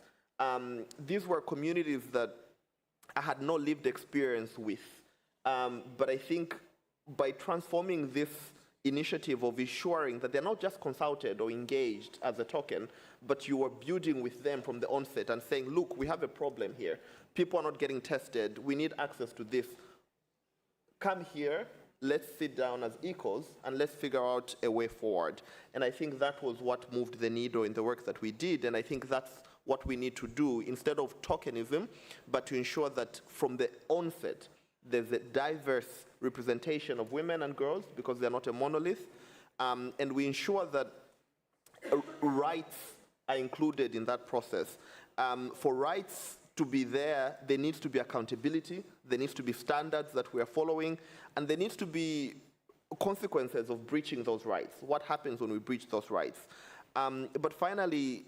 these were communities that I had no lived experience with. But I think by transforming this initiative of ensuring that they're not just consulted or engaged as a token, but you are building with them from the onset and saying, look, we have a problem here. People are not getting tested. We need access to this. Come here, let's sit down as equals, and let's figure out a way forward. And I think that was what moved the needle in the work that we did, and I think that's what we need to do, instead of tokenism, but to ensure that from the onset, there's a diverse representation of women and girls because they're not a monolith, and we ensure that rights are included in that process. For rights to be there needs to be accountability, there needs to be standards that we are following, and there needs to be consequences of breaching those rights. What happens when we breach those rights? But finally,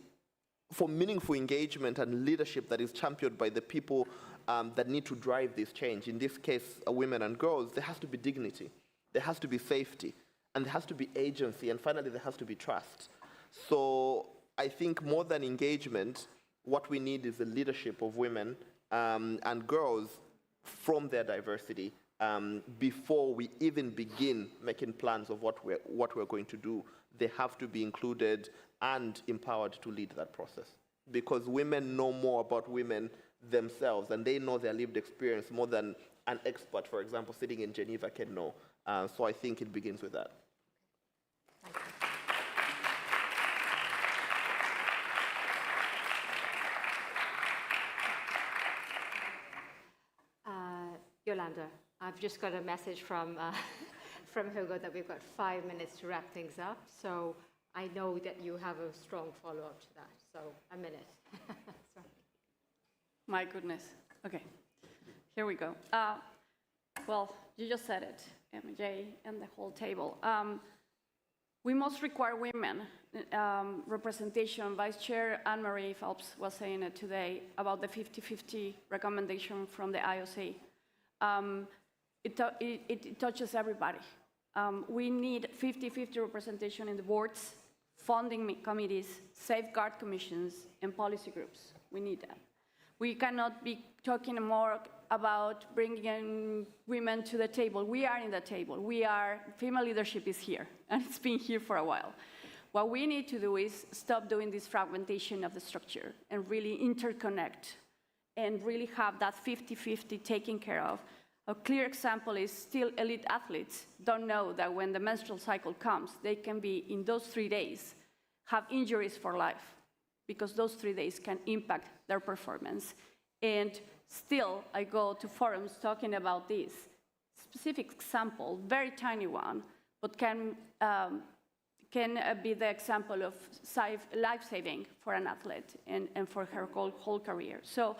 for meaningful engagement and leadership that is championed by the people that need to drive this change, in this case, women and girls, there has to be dignity, there has to be safety, and there has to be agency, and finally, there has to be trust. So I think more than engagement, what we need is the leadership of women and girls from their diversity before we even begin making plans of what we're going to do. They have to be included and empowered to lead that process. Because women know more about women themselves, and they know their lived experience more than an expert, for example, sitting in Geneva can know. So I think it begins with that. Yolanda, I've just got a message from Hugo that we've got 5 minutes to wrap things up. So I know that you have a strong follow-up to that. So a minute. Sorry. My goodness. Okay, here we go. Well, you just said it, MJ, and the whole table. We must require women representation. Vice Chair Anne-Marie Phelps was saying it today about the 50-50 recommendation from the IOC. It touches everybody. We need 50-50 representation in the boards, funding committees, safeguard commissions, and policy groups. We need that. We cannot be talking more about bringing women to the table. We are in the table. Female leadership is here, and it's been here for a while. What we need to do is stop doing this fragmentation of the structure and really interconnect and really have that 50-50 taken care of. A clear example is still elite athletes don't know that when the menstrual cycle comes, they can be, in those 3 days, have injuries for life, because those 3 days can impact their performance. And still, I go to forums talking about this specific example, very tiny one, but can be the example of life-saving for an athlete and for her whole career. So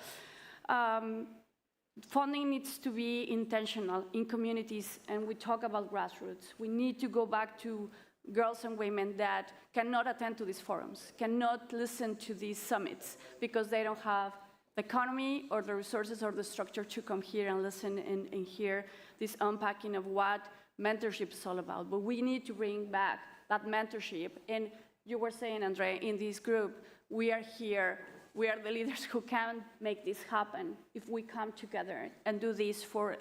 funding needs to be intentional in communities, and we talk about grassroots. We need to go back to girls and women that cannot attend to these forums, cannot listen to these summits, because they don't have the economy or the resources or the structure to come here and listen and hear this unpacking of what mentorship is all about. But we need to bring back that mentorship. And you were saying, Andre, in this group, we are here. We are the leaders who can make this happen if we come together and do this for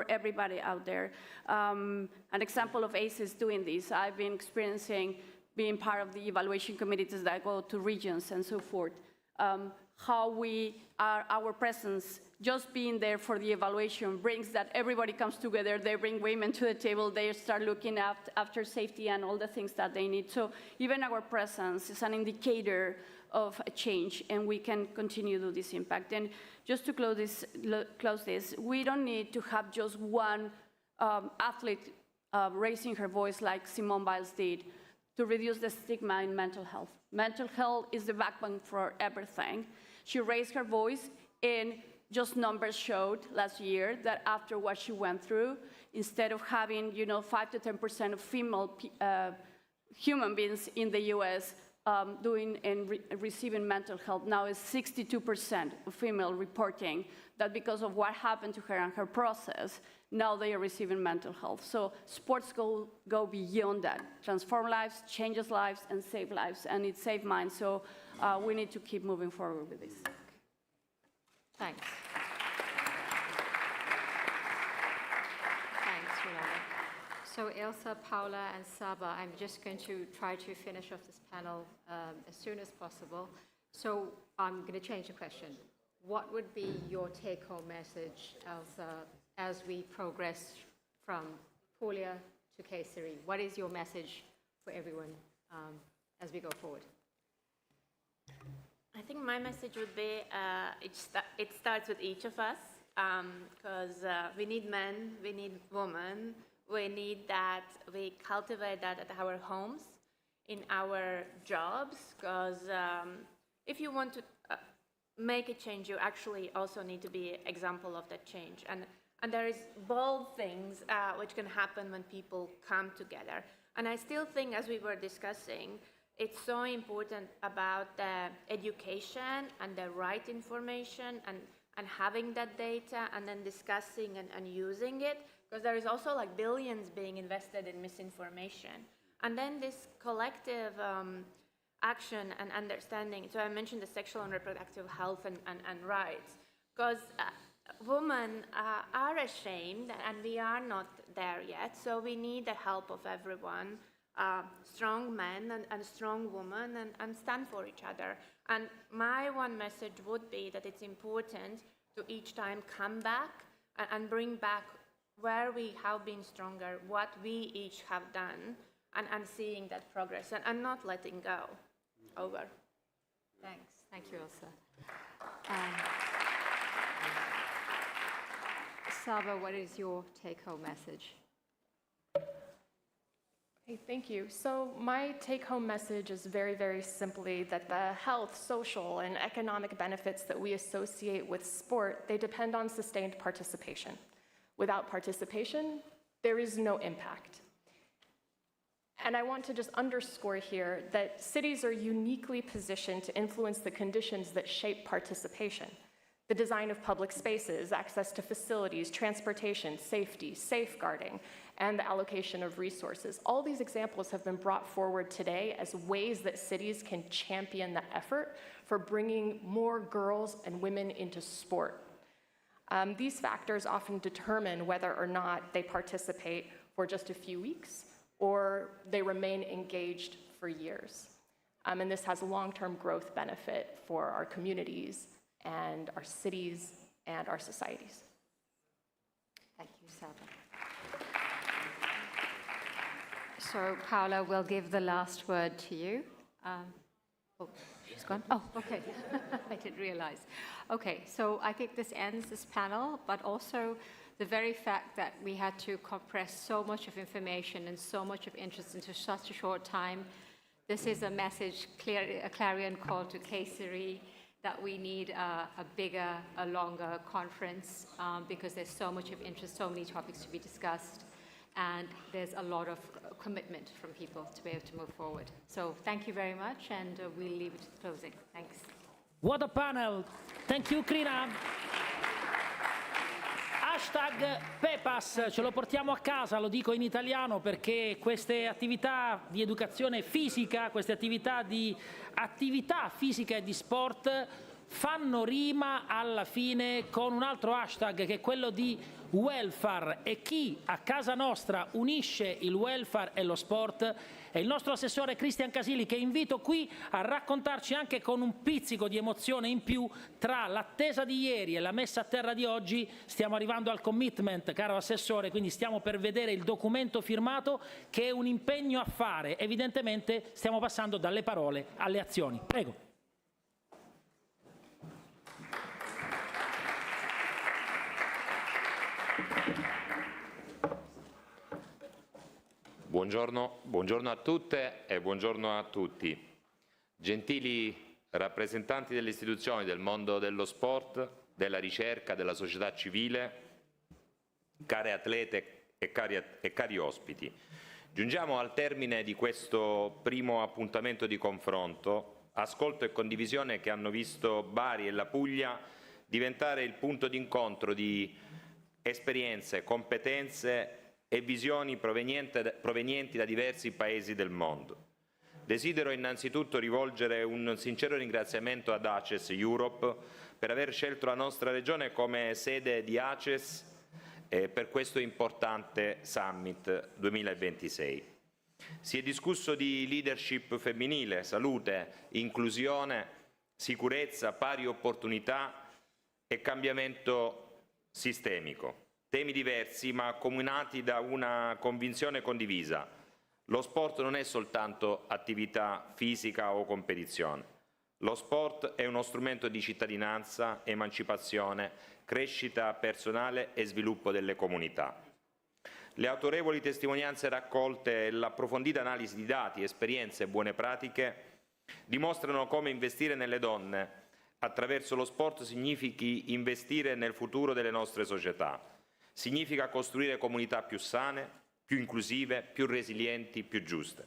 everybody out there. An example of ACES doing this, I've been experiencing being part of the evaluation committees that go to regions and so forth, how our presence, just being there for the evaluation, brings that everybody comes together, they bring women to the table, they start looking after safety and all the things that they need. So even our presence is an indicator of a change, and we can continue to do this impact. And just to close this, we don't need to have just one athlete raising her voice like Simone Biles did to reduce the stigma in mental health. Mental health is the backbone for everything. She raised her voice, and just numbers showed last year that after what she went through, instead of having 5 to 10% of female human beings in the US doing and receiving mental health, now is 62% of female reporting that because of what happened to her and her process, now they are receiving mental health. So sports go beyond that, transform lives, changes lives, and save lives, and it saved mine. So we need to keep moving forward with this. Thanks. Thanks, Yolanda. So Elsa, Paula, and Saba, I'm just going to try to finish off this panel as soon as possible. So I'm going to change the question. What would be your take-home message, Elsa, as we progress from Puglia to Kayseri? What is your message for everyone as we go forward? I think my message would be it starts with each of us. because we need men, we need women, we need that we cultivate that at our homes, in our jobs, because if you want to make a change, you actually also need to be an example of that change. And there is bold things which can happen when people come together. And I still think, as we were discussing, it's so important about the education and the right information and having that data and then discussing and using it, because there is also like billions being invested in misinformation. And then this collective action and understanding. So I mentioned the sexual and reproductive health and rights, because women are ashamed and we are not there yet. So we need the help of everyone, strong men and strong women, and stand for each other. And my one message would be that it's important to each time come back and bring back where we have been stronger, what we each have done, and seeing that progress and not letting go. Over. Thanks. Thank you, Elsa. Saba, what is your take-home message? Hey, thank you. So my take-home message is very, very simply that the health, social, and economic benefits that we associate with sport, they depend on sustained participation. Without participation, there is no impact. And I want to just underscore here that cities are uniquely positioned to influence the conditions that shape participation. The design of public spaces, access to facilities, transportation, safety, safeguarding, and the allocation of resources. All these examples have been brought forward today as ways that cities can champion the effort for bringing more girls and women into sport. These factors often determine whether or not they participate for just a few weeks or they remain engaged for years. And this has long-term growth benefit for our communities and our cities and our societies. Thank you, Saba. So, Paola, we'll give the last word to you. Oh, she's gone? Oh, okay. I didn't realize. Okay, so I think this ends this panel, but also the very fact that we had to compress so much of information and so much of interest into such a short time. This is a message, a clarion call to Kayseri, that we need a bigger, a longer conference because there's so much of interest, so many topics to be discussed, and there's a lot of commitment from people to be able to move forward. So thank you very much, and we'll leave it to the closing. Thanks. What a panel! Thank you, Krina. Hashtag PEPAS, ce lo portiamo a casa, lo dico in italiano perché queste attività di educazione fisica, queste attività di attività fisica e di sport fanno rima alla fine con un altro hashtag che è quello di welfare, e chi a casa nostra unisce il welfare e lo sport è il nostro assessore Cristian Casili, che invito qui a raccontarci anche con un pizzico di emozione in più. Tra l'attesa di ieri e la messa a terra di oggi stiamo arrivando al commitment, caro assessore, quindi stiamo per vedere il documento firmato che è un impegno a fare. Evidentemente stiamo passando dalle parole alle azioni. Prego. Buongiorno a tutte e buongiorno a tutti. Gentili rappresentanti delle istituzioni, del mondo dello sport, della ricerca, della società civile, care atlete e cari ospiti. Giungiamo al termine di questo primo appuntamento di confronto, ascolto e condivisione che hanno visto Bari e la Puglia diventare il punto d'incontro di esperienze, competenze e visioni provenienti da diversi paesi del mondo. Desidero innanzitutto rivolgere un sincero ringraziamento ad ACES Europe per aver scelto la nostra regione come sede di ACES per questo importante Summit 2026. Si è discusso di leadership femminile, salute, inclusione, sicurezza, pari opportunità e cambiamento sistemico. Temi diversi ma accomunati da una convinzione condivisa. Lo sport non è soltanto attività fisica o competizione. Lo sport è uno strumento di cittadinanza, emancipazione, crescita personale e sviluppo delle comunità. Le autorevoli testimonianze raccolte e l'approfondita analisi di dati, esperienze e buone pratiche dimostrano come investire nelle donne attraverso lo sport significhi investire nel futuro delle nostre società. Significa costruire comunità più sane, più inclusive, più resilienti, più giuste.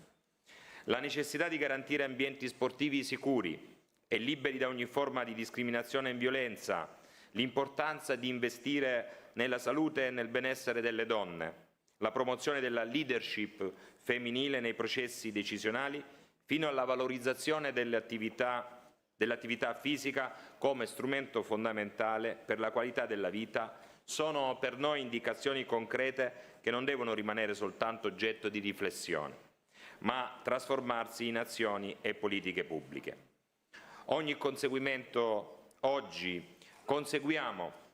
La necessità di garantire ambienti sportivi sicuri e liberi da ogni forma di discriminazione e violenza, l'importanza di investire nella salute e nel benessere delle donne, la promozione della leadership femminile nei processi decisionali, fino alla valorizzazione dell'attività fisica come strumento fondamentale per la qualità della vita, sono per noi indicazioni concrete che non devono rimanere soltanto oggetto di riflessione, ma trasformarsi in azioni e politiche pubbliche. Ogni conseguimento oggi conseguiamo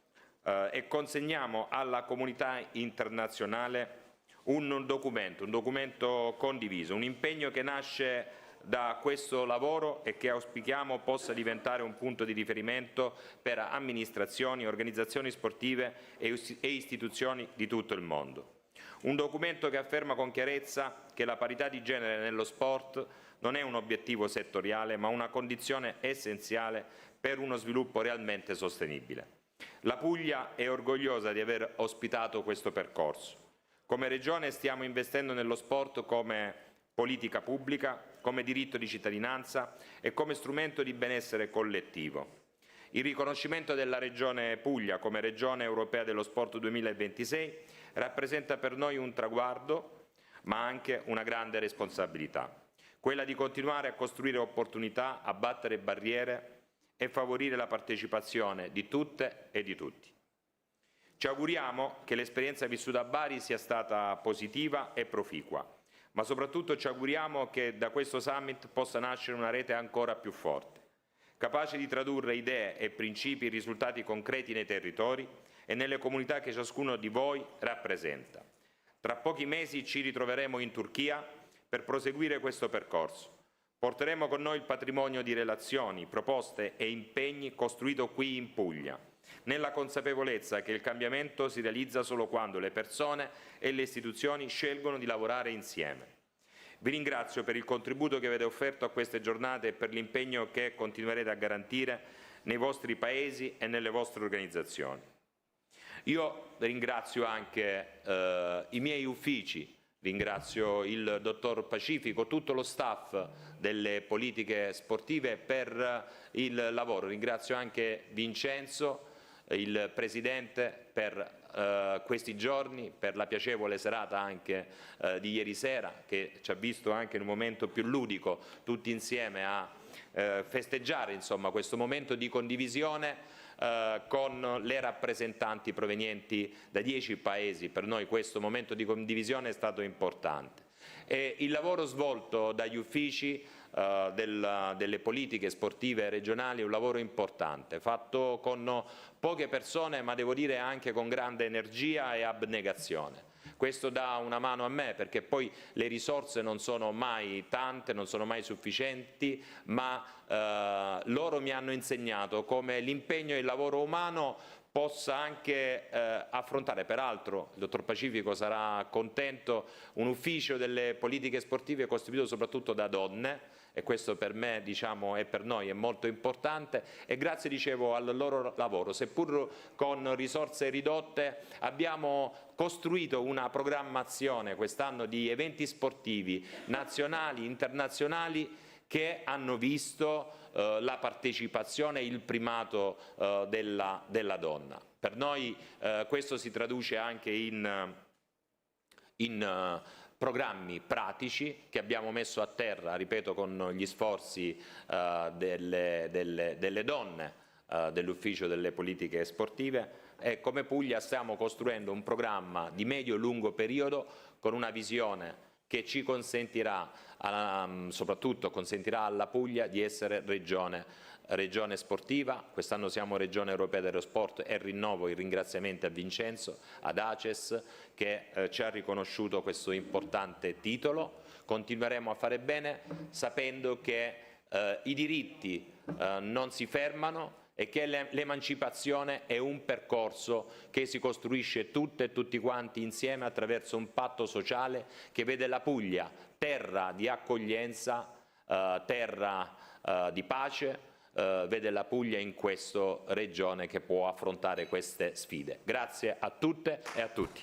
e consegniamo alla comunità internazionale un documento condiviso, un impegno che nasce da questo lavoro e che auspichiamo possa diventare un punto di riferimento per amministrazioni, organizzazioni sportive e istituzioni di tutto il mondo. Un documento che afferma con chiarezza che la parità di genere nello sport non è un obiettivo settoriale, ma una condizione essenziale per uno sviluppo realmente sostenibile. La Puglia è orgogliosa di aver ospitato questo percorso. Come Regione stiamo investendo nello sport come politica pubblica, come diritto di cittadinanza e come strumento di benessere collettivo. Il riconoscimento della Regione Puglia come Regione Europea dello Sport 2026 rappresenta per noi un traguardo, ma anche una grande responsabilità, quella di continuare a costruire opportunità, abbattere barriere e favorire la partecipazione di tutte e di tutti. Ci auguriamo che l'esperienza vissuta a Bari sia stata positiva e proficua, ma soprattutto ci auguriamo che da questo summit possa nascere una rete ancora più forte, capace di tradurre idee e principi in risultati concreti nei territori e nelle comunità che ciascuno di voi rappresenta. Tra pochi mesi ci ritroveremo in Turchia per proseguire questo percorso. Porteremo con noi il patrimonio di relazioni, proposte e impegni costruito qui in Puglia, nella consapevolezza che il cambiamento si realizza solo quando le persone e le istituzioni scelgono di lavorare insieme. Vi ringrazio per il contributo che avete offerto a queste giornate e per l'impegno che continuerete a garantire nei vostri paesi e nelle vostre organizzazioni. Io ringrazio anche i miei uffici, ringrazio il dottor Pacifico, tutto lo staff delle politiche sportive per il lavoro, ringrazio anche Vincenzo, il Presidente, per questi giorni, per la piacevole serata anche di ieri sera, che ci ha visto anche in un momento più ludico, tutti insieme a festeggiare insomma, questo momento di condivisione con le rappresentanti provenienti da 10 paesi. Per noi questo momento di condivisione è stato importante. E il lavoro svolto dagli uffici delle politiche sportive regionali è un lavoro importante, fatto con poche persone, ma devo dire anche con grande energia e abnegazione. Questo dà una mano a me, perché poi le risorse non sono mai tante, non sono mai sufficienti, ma loro mi hanno insegnato come l'impegno e il lavoro umano possa anche affrontare, peraltro il dottor Pacifico sarà contento, un ufficio delle politiche sportive costituito soprattutto da donne, e questo per me, diciamo, e per noi è molto importante, e grazie, dicevo, al loro lavoro, seppur con risorse ridotte, abbiamo costruito una programmazione quest'anno di eventi sportivi nazionali, internazionali, che hanno visto la partecipazione e il primato della donna. Per noi questo si traduce anche in programmi pratici che abbiamo messo a terra, ripeto, con gli sforzi delle donne dell'ufficio delle politiche sportive, e come Puglia stiamo costruendo un programma di medio-lungo periodo con una visione che ci consentirà, soprattutto consentirà alla Puglia di essere regione sportiva. Quest'anno siamo Regione Europea dello Sport e rinnovo i ringraziamenti a Vincenzo, ad ACES, che ci ha riconosciuto questo importante titolo. Continueremo a fare bene sapendo che i diritti non si fermano e che l'emancipazione è un percorso che si costruisce tutte e tutti quanti insieme attraverso un patto sociale che vede la Puglia terra di accoglienza, terra di pace, vede la Puglia in questa regione che può affrontare queste sfide. Grazie a tutte e a tutti.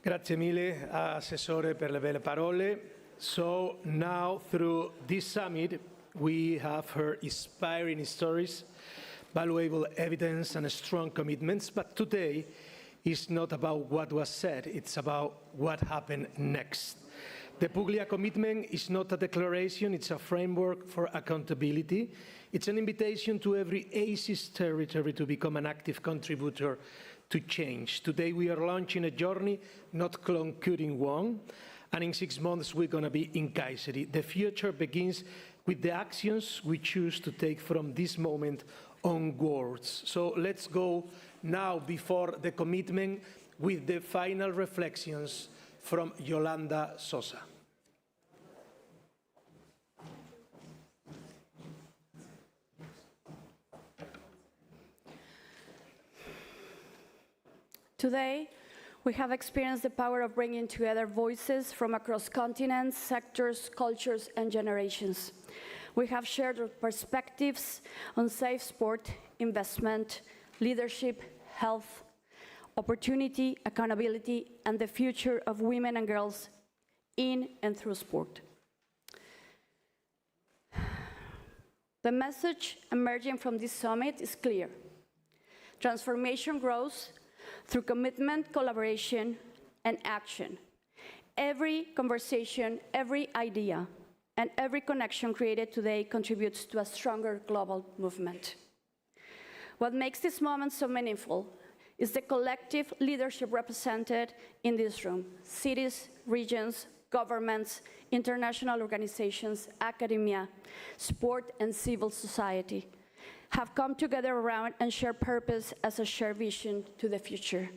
Grazie mille, Assessore, per le belle parole. So now, through this summit, we have heard inspiring stories, valuable evidence, and strong commitments. But today is not about what was said, it's about what happened next. The Puglia commitment is not a declaration, it's a framework for accountability. It's an invitation to every ACES territory to become an active contributor to change. Today we are launching a journey, not concluding one, and in 6 months we're going to be in Kayseri. The future begins with the actions we choose to take from this moment onwards. So let's go now before the commitment with the final reflections from Yolanda Sosa. Today, we have experienced the power of bringing together voices from across continents, sectors, cultures, and generations. We have shared our perspectives on safe sport, investment, leadership, health, opportunity, accountability, and the future of women and girls in and through sport. The message emerging from this summit is clear. Transformation grows through commitment, collaboration, and action. Every conversation, every idea, and every connection created today contributes to a stronger global movement. What makes this moment so meaningful is the collective leadership represented in this room. Cities, regions, governments, international organizations, academia, sport, and civil society have come together around and share purpose as a shared vision to the future.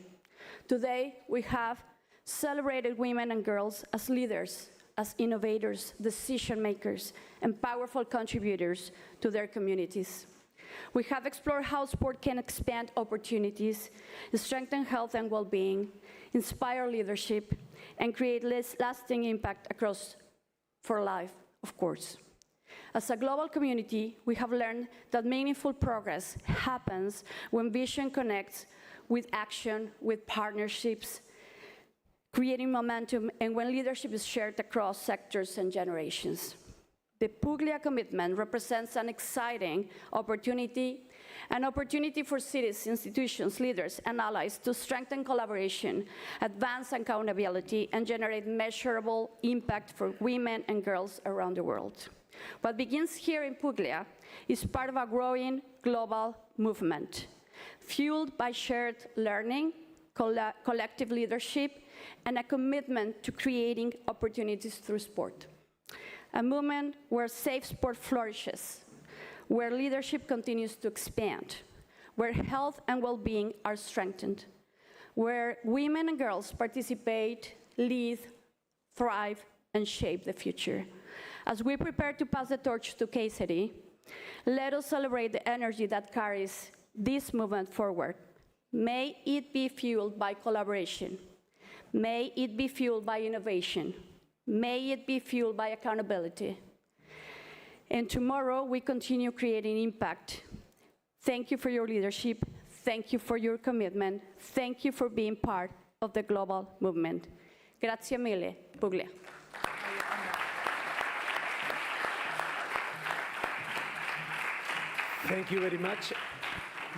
Today, we have celebrated women and girls as leaders, as innovators, decision makers, and powerful contributors to their communities. We have explored how sport can expand opportunities, strengthen health and well-being, inspire leadership, and create lasting impact across for life, of course. As a global community, we have learned that meaningful progress happens when vision connects with action, with partnerships, creating momentum, and when leadership is shared across sectors and generations. The Puglia commitment represents an exciting opportunity, an opportunity for cities, institutions, leaders, and allies to strengthen collaboration, advance accountability, and generate measurable impact for women and girls around the world. What begins here in Puglia is part of a growing global movement, fueled by shared learning, collective leadership, and a commitment to creating opportunities through sport. A movement where safe sport flourishes, where leadership continues to expand, where health and well-being are strengthened, where women and girls participate, lead, thrive, and shape the future. As we prepare to pass the torch to Kayseri, let us celebrate the energy that carries this movement forward. May it be fueled by collaboration. May it be fueled by innovation. May it be fueled by accountability. And tomorrow, we continue creating impact. Thank you for your leadership. Thank you for your commitment. Thank you for being part of the global movement. Grazie mille, Puglia. Thank you very much,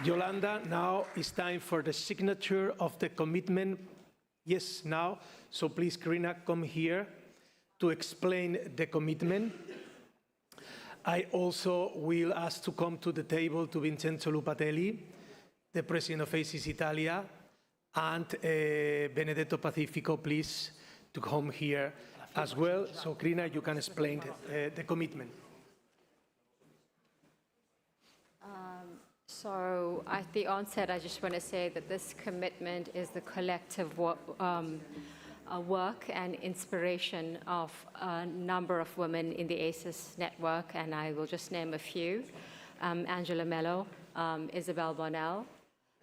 Yolanda. Now it's time for the signature of the commitment. Yes, now. So please, Karina, come here to explain the commitment. I also will ask to come to the table to Vincenzo Lupatelli, the president of ACES Italia, and Benedetto Pacifico, please, to come here as well. So, Karina, you can explain the commitment. So at the onset, I just want to say that this commitment is the collective work and inspiration of a number of women in the ACES network, and I will just name a few. Angela Mello, Isabel Bonnell,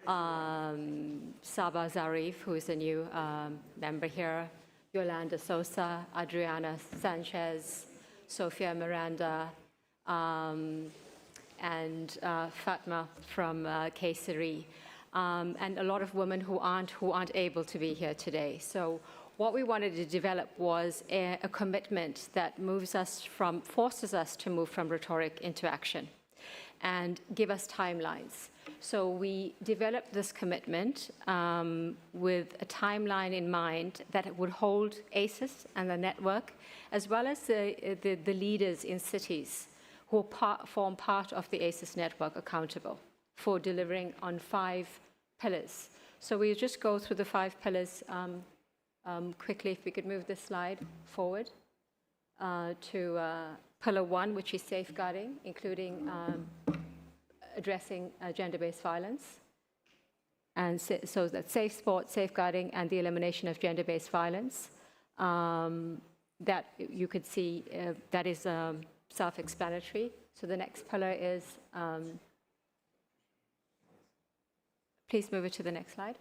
Saba Zarif, who is a new member here, Yolanda Sosa, Adriana Sanchez, Sofia Miranda, and Fatma from Kayseri, and a lot of women who aren't able to be here today. So what we wanted to develop was a commitment that forces us to move from rhetoric into action and give us timelines. So we developed this commitment with a timeline in mind that would hold ACES and the network, as well as the leaders in cities who form part of the ACES network accountable for delivering on 5 pillars. So we'll just go through the 5 pillars quickly. If we could move this slide forward to pillar 1, which is safeguarding, including addressing gender-based violence. And so that's safe sport, safeguarding, and the elimination of gender-based violence. That you could see, that is self-explanatory. So the next pillar is, please move it to the next slide.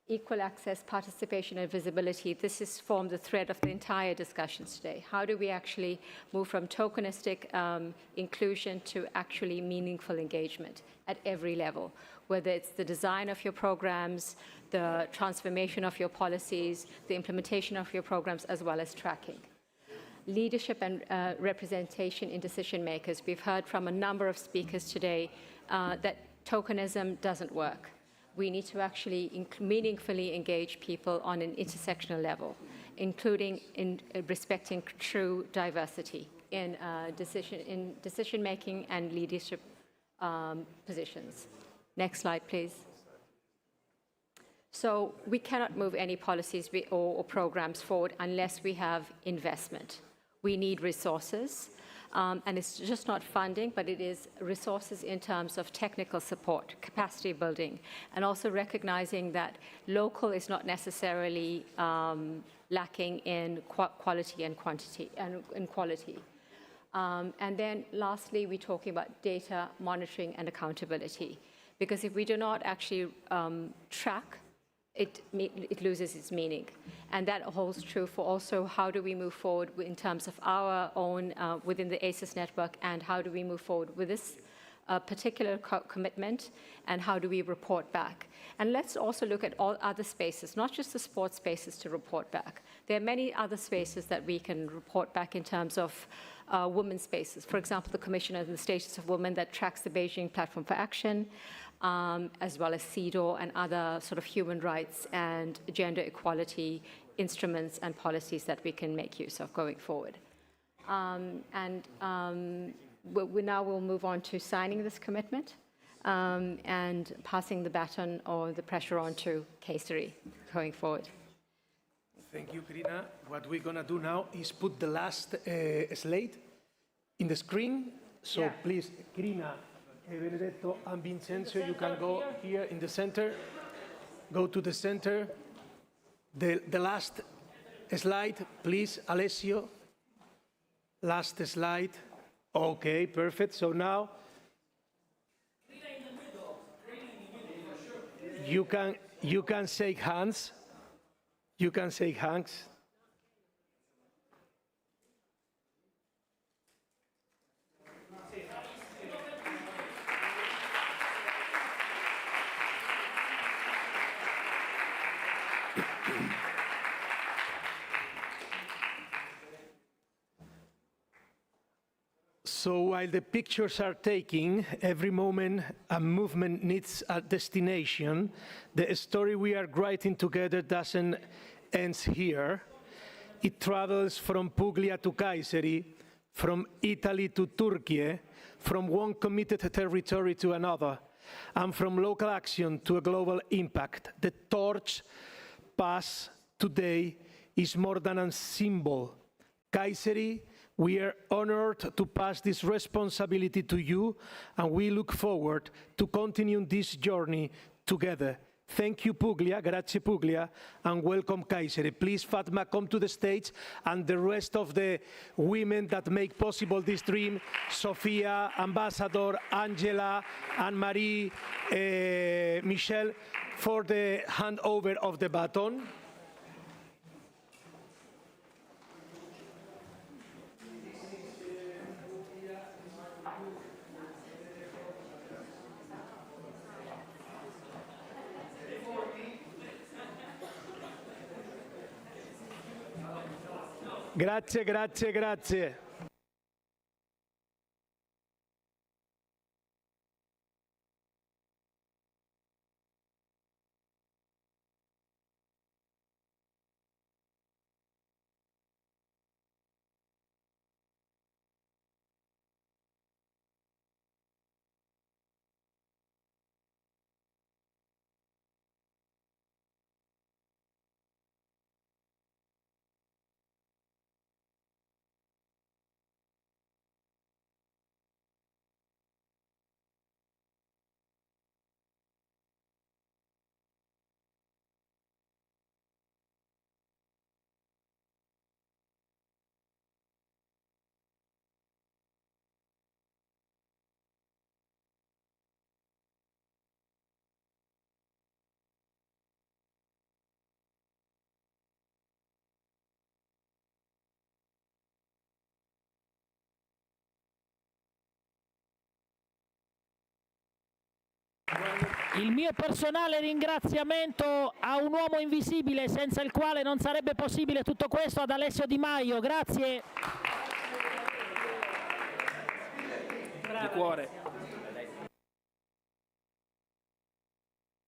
Equal access, participation, and visibility. This has formed the thread of the entire discussions today. How do we actually move from tokenistic inclusion to actually meaningful engagement at every level, whether it's the design of your programs, the transformation of your policies, the implementation of your programs, as well as tracking. Leadership and representation in decision makers. We've heard from a number of speakers today that tokenism doesn't work. We need to actually meaningfully engage people on an intersectional level, including in respecting true diversity in decision-making and leadership positions. Next slide, please. So we cannot move any policies or programs forward unless we have investment. We need resources. And it's just not funding, but it is resources in terms of technical support, capacity building, and also recognizing that local is not necessarily lacking in quality and quantity and quality. And then lastly, we're talking about data monitoring and accountability, because if we do not actually track, it loses its meaning. And that holds true for also how do we move forward in terms of our own, within the ACES network, and how do we move forward with this particular commitment, and how do we report back. And let's also look at all other spaces, not just the sports spaces to report back. There are many other spaces that we can report back in terms of women's spaces. For example, the Commission on the Status of Women that tracks the Beijing Platform for Action, as well as CEDAW and other sort of human rights and gender equality instruments and policies that we can make use of going forward. We now will move on to signing this commitment and passing the baton or the pressure on to Kayseri going forward. Thank you, Karina. What we're going to do now is put the last slide in the screen. So please, Karina, Benedetto, and Vincenzo, you can go here in the center. Go to the center. The last slide, please, Alessio. Last slide. Okay, perfect. So now you can shake hands. You can shake hands. So while the pictures are taking, every moment a movement needs a destination. The story we are writing together doesn't end here. It travels from Puglia to Kayseri, from Italy to Turkey, from one committed territory to another, and from local action to a global impact. The torch pass today is more than a symbol. Kayseri We are honored to pass this responsibility to you, and we look forward to continuing this journey together. Thank you, Puglia, grazie Puglia, and welcome Kayseri. Please, Fatma, come to the stage, and the rest of the women that make possible this dream, Sofia, Ambassador, Angela, Anne-Marie, Michelle, for the handover of the baton. Grazie, grazie, grazie. Il mio personale ringraziamento a un uomo invisibile senza il quale non sarebbe possibile tutto questo, ad Alessio Di Maio. Grazie. Di cuore.